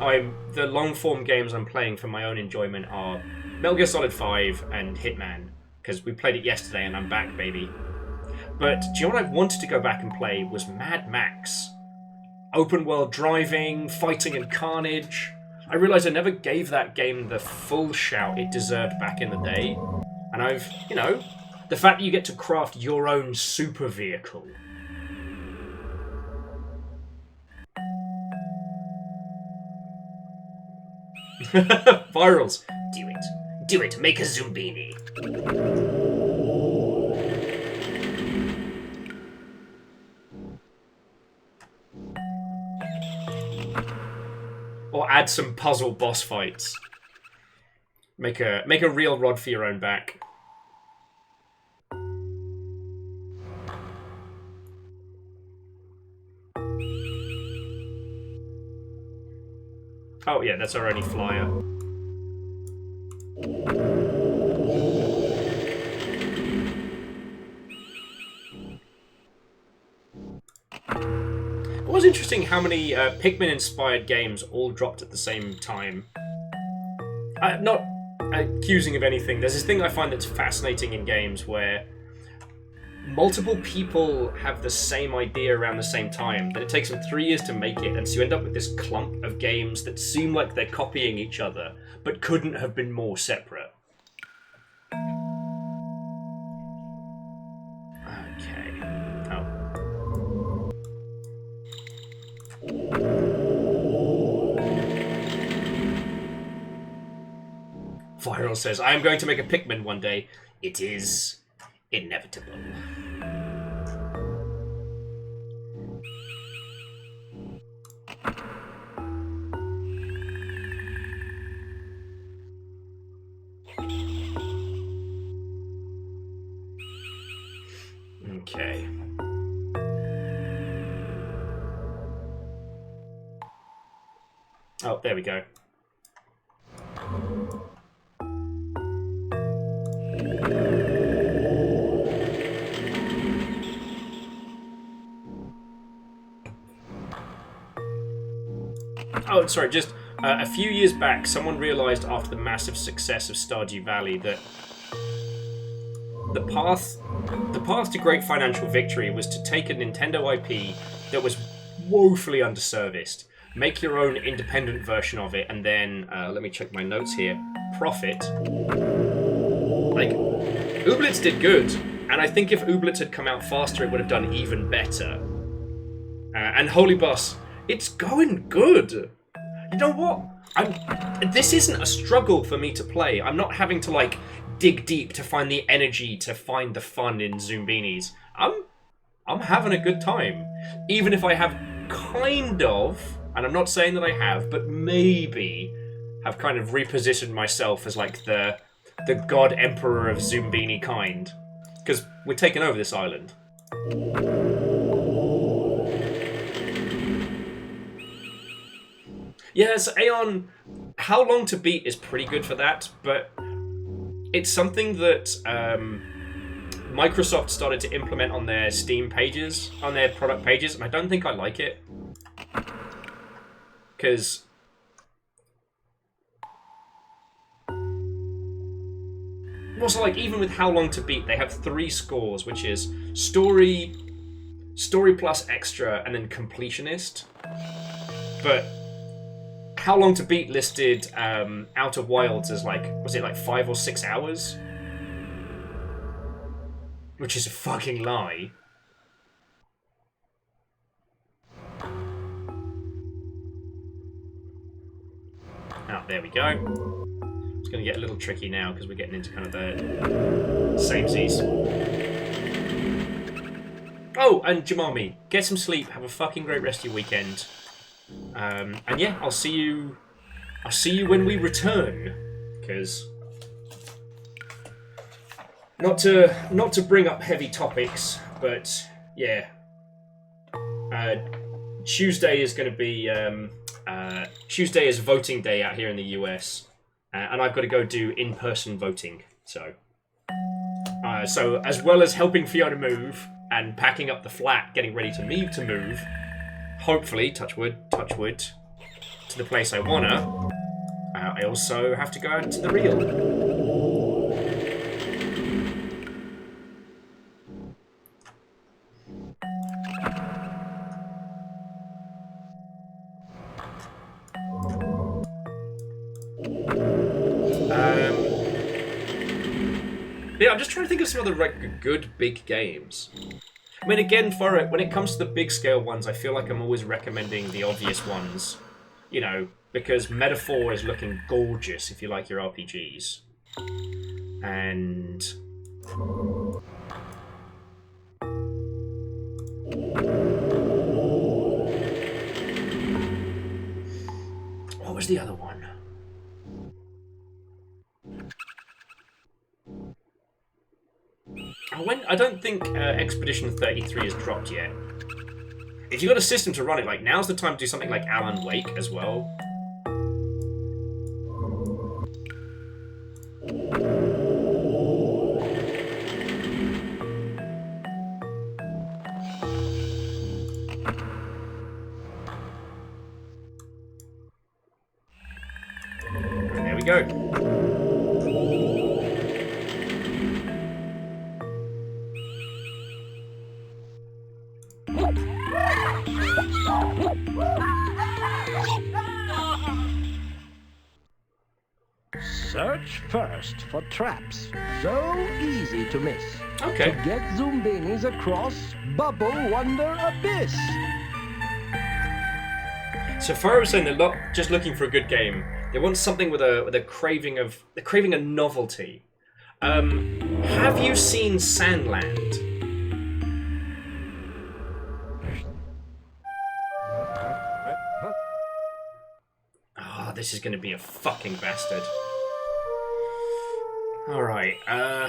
the long-form games I'm playing for my own enjoyment are Metal Gear Solid 5 and Hitman, because we played it yesterday and I'm back, baby. But do you know what I wanted to go back and play was Mad Max. Open world driving, fighting and carnage. I realised I never gave that game the full shout it deserved back in the day. And I've, you know, the fact that you get to craft your own super vehicle. Virals. Do it. Do it. Make a Zoombini. Or add some puzzle boss fights. Make a real rod for your own back. Oh yeah, that's our only flyer. It was interesting how many Pikmin-inspired games all dropped at the same time. I'm not accusing of anything. There's this thing I find that's fascinating in games where multiple people have the same idea around the same time, but it takes them 3 years to make it, and so you end up with this clump of games that seem like they're copying each other, but couldn't have been more separate. Okay. Oh. Viral says, I am going to make a Pikmin one day. It is inevitable. Okay. Oh, there we go. Oh, sorry, just a few years back, someone realised after the massive success of Stardew Valley that the path to great financial victory was to take a Nintendo IP that was woefully underserviced, make your own independent version of it, and then, let me check my notes here, profit. Like, Ooblets did good, and I think if Ooblets had come out faster, it would have done even better. And Holy Boss, it's going good. You know what? This isn't a struggle for me to play. I'm not having to, like, dig deep to find the energy to find the fun in Zoombinis. I'm having a good time. Even if I have kind of, and I'm not saying that I have, but maybe have kind of repositioned myself as like the god emperor of Zoombini kind. Because we're taking over this island. Yes, Aeon, How Long to Beat is pretty good for that, but it's something that Microsoft started to implement on their Steam pages, on their product pages, and I don't think I like it. Because also, like, even with How Long to Beat, they have 3 scores, which is story plus extra, and then completionist. But How Long to Beat listed Outer Wilds as, like, was it like 5 or 6 hours? Which is a fucking lie. Oh, there we go. It's going to get a little tricky now because we're getting into kind of the samesies. Oh, and Jamami, get some sleep. Have a fucking great rest of your weekend. And yeah, I'll see you I'll see you when we return. Because not to bring up heavy topics, but yeah, Tuesday is going to be Tuesday is voting day out here in the US, and I've got to go do in-person voting. So as well as helping Fiona move and packing up the flat, getting ready to me to move, hopefully, touch wood, to the place I wanna. I also have to go out to the real. Yeah, I'm just trying to think of some other like good big games. I mean, again, for it, when it comes to the big scale ones, I feel like I'm always recommending the obvious ones, you know, because Metaphor is looking gorgeous if you like your RPGs. And what was the other one? I don't think Expedition 33 has dropped yet. If you've got a system to run it, like, now's the time to do something like Alan Wake as well. And there we go. Search first for traps. So easy to miss. Okay. To get Zoombinis across Bubble Wonder Abyss. So far, I was saying they're not just looking for a good game. They want something with a craving a novelty. Have you seen Sandland? Oh, this is going to be a fucking bastard. Alright,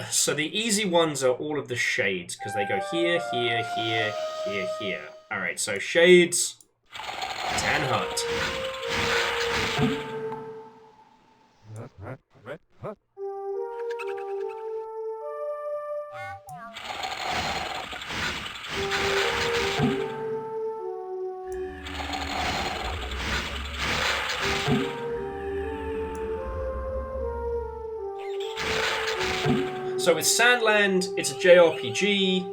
so the easy ones are all of the shades, because they go here, here, here, here, here. Alright, so shades, Tan Hut. So with Sandland, it's a JRPG.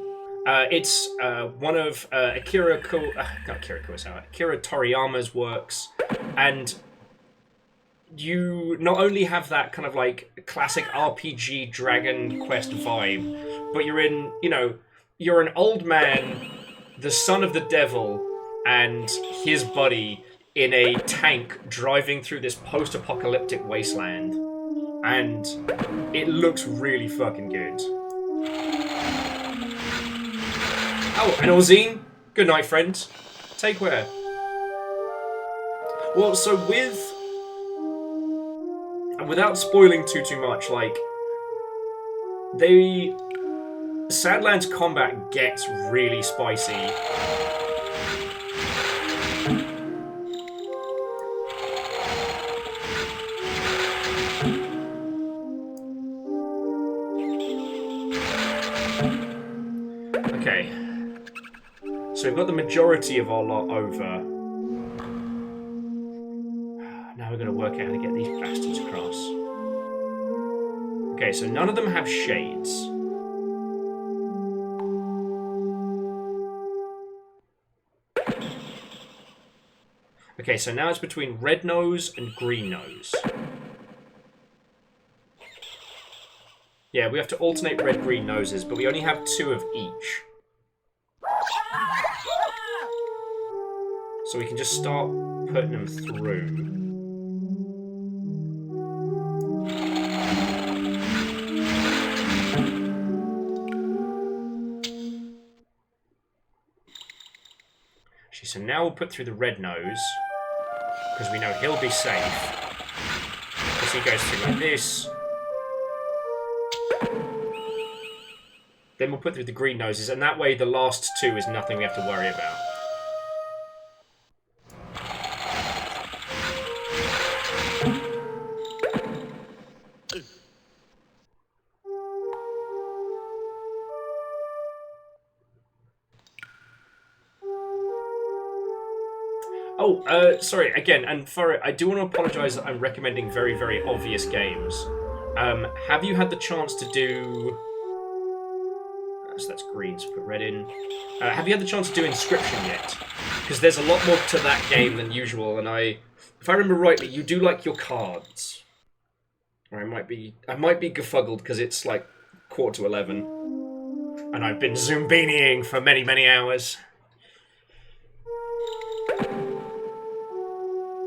It's one of Akira Toriyama's works, and you not only have that kind of like classic RPG Dragon Quest vibe, but you're an old man, the son of the devil, and his buddy in a tank driving through this post-apocalyptic wasteland. And it looks really fucking good. Oh, and Orzine, good night, friend. Take care. Well, so without spoiling too much, like, Sandland's combat gets really spicy. Okay, so we've got the majority of our lot over. Now we're going to work out how to get these bastards across. Okay, so none of them have shades. Okay, so now it's between red nose and green nose. Yeah, we have to alternate red-green noses, but we only have 2 of each. So we can just start putting them through. So now we'll put through the red nose, because we know he'll be safe. So he goes through like this. Then we'll put through the green noses, and that way the last two is nothing we have to worry about. Oh, sorry, again, and for it, I do want to apologise that I'm recommending very, very obvious games. Have you had the chance to do... So that's green, so put red in. Have you had the chance to do Inscription yet? Because there's a lot more to that game than usual, and if I remember rightly, you do like your cards. Or I might be befuddled because it's like 11:15. And I've been Zoombinying for many, many hours.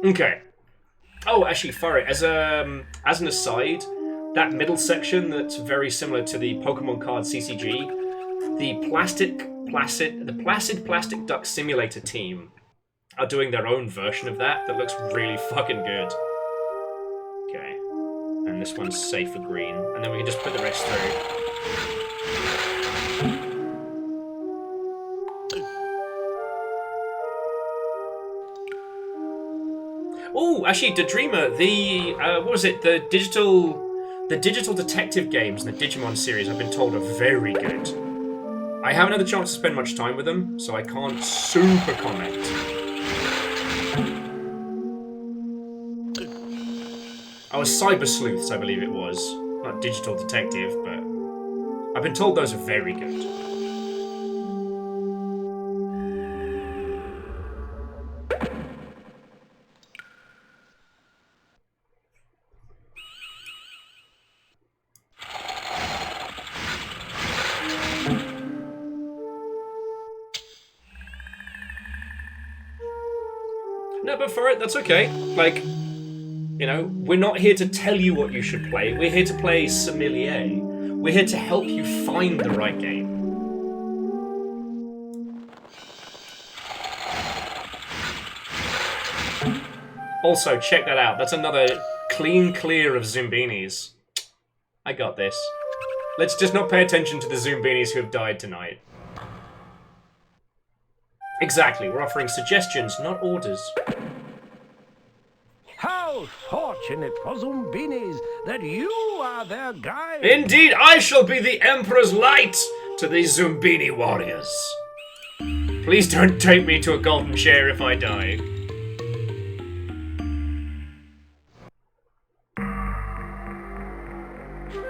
Okay. Oh, actually, Furry, as an aside, that middle section that's very similar to the Pokemon card CCG, the Placid Plastic Duck Simulator team are doing their own version of that looks really fucking good. Okay. And this one's safe for green. And then we can just put the rest through. Oh, actually, Daydreamer, what was it? The digital detective games in the Digimon series, I've been told, are very good. I haven't had the chance to spend much time with them, so I can't super comment. Oh, Cyber Sleuths, I believe it was. Not Digital Detective, but I've been told those are very good. No, but for it, that's okay. Like, you know, we're not here to tell you what you should play. We're here to play sommelier. We're here to help you find the right game. Also, check that out. That's another clean clear of Zoombinis. I got this. Let's just not pay attention to the Zoombinis who have died tonight. Exactly, we're offering suggestions, not orders. How fortunate for Zoombinis that you are their guide. Indeed, I shall be the Emperor's light to these Zoombini warriors. Please don't take me to a golden chair if I die.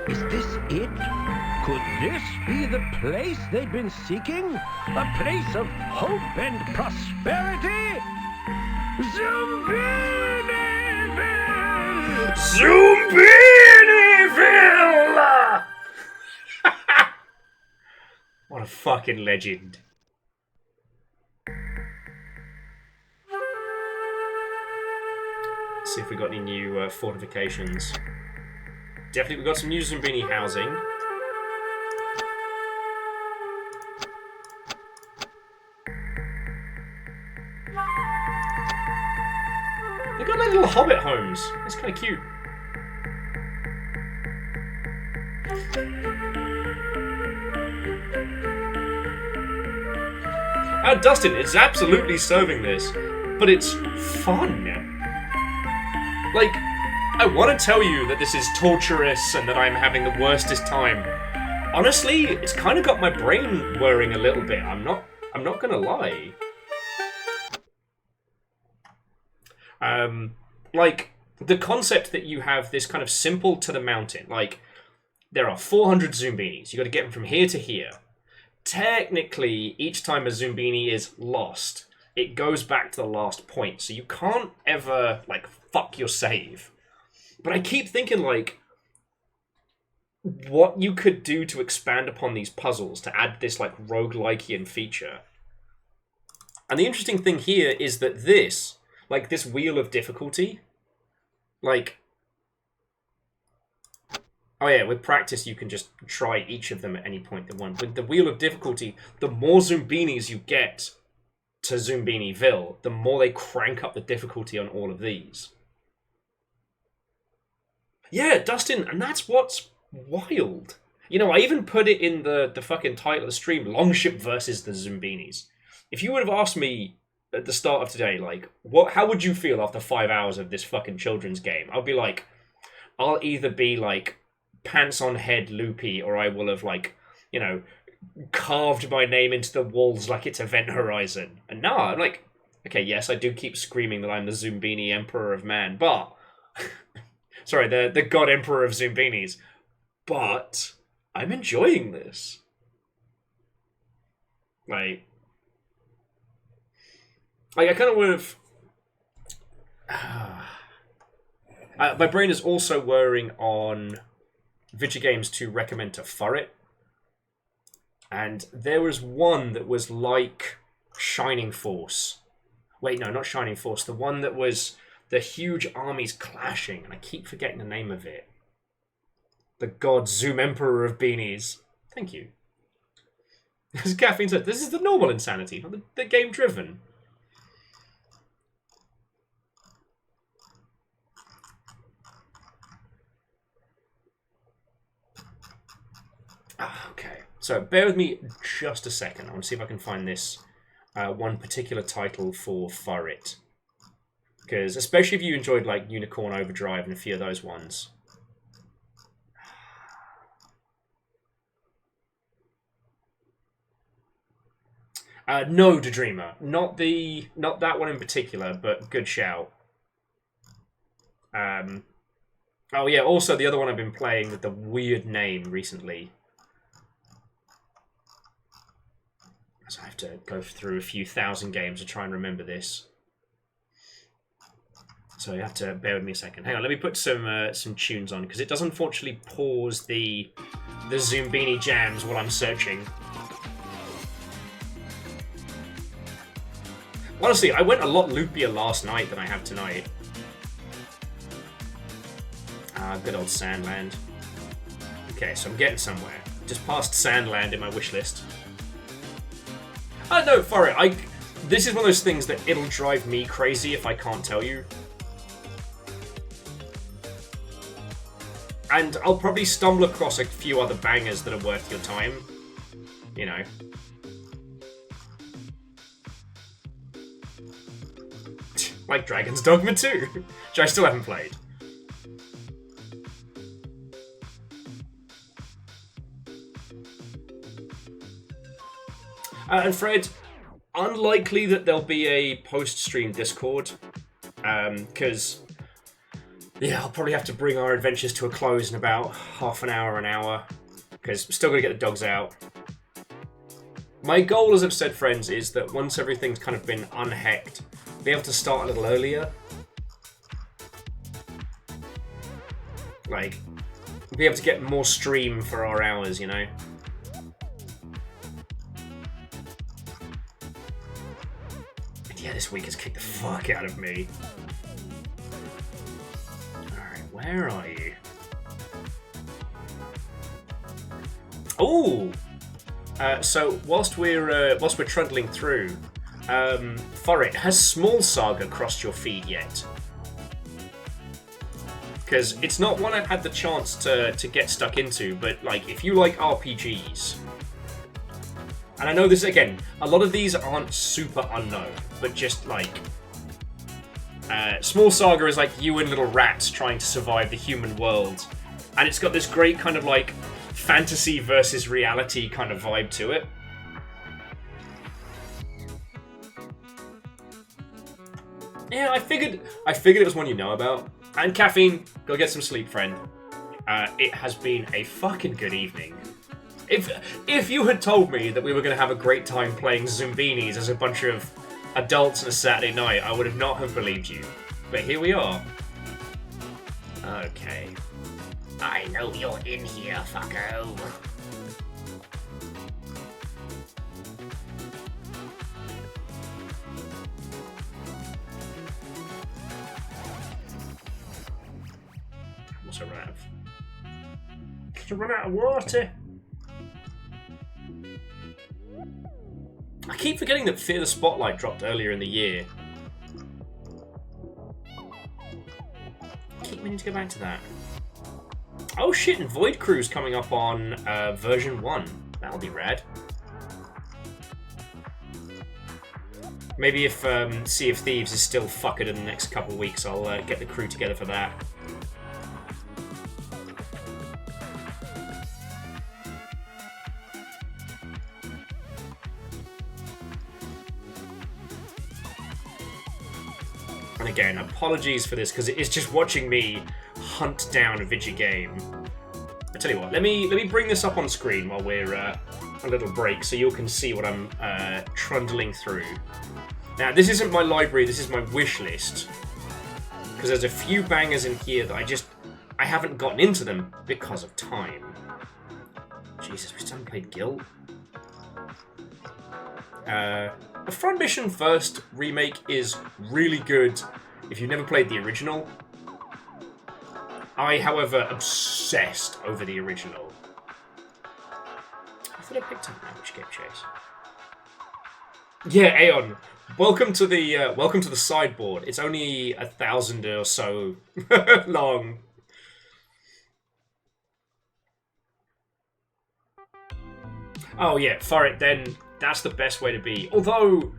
Is this it? Could this be the place they've been seeking? A place of hope and prosperity? Zoombinisville! Zoombinisville! What a fucking legend. Let's see if we got any new fortifications. Definitely we got some new Zoombini housing. They got like little hobbit homes. That's kind of cute. Dustin, it's absolutely serving this, but it's fun. Like, I want to tell you that this is torturous and that I'm having the worstest time. Honestly, it's kind of got my brain whirring a little bit. I'm not gonna lie. Like, the concept that you have this kind of simple to the mountain, like, there are 400 Zoombinis. You got to get them from here to here. Technically, each time a Zoombini is lost, it goes back to the last point. So you can't ever, like, fuck your save. But I keep thinking, like, what you could do to expand upon these puzzles to add this, like, roguelikean feature. And the interesting thing here is that this, like, this wheel of difficulty, like... Oh yeah, with practice you can just try each of them at any point they want. With the wheel of difficulty, the more Zoombinis you get to Zoombiniville, the more they crank up the difficulty on all of these. Yeah, Dustin, and that's what's wild. You know, I even put it in the fucking title of the stream, Longship versus the Zoombinis. If you would have asked me at the start of today, like, how would you feel after 5 hours of this fucking children's game? I'll be like, I'll either be like pants on head loopy, or I will have like, you know, carved my name into the walls like it's Event Horizon. And now I'm like, okay, yes, I do keep screaming that I'm the Zoombini Emperor of Man, but sorry, the God Emperor of Zoombinis, but I'm enjoying this. Like I kind of would have. My brain is also whirring on video games to recommend to Furret. And there was one that was like Shining Force. Wait, no, not Shining Force. The one that was the huge armies clashing, and I keep forgetting the name of it. The God Zoom Emperor of Beanies. Thank you. As Caffeine said, this is the normal insanity, not the game-driven. Okay, so bear with me just a second. I want to see if I can find this one particular title for Furret. Because especially if you enjoyed like Unicorn Overdrive and a few of those ones. No, Daydreamer. Not that one in particular, but good shout. Oh yeah, also the other one I've been playing with the weird name recently. So I have to go through a few thousand games to try and remember this. So you have to bear with me a second. Hang on, let me put some tunes on, because it does unfortunately pause the Zoombini jams while I'm searching. Honestly, I went a lot loopier last night than I have tonight. Good old Sandland. Okay, so I'm getting somewhere. Just past Sandland in my wish list. No, Furret, this is one of those things that it'll drive me crazy if I can't tell you. And I'll probably stumble across a few other bangers that are worth your time. You know. Like Dragon's Dogma 2, which I still haven't played. And Fred, unlikely that there'll be a post-stream Discord, because, yeah, I'll probably have to bring our adventures to a close in about half an hour, because I'm still going to get the dogs out. My goal, as I've said, friends, is that once everything's kind of been unhecked, be able to start a little earlier. Like, be able to get more stream for our hours, you know? Yeah, this week has kicked the fuck out of me. Alright, where are you? Oh! So, whilst we're trundling through, Furret, has Small Saga crossed your feed yet? Because it's not one I've had the chance to get stuck into, but like, if you like RPGs, and I know this, again, a lot of these aren't super unknown, but just like, Small Saga is like you and little rats trying to survive the human world, and it's got this great kind of like fantasy versus reality kind of vibe to it. Yeah, I figured it was one you know about. And Caffeine, go get some sleep, friend. It has been a fucking good evening. If you had told me that we were going to have a great time playing Zoombinis as a bunch of adults on a Saturday night, I would have not have believed you. But here we are. Okay. I know you're in here, fucko. What's I run out of? Did I run out of water? I keep forgetting that Fear the Spotlight dropped earlier in the year. I keep meaning to go back to that. Oh shit, and Void Crew's coming up on version 1. That'll be rad. Maybe if Sea of Thieves is still fucking in the next couple of weeks, I'll get the crew together for that. And again, apologies for this, because it is just watching me hunt down a video game. I tell you what, let me bring this up on screen while we're a little break, so you can see what I'm trundling through. Now, this isn't my library, this is my wish list. Because there's a few bangers in here that I haven't gotten into them because of time. Jesus, we still haven't played Guild. The Front Mission First remake is really good if you've never played the original. I, however, obsessed over the original. I thought I picked up that. Which game chase? Yeah, Aeon. Welcome to the sideboard. It's only 1,000 or so long. Oh yeah, for it then. That's the best way to be. Although,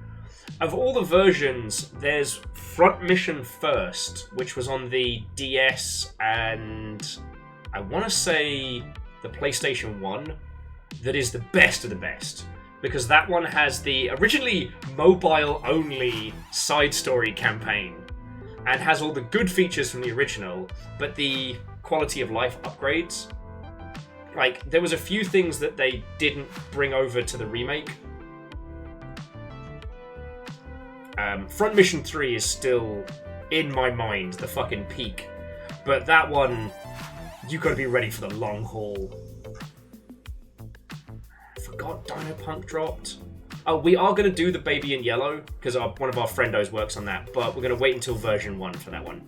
of all the versions, there's Front Mission First, which was on the DS and I want to say the PlayStation 1, that is the best of the best. Because that one has the originally mobile-only side story campaign and has all the good features from the original, but the quality of life upgrades. Like, there was a few things that they didn't bring over to the remake. Front Mission 3 is still, in my mind, the fucking peak. But that one, you gotta be ready for the long haul. I forgot Dino Punk dropped. Oh, we are gonna do the Baby in Yellow, because one of our friendos works on that, but we're gonna wait until version 1 for that one.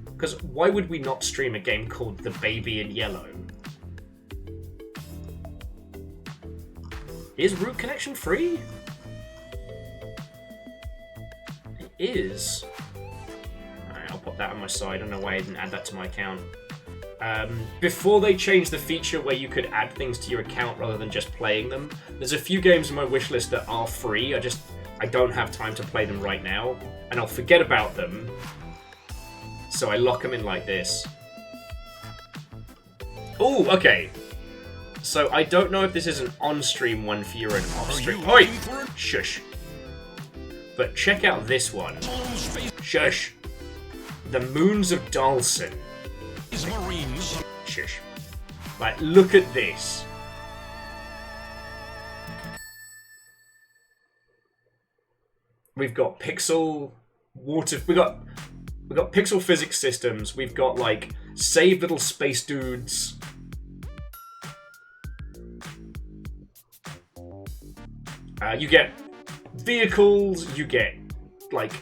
Because why would we not stream a game called The Baby in Yellow? Is Root Connection free? It is. Alright, I'll put that on my side. I don't know why I didn't add that to my account. Before they changed the feature where you could add things to your account rather than just playing them, there's a few games on my wishlist that are free. I don't have time to play them right now, and I'll forget about them. So I lock them in like this. Oh, okay. So I don't know if this is an on-stream one for you or an off-stream. Oi! Shush. But check out this one. Shush. The Moons of Dalsin. Shush. Like, look at this. We've got pixel water. We got pixel physics systems. We've got like saved little space dudes. You get vehicles, you get, like,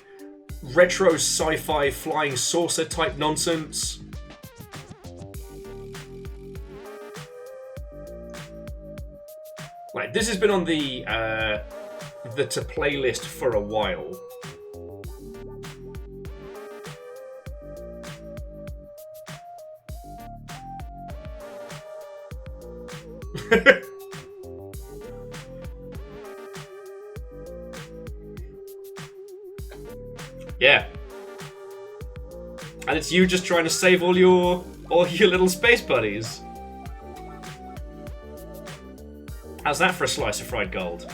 retro sci-fi flying saucer type nonsense. Like, this has been on the to play list for a while. Yeah. And it's you just trying to save all your little space buddies. How's that for a slice of fried gold?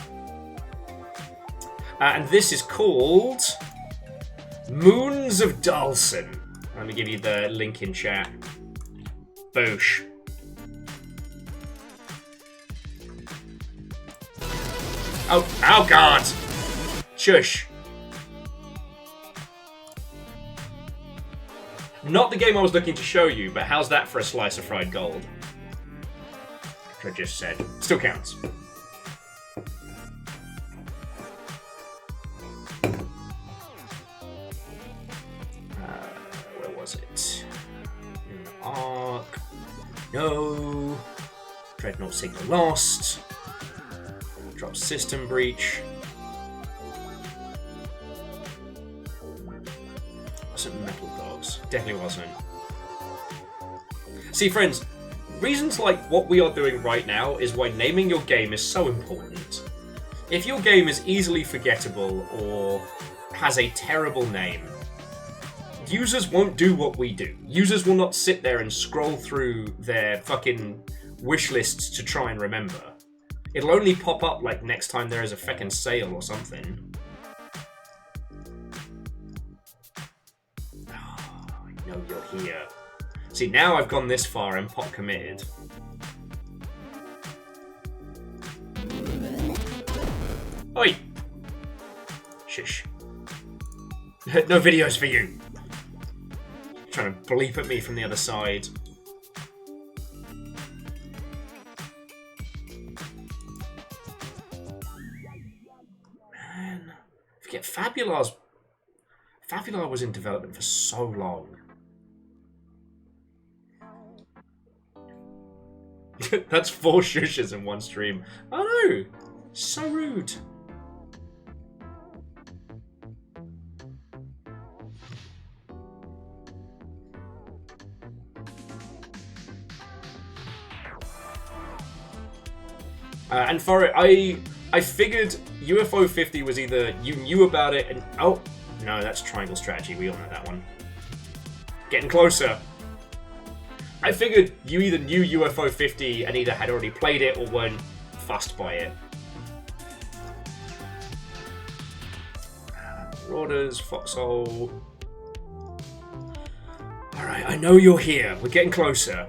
And this is called Moons of Dalsin. Let me give you the link in chat. Boosh. Oh God! Shush. Not the game I was looking to show you, but how's that for a slice of fried gold? Which I just said. Still counts. Where was it? In the Ark. No. Dreadnought signal lost. Drop system breach. Wasn't Metal Dogs. Definitely wasn't. See, friends, reasons like what we are doing right now is why naming your game is so important. If your game is easily forgettable or has a terrible name, users won't do what we do. Users will not sit there and scroll through their fucking wish lists to try and remember. It'll only pop up like next time there is a feckin' sale or something. Oh, I know you're here. See, now I've gone this far and pot committed. Oi! Shush. No videos for you. Trying to bleep at me from the other side. Man, forget Fabular's. Fabular was in development for so long. That's 4 shushes in one stream. Oh no! So rude. And for it, I figured UFO 50 was either you knew about it and... Oh, no, that's Triangle Strategy. We all know that one. Getting closer. I figured you either knew UFO 50 and either had already played it or weren't fussed by it. Marauders, Foxhole... Alright, I know you're here. We're getting closer.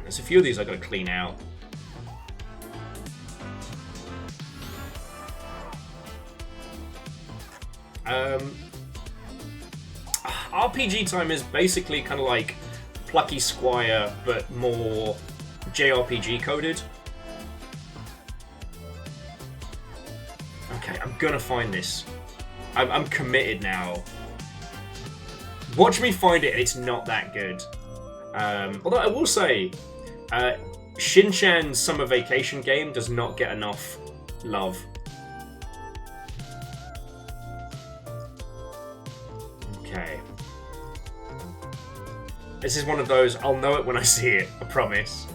There's a few of these I gotta clean out. RPG time is basically kind of like Plucky Squire, but more JRPG coded. Okay, I'm gonna find this. I'm committed now. Watch me find it, and it's not that good. Although I will say, Shin-chan's Summer Vacation game does not get enough love. Okay. This is one of those, I'll know it when I see it, I promise.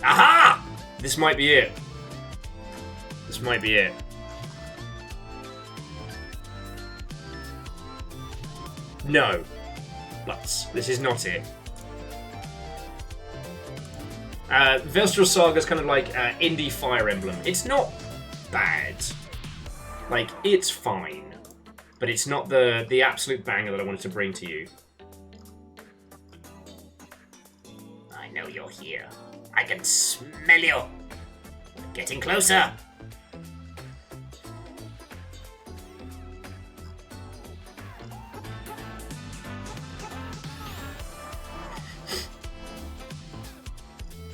Aha! This might be it. This might be it. No. Lutz, this is not it. Vestal Saga is kind of like indie Fire Emblem. It's not bad. Like, it's fine. But it's not the absolute banger that I wanted to bring to you. I know you're here. I can smell you. Getting closer.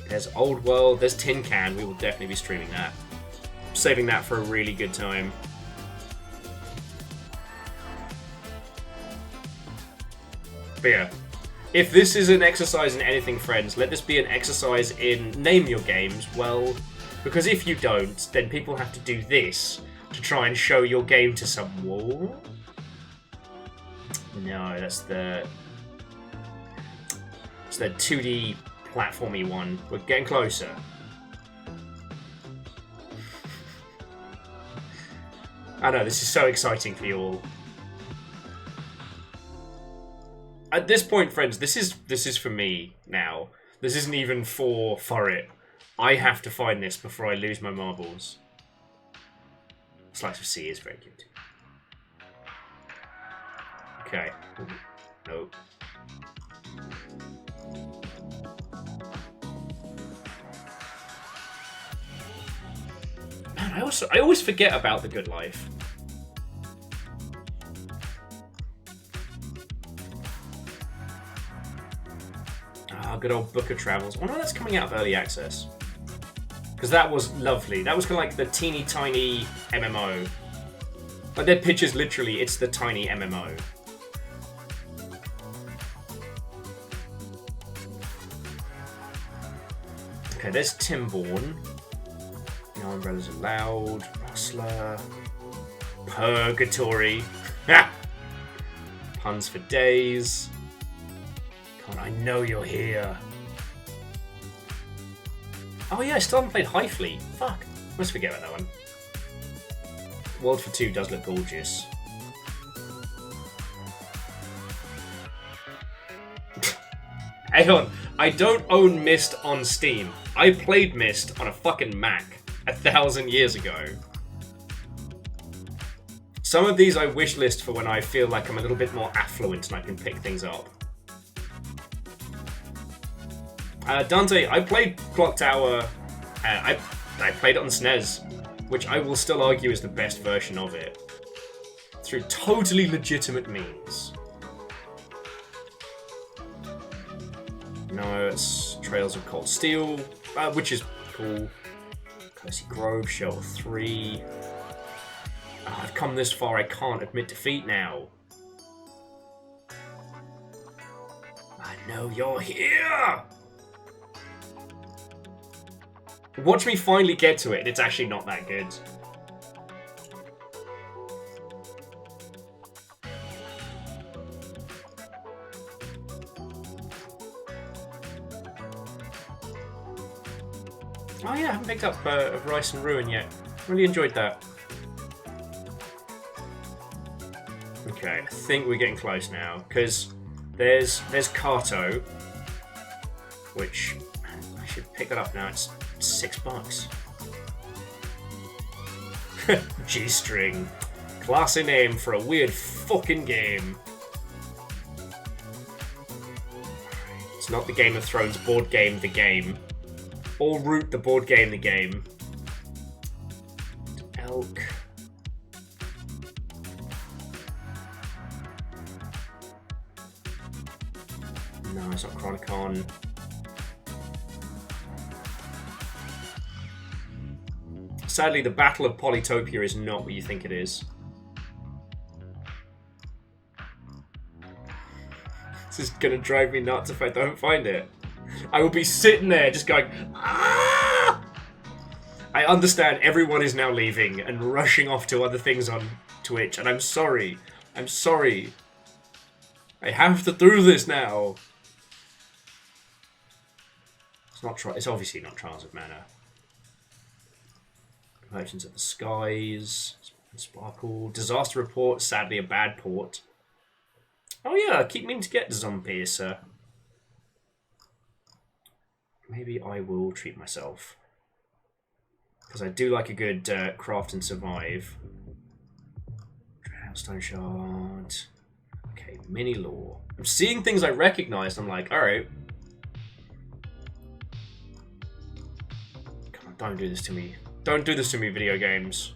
There's Old World, there's Tin Can, we will definitely be streaming that. Saving that for a really good time. But yeah, if this is an exercise in anything, friends, let this be an exercise in name your games well, because if you don't, then people have to do this to try and show your game to someone. No, that's the 2D platformy one. We're getting closer. I know, this is so exciting for you all. At this point, friends, this is for me now. This isn't even for it. I have to find this before I lose my marbles. Slice of Sea is very good. Okay. Nope. Man, I always forget about The Good Life. Ah, good old Book of Travels. I wonder when that's coming out of early access. Because that was lovely. That was kind of like the teeny tiny MMO. Like their pictures, literally, it's the tiny MMO. Okay, there's Timborn. No umbrellas allowed. Rustler. Purgatory. Ha! Puns for days. Come on, I know you're here. Oh yeah, I still haven't played High Fleet. Fuck. Must forget about that one. World for Two does look gorgeous. Hang on, I don't own Myst on Steam. I played Myst on a fucking Mac 1,000 years ago. Some of these I wishlist for when I feel like I'm a little bit more affluent and I can pick things up. Dante, I played Clock Tower. I played it on SNES, which I will still argue is the best version of it. Through totally legitimate means. No, it's Trails of Cold Steel, which is cool. Cursey Grove, Shell 3. Oh, I've come this far, I can't admit defeat now. I know you're here! Watch me finally get to it, and it's actually not that good. Oh yeah, I haven't picked up Rice and Ruin yet. Really enjoyed that. Okay, I think we're getting close now, because there's Kato, which I should pick that up now. It's $6. G-string, classy name for a weird fucking game. It's not the Game of Thrones board game, the game. Or Root, the board game, the game. Elk. No, it's not Chronicon. Sadly, the Battle of Polytopia is not what you think it is. This is gonna drive me nuts if I don't find it. I will be sitting there just going, ah! I understand everyone is now leaving and rushing off to other things on Twitch, and I'm sorry. I'm sorry. I have to do this now. It's obviously not Trials of Mana. Merchants of the Skies, Sparkle, Disaster Report, sadly a bad port. Oh yeah, I keep meaning to get Zombiercer. Maybe I will treat myself. Because I do like a good craft and survive. Stone Shard. Okay, Mini Law. I'm seeing things I recognize, I'm like, alright. Come on, don't do this to me. Don't do this to me, video games.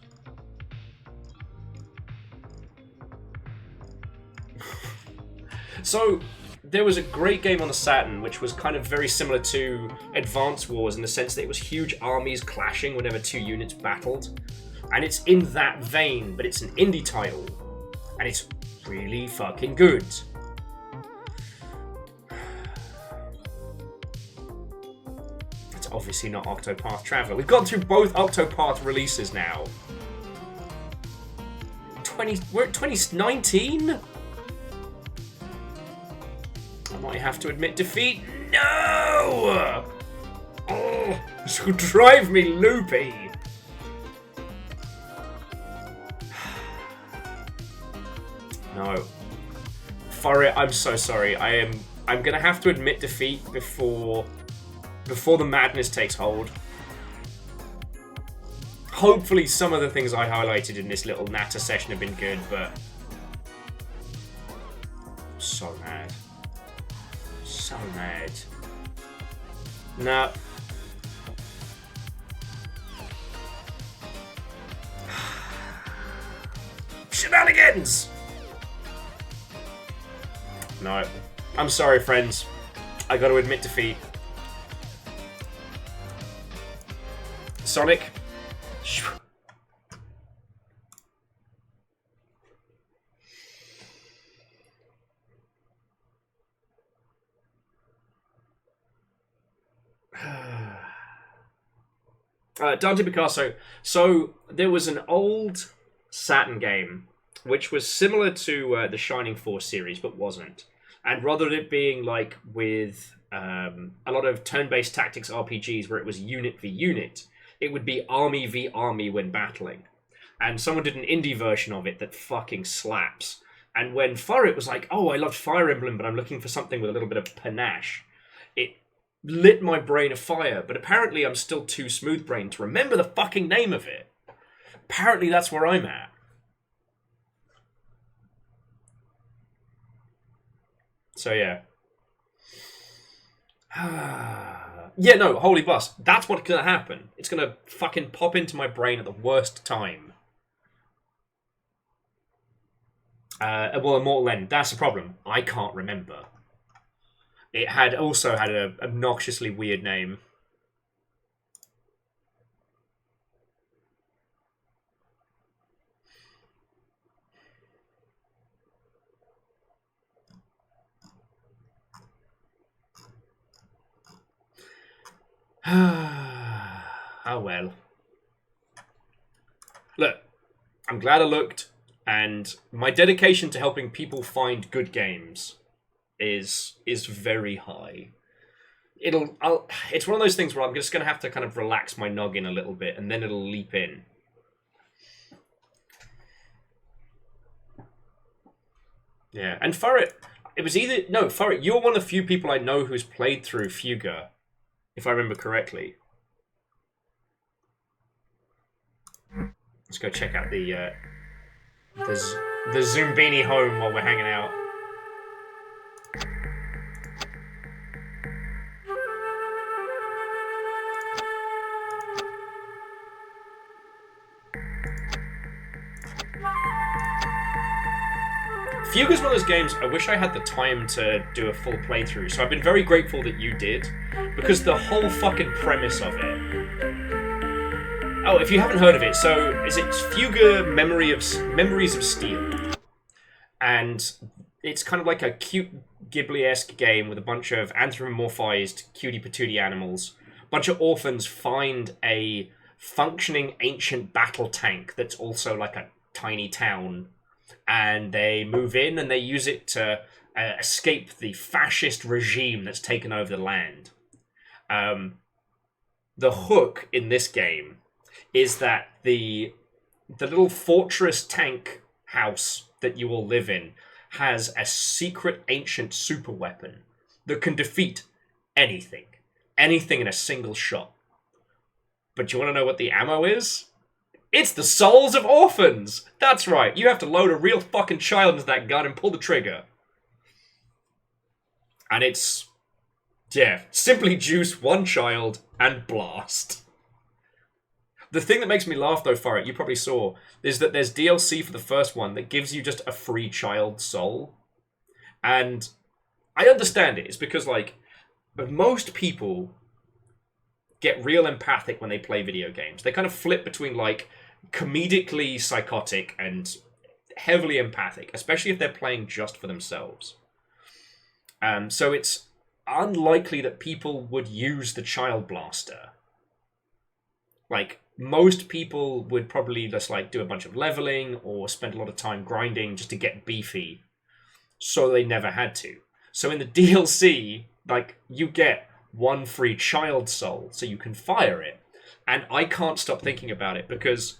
So, there was a great game on the Saturn which was kind of very similar to Advance Wars in the sense that it was huge armies clashing whenever two units battled. And it's in that vein, but it's an indie title. And it's really fucking good. It's obviously not Octopath Traveler. We've gone through both Octopath releases now. We're at 2019? I might have to admit defeat. No! Oh, this will drive me loopy. No. For it, I'm so sorry. I'm gonna have to admit defeat before the madness takes hold. Hopefully some of the things I highlighted in this little natter session have been good, but so mad. So mad. No. Shenanigans! No. I'm sorry, friends. I gotta admit defeat. Sonic. Dante Picasso. So there was an old Saturn game which was similar to the Shining Force series, but wasn't. And rather than it being like with a lot of turn-based tactics RPGs where it was unit v unit, it would be army v army when battling. And someone did an indie version of it that fucking slaps. And when Furret was like, oh, I loved Fire Emblem, but I'm looking for something with a little bit of panache, it lit my brain afire. But apparently I'm still too smooth-brained to remember the fucking name of it. Apparently that's where I'm at. So, yeah. Yeah, no, holy bus. That's what's gonna happen. It's gonna fucking pop into my brain at the worst time. Well, Immortal End, that's the problem. I can't remember. It had also had an obnoxiously weird name. Oh well. Look, I'm glad I looked, and my dedication to helping people find good games is very high. It's one of those things where I'm just going to have to kind of relax my noggin a little bit, and then it'll leap in. Yeah, and Furret, it was either... No, Furret, you're one of the few people I know who's played through Fuga, if I remember correctly. Let's go check out the Zoombini home while we're hanging out. Fuga's one of those games I wish I had the time to do a full playthrough, so I've been very grateful that you did, because the whole fucking premise of it... Oh, if you haven't heard of it, so is it Fuga Memories of Steel? And it's kind of like a cute Ghibli-esque game with a bunch of anthropomorphized cutie patootie animals. A bunch of orphans find a functioning ancient battle tank that's also like a tiny town, and they move in and they use it to escape the fascist regime that's taken over the land. The hook in this game is that the little fortress tank house that you all live in has a secret ancient super weapon that can defeat anything in a single shot. But you want to know what the ammo is? It's the souls of orphans! That's right, you have to load a real fucking child into that gun and pull the trigger. And it's... yeah, simply juice one child and blast. The thing that makes me laugh, though, Furret, you probably saw, is that there's DLC for the first one that gives you just a free child soul. And I understand it. It's because, like, most people get real empathic when they play video games. They kind of flip between, like, comedically psychotic and heavily empathic, especially if they're playing just for themselves. So it's unlikely that people would use the child blaster. Like, most people would probably just, like, do a bunch of leveling or spend a lot of time grinding just to get beefy, so they never had to. So in the DLC, like, you get one free child soul, so you can fire it. And I can't stop thinking about it, because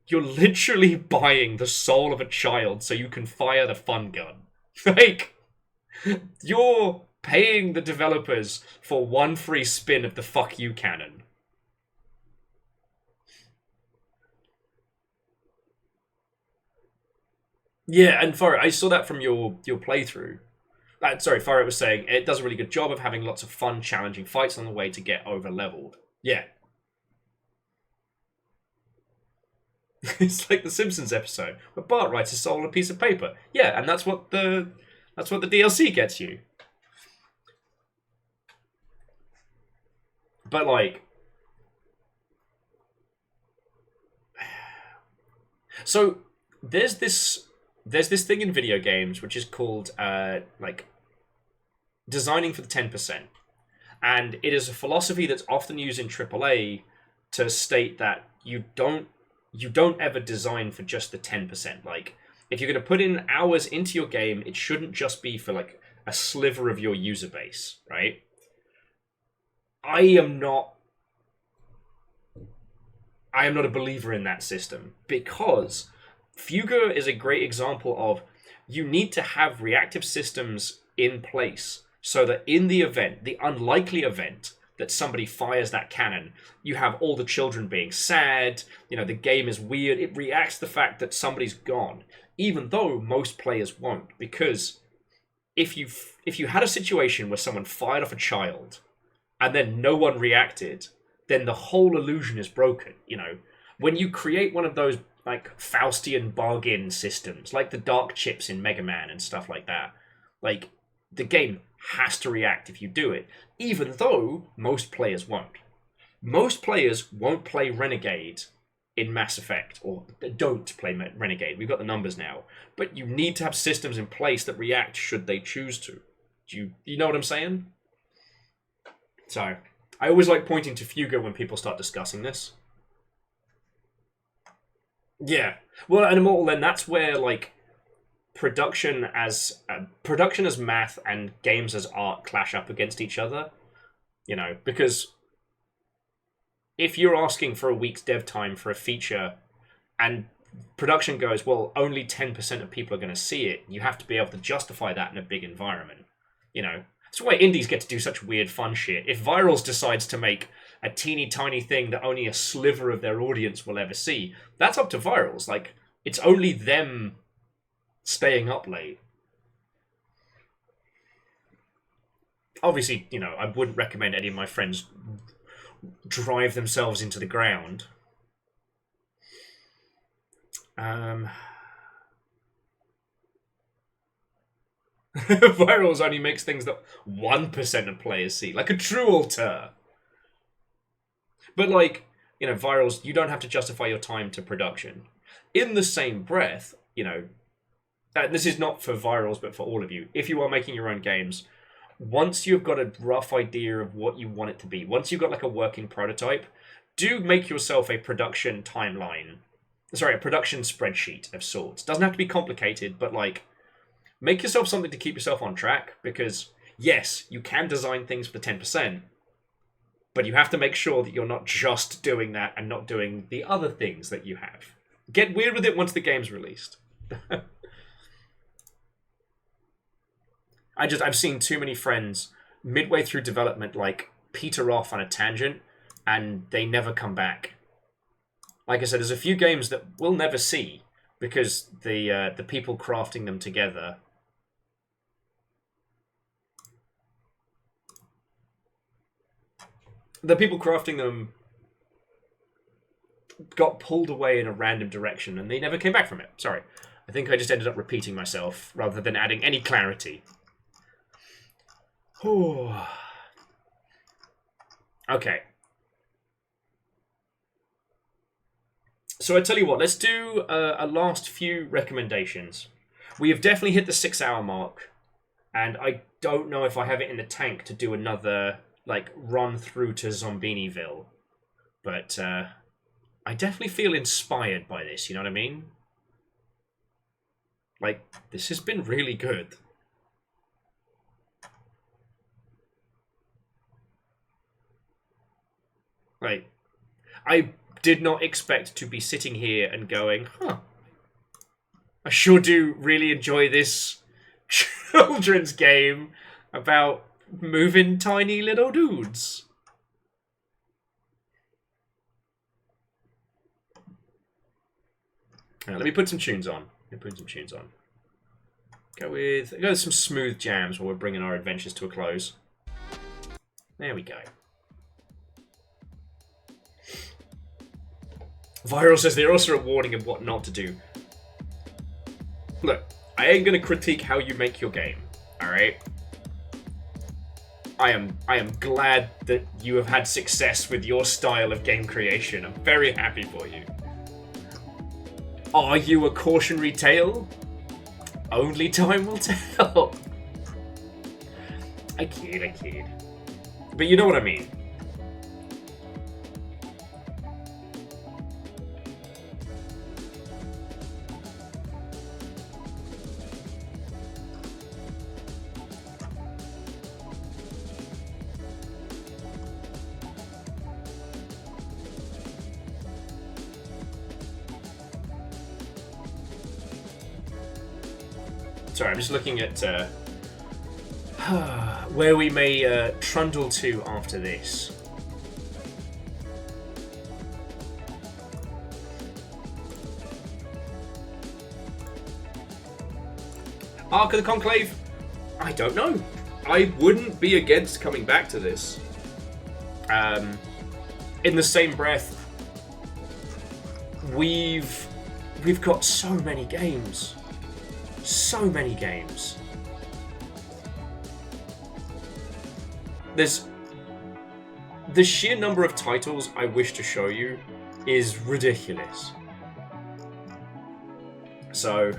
you're literally buying the soul of a child so you can fire the fun gun. Like, you're paying the developers for one free spin of the fuck you cannon. Yeah, and Furret, I saw that from your playthrough. Sorry, Furret was saying it does a really good job of having lots of fun, challenging fights on the way to get over-leveled. Yeah. It's like the Simpsons episode where Bart writes his soul on a piece of paper. Yeah, and that's what the DLC gets you. But like, so there's this thing in video games which is called like designing for the 10%, and it is a philosophy that's often used in AAA to state that you don't ever design for just the 10%. Like, if you're going to put in hours into your game, it shouldn't just be for like a sliver of your user base, right? I am not a believer in that system, because Fuga is a great example of you need to have reactive systems in place so that in the event, the unlikely event that somebody fires that cannon, you have all the children being sad, you know, the game is weird, it reacts to the fact that somebody's gone, even though most players won't, because if you had a situation where someone fired off a child and then no one reacted, then the whole illusion is broken, you know. When you create one of those like Faustian bargain systems, like the dark chips in Mega Man and stuff like that, like the game has to react if you do it, even though most players won't. Most players won't play Renegade in Mass Effect, or don't play Renegade. We've got the numbers now, but you need to have systems in place that react should they choose to. Do you know what I'm saying? So I always like pointing to Fuga when people start discussing this. Yeah, well, and Immortal, then that's where like production as math and games as art clash up against each other. You know, because if you're asking for a week's dev time for a feature, and production goes, well, only 10% of people are going to see it, you have to be able to justify that in a big environment. You know, that's why indies get to do such weird fun shit. If Virals decides to make a teeny tiny thing that only a sliver of their audience will ever see, that's up to Virals. Like, it's only them staying up late. Obviously, you know, I wouldn't recommend any of my friends drive themselves into the ground. Virals only makes things that 1% of players see, like a true alter. But like, you know, Virals, you don't have to justify your time to production. In the same breath, you know, this is not for Virals, but for all of you. If you are making your own games, once you've got a rough idea of what you want it to be, once you've got like a working prototype, do make yourself a production timeline. Sorry, a production spreadsheet of sorts. Doesn't have to be complicated, but like, make yourself something to keep yourself on track, because yes, you can design things for the 10%, but you have to make sure that you're not just doing that and not doing the other things that you have. Get weird with it once the game's released. I've seen too many friends midway through development like peter off on a tangent and they never come back. Like I said, there's a few games that we'll never see because the people crafting them together got pulled away in a random direction and they never came back from it. Sorry. I think I just ended up repeating myself rather than adding any clarity. Okay. So I tell you what, let's do a last few recommendations. We have definitely hit the 6-hour mark, and I don't know if I have it in the tank to do another like run through to Zombiniville, but I definitely feel inspired by this. You know what I mean? Like, this has been really good. Like, I did not expect to be sitting here and going, huh, I sure do really enjoy this children's game about moving tiny little dudes. Let me put some tunes on. Go with some smooth jams while we're bringing our adventures to a close. There we go. Viral says they're also a warning of what not to do. Look, I ain't gonna critique how you make your game, alright? I am glad that you have had success with your style of game creation. I'm very happy for you. Are you a cautionary tale? Only time will tell. I kid. But you know what I mean. Sorry, I'm just looking at where we may trundle to after this. Ark of the Conclave? I don't know. I wouldn't be against coming back to this. In the same breath, we've got so many games. So many games. There's the sheer number of titles I wish to show you is ridiculous. So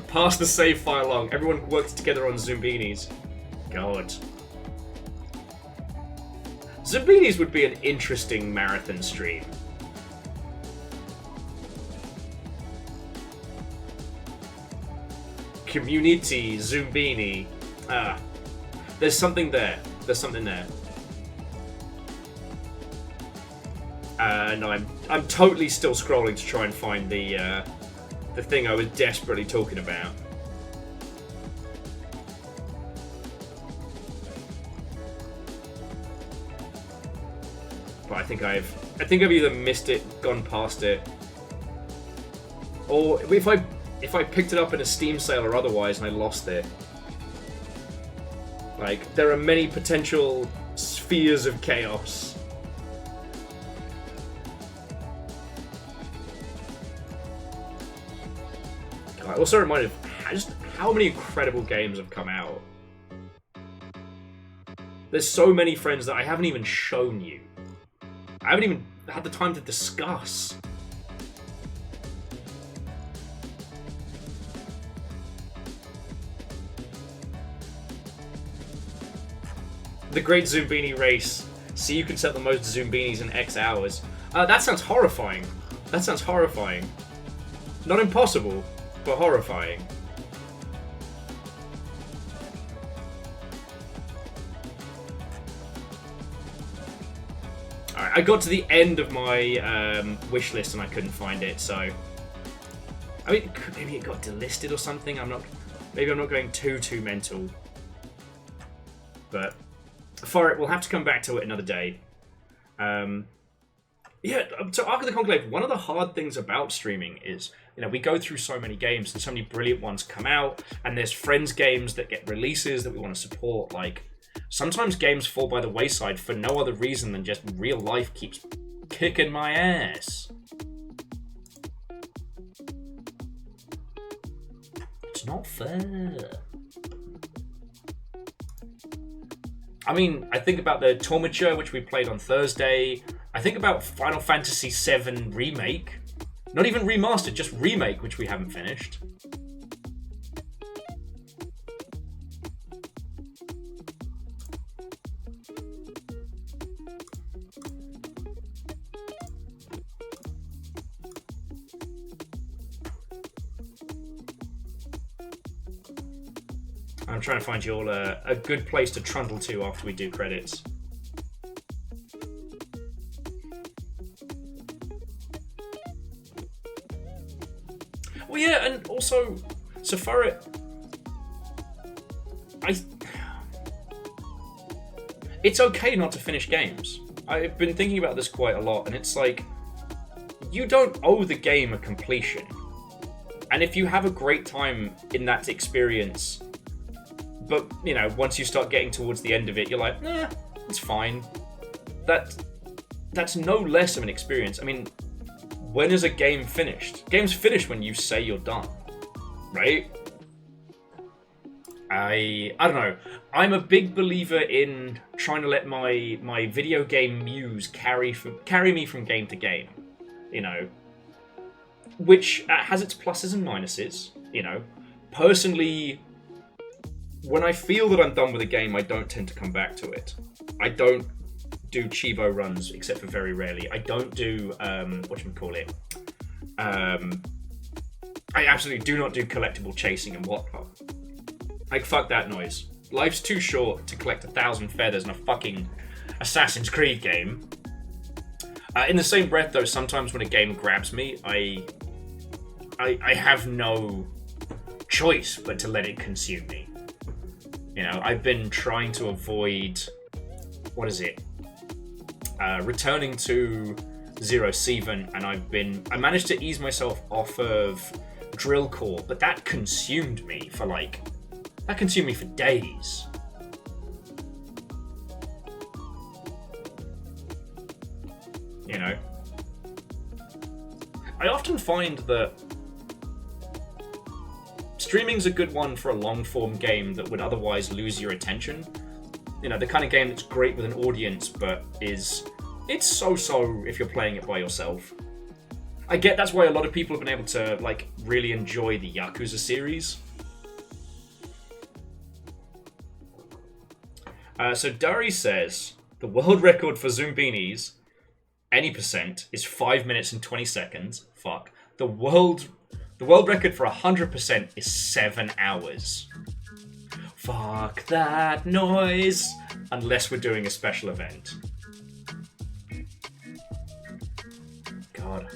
pass the save file along. Everyone works together on Zoombinis. God. Zoombinis would be an interesting marathon stream. Community, Zoombini. There's something there. There's something there. No, I'm totally still scrolling to try and find the thing I was desperately talking about. But I think I've either missed it, gone past it, or if I picked it up in a Steam sale or otherwise and I lost it. Like, there are many potential spheres of chaos. I also reminded of just how many incredible games have come out. There's so many friends that I haven't even shown you. I haven't even had the time to discuss. The Great Zoombini Race. See, you can set the most Zoombinis in X hours. That sounds horrifying. That sounds horrifying. Not impossible, but horrifying. Alright, I got to the end of my wish list and I couldn't find it, so... I mean, maybe it got delisted or something. Maybe I'm not going too mental. But for it, we'll have to come back to it another day. Yeah, so Ark of the Conclave, one of the hard things about streaming is, you know, we go through so many games and so many brilliant ones come out, and there's friends games that get releases that we want to support. Like, sometimes games fall by the wayside for no other reason than just real life keeps kicking my ass. It's not fair. I mean, I think about the Tormature, which we played on Thursday. I think about Final Fantasy VII Remake. Not even remastered, just remake, which we haven't finished. I'm trying to find you all a good place to trundle to after we do credits. Well, yeah, and also, so for it, it's okay not to finish games. I've been thinking about this quite a lot, and it's like, you don't owe the game a completion. And if you have a great time in that experience, but, you know, once you start getting towards the end of it, you're like, it's fine. That's no less of an experience. I mean, when is a game finished? Game's finished when you say you're done, right? I don't know. I'm a big believer in trying to let my video game muse carry me from game to game, you know, which has its pluses and minuses, you know. Personally, when I feel that I'm done with a game, I don't tend to come back to it. I don't do Chivo runs, except for very rarely. I don't do, whatchamacallit. I absolutely do not do collectible chasing and whatnot. Like, fuck that noise. Life's too short to collect 1,000 feathers and a fucking Assassin's Creed game. In the same breath, though, sometimes when a game grabs me, I have no choice but to let it consume me. You know, I've been trying to avoid, what is it? Returning to Zero Seven, and I managed to ease myself off of Drill Core, but that consumed me for days. You know, I often find that streaming's a good one for a long-form game that would otherwise lose your attention. You know, the kind of game that's great with an audience, but it's so-so if you're playing it by yourself. I get that's why a lot of people have been able to, like, really enjoy the Yakuza series. So Dari says, the world record for Zoombinis, any percent, is 5 minutes and 20 seconds. Fuck. The world record for 100% is 7 hours. Fuck that noise. Unless we're doing a special event. God.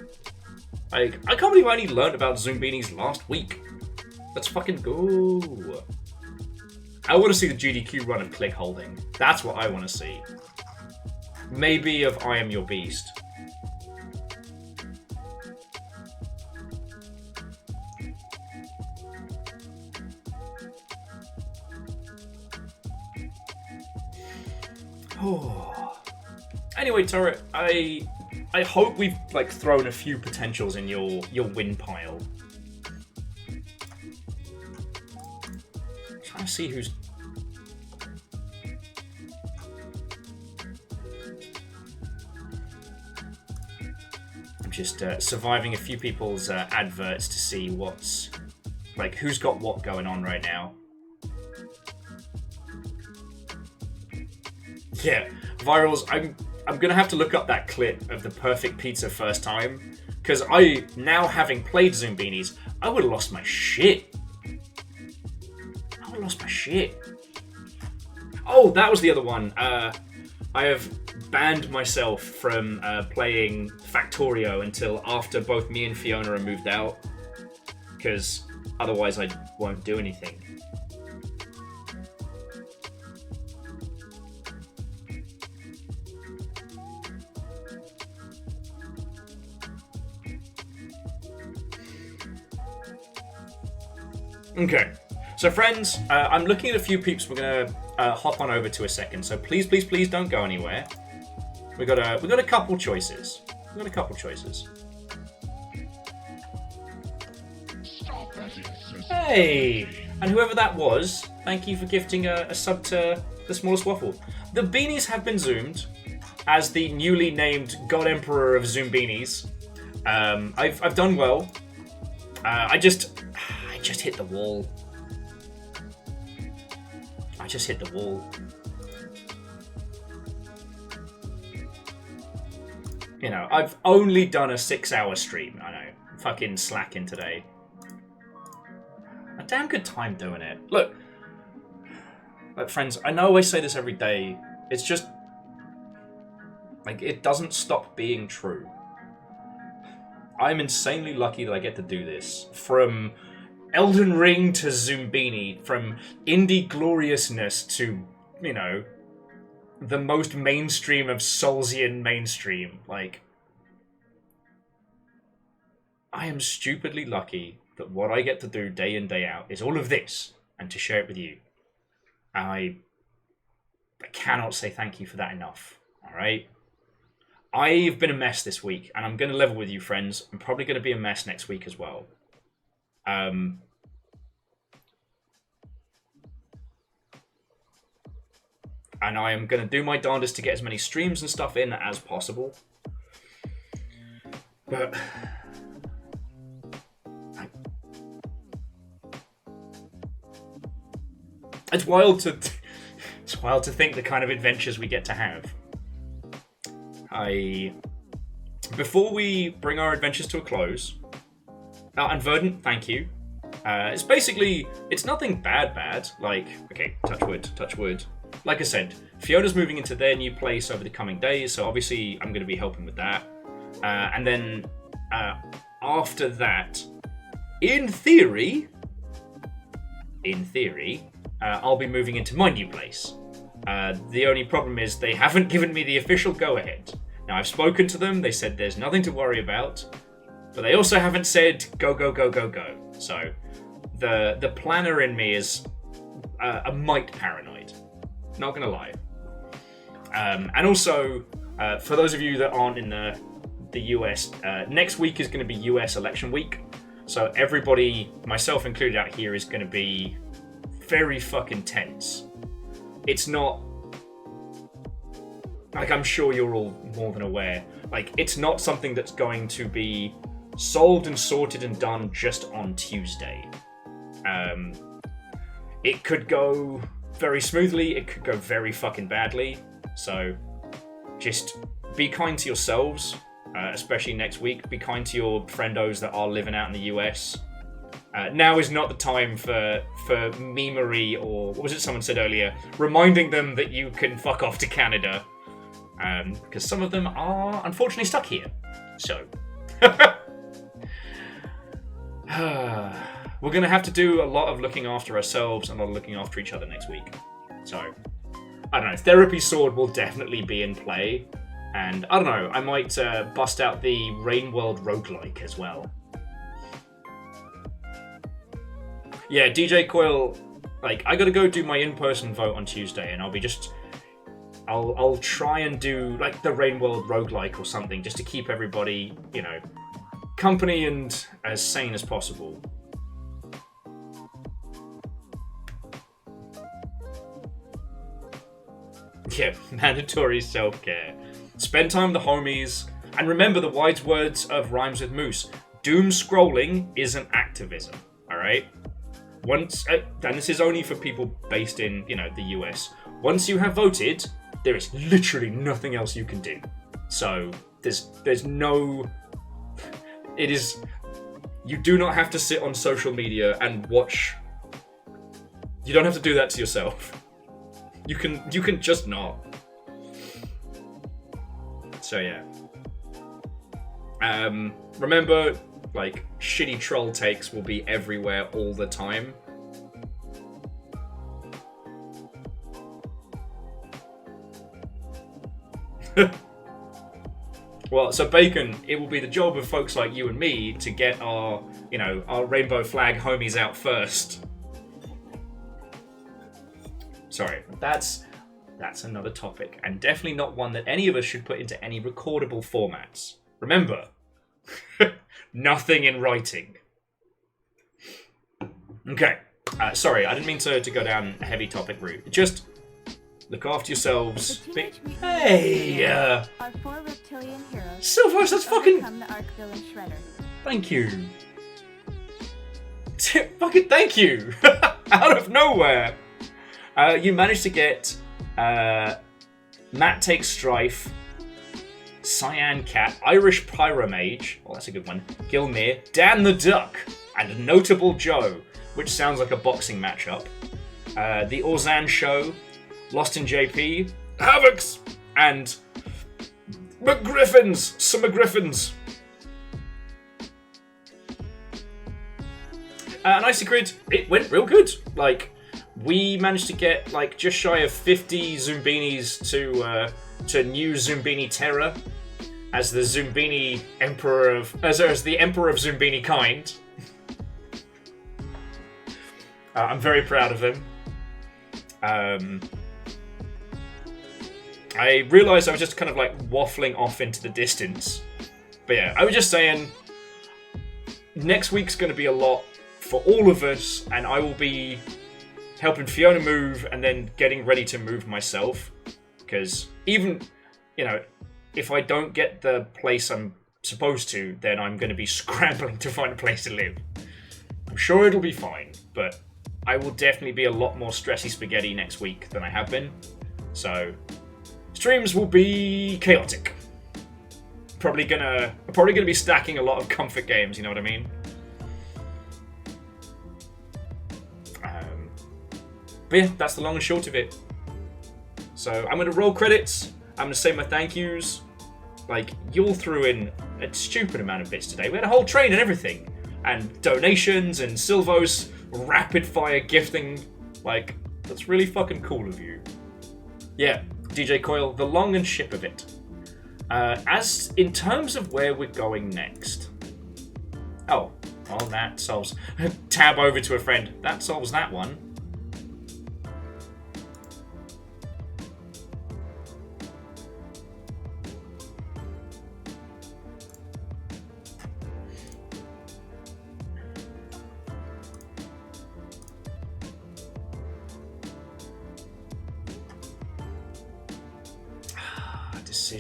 I can't believe I only learned about Zoombinis last week. Let's fucking go. I want to see the GDQ run of click holding. That's what I want to see. Maybe of I Am Your Beast. Oh. Anyway, Turret, I hope we've like thrown a few potentials in your win pile. I'm trying to see who's. I'm just surviving a few people's adverts to see what's like who's got what going on right now. Yeah, virals. I'm gonna have to look up that clip of the perfect pizza first time, because now having played Zoombinis, I would have lost my shit. Oh, that was the other one. I have banned myself from playing Factorio until after both me and Fiona are moved out, because otherwise I won't do anything. Okay, so friends, I'm looking at a few peeps we're gonna hop on over to a second. So please, please, please don't go anywhere. We got a couple choices. Hey, and whoever that was, thank you for gifting a sub to the smallest waffle. The beanies have been zoomed as the newly named God Emperor of Zoombinis. I've done well. I just hit the wall. You know, I've only done a 6-hour stream. I know. I'm fucking slacking today. A damn good time doing it. Look, friends, I know I say this every day. It's just, like, it doesn't stop being true. I'm insanely lucky that I get to do this. From Elden Ring to Zoombini, from indie gloriousness to, you know, the most mainstream of Soulsian mainstream. Like, I am stupidly lucky that what I get to do day in, day out is all of this, and to share it with you. I cannot say thank you for that enough, alright? I've been a mess this week, and I'm going to level with you, friends. I'm probably going to be a mess next week as well. And I am going to do my darndest to get as many streams and stuff in as possible. But it's wild to think the kind of adventures we get to have. Before we bring our adventures to a close, and Verdant, thank you. It's basically, it's nothing bad. Like, okay, touch wood. like I said, Fiona's moving into their new place over the coming days, so obviously I'm going to be helping with that. And then after that, in theory, I'll be moving into my new place. The only problem is they haven't given me the official go-ahead. Now, I've spoken to them, they said there's nothing to worry about, but they also haven't said go, go, go, go, go. So, the planner in me is a mite paranoid. Not gonna lie. And also, for those of you that aren't in the US, next week is gonna be US election week. So everybody, myself included out here, is gonna be very fucking tense. It's not, like, I'm sure you're all more than aware, like, it's not something that's going to be solved and sorted and done just on Tuesday. It could go very smoothly, it could go very fucking badly, so just be kind to yourselves, especially next week. Be kind to your friendos that are living out in the US. Now is not the time for memery, or what was it someone said earlier, reminding them that you can fuck off to Canada, because some of them are unfortunately stuck here. So we're going to have to do a lot of looking after ourselves and a lot of looking after each other next week. So I don't know, Therapy Sword will definitely be in play, and I don't know, I might bust out the Rain World roguelike as well. Yeah, DJ Coil, like, I gotta go do my in-person vote on Tuesday, and I'll try and do, like, the Rain World roguelike or something, just to keep everybody, you know, company and as sane as possible. Yeah, mandatory self-care. Spend time with the homies, and remember the wise words of Rhymes with Moose. Doom scrolling isn't activism, alright? Once, and this is only for people based in, you know, the US. Once you have voted, there is literally nothing else you can do. So there's no. It is. You do not have to sit on social media and watch. You don't have to do that to yourself. You can just not. So yeah. Remember, like, shitty troll takes will be everywhere all the time. Well, so Bacon, it will be the job of folks like you and me to get our, you know, our rainbow flag homies out first. Sorry, that's another topic, and definitely not one that any of us should put into any recordable formats. Remember, nothing in writing. Okay, sorry, I didn't mean to go down a heavy topic route. Just look after yourselves. Hey! Our 4 reptilian heroes. Silvers, that's fucking. The Arc Villain Shredder. Thank you. Fucking thank you! Out of nowhere! You managed to get Matt Takes Strife, Cyan Cat, Irish Pyromage, well, that's a good one, Gilmere, Dan the Duck, and Notable Joe, which sounds like a boxing matchup. The Orzan Show, Lost in JP, Havocs, and McGriffins! Some McGriffins! And Icy Grid, it went real good. Like, we managed to get, like, just shy of 50 Zoombinis to new Zoombini Terra as the Zoombini Emperor of... as the Emperor of Zoombini kind. I'm very proud of him. I realised I was just kind of, like, waffling off into the distance. But yeah, I was just saying, next week's going to be a lot for all of us, and I will be helping Fiona move and then getting ready to move myself. Because even, you know, if I don't get the place I'm supposed to, then I'm going to be scrambling to find a place to live. I'm sure it'll be fine, but I will definitely be a lot more stressy spaghetti next week than I have been. So streams will be chaotic. Probably gonna be stacking a lot of comfort games, you know what I mean? But yeah, that's the long and short of it. So I'm going to roll credits. I'm going to say my thank yous. Like, you all threw in a stupid amount of bits today. We had a whole train and everything. And donations and Silvos rapid fire gifting. Like, that's really fucking cool of you. Yeah, DJ Coil, the long and ship of it. As in terms of where we're going next. Oh, well, that solves. Tab over to a friend. That solves that one.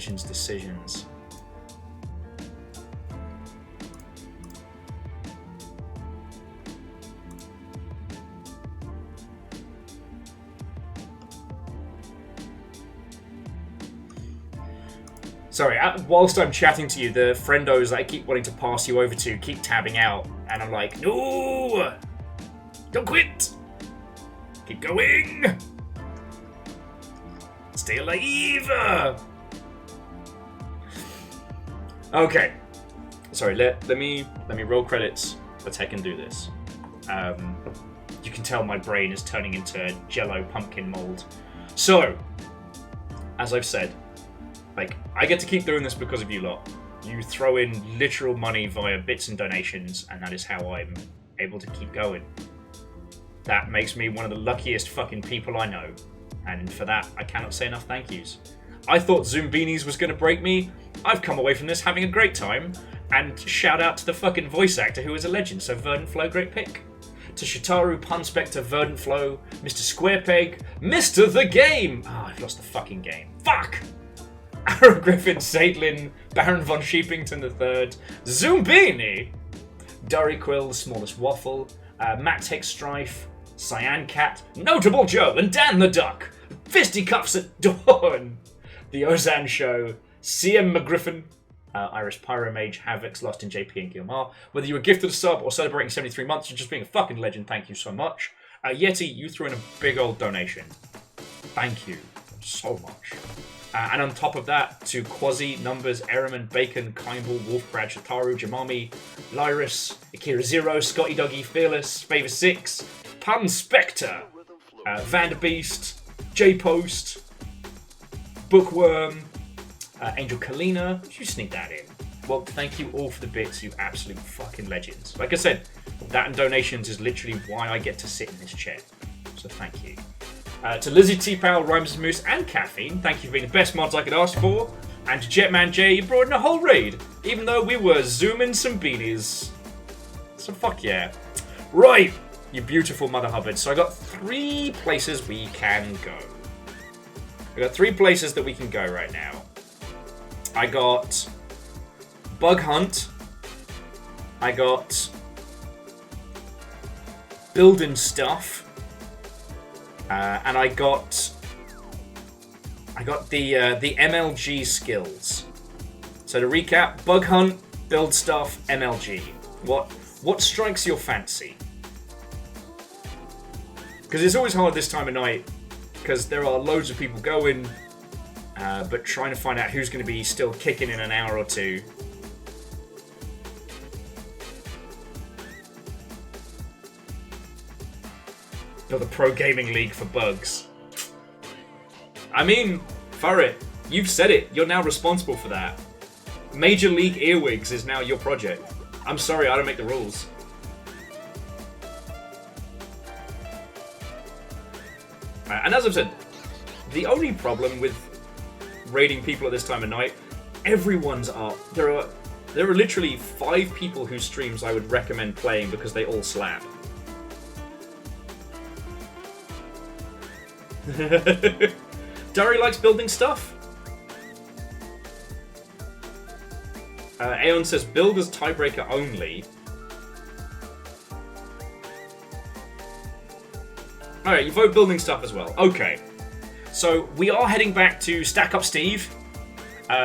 Decisions. Sorry, whilst I'm chatting to you, the friendos I keep wanting to pass you over to keep tabbing out, and I'm like, no! Don't quit! Keep going! Stay alive! Okay. Sorry, let me roll credits. Let's heck and do this. You can tell my brain is turning into Jello pumpkin mold. So, as I've said, like, I get to keep doing this because of you lot. You throw in literal money via bits and donations, and that is how I'm able to keep going. That makes me one of the luckiest fucking people I know. And for that, I cannot say enough thank yous. I thought Zoombinis was going to break me. I've come away from this having a great time. And shout out to the fucking voice actor who is a legend, so Verdant Flow, great pick. To Shitaru, Punspector, Verdant Flow, Mr. Squarepeg, Mr. The Game! Oh, I've lost the fucking game. Fuck! Aaron Griffin, Saitlin, Baron von Sheepington III, Zoombini, Durry Quill, the Smallest Waffle, Matt Tech Strife, Cyan Cat, Notable Joe, and Dan the Duck, Fisticuffs at Dawn, The Ozan Show, CM McGriffin, Irish Pyromage, Havoc's Lost in JP and Gilmar. Whether you were gifted a sub or celebrating 73 months or just being a fucking legend, thank you so much. Yeti, you threw in a big old donation. Thank you so much. And on top of that, to Quasi, Numbers, Ehrman, Bacon, Kimball, Wolfbrad, Shataru, Jamami, Lyris, Akira Zero, Scotty Doggy, Fearless, Favor 6, Pun Spectre, Vanderbeast, J-Post, Bookworm, Angel Kalina. You sneak that in. Well, thank you all for the bits, you absolute fucking legends. Like I said, that and donations is literally why I get to sit in this chair. So thank you. To Lizzie T-Pal, Rhymes Moose, and Caffeine, thank you for being the best mods I could ask for. And to Jetman J, you brought in a whole raid, even though we were zooming some beanies. So fuck yeah. Right, you beautiful Mother Hubbard. So I got 3 places we can go. I got 3 places that we can go right now. I got Bug Hunt. I got Building Stuff. And I got the MLG skills. So to recap, Bug Hunt, Build Stuff, MLG. What strikes your fancy? Because it's always hard this time of night, because there are loads of people going, but trying to find out who's going to be still kicking in an hour or two. You're the Pro Gaming League for bugs. I mean, Furret, you've said it. You're now responsible for that. Major League Earwigs is now your project. I'm sorry, I don't make the rules. And as I've said, the only problem with raiding people at this time of night, everyone's up. There are literally 5 people whose streams I would recommend playing because they all slap. Durry likes building stuff. Aeon says build as tiebreaker only. Alright, you vote building stuff as well. Okay. So we are heading back to Stack Up Steve,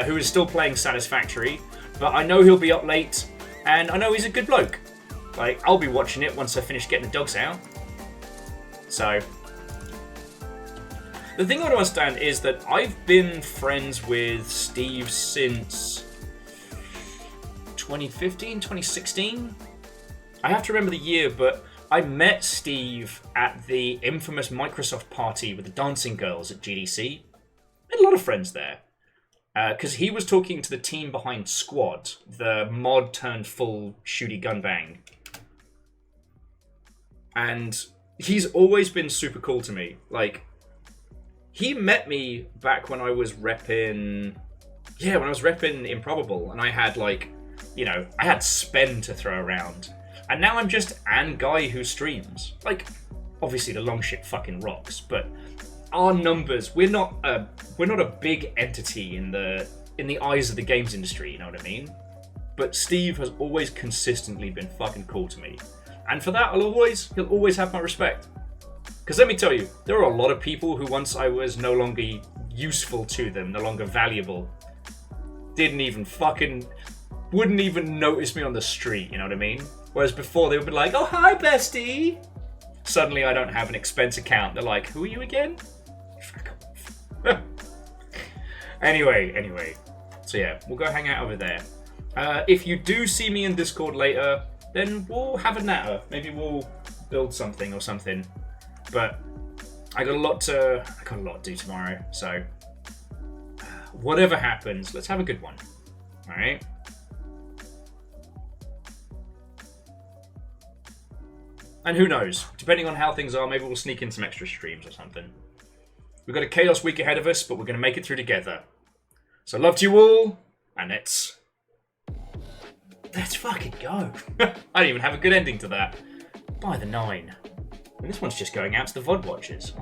who is still playing Satisfactory, but I know he'll be up late, and I know he's a good bloke. Like, I'll be watching it once I finish getting the dogs out. So The thing I don't understand is that I've been friends with Steve since 2015, 2016? I have to remember the year, but I met Steve at the infamous Microsoft party with the dancing girls at GDC. I had a lot of friends there. Because he was talking to the team behind Squad, the mod turned full shooty gun bang. And he's always been super cool to me. Like, he met me back when I was repping... Yeah, when I was repping Improbable, and I had, like, you know, I had Spend to throw around. And now I'm just an guy who streams. Like, obviously the Longship fucking rocks, but our numbers, we're not a big entity in the eyes of the games industry, you know what I mean? But Steve has always consistently been fucking cool to me. And for that, he'll always have my respect. Because let me tell you, there are a lot of people who once I was no longer useful to them, no longer valuable, wouldn't even notice me on the street, you know what I mean? Whereas before they would be like, oh, hi, bestie. Suddenly I don't have an expense account. They're like, who are you again? Fuck off. Anyway. So yeah, we'll go hang out over there. If you do see me in Discord later, then we'll have a natter. Maybe we'll build something or something. But I got a lot to do tomorrow. So whatever happens, let's have a good one. All right. And who knows? Depending on how things are, maybe we'll sneak in some extra streams or something. We've got a chaos week ahead of us, but we're going to make it through together. So love to you all, and let's fucking go. I don't even have a good ending to that. By the 9. And this one's just going out to the VOD watchers.